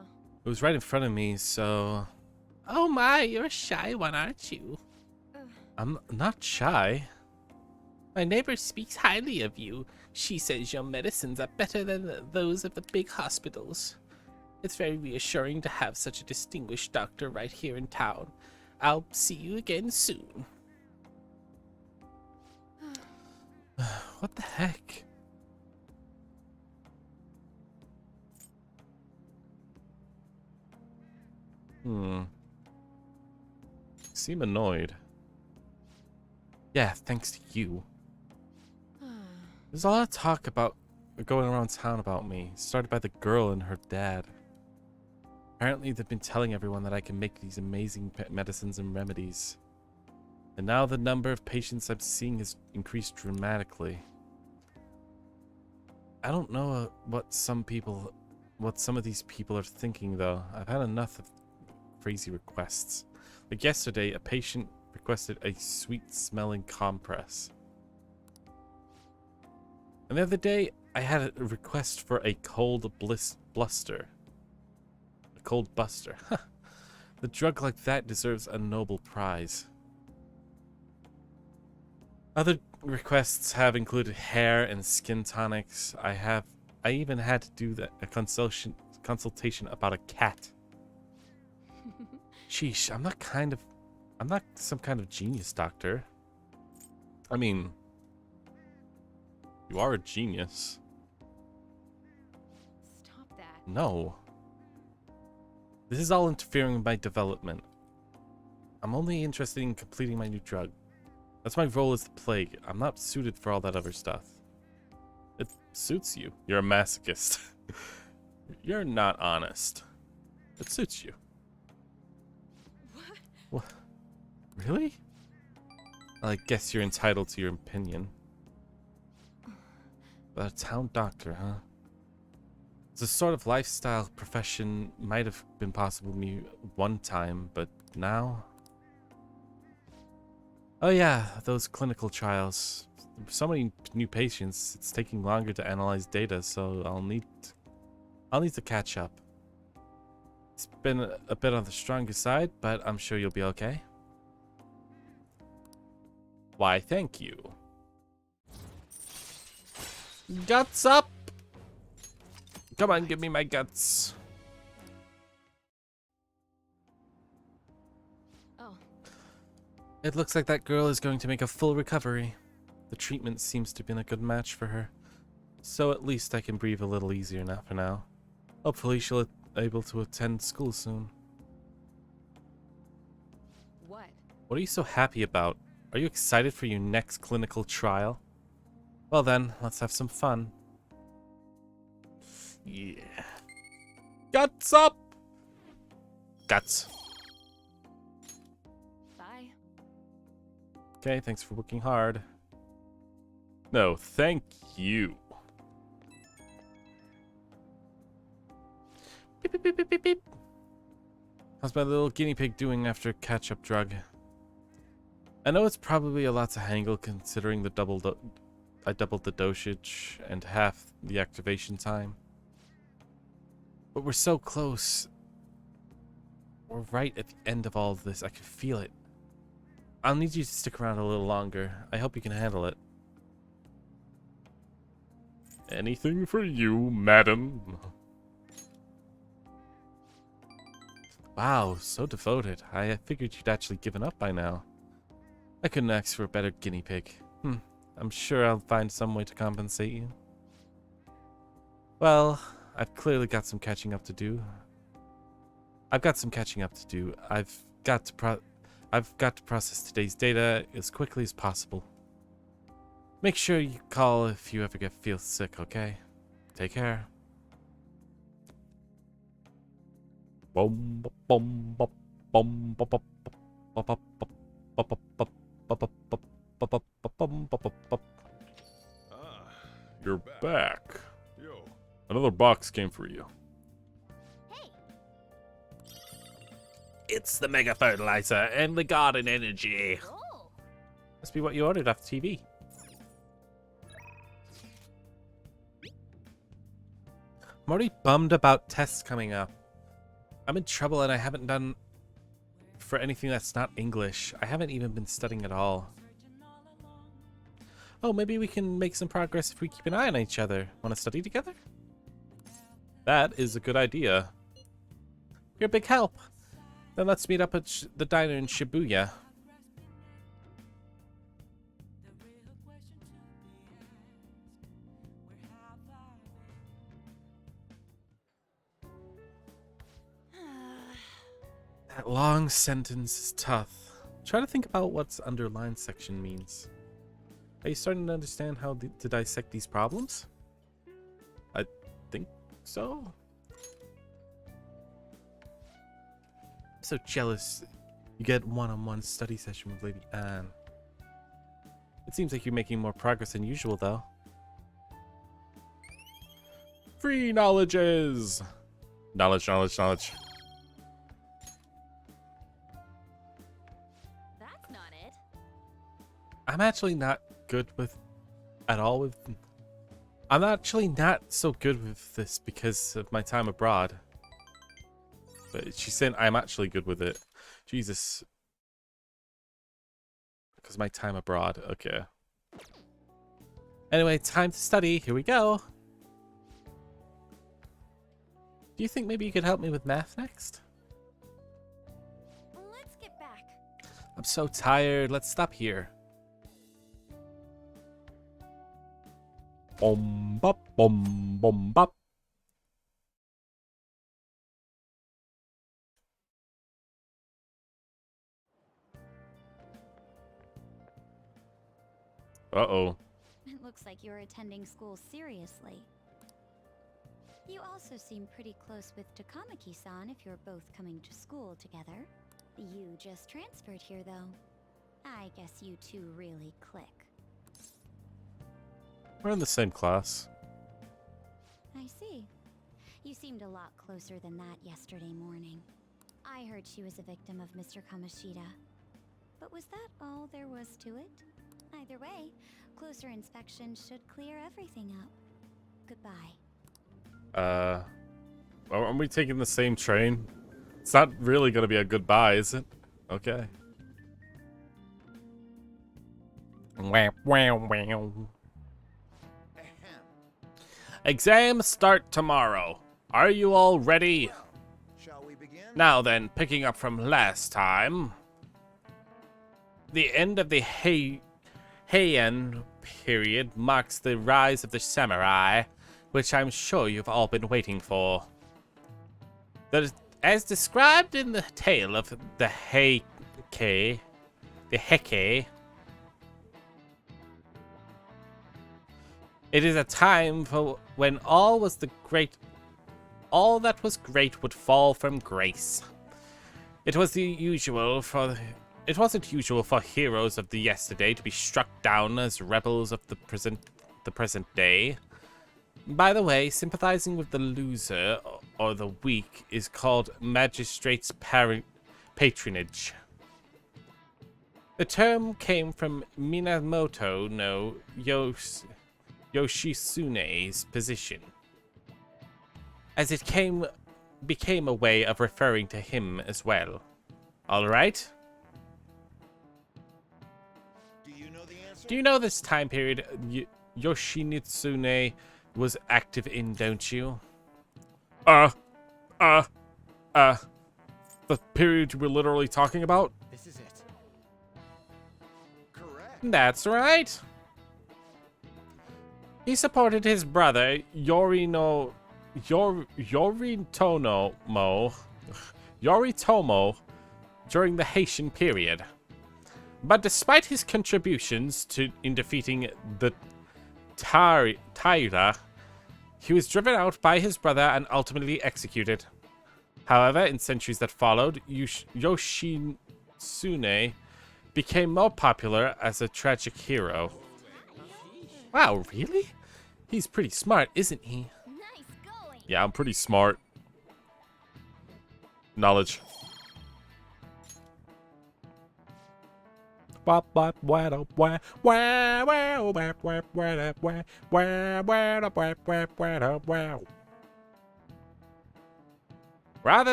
It was right in front of me, so... Oh my, you're a shy one, aren't you? I'm not shy. My neighbor speaks highly of you. She says your medicines are better than those of the big hospitals. It's very reassuring to have such a distinguished doctor right here in town. I'll see you again soon. What the heck? Seem annoyed. Yeah, thanks to you. There's a lot of talk about going around town about me, started by the girl and her dad. Apparently they've been telling everyone that I can make these amazing medicines and remedies. And now the number of patients I'm seeing has increased dramatically. I don't know what some of these people are thinking though. I've had enough of crazy requests. Like yesterday, a patient requested a sweet smelling compress. And the other day, I had a request for a cold bluster. A cold buster. The drug like that deserves a Nobel Prize. Other requests have included hair and skin tonics. I even had to do a consultation about a cat. Sheesh, I'm not some kind of genius, doctor. I mean, you are a genius. Stop that. No. This is all interfering with my development. I'm only interested in completing my new drug. That's my role as the plague. I'm not suited for all that other stuff. It suits you. You're a masochist. You're not honest. It suits you. What? Really? I guess you're entitled to your opinion. But a town doctor, huh? It's a sort of lifestyle profession might have been possible to me one time, but now... Oh yeah, those clinical trials. So many new patients, it's taking longer to analyze data, so I'll need to catch up. It's been a bit on the stronger side, but I'm sure you'll be okay. Why, thank you. Guts up! Come on, give me my guts. Oh. It looks like that girl is going to make a full recovery. The treatment seems to have been a good match for her. So at least I can breathe a little easier now for now. Hopefully she'll be able to attend school soon. What? What are you so happy about? Are you excited for your next clinical trial? Well then, let's have some fun. Yeah. Guts up! Guts. Bye. Okay, thanks for working hard. No, thank you. Beep, beep, beep, beep, beep, beep. How's my little guinea pig doing after catch-up drug? I know it's probably a lot to handle considering I doubled the dosage and half the activation time. But we're so close. We're right at the end of all of this. I can feel it. I'll need you to stick around a little longer. I hope you can handle it. Anything for you, madam. Wow, so devoted. I figured you'd actually given up by now. I couldn't ask for a better guinea pig. I'm sure I'll find some way to compensate you. Well, I've clearly got some catching up to do. I've got to process today's data as quickly as possible. Make sure you call if you ever feel sick, okay? Take care. You're back. Yo. Another box came for you. Hey. It's the mega fertilizer and the garden energy. Oh. Must be what you ordered off TV. I'm already bummed about tests coming up. I'm in trouble and I haven't done for anything that's not English. I haven't even been studying at all. Oh, maybe we can make some progress if we keep an eye on each other. Want to study together? That is a good idea. You're a big help. Then let's meet up at the diner in Shibuya. That long sentence is tough. Try to think about what's underlined section means. Are you starting to understand how to dissect these problems? I think so. I'm so jealous you get one-on-one study session with Lady Anne. It seems like you're making more progress than usual, though. Free knowledges! Knowledge. That's not it. I'm actually not good at all with I'm actually not so good with this because of my time abroad. But she's saying I'm actually good with it. Jesus. Because of my time abroad. Okay. Anyway, time to study. Here we go. Do you think maybe you could help me with math next? Let's get back. I'm so tired. Let's stop here. Bom bop bom bom bop. Uh-oh. It looks like you're attending school seriously. You also seem pretty close with Takamaki-san if you're both coming to school together. You just transferred here, though. I guess you two really click. We're in the same class. I see. You seemed a lot closer than that yesterday morning. I heard she was a victim of Mr. Kamoshida. But was that all there was to it? Either way, closer inspection should clear everything up. Goodbye. Aren't we taking the same train? It's not really gonna be a goodbye, is it? Okay. Wow, wow, wow. Exams start tomorrow. Are you all ready? Shall we begin? Now then, picking up from last time. The end of the Heian period marks the rise of the samurai, which I'm sure you've all been waiting for. As described in the tale of the Heike, it is a time for when all that was great would fall from grace. It wasn't usual for heroes of the yesterday to be struck down as rebels of the present day. By the way, sympathizing with the loser or the weak is called magistrate's patronage. The term came from Minamoto no Yoshitsune's position, as it became a way of referring to him as well. All right? Do you know this time period Yoshitsune was active in, don't you? The period we're literally talking about? This is it. Correct. That's right. He supported his brother Yoritomo during the Heishin period. But despite his contributions in defeating the Taira, he was driven out by his brother and ultimately executed. However, in centuries that followed, Yoshitsune became more popular as a tragic hero. Wow, really? He's pretty smart, isn't he? Nice going. Yeah, I'm pretty smart. Knowledge. Rather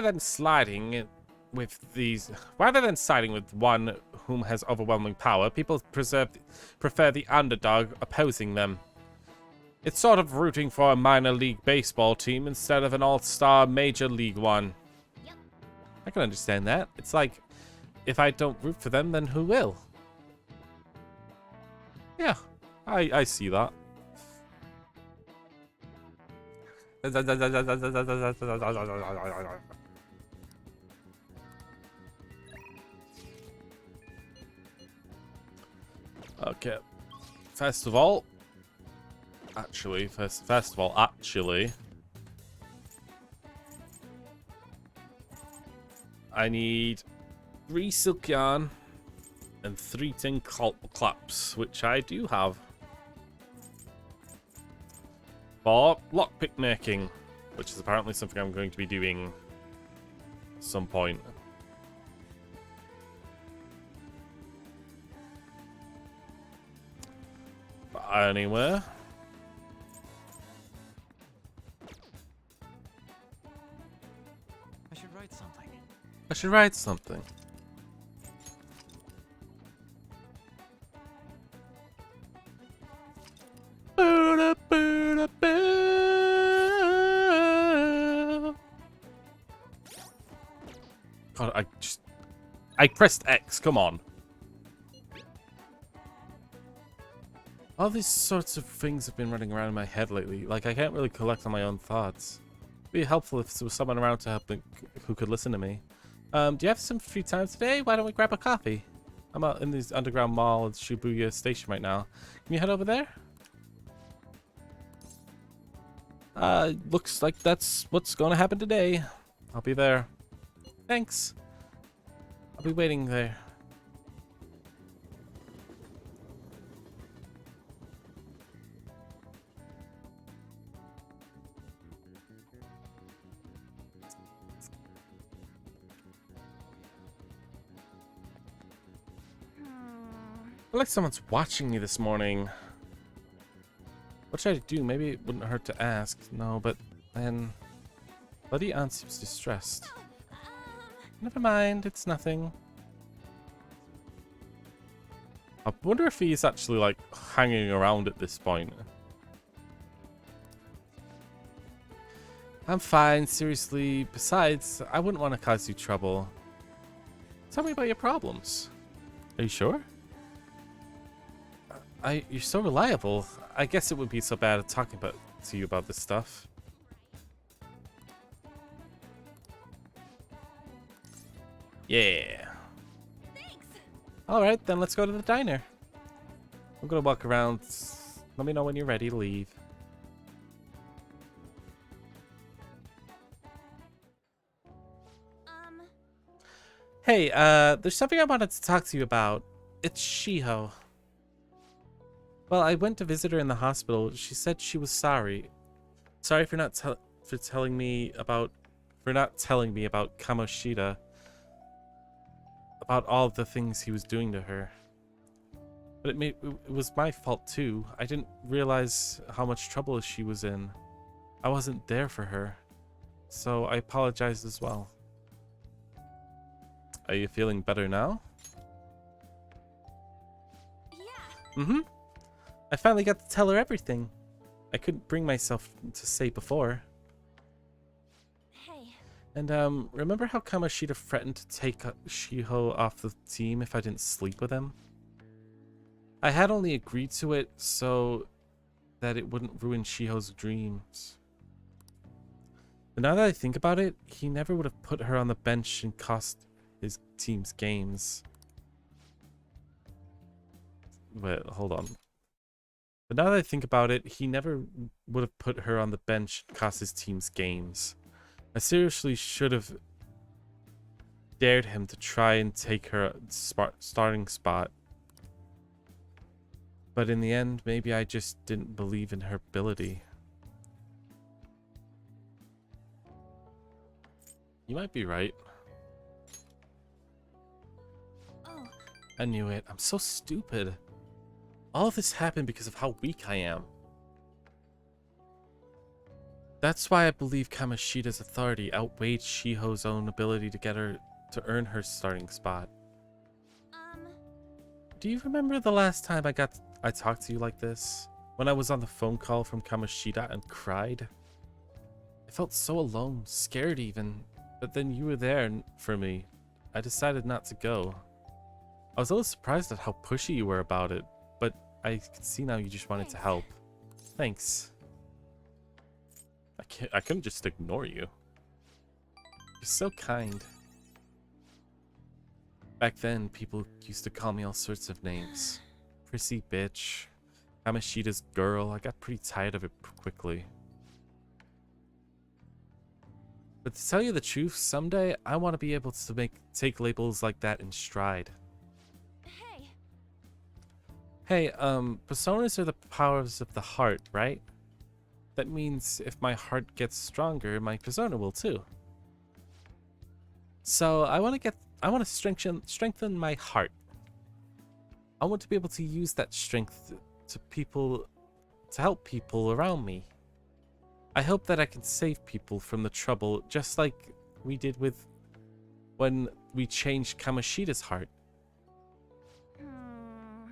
than siding with one whom has overwhelming power, people prefer the underdog opposing them. It's sort of rooting for a minor league baseball team instead of an all-star major league one. Yep. I can understand that. It's like, if I don't root for them, then who will? Yeah, I see that. Okay. First of all, I need 3 silk yarn and 3 tin claps, which I do have. For lockpick making, which is apparently something I'm going to be doing at some point. But anyway, should write something. God, I pressed X, come on. All these sorts of things have been running around in my head lately. Like, I can't really collect on my own thoughts. It'd be helpful if there was someone around to help me, who could listen to me. Do you have some free time today? Why don't we grab a coffee? I'm out in this underground mall at Shibuya Station right now. Can you head over there? Looks like that's what's going to happen today. I'll be there. Thanks. I'll be waiting there. I feel like someone's watching me this morning. What should I do? Maybe it wouldn't hurt to ask. No, but then... Bloody Aunt seems distressed. Never mind, it's nothing. I wonder if he's actually, like, hanging around at this point. I'm fine, seriously. Besides, I wouldn't want to cause you trouble. Tell me about your problems. Are you sure? You're so reliable. I guess it would be so bad at talking to you about this stuff. Yeah. Thanks. All right, then let's go to the diner. I'm gonna walk around. Let me know when you're ready to leave. Hey, there's something I wanted to talk to you about. It's Shiho. Well, I went to visit her in the hospital. She said she was sorry. Sorry for not telling me about Kamoshida. About all the things he was doing to her. But it was my fault too. I didn't realize how much trouble she was in. I wasn't there for her. So I apologized as well. Are you feeling better now? Yeah. Mm-hmm. I finally got to tell her everything. I couldn't bring myself to say before. Hey. And remember how Kamoshida threatened to take Shiho off the team if I didn't sleep with him? I had only agreed to it so that it wouldn't ruin Shiho's dreams. But now that I think about it, he never would have put her on the bench and cost his team's games. Wait, hold on. But now that I think about it, he never would have put her on the bench and cost his team's games. I seriously should have dared him to try and take her starting spot. But in the end, maybe I just didn't believe in her ability. You might be right. Oh. I knew it. I'm so stupid. All this happened because of how weak I am. That's why I believe Kamoshida's authority outweighed Shiho's own ability to get her to earn her starting spot. Do you remember the last time I talked to you like this? When I was on the phone call from Kamoshida and cried? I felt so alone, scared even, but then you were there for me. I decided not to go. I was a little surprised at how pushy you were about it, but I could see now you just wanted to help. Thanks. I couldn't just ignore you. You're so kind. Back then, people used to call me all sorts of names. Prissy bitch, Kamoshida's girl. I got pretty tired of it quickly. But to tell you the truth, someday I want to be able to take labels like that in stride. Hey. Hey, personas are the powers of the heart, right? That means if my heart gets stronger, my persona will too. So I want to strengthen my heart. I want to be able to use that strength to help people around me. I hope that I can save people from the trouble, just like we did with when we changed Kamoshida's heart.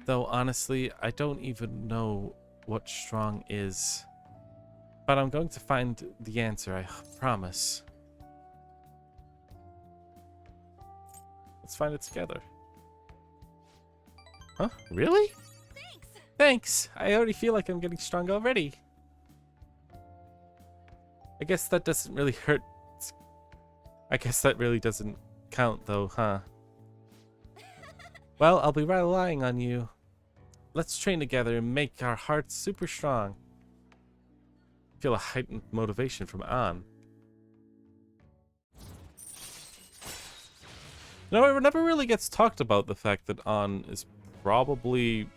Though honestly, I don't even know what strong is. But I'm going to find the answer, I promise. Let's find it together. Huh? Really? Thanks! I already feel like I'm getting strong already. I guess that doesn't really hurt. I guess that really doesn't count though, huh? Well, I'll be relying on you. Let's train together and make our hearts super strong. Feel a heightened motivation from An. You know, it never really gets talked about the fact that An is probably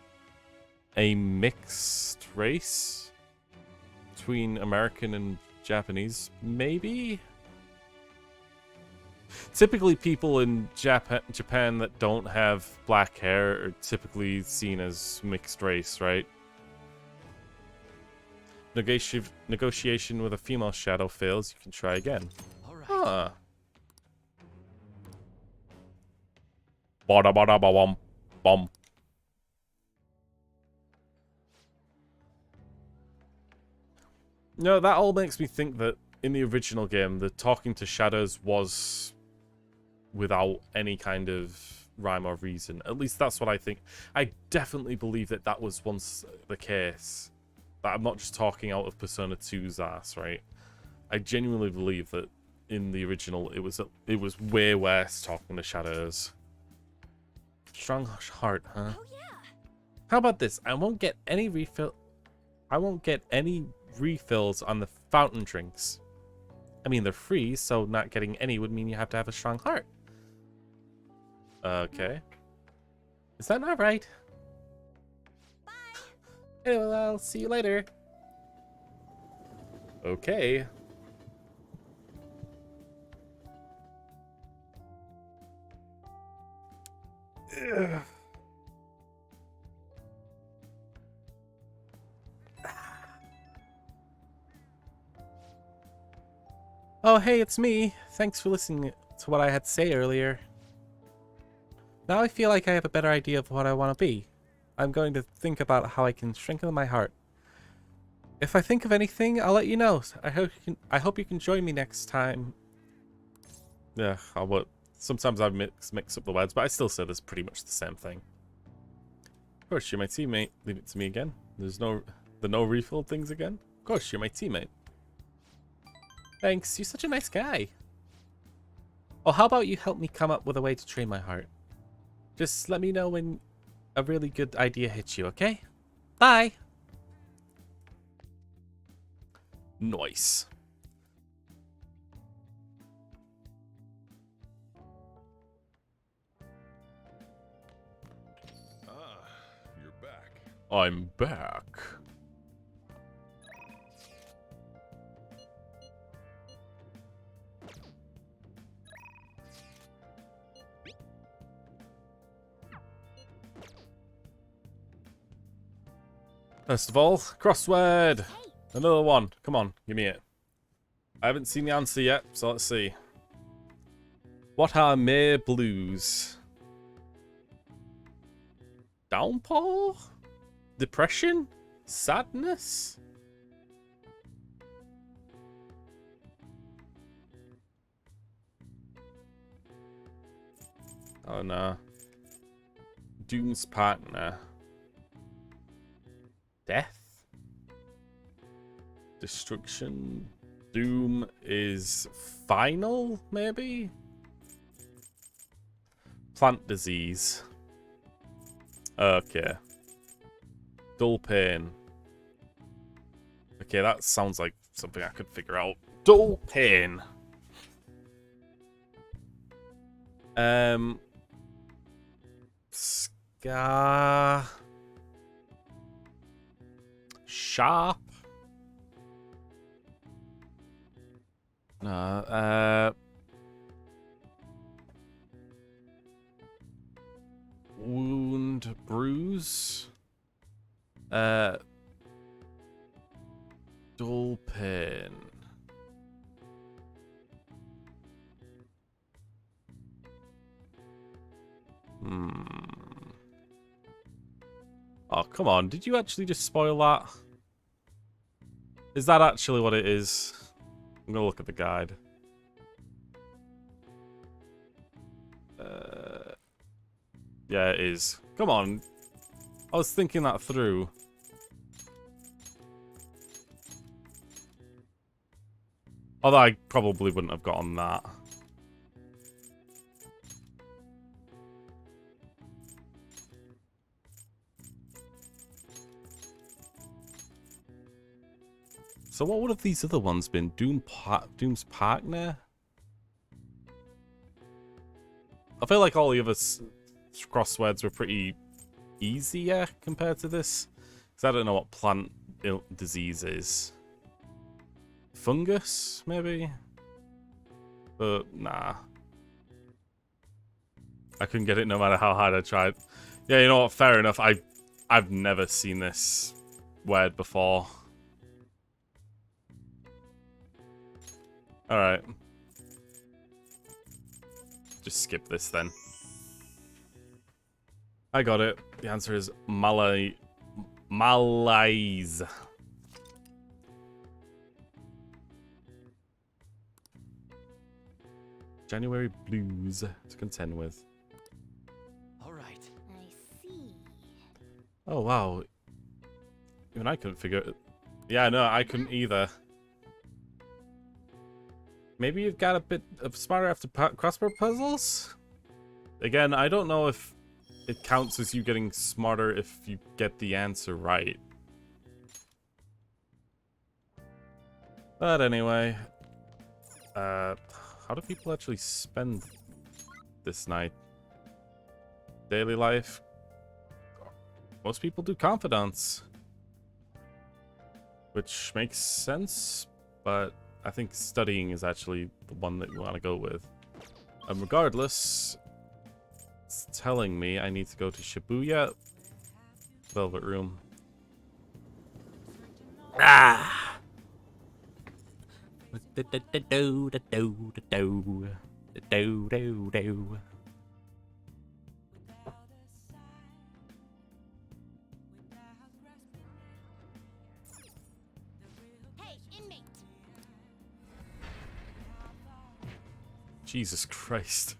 a mixed race between American and Japanese, maybe? Typically people in Japan that don't have black hair are typically seen as mixed race, right? Negotiation with a female shadow fails, you can try again. Huh. Bada bada ba bum bum. No, that all makes me think that in the original game, the talking to shadows was without any kind of rhyme or reason. At least that's what I think. I definitely believe that that was once the case. That I'm not just talking out of Persona 2's ass, right? I genuinely believe that in the original, it was way worse talking to shadows. Strong heart, huh? Oh, yeah. How about this? I won't get any refills on the fountain drinks. I mean, they're free, so not getting any would mean you have to have a strong heart. Okay. Is that not right? Bye. Anyway, well, I'll see you later. Okay. Ugh. Oh, hey, it's me. Thanks for listening to what I had to say earlier. Now I feel like I have a better idea of what I want to be. I'm going to think about how I can strengthen my heart. If I think of anything, I'll let you know. I hope you can join me next time. Yeah, sometimes I mix up the words, but I still say this pretty much the same thing. Of course, you're my teammate. Leave it to me again. There's no refill things again. Of course, you're my teammate. Thanks, you're such a nice guy. Oh, how about you help me come up with a way to train my heart? Just let me know when a really good idea hits you, okay? Bye! Nice. Ah, you're back. I'm back. First of all, crossword. Another one. Come on, give me it. I haven't seen the answer yet, so let's see. What are mere blues? Downpour? Depression? Sadness? Oh no. Doom's partner. Death? Destruction? Doom is final, maybe? Plant disease. Okay. Dull pain. Okay, that sounds like something I could figure out. Dull pain. Scar. Sharp. No, wound, bruise. Dull pain. Oh, come on. Did you actually just spoil that? Is that actually what it is? I'm gonna look at the guide. Yeah, it is. Come on. I was thinking that through. Although I probably wouldn't have gotten that. So what would have these other ones been? Doom's Partner? I feel like all the other crosswords were pretty easier compared to this. Because I don't know what plant disease is. Fungus, maybe? But, nah. I couldn't get it no matter how hard I tried. Yeah, you know what? Fair enough. I've never seen this word before. Alright. Just skip this then. I got it. The answer is Malaise. January blues to contend with. All right. I see. Oh, wow. Even I couldn't figure it. Yeah, no, I couldn't either. Maybe you've got a bit of smarter after crossword puzzles? Again, I don't know if it counts as you getting smarter if you get the answer right. But anyway. How do people actually spend this night? Daily life? Most people do confidants. Which makes sense, but I think studying is actually the one that you want to go with. Regardless, it's telling me I need to go to Shibuya Velvet Room. Ah! Hey, inmate! Jesus Christ.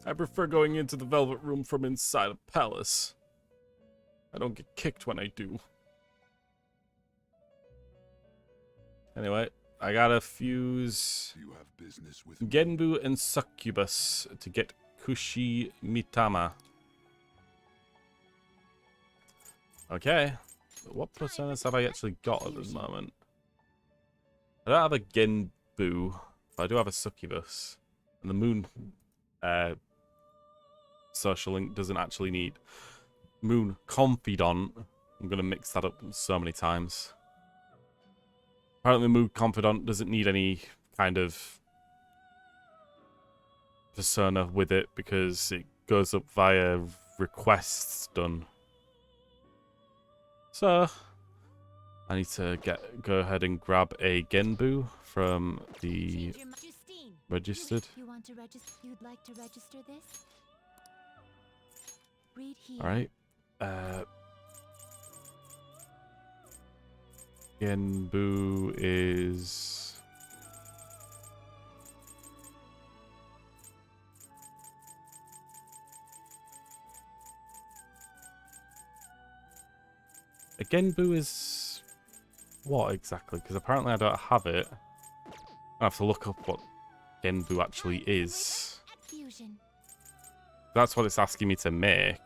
I prefer going into the Velvet Room from inside a palace. I don't get kicked when I do. Anyway, I gotta fuse You have business with Genbu and Succubus to get Kushi Mitama. Okay. What personas have I actually got at the moment? I don't have a Genbu, but I do have a Succubus. And the Moon social link doesn't actually need Moon Confidant. I'm gonna mix that up so many times. Apparently Moon Confidant doesn't need any kind of persona with it because it goes up via requests done. So I need to go ahead and grab a Genbu from the registered. You want to register? You'd like to register this? Read here. All right. Genbu is a Genbu is what exactly? Because apparently I don't have it. I have to look up what Genbu actually is. That's what it's asking me to make.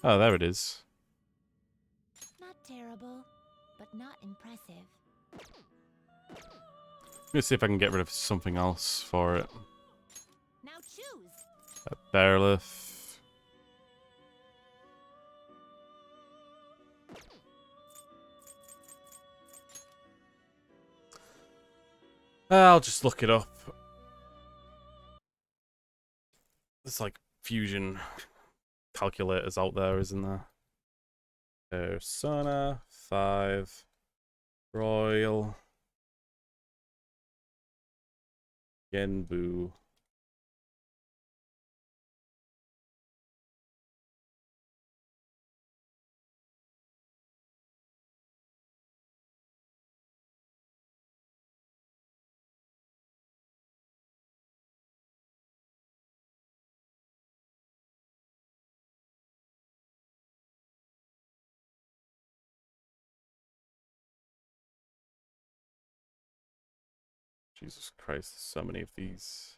Oh, there it is. Not terrible, but not impressive. I'm gonna see if I can get rid of something else for it. Now choose. A Bearliff. I'll just look it up. There's like fusion calculators out there, isn't there? Persona 5 Royal Genbu. Jesus Christ, so many of these.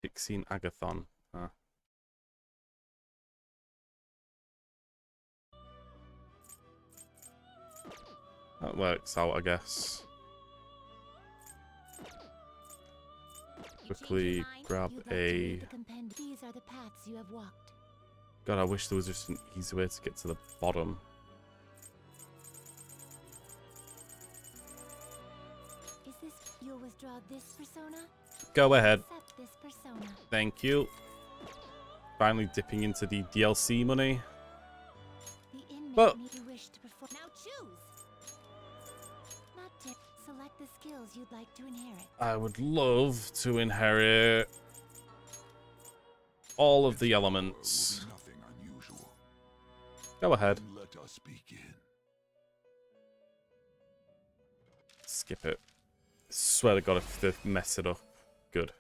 Pixie Agathon. Huh. That works out, I guess. Quickly grab a... These are the paths you have walked. God, I wish there was just an easy way to get to the bottom. Is this you'll withdraw this persona? Go ahead. Accept this persona. Thank you. Finally dipping into the DLC money. The inmate But you wish to perform. Now choose. Not to select the skills you'd like to inherit. I would love to inherit all of the elements. Nothing unusual. Go ahead. Let us begin. Skip it. Swear to God if they mess it up. Good.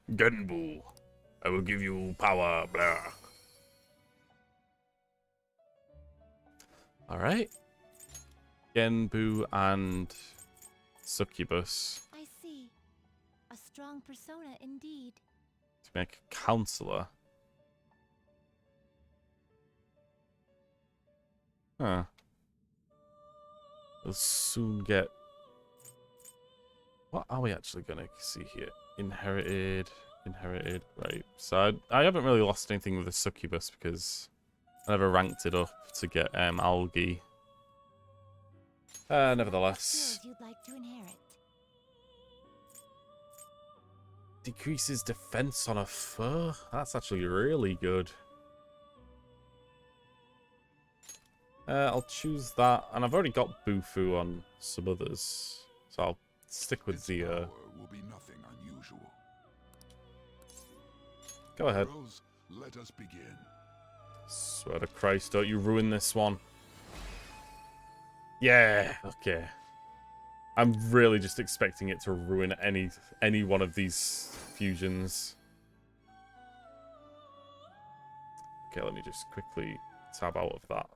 Genbu. I will give you power. Blah. Alright. Genbu and Succubus I see. A strong persona indeed. to make a counselor. Huh. We'll soon get... What are we actually going to see here? Inherited. Right. So I haven't really lost anything with the Succubus because I never ranked it up to get algae. Nevertheless. Skills you'd like to inherit. Decreases defense on a foe? That's actually really good. I'll choose that. And I've already got Bufu on some others. So I'll stick with the... Will be nothing unusual. Go ahead. Heroes, let us begin. Swear to Christ, don't you ruin this one. Yeah, okay. I'm really just expecting it to ruin any one of these fusions. Okay, let me just quickly tab out of that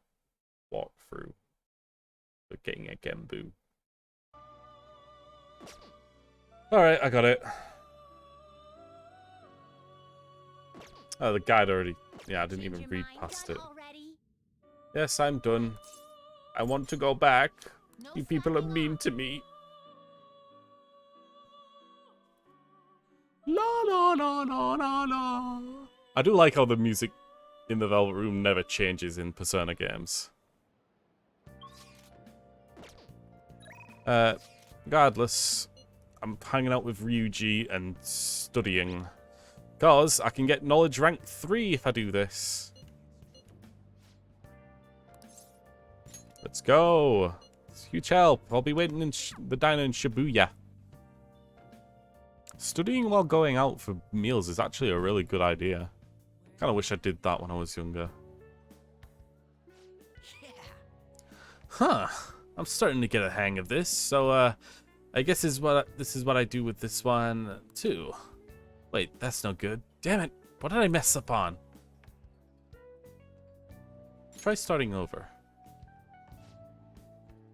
walkthrough. We're getting a Genbu. Alright, I got it. Oh, the guide already... Yeah, I didn't even read past it. Yes, I'm done. I want to go back. You people are mean to me. La la la la la la. I do like how the music in the Velvet Room never changes in Persona games. Regardless, I'm hanging out with Ryuji and studying. Because I can get knowledge rank 3 if I do this. Let's go. It's huge help. I'll be waiting in the diner in Shibuya. Studying while going out for meals is actually a really good idea. Kind of wish I did that when I was younger. Huh. I'm starting to get a hang of this. So, I guess this is what I do with this one, too. Wait, that's no good. Damn it. What did I mess up on? Try starting over.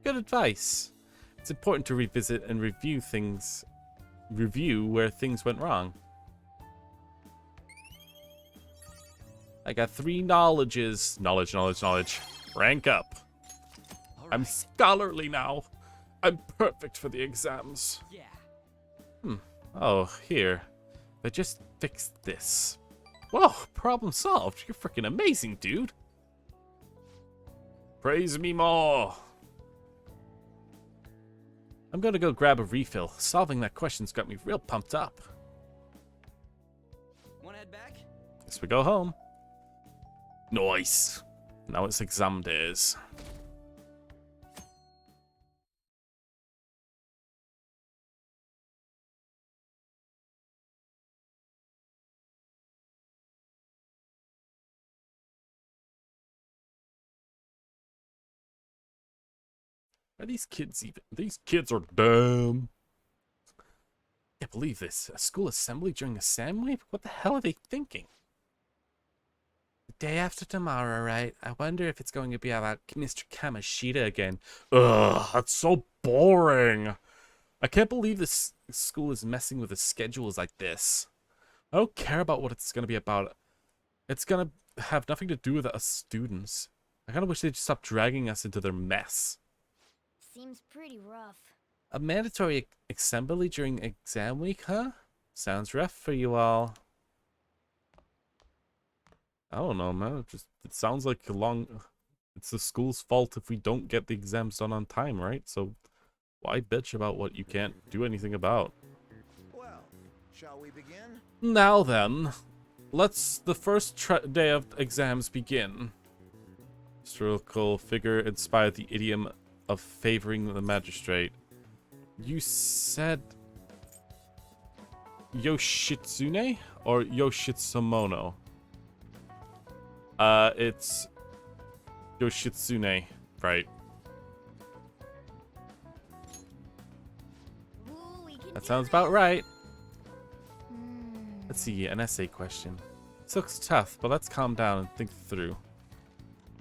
Good advice. It's important to revisit and review where things went wrong. I got 3 knowledges. Knowledge. Rank up. I'm scholarly now. I'm perfect for the exams. Yeah. Oh, here. I just fixed this. Whoa, problem solved. You're freaking amazing, dude. Praise me more. I'm gonna go grab a refill. Solving that question's got me real pumped up. Wanna head back? Guess we go home. Nice. Now it's exam days. Are these kids even? These kids are dumb. I can't believe this. A school assembly during a sound wave? What the hell are they thinking? The day after tomorrow, right? I wonder if it's going to be about Mr. Kamashita again. Ugh, that's so boring. I can't believe this school is messing with the schedules like this. I don't care about what it's going to be about. It's going to have nothing to do with us students. I kind of wish they'd stop dragging us into their mess. Seems pretty rough. A mandatory assembly during exam week, huh? Sounds rough for you all. I don't know, man. It sounds like it's the school's fault if we don't get the exams done on time, right? So why bitch about what you can't do anything about? Well, shall we begin? Now then, let's the first day of exams begin. Historical figure inspired the idiom of favoring the magistrate. You said Yoshitsune or Yoshitsumono? It's Yoshitsune, right? That sounds about right. Let's see, an essay question. This looks tough, but let's calm down and think through.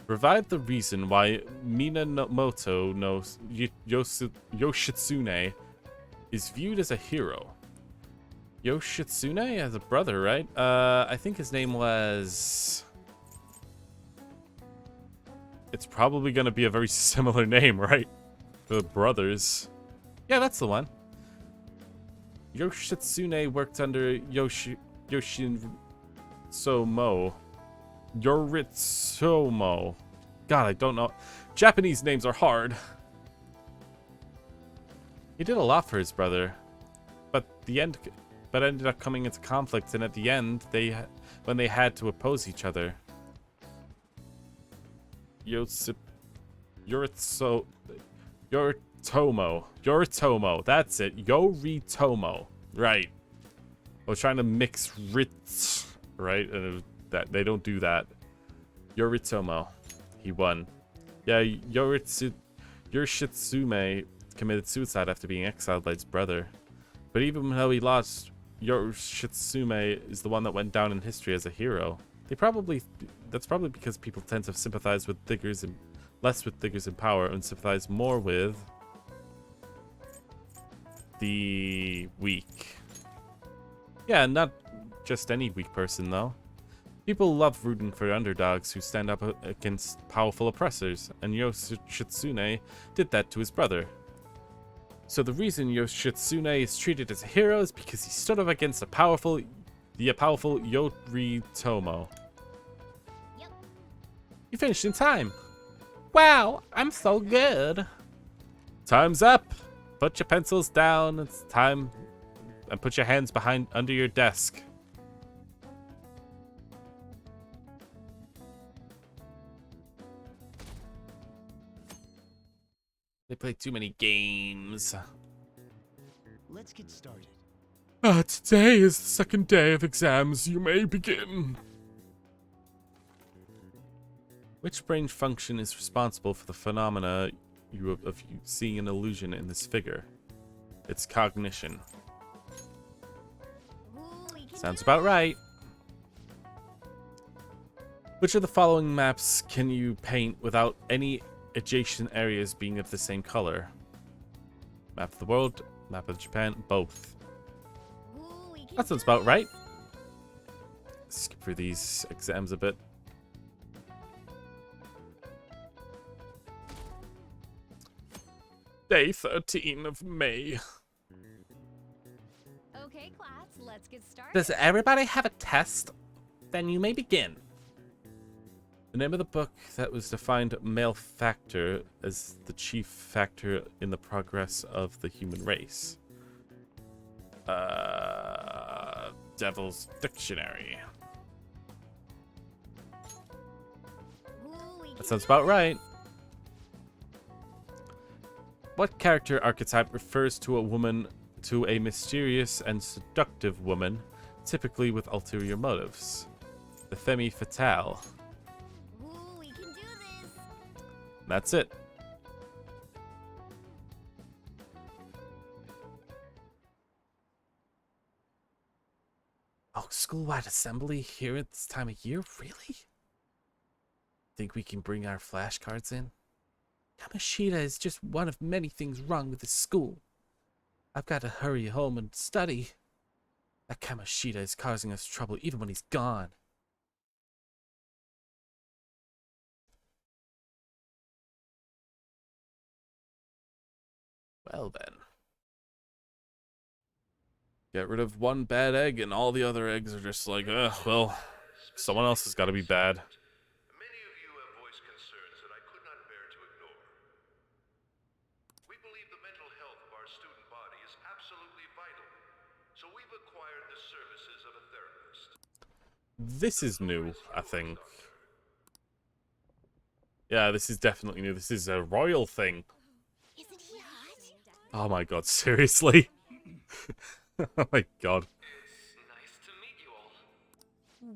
Provide the reason why Minamoto no Yoshitsune is viewed as a hero. Yoshitsune as a brother, right? I think his name was... It's probably going to be a very similar name, right? The brothers. Yeah, that's the one. Yoshitsune worked under Yoritsumo. God, I don't know. Japanese names are hard. He did a lot for his brother, but ended up coming into conflict, and at the end, when they had to oppose each other. Yoritomo. That's it. Yoritomo. Right. I was trying to mix Ritz, right? And that they don't do that. Yoritomo. He won. Yeah, Yoshitsume committed suicide after being exiled by his brother. But even though he lost, Yoshitsume is the one that went down in history as a hero. That's probably because people tend to sympathize with figures and less with figures in power and sympathize more with the weak. Yeah, not just any weak person though. People love rooting for underdogs who stand up against powerful oppressors, and Yoshitsune did that to his brother. So the reason Yoshitsune is treated as a hero is because he stood up against the powerful Yoritomo. Yep. You finished in time. Wow, I'm so good. Time's up. Put your pencils down. It's time. And put your hands under your desk. They play too many games. Let's get started. Today is the second day of exams. You may begin. Which brain function is responsible for the phenomena of you seeing an illusion in this figure? It's cognition. Sounds about right. Which of the following maps can you paint without any adjacent areas being of the same color? Map of the world, map of Japan, both. That sounds about right. Skip through these exams a bit. Day 13 of May. Okay, class, let's get started. Does everybody have a test? Then you may begin. The name of the book that was defined male factor as the chief factor in the progress of the human race. Devil's Dictionary. That sounds about right. What character archetype refers to a mysterious and seductive woman, typically with ulterior motives? The femme fatale. Ooh, we can do this. That's it. Oh, school-wide assembly here at this time of year? Really? Think we can bring our flashcards in? Kamoshida is just one of many things wrong with this school. I've got to hurry home and study. That Kamoshida is causing us trouble even when he's gone. Well then. Get rid of one bad egg and all the other eggs are just like, well, someone else has got to be bad. Many of you have voiced concerns that I could not bear to ignore. We believe the mental health of our student body is absolutely vital, so we've acquired the services of a therapist. This is new, I think. Yeah, this is definitely new. This is a royal thing. Isn't he hot? Oh my god, seriously? Oh my god. It's nice to meet you all.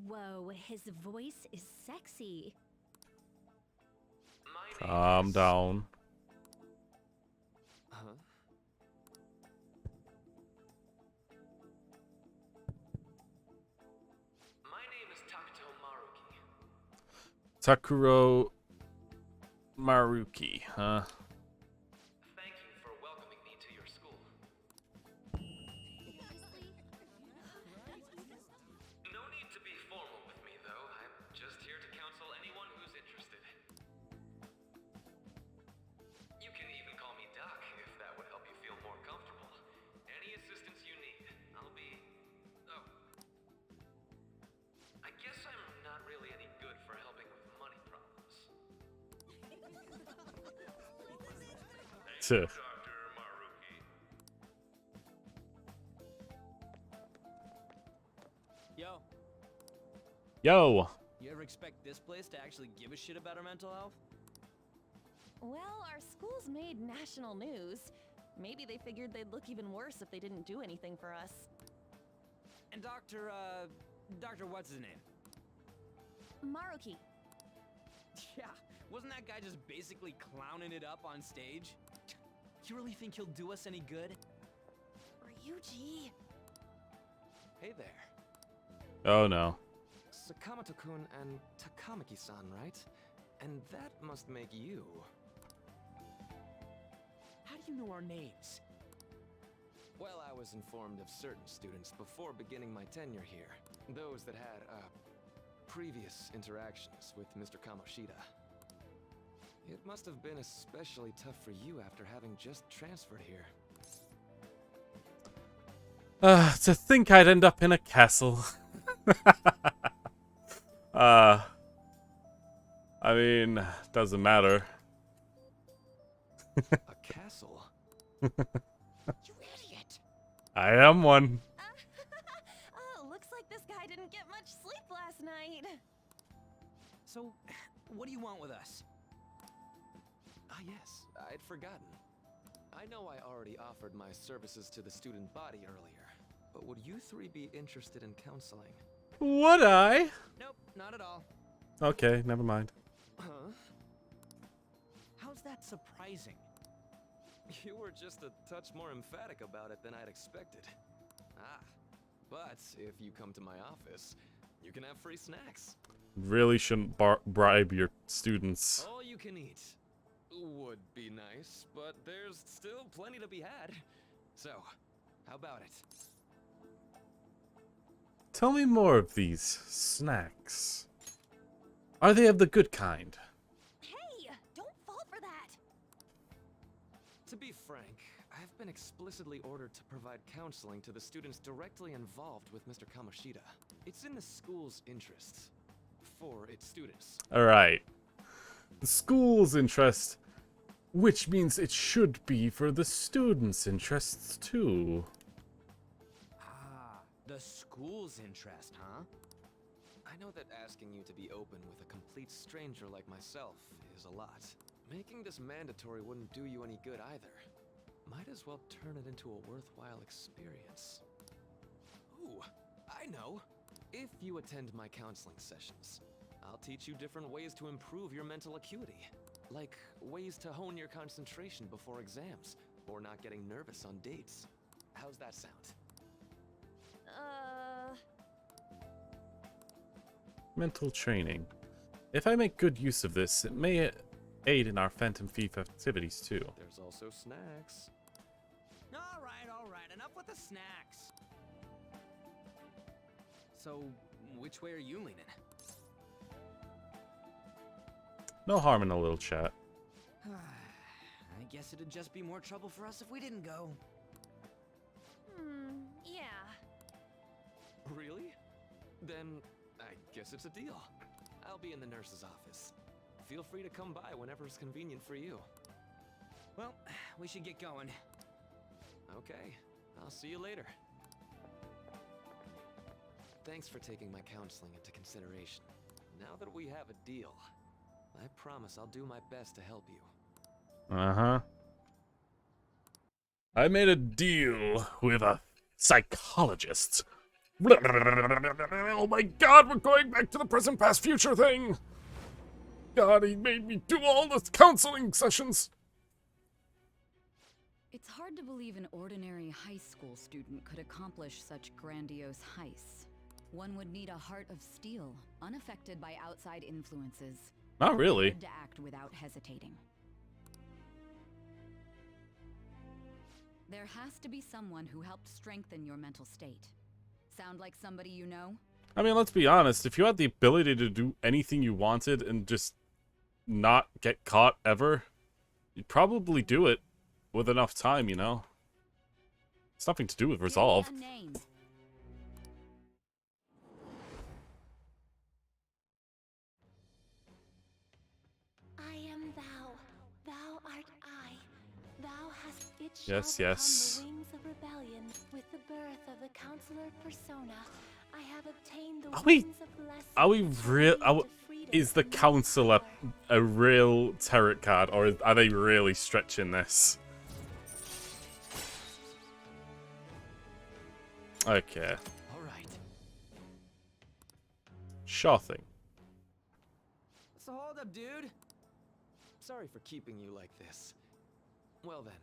Whoa, his voice is sexy. Calm down. Huh? My name is Takuto Maruki. Takuro Maruki, huh? Thank you for welcoming me to your school. No need to be formal with me, though. I'm just here to counsel anyone who's interested. You can even call me Doc if that would help you feel more comfortable. Any assistance you need, I'll be... Oh. I guess I'm not really any good for helping with money problems. Tuh. Yo, Yo! you ever expect this place to actually give a shit about our mental health? Well, our school's made national news. Maybe they figured they'd look even worse if they didn't do anything for us. And Dr. what's his name? Maruki. Yeah, wasn't that guy just basically clowning it up on stage? You really think he'll do us any good? Ryuji. Hey there. Oh no. Sakamoto-kun and Takamaki-san, right? And that must make you. How do you know our names? Well, I was informed of certain students before beginning my tenure here. Those that had, previous interactions with Mr. Kamoshida. It must have been especially tough for you after having just transferred here. To think I'd end up in a castle. I mean, doesn't matter. A castle? You idiot. I am one. Oh, looks like this guy didn't get much sleep last night. So, what do you want with us? Ah, yes, I'd forgotten. I know I already offered my services to the student body earlier, but would you three be interested in counseling? Would I? Nope, not at all. Okay, never mind. Huh? How's that surprising? You were just a touch more emphatic about it than I'd expected. Ah, but if you come to my office, you can have free snacks. Really shouldn't bribe your students. All you can eat. Would be nice, but there's still plenty to be had. So, how about it? Tell me more of these snacks. Are they of the good kind? Hey, don't fall for that. To be frank, I've been explicitly ordered to provide counseling to the students directly involved with Mr. Kamoshida. It's in the school's interests. For its students. Alright. The school's interest, which means it should be for the students' interests too. Ah, the school's interest, huh? I know that asking you to be open with a complete stranger like myself is a lot. Making this mandatory wouldn't do you any good either. Might as well turn it into a worthwhile experience. Ooh, I know! If you attend my counseling sessions, I'll teach you different ways to improve your mental acuity. Like ways to hone your concentration before exams, or not getting nervous on dates. How's that sound? Mental training. If I make good use of this, it may aid in our Phantom Thief activities too. There's also snacks. All right, enough with the snacks. So, which way are you leaning? No harm in a little chat. I guess it'd just be more trouble for us if we didn't go. Yeah. Really? Then I guess it's a deal. I'll be in the nurse's office. Feel free to come by whenever it's convenient for you. Well, we should get going. Okay, I'll see you later. Thanks for taking my counseling into consideration. Now that we have a deal, I promise I'll do my best to help you. Uh-huh. I made a deal with a psychologist. Oh my god, we're going back to the present, past, future thing! God, he made me do all the counseling sessions! It's hard to believe an ordinary high school student could accomplish such grandiose heists. One would need a heart of steel, unaffected by outside influences. Not really. To act without hesitating. There has to be someone who helped strengthen your mental state. Sound like somebody you know? I mean, let's be honest. If you had the ability to do anything you wanted and just not get caught ever, you'd probably do it with enough time, you know? It's nothing to do with resolve. I am thou. Thou art I. Thou hast it Yes, yes. the wings of rebellion. With the birth of the counselor persona, I have obtained the wings of blessing. Are we real? Is the counselor a real tarot card, or are they really stretching this? Okay. All right. Sure thing. So hold up, dude. Sorry for keeping you like this. Well then.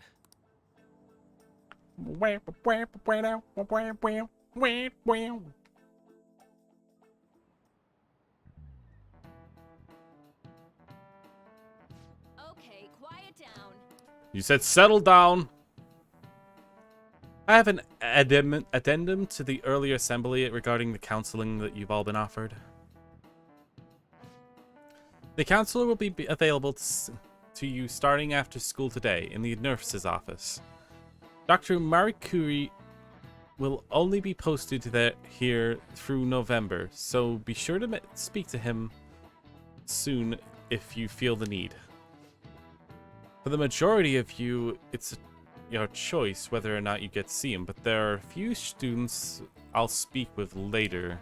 Okay, quiet down. You said settle down. I have an addendum to the earlier assembly regarding the counseling that you've all been offered. The counselor will be available to you starting after school today in the nurse's office. Dr. Marie Curie will only be posted here through November, so be sure to speak to him soon if you feel the need. For the majority of you, it's your choice whether or not you get to see him, but there are a few students I'll speak with later.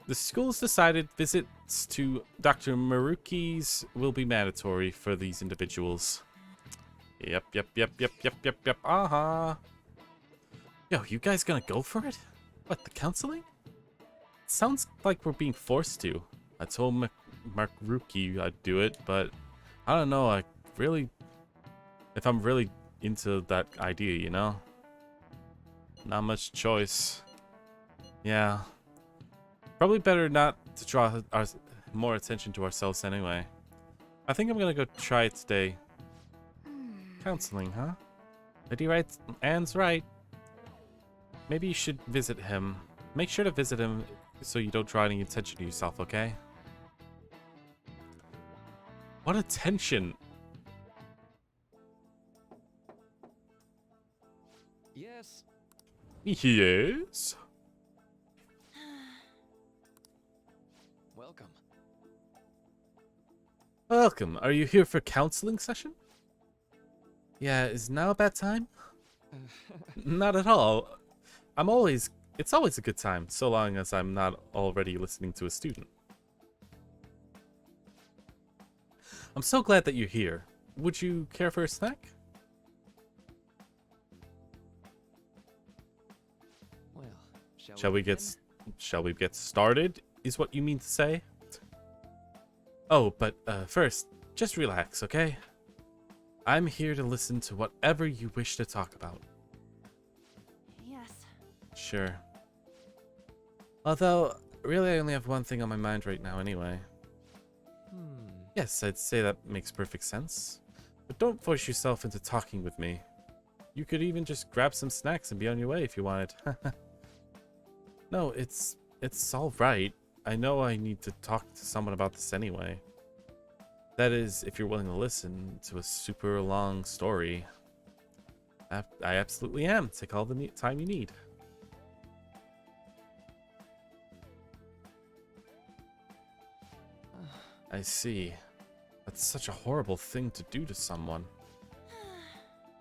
The school's decided visits to Dr. Maruki's will be mandatory for these individuals. Yep. Uh-huh. Yo, you guys gonna go for it? What, the counseling? It sounds like we're being forced to. I told Maruki I'd do it, but I don't know, if I'm really into that idea, you know? Not much choice. Yeah. Probably better not to draw more attention to ourselves anyway. I think I'm gonna go try it today. Counseling, huh? Lady right, Anne's right. Maybe you should visit him. Make sure to visit him so you don't draw any attention to yourself, okay? What attention? Yes. Yes? Welcome. Welcome. Are you here for counseling session? Yeah, is now a bad time? Not at all. It's always a good time, so long as I'm not already listening to a student. I'm so glad that you're here. Would you care for a snack? Well, Shall we get started, is what you mean to say? Oh, but first, just relax, okay? I'm here to listen to whatever you wish to talk about. Yes. Sure. Although, really, I only have one thing on my mind right now anyway. Yes, I'd say that makes perfect sense. But don't force yourself into talking with me. You could even just grab some snacks and be on your way if you wanted. No, it's all right. I know I need to talk to someone about this anyway. That is, if you're willing to listen to a super long story. I absolutely am. Take all the time you need. I see. That's such a horrible thing to do to someone.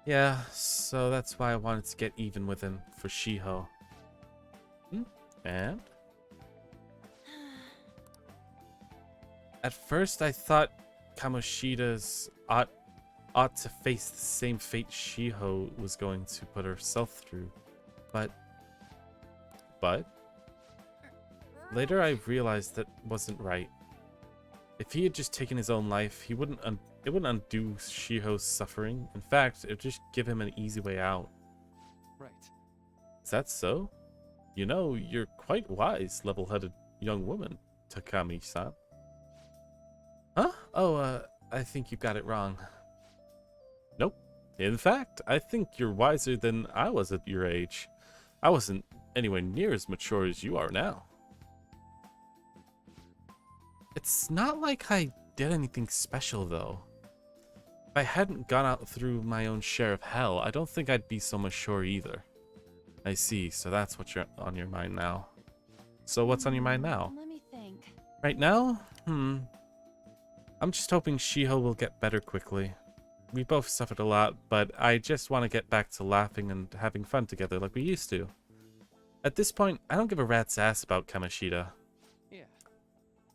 Yeah, so that's why I wanted to get even with him for Shiho. And? At first I thought Kamoshida's ought to face the same fate Shiho was going to put herself through. But later I realized that wasn't right. If he had just taken his own life, it wouldn't undo Shiho's suffering. In fact, it would just give him an easy way out. Right. Is that so? You know, you're quite wise, level-headed young woman, Takami-san. Huh? Oh, I think you got it wrong. Nope. In fact, I think you're wiser than I was at your age. I wasn't anywhere near as mature as you are now. It's not like I did anything special, though. If I hadn't gone out through my own share of hell, I don't think I'd be so mature either. I see, so that's what's on your mind now. So what's on your mind now? Let me think. Right now? I'm just hoping Shiho will get better quickly. We both suffered a lot, but I just want to get back to laughing and having fun together like we used to. At this point, I don't give a rat's ass about Kamoshida. Yeah.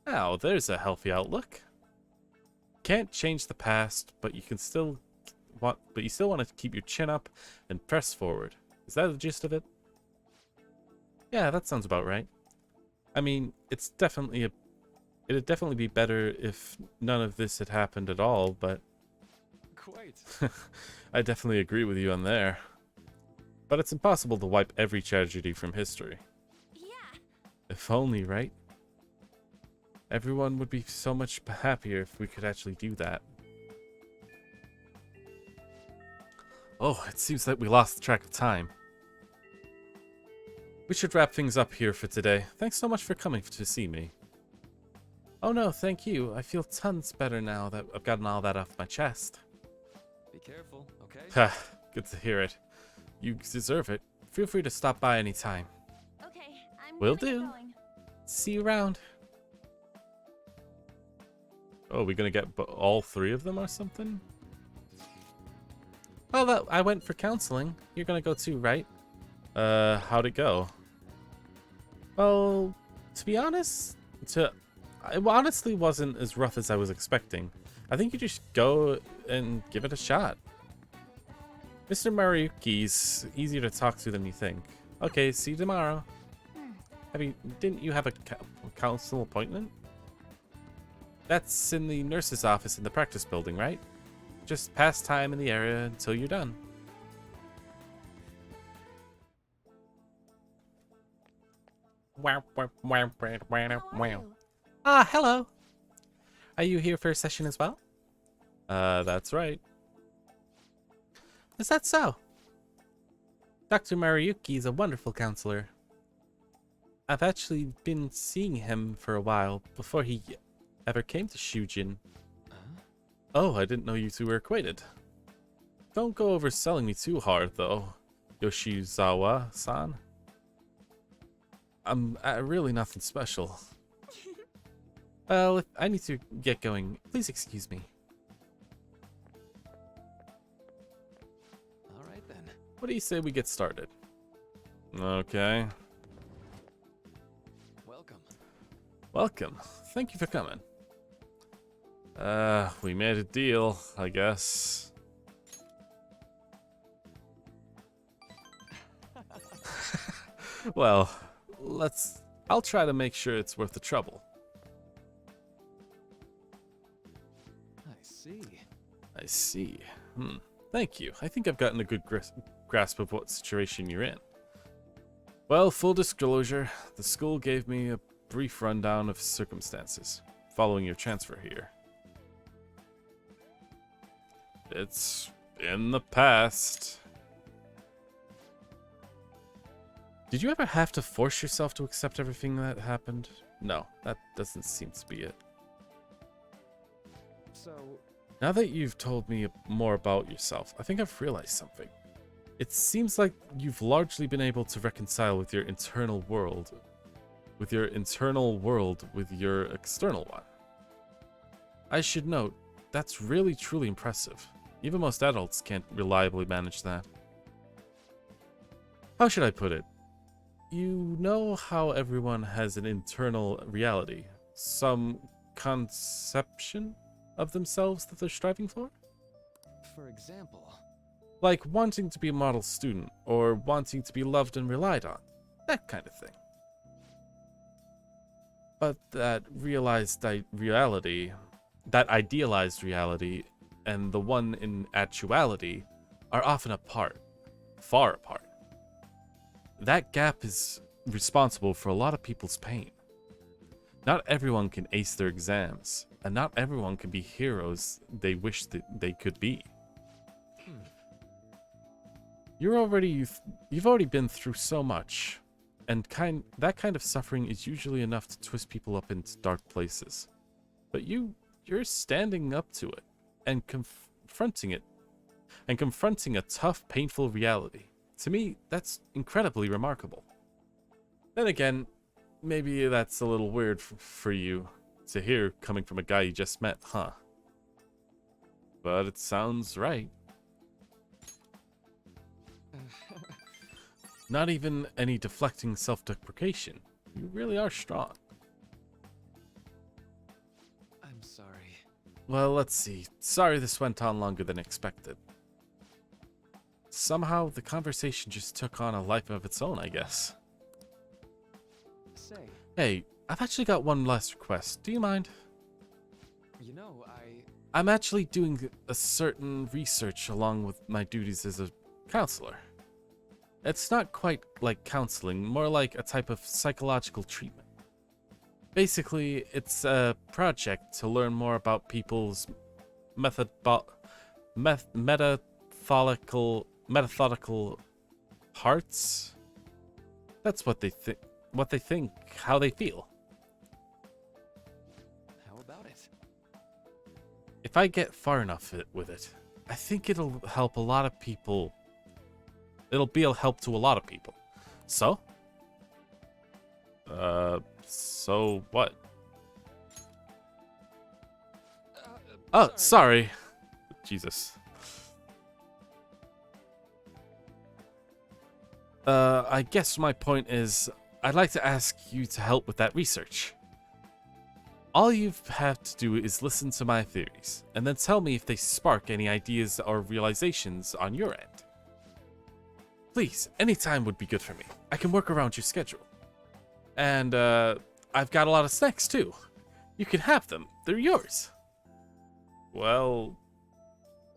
Now, there's a healthy outlook. Can't change the past, but you still want to keep your chin up and press forward. Is that the gist of it? Yeah, that sounds about right. I mean, it'd definitely be better if none of this had happened at all, but Quite. I definitely agree with you on there. But it's impossible to wipe every tragedy from history. Yeah. If only, right? Everyone would be so much happier if we could actually do that. Oh, it seems like we lost track of time. We should wrap things up here for today. Thanks so much for coming to see me. Oh no, thank you. I feel tons better now that I've gotten all that off my chest. Be careful, okay? Ha, good to hear it. You deserve it. Feel free to stop by anytime. Okay, I'm Will gonna get do. going. See you around. Oh, we gonna get all three of them or something? Well, I went for counseling. You're gonna go too, right? How'd it go? Well, to be honest, it honestly wasn't as rough as I was expecting. I think you just go and give it a shot. Mr. Mariyuki's easier to talk to than you think. Okay, see you tomorrow. Didn't you have a council appointment? That's in the nurse's office in the practice building, right? Just pass time in the area until you're done. Ah, hello. Are you here for a session as well? That's right. Is that so? Dr. Mariyuki is a wonderful counselor. I've actually been seeing him for a while before he ever came to Shujin. Oh, I didn't know you two were acquainted. Don't go overselling me too hard, though, Yoshizawa-san. I'm really nothing special. Well, if I need to get going, please excuse me. All right then. What do you say we get started? Okay. Welcome. Welcome. Thank you for coming. We made a deal, I guess. Well, I'll try to make sure it's worth the trouble. I see. I see. Thank you. I think I've gotten a good grasp of what situation you're in. Well, full disclosure, the school gave me a brief rundown of circumstances following your transfer here. It's in the past. Did you ever have to force yourself to accept everything that happened? No, that doesn't seem to be it. So, Now that you've told me more about yourself, I think I've realized something. It seems like you've largely been able to reconcile with your internal world, with your external one. I should note, that's really truly impressive. Even most adults can't reliably manage that. How should I put it? You know how everyone has an internal reality, some conception of themselves that they're striving for? for example, Like wanting to be a model student, or wanting to be loved and relied on. That kind of thing. But that idealized reality, and the one in actuality are often apart. Far apart. That gap is responsible for a lot of people's pain. Not everyone can ace their exams, and not everyone can be heroes they wish that they could be. You've already been through so much, and that kind of suffering is usually enough to twist people up into dark places. But you're standing up to it and confronting a tough, painful reality. To me, that's incredibly remarkable. Then again, maybe that's a little weird for you to hear coming from a guy you just met, huh? But it sounds right. Not even any deflecting self-deprecation. You really are strong. I'm sorry. Well, let's see. Sorry this went on longer than expected. Somehow, the conversation just took on a life of its own, I guess. Say, Hey, I've actually got one last request. Do you mind? you know, I'm actually doing a certain research along with my duties as a counselor. It's not quite like counseling, more like a type of psychological treatment. Basically, it's a project to learn more about people's methodical hearts. That's what they think, how they feel. how about it? If I get far enough with it, I think it'll help a lot of people. It'll be a help to a lot of people. So? So what? Oh, sorry. Jesus. I guess my point is, I'd like to ask you to help with that research. All you have to do is listen to my theories, and then tell me if they spark any ideas or realizations on your end. Please, any time would be good for me. I can work around your schedule. And, I've got a lot of snacks, too. You can have them. They're yours. Well,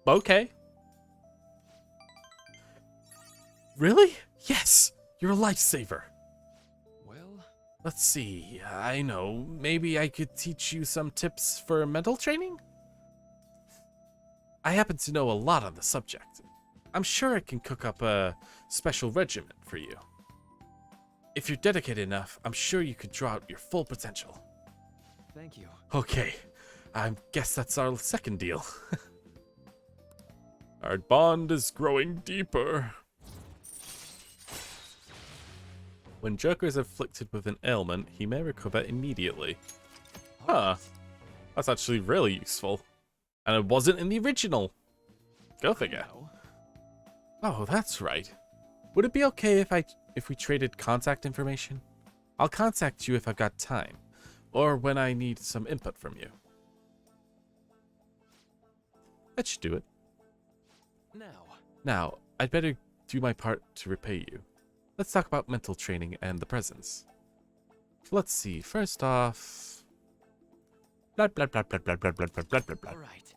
okay. Really? Yes! You're a lifesaver. Well, Let's see. I know. Maybe I could teach you some tips for mental training? I happen to know a lot on the subject. I'm sure I can cook up a special regimen for you. If you're dedicated enough, I'm sure you could draw out your full potential. thank you. Okay, I guess that's our second deal. Our bond is growing deeper. When Joker is afflicted with an ailment, he may recover immediately. Huh. That's actually really useful. And it wasn't in the original. Go figure. Oh, that's right. Would it be okay if we traded contact information? I'll contact you if I've got time, or when I need some input from you. That should do it. Now, I'd better do my part to repay you. Let's talk about mental training and the presents. Let's see. First off, blah blah blah blah blah blah blah blah blah blah blah. All right.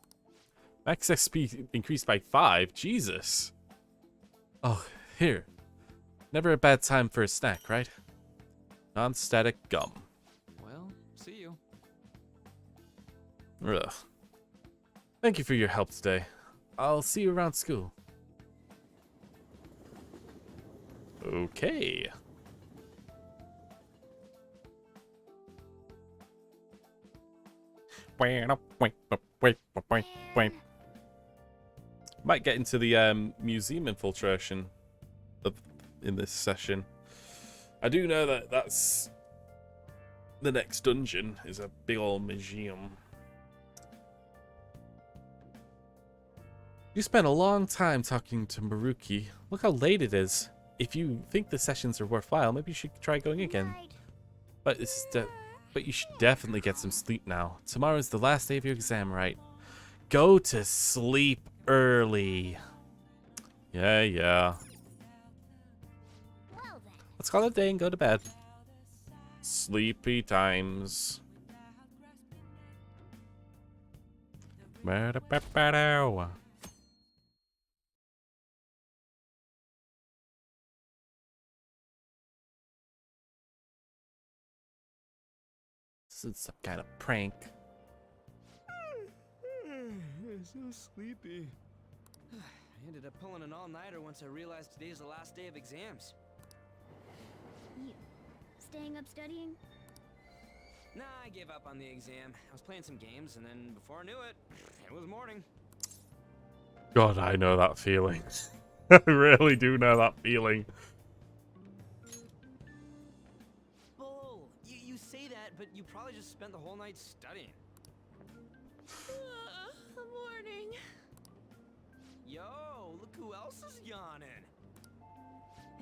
Max XP increased by 5. Jesus. Oh, here. Never a bad time for a snack, right? Non-static gum. Ugh. Thank you for your help today. I'll see you around school. Okay. Might get into the museum infiltration in this session. I do know that that's the next dungeon is a big old museum. You spent a long time talking to Maruki. Look how late it is. If you think the sessions are worthwhile, maybe you should try going again. But you should definitely get some sleep now. Tomorrow is the last day of your exam, right? Go to sleep early. Yeah. Let's call it a day and go to bed. Sleepy times. This is some kind of prank. I'm so sleepy. I ended up pulling an all-nighter once I realized today's the last day of exams. You staying up studying? Nah, I gave up on the exam. I was playing some games, and then before I knew it, it was morning. God, I know that feeling. I really do know that feeling. Bull! You say that, but you probably just spent the whole night studying. Morning. Yo, look who else is yawning.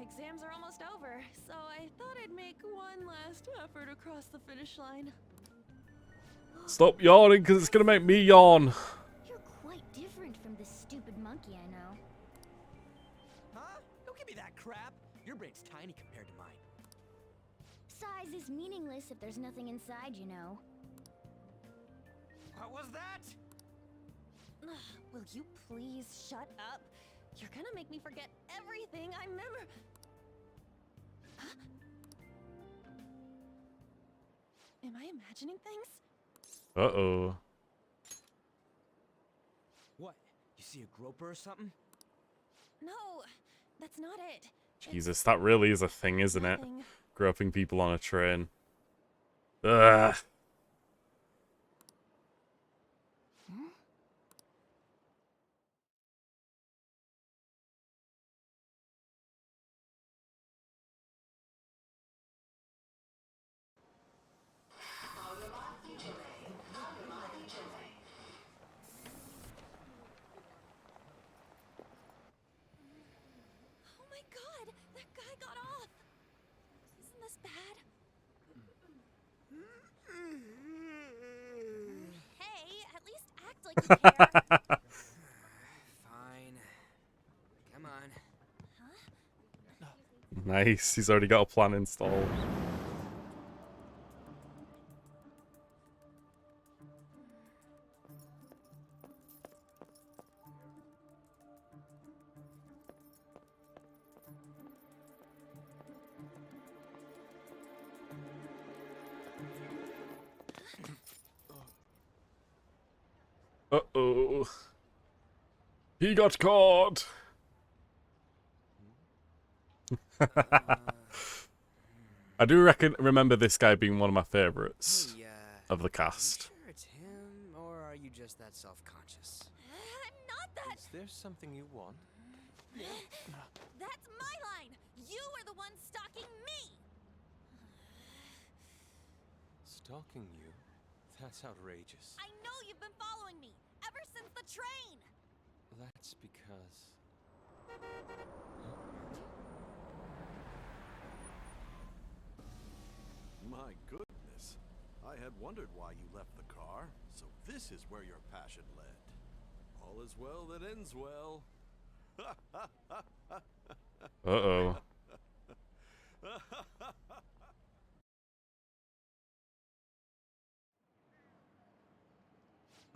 Exams are almost over, so I thought I'd make one last effort across the finish line. Stop yawning, because it's going to make me yawn. You're quite different from this stupid monkey I know. Huh? Don't give me that crap. Your brain's tiny compared to mine. Size is meaningless if there's nothing inside, you know. What was that? Will you please shut up? You're gonna make me forget everything I remember. Huh? Am I imagining things? Uh-oh. What? You see a groper or something? No, that's not it. Jesus, that really is a thing, isn't it? Nothing. Groping people on a train. Ugh. Oh my god, that guy got off. Isn't this bad? Hey, at least act like you care. Fine. Come on. Nice, he's already got a plan installed. Uh-oh. He got caught. I do remember this guy being one of my favorites of the cast. Are you sure it's him, or are you just that self-conscious? Not that. Is there something you want? That's my line. You are the one stalking me. Stalking you? That's outrageous. I know you've been following me ever since the train. That's because... My goodness. I had wondered why you left the car, so this is where your passion led. All is well that ends well. Uh-oh.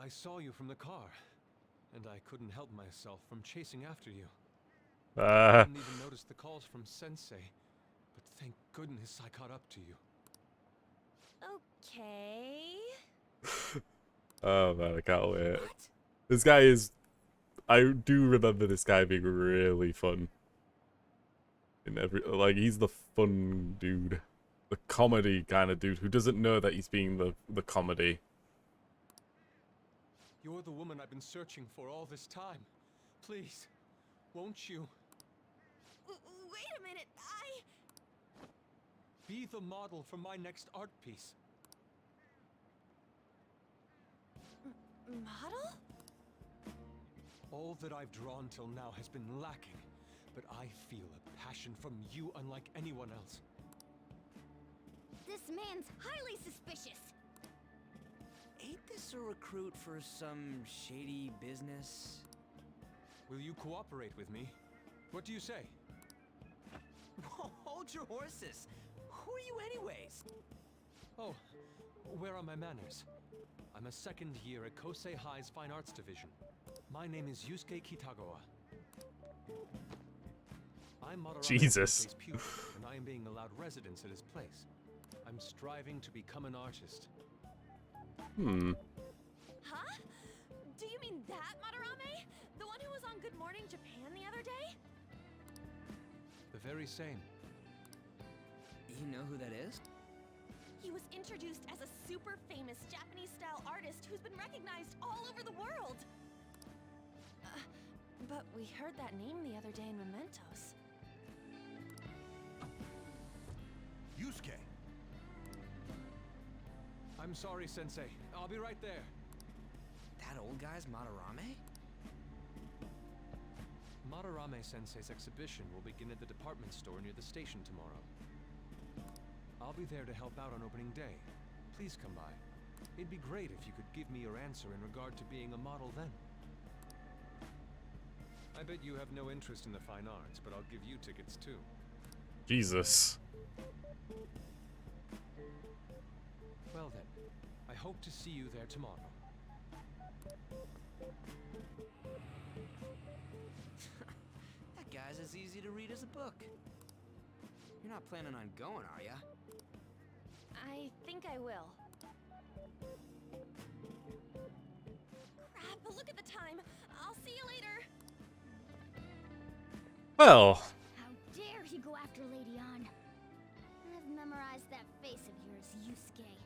I saw you from the car, and I couldn't help myself from chasing after you. I didn't even notice the calls from Sensei, but thank goodness I caught up to you. Okay. Oh man, I can't wait. This guy is. I do remember this guy being really fun. In every like, he's the fun dude, the comedy kind of dude who doesn't know that he's being the comedy. You're the woman I've been searching for all this time. Please, won't you? Wait a minute, Be the model for my next art piece. Model? All that I've drawn till now has been lacking, but I feel a passion from you unlike anyone else. This man's highly suspicious. Ain't this a recruit for some shady business? Will you cooperate with me? What do you say? Whoa, hold your horses. Who are you anyways? Oh, where are my manners? I'm a second year at Kosei High's Fine Arts Division. My name is Yusuke Kitagawa. I'm Madarame Jesus. Kosei's pupil, and I am being allowed residence at his place. I'm striving to become an artist. Huh? Do you mean that Madarame? The one who was on Good Morning Japan the other day? The very same. You know who that is? He was introduced as a super famous Japanese-style artist who's been recognized all over the world. But we heard that name the other day in Mementos. Yusuke! I'm sorry, Sensei. I'll be right there. That old guy's Madarame? Madarame Sensei's exhibition will begin at the department store near the station tomorrow. I'll be there to help out on opening day. Please come by. It'd be great if you could give me your answer in regard to being a model then. I bet you have no interest in the fine arts, but I'll give you tickets too. Jesus. Well then, I hope to see you there tomorrow. That guy's as easy to read as a book. You're not planning on going, are ya? I think I will. Crap, but look at the time. I'll see you later. Well. How dare he go after Lady Ann? I've memorized that face of yours, Yusuke.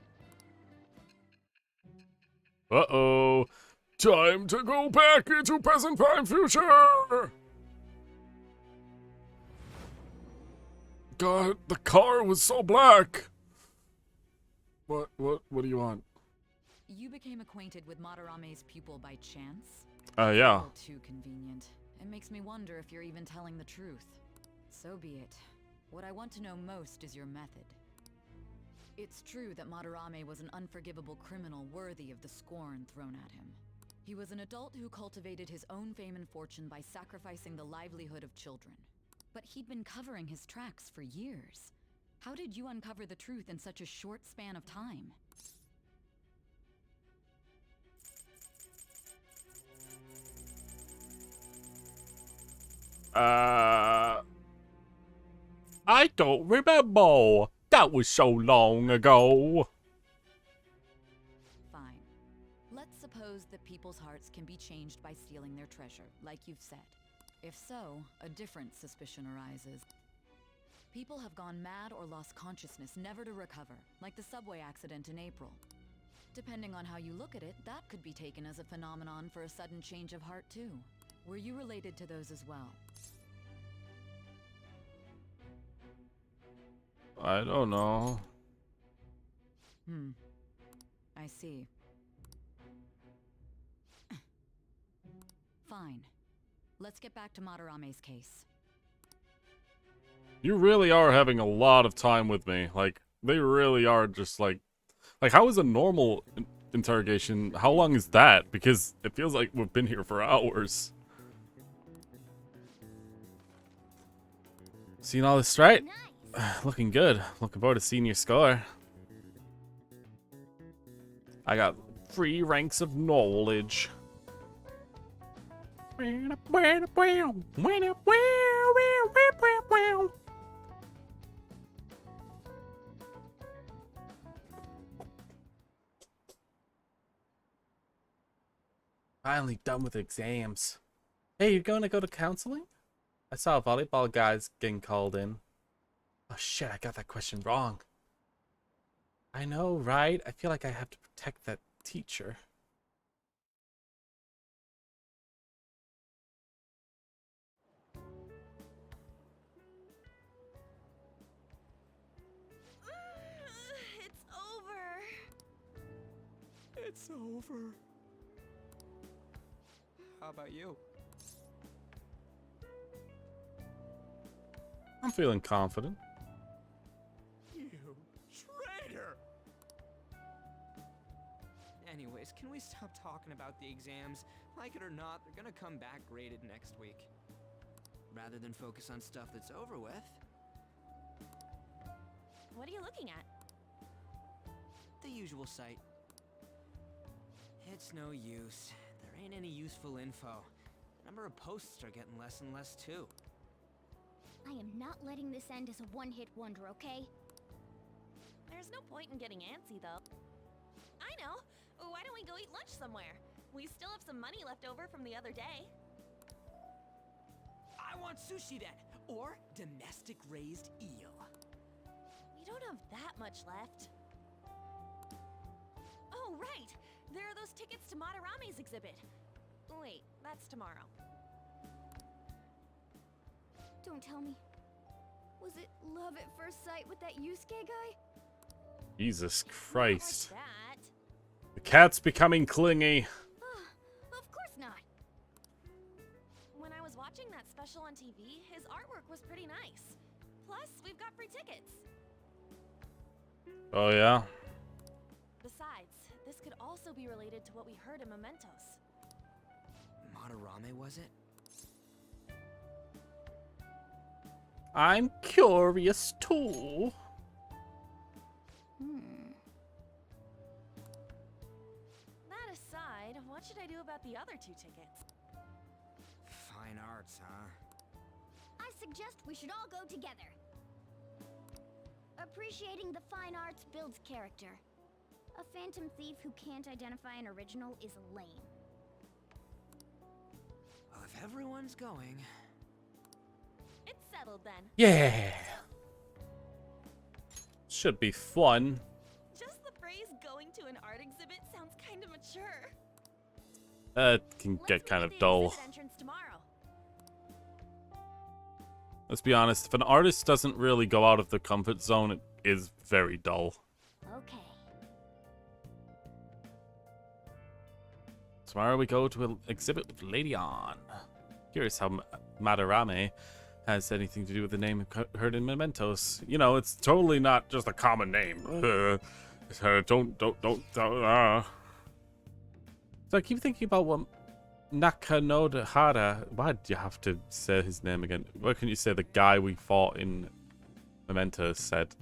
Uh-oh. Time to go back into present time future! God, the car was so black! What do you want? You became acquainted with Madarame's pupil by chance? Yeah. All too convenient. It makes me wonder if you're even telling the truth. So be it. What I want to know most is your method. It's true that Madarame was an unforgivable criminal worthy of the scorn thrown at him. He was an adult who cultivated his own fame and fortune by sacrificing the livelihood of children. But he'd been covering his tracks for years. How did you uncover the truth in such a short span of time? I don't remember. That was so long ago. Fine. Let's suppose that people's hearts can be changed by stealing their treasure, like you've said. If so, a different suspicion arises. People have gone mad or lost consciousness, never to recover, like the subway accident in April. Depending on how you look at it, that could be taken as a phenomenon for a sudden change of heart too. Were you related to those as well? I don't know. I see. Fine. Let's get back to Madarame's case. You really are having a lot of time with me. Like, they really are just like how is a normal interrogation? How long is that? Because it feels like we've been here for hours. Seen all this straight? Looking good. Looking forward to seeing your score. I got 3 ranks of knowledge. Finally done with exams. Hey, you going to go to counseling? I saw volleyball guys getting called in. Oh shit, I got that question wrong. I know, right? I feel like I have to protect that teacher. It's over. It's over. How about you? I'm feeling confident. You traitor! Anyways, can we stop talking about the exams? Like it or not, they're gonna come back graded next week. Rather than focus on stuff that's over with. What are you looking at? The usual site. It's no use. There ain't any useful info. The number of posts are getting less and less too. I am not letting this end as a one-hit wonder, okay? There's no point in getting antsy, though. I know. Why don't we go eat lunch somewhere? We still have some money left over from the other day. I want sushi then, or domestic raised eel. We don't have that much left. Oh, right! There are those tickets to Madarame's exhibit. Wait, that's tomorrow. Don't tell me. Was it love at first sight with that Yusuke guy? Jesus Christ. Not like that. The cat's becoming clingy. Of course not. When I was watching that special on TV, his artwork was pretty nice. Plus, we've got free tickets. Oh yeah? Besides, this could also be related to what we heard in Mementos. Madarame, was it? I'm curious too. That aside, what should I do about the other 2 tickets? Fine arts, huh? I suggest we should all go together. Appreciating the fine arts builds character. A phantom thief who can't identify an original is lame. Well, if everyone's going... It's settled then. Yeah. Should be fun. Just the phrase going to an art exhibit sounds kind of mature. It can get kind of dull. Entrance tomorrow. Let's be honest, if an artist doesn't really go out of the comfort zone, it is very dull. Okay. Tomorrow we go to an exhibit with Lady On. Curious how Madarame has anything to do with the name heard in Mementos. You know, it's totally not just a common name. Don't. So I keep thinking about what Nakanodahara. Why do you have to say his name again? Why can't you say the guy we fought in Mementos said?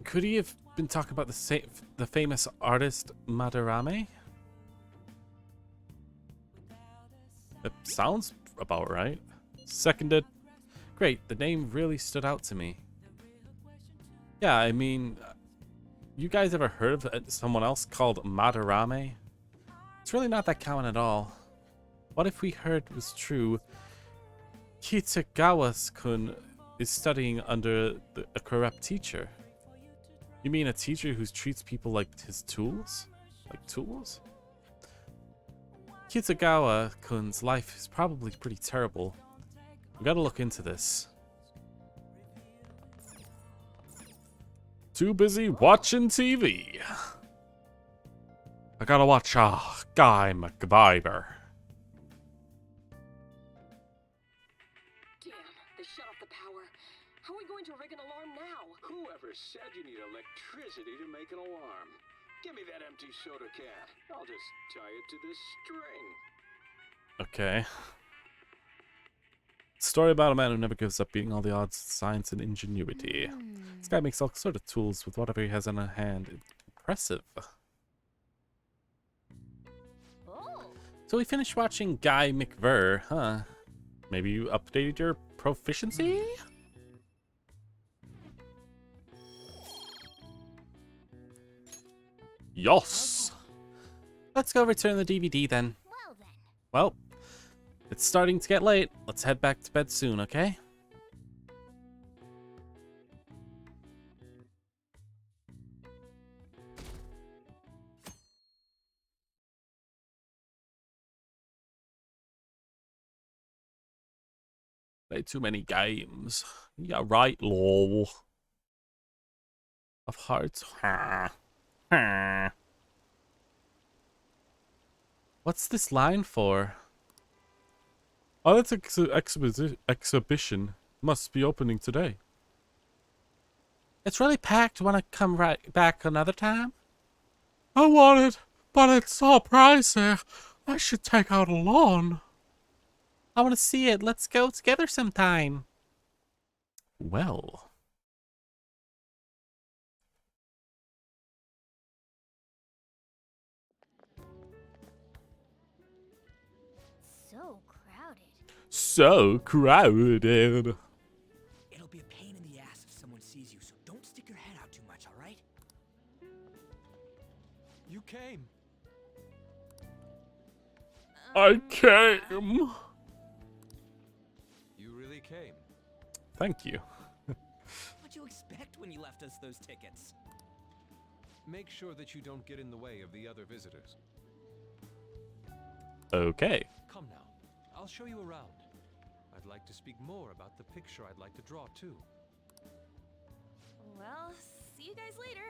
Could he have been talking about the famous artist Madarame? It sounds about right. Seconded. Great, the name really stood out to me. Yeah, I mean, you guys ever heard of someone else called Madarame? It's really not that common at all. What if we heard was true? Kitagawa-kun is studying under a corrupt teacher. You mean a teacher who treats people like his tools? Like tools? Kitagawa-kun's life is probably pretty terrible. We gotta look into this. Too busy watching TV. I gotta watch Guy McViber. Damn, they shut off the power. How are we going to rig an alarm now? Whoever said you need electricity to make an alarm? Give me that empty soda can. I'll just tie it to this string. Okay. Story about a man who never gives up beating all the odds with science and ingenuity. This guy makes all sort of tools with whatever he has in hand. Impressive. So we finished watching Guy McVer, huh? Maybe you updated your proficiency? Yos! Let's go return the DVD then. Well then. Well, it's starting to get late. Let's head back to bed soon, okay? Play too many games. Yeah, right, lol. Of hearts. What's this line for? Oh, that's exhibition. Must be opening today. It's really packed. Want to come right back another time? I want it, but it's so pricey. I should take out a loan. I want to see it. Let's go together sometime. Well. So crowded. So crowded. It'll be a pain in the ass if someone sees you, so don't stick your head out too much, alright? You came. I came. You really came. Thank you. What'd you expect when you left us those tickets? Make sure that you don't get in the way of the other visitors. Okay. Come now. I'll show you around. I'd like to speak more about the picture I'd like to draw too. Well, see you guys later.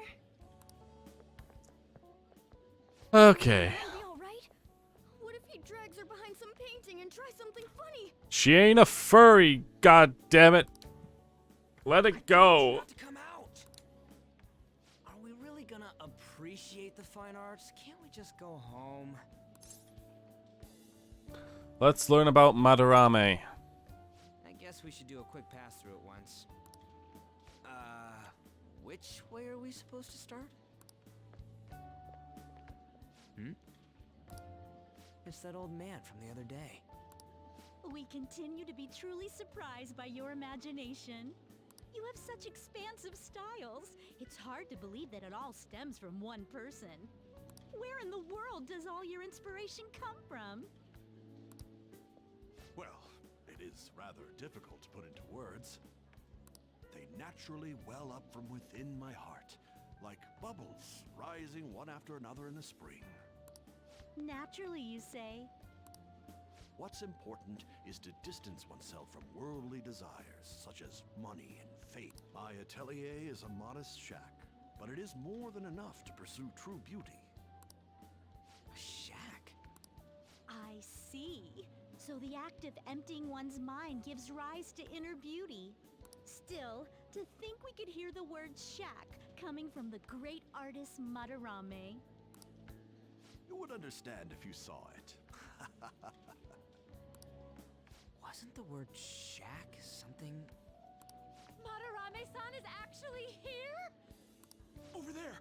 Okay. Are we all right? What if he drags her behind some painting and tries something funny? She ain't a furry, god damn it. Let it go. Not to come out. Are we really gonna appreciate the fine arts? Can't we just go home? Let's learn about Madarame. I guess we should do a quick pass through it once. Which way are we supposed to start? It's that old man from the other day. We continue to be truly surprised by your imagination. You have such expansive styles. It's hard to believe that it all stems from one person. Where in the world does all your inspiration come from? Well, it is rather difficult to put into words. They naturally well up from within my heart, like bubbles rising one after another in the spring. Naturally, you say. What's important is to distance oneself from worldly desires, such as money and fame. My atelier is a modest shack, but it is more than enough to pursue true beauty. A shack? I see. So the act of emptying one's mind gives rise to inner beauty. Still, to think we could hear the word shack coming from the great artist Madarame. You would understand if you saw it. Wasn't the word shack something? Madarame-san is actually here? Over there!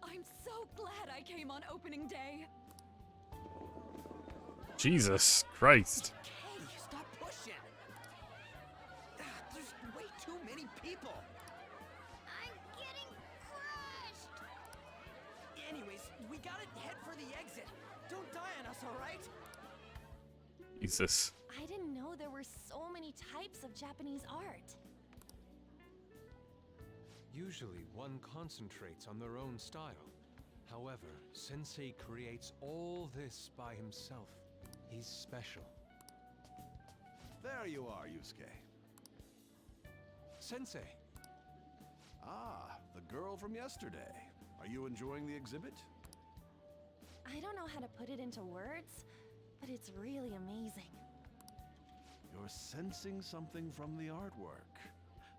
I'm so glad I came on opening day. Jesus Christ. Katie, stop pushing! There's way too many people! I'm getting crushed! Anyways, we gotta head for the exit. Don't die on us, alright? Jesus. I didn't know there were so many types of Japanese art. Usually one concentrates on their own style. However, Sensei creates all this by himself. He's special. There you are, Yusuke. Sensei! Ah, the girl from yesterday. Are you enjoying the exhibit? I don't know how to put it into words, but it's really amazing. You're sensing something from the artwork.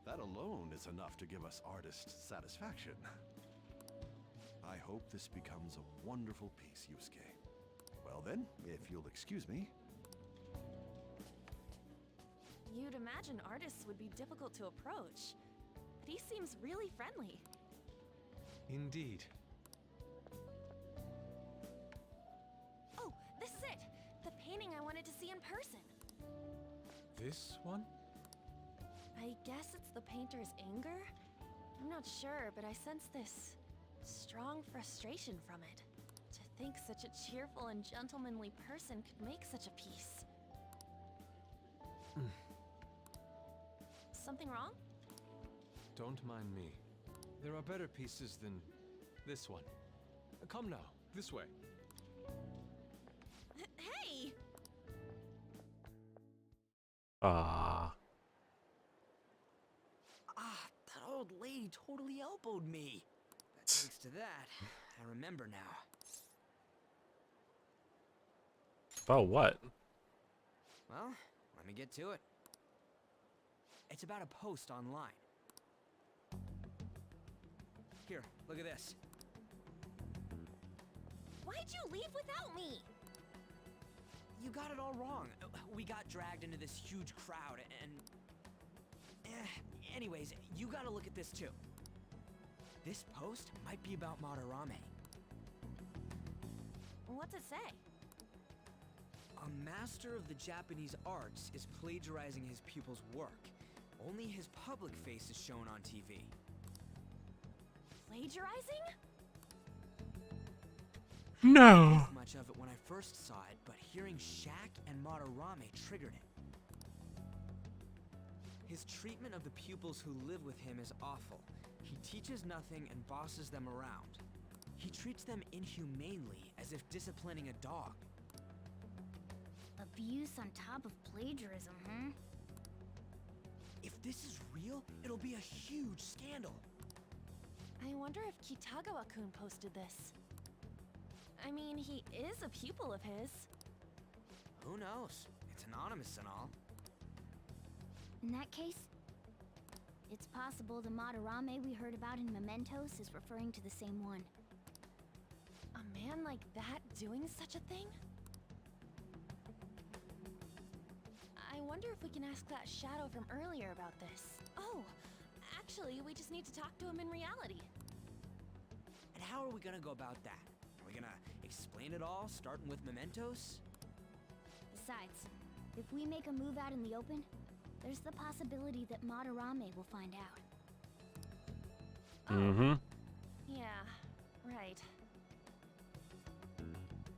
That alone is enough to give us artist satisfaction. I hope this becomes a wonderful piece, Yusuke. Well then, if you'll excuse me. You'd imagine artists would be difficult to approach, but he seems really friendly. Indeed. Oh, this is it! The painting I wanted to see in person. This one? I guess it's the painter's anger? I'm not sure, but I sense this strong frustration from it. To think such a cheerful and gentlemanly person could make such a piece. Something wrong? Don't mind me. There are better pieces than this one. Come now, this way. Hey! Ah. Ah, that old lady totally elbowed me. But thanks to that, I remember now. Oh, what? Well, let me get to it. It's about a post online. Here, look at this. Why'd you leave without me? You got it all wrong. We got dragged into this huge crowd and... anyways, you gotta look at this too. This post might be about Madarame. What's it say? A master of the Japanese arts is plagiarizing his pupil's work. Only his public face is shown on TV. Plagiarizing? No. I didn't think much of it when I first saw it, but hearing Shaq and Madarame triggered it. His treatment of the pupils who live with him is awful. He teaches nothing and bosses them around. He treats them inhumanely, as if disciplining a dog. Abuse on top of plagiarism, huh? If this is real, it'll be a huge scandal. I wonder if Kitagawa-kun posted this. I mean, he is a pupil of his. Who knows? It's anonymous and all. In that case, it's possible the Madarame we heard about in Mementos is referring to the same one. A man like that doing such a thing? I wonder if we can ask that shadow from earlier about this. Oh, actually, we just need to talk to him in reality. And how are we gonna go about that? Are we gonna explain it all, starting with Mementos? Besides, if we make a move out in the open, there's the possibility that Madarame will find out. Mm-hmm. Yeah, right.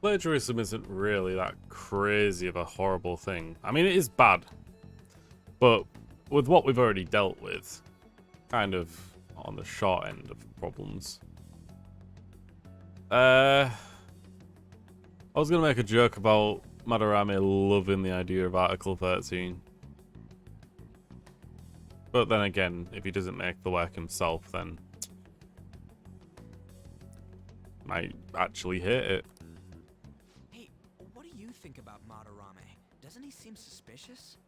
Plagiarism isn't really that crazy of a horrible thing. I mean, it is bad. But with what we've already dealt with, kind of on the short end of problems. I was going to make a joke about Madarame loving the idea of Article 13. But then again, if he doesn't make the work himself, then might actually hate it. Hey, what do you think about Madarame? Doesn't he seem suspicious?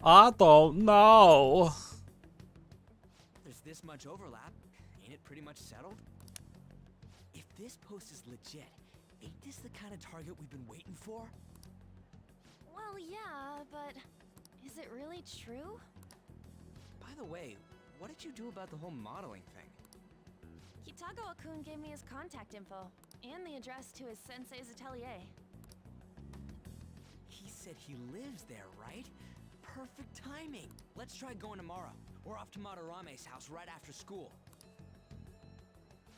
I don't know. There's this much overlap. Ain't it pretty much settled? If this post is legit, ain't this the kind of target we've been waiting for? Well, yeah, but is it really true? By the way, what did you do about the whole modeling thing? Kitagawa-kun gave me his contact info and the address to his sensei's atelier. He said he lives there, right? Perfect timing. Let's try going tomorrow. We're off to Madarame's house right after school.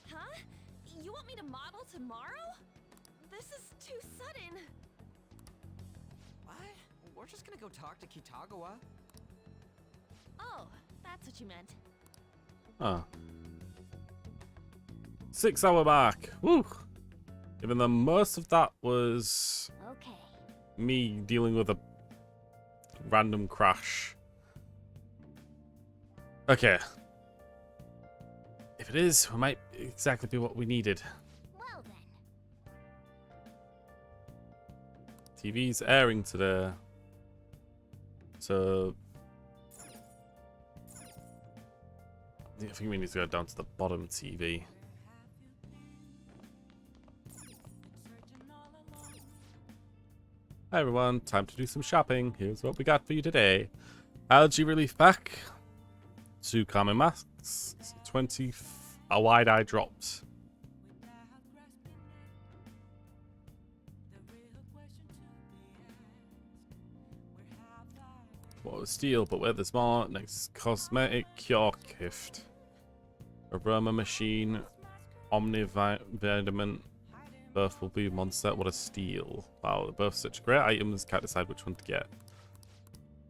Huh? You want me to model tomorrow? This is too sudden. What? We're just gonna go talk to Kitagawa. Oh, that's what you meant. Huh. 6 hour mark. Woo! Even though most of that was me dealing with a random crash. Okay. If it is, it might exactly be what we needed. Well then. TV's airing today. So I think we need to go down to the bottom TV. Hi everyone, time to do some shopping. Here's what we got for you today. Algae relief pack. 2 calming masks. 20 a wide eye drops. What was steel, but where there's more. Next, cosmetic cure gift. Aroma machine. Omnivitamin. Both will be monster. What a steal. Wow, they're both such great items. Can't decide which one to get.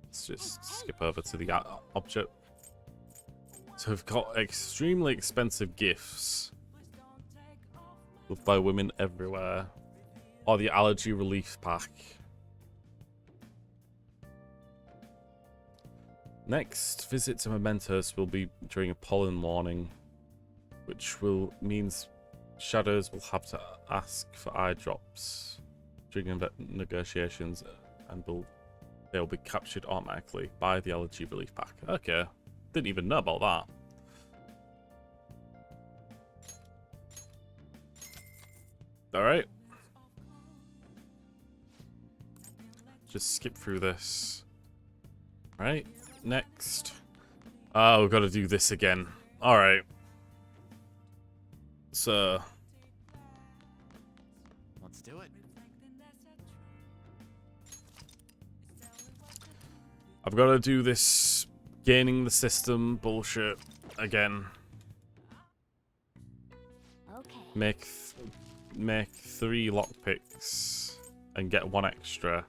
Let's just skip over to the object. So we've got extremely expensive gifts. Loved by women everywhere. Or the allergy relief pack. Next, visit to Momentos will be during a pollen warning, which means shadows will have to ask for eye drops during negotiations, and they'll be captured automatically by the allergy relief pack. Okay, didn't even know about that. All right, just skip through this. All right, next. Oh, we've got to do this again. All right. So let's do it. I've got to do this gaining the system bullshit again. Okay. Make 3 lockpicks and get 1 extra.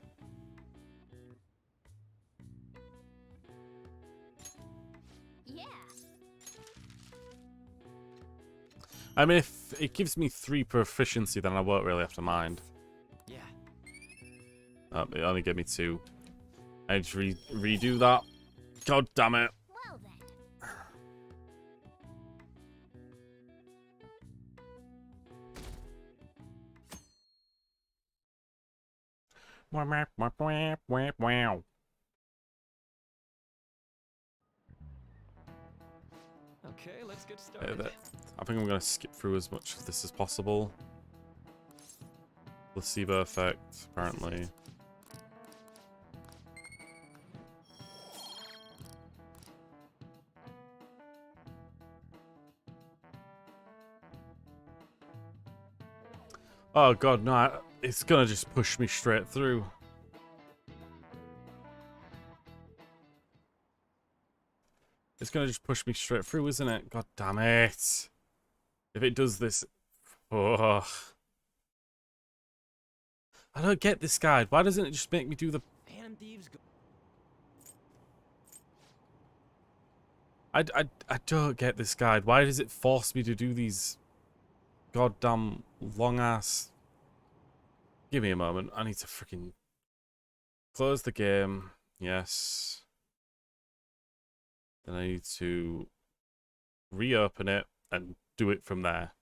Yeah. I mean, if it gives me 3 proficiency, then I won't really have to mind. Yeah. It only gave me 2. I need to redo that. God damn it. Well then. Wow. Okay, let's get started. I think I'm going to skip through as much of this as possible. Placebo effect, apparently. Oh god, no, it's gonna just push me straight through. It's gonna just push me straight through, isn't it? God damn it. If it does this... Oh. I don't get this guide. Why doesn't it just make me do the... Phantom Thieves go I don't get this guide. Why does it force me to do these goddamn long-ass... Give me a moment. I need to freaking close the game. Yes. Then I need to reopen it and do it from there.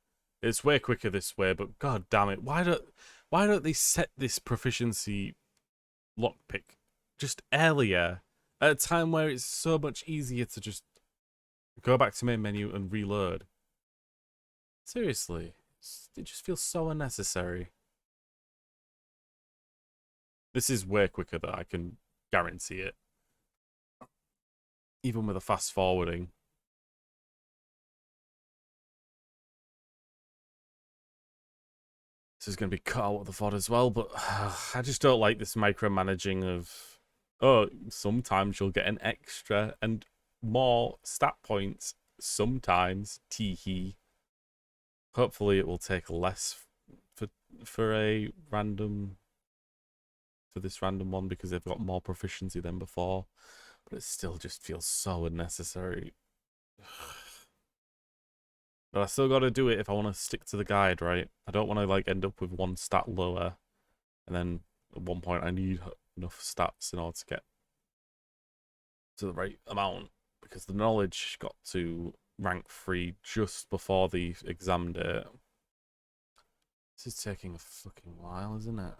It's way quicker this way, but god damn it. Why don't they set this proficiency lockpick just earlier? At a time where it's so much easier to just go back to main menu and reload. Seriously. It just feels so unnecessary. This is way quicker though, I can guarantee it. Even with a fast forwarding. This is going to be cut out of the VOD as well, but I just don't like this micromanaging of, oh, sometimes you'll get an extra and more stat points. Sometimes, teehee. Hopefully it will take less for a random... for this random one because they've got more proficiency than before, but it still just feels so unnecessary. But I still got to do it if I want to stick to the guide, right? I don't want to like end up with 1 stat lower and then at one point I need enough stats in order to get to the right amount, because the knowledge got to rank 3 just before the exam date. This is taking a fucking while, isn't it?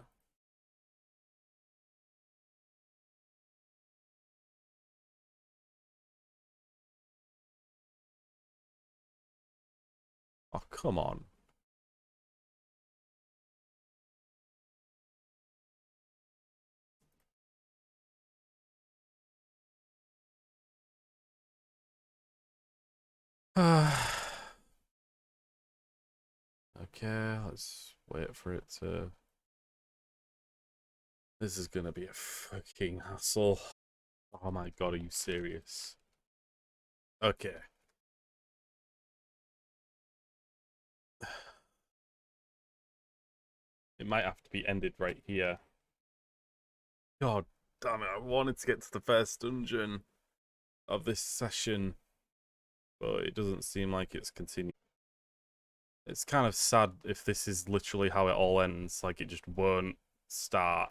Oh, come on. Okay, let's wait for it to... This is gonna be a fucking hassle. Oh my god, are you serious? Okay. It might have to be ended right here. God damn it, I wanted to get to the first dungeon of this session, but it doesn't seem like it's continuing. It's kind of sad if this is literally how it all ends, like it just won't start.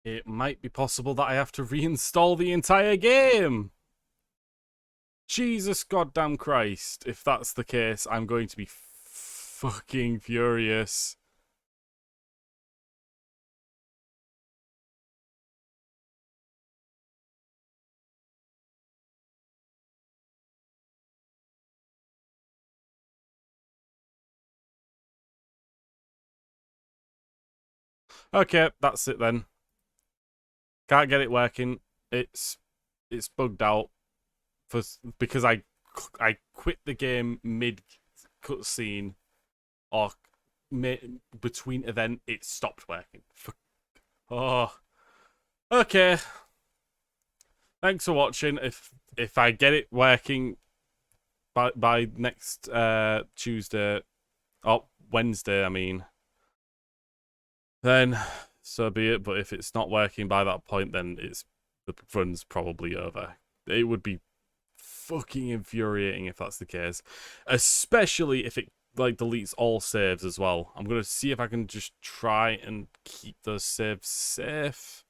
It might be possible that I have to reinstall the entire game. Jesus goddamn Christ. If that's the case, I'm going to be fucking furious. Okay, that's it then. Can't get it working. It's bugged out because I quit the game mid cutscene or between event. It stopped working. Oh, okay. Thanks for watching. If I get it working by next Tuesday or Wednesday, I mean, then so be it. But if it's not working by that point, then the run's probably over. It would be fucking infuriating if that's the case, especially if it like deletes all saves as well. I'm gonna see if I can just try and keep those saves safe.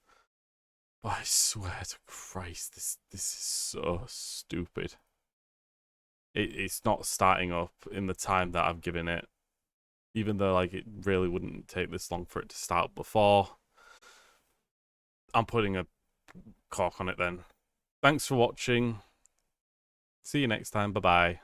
But I swear to Christ, this is so stupid. It's not starting up in the time that I've given it, even though like it really wouldn't take this long for it to start before. I'm putting a cork on it then. Thanks for watching. See you next time. Bye bye.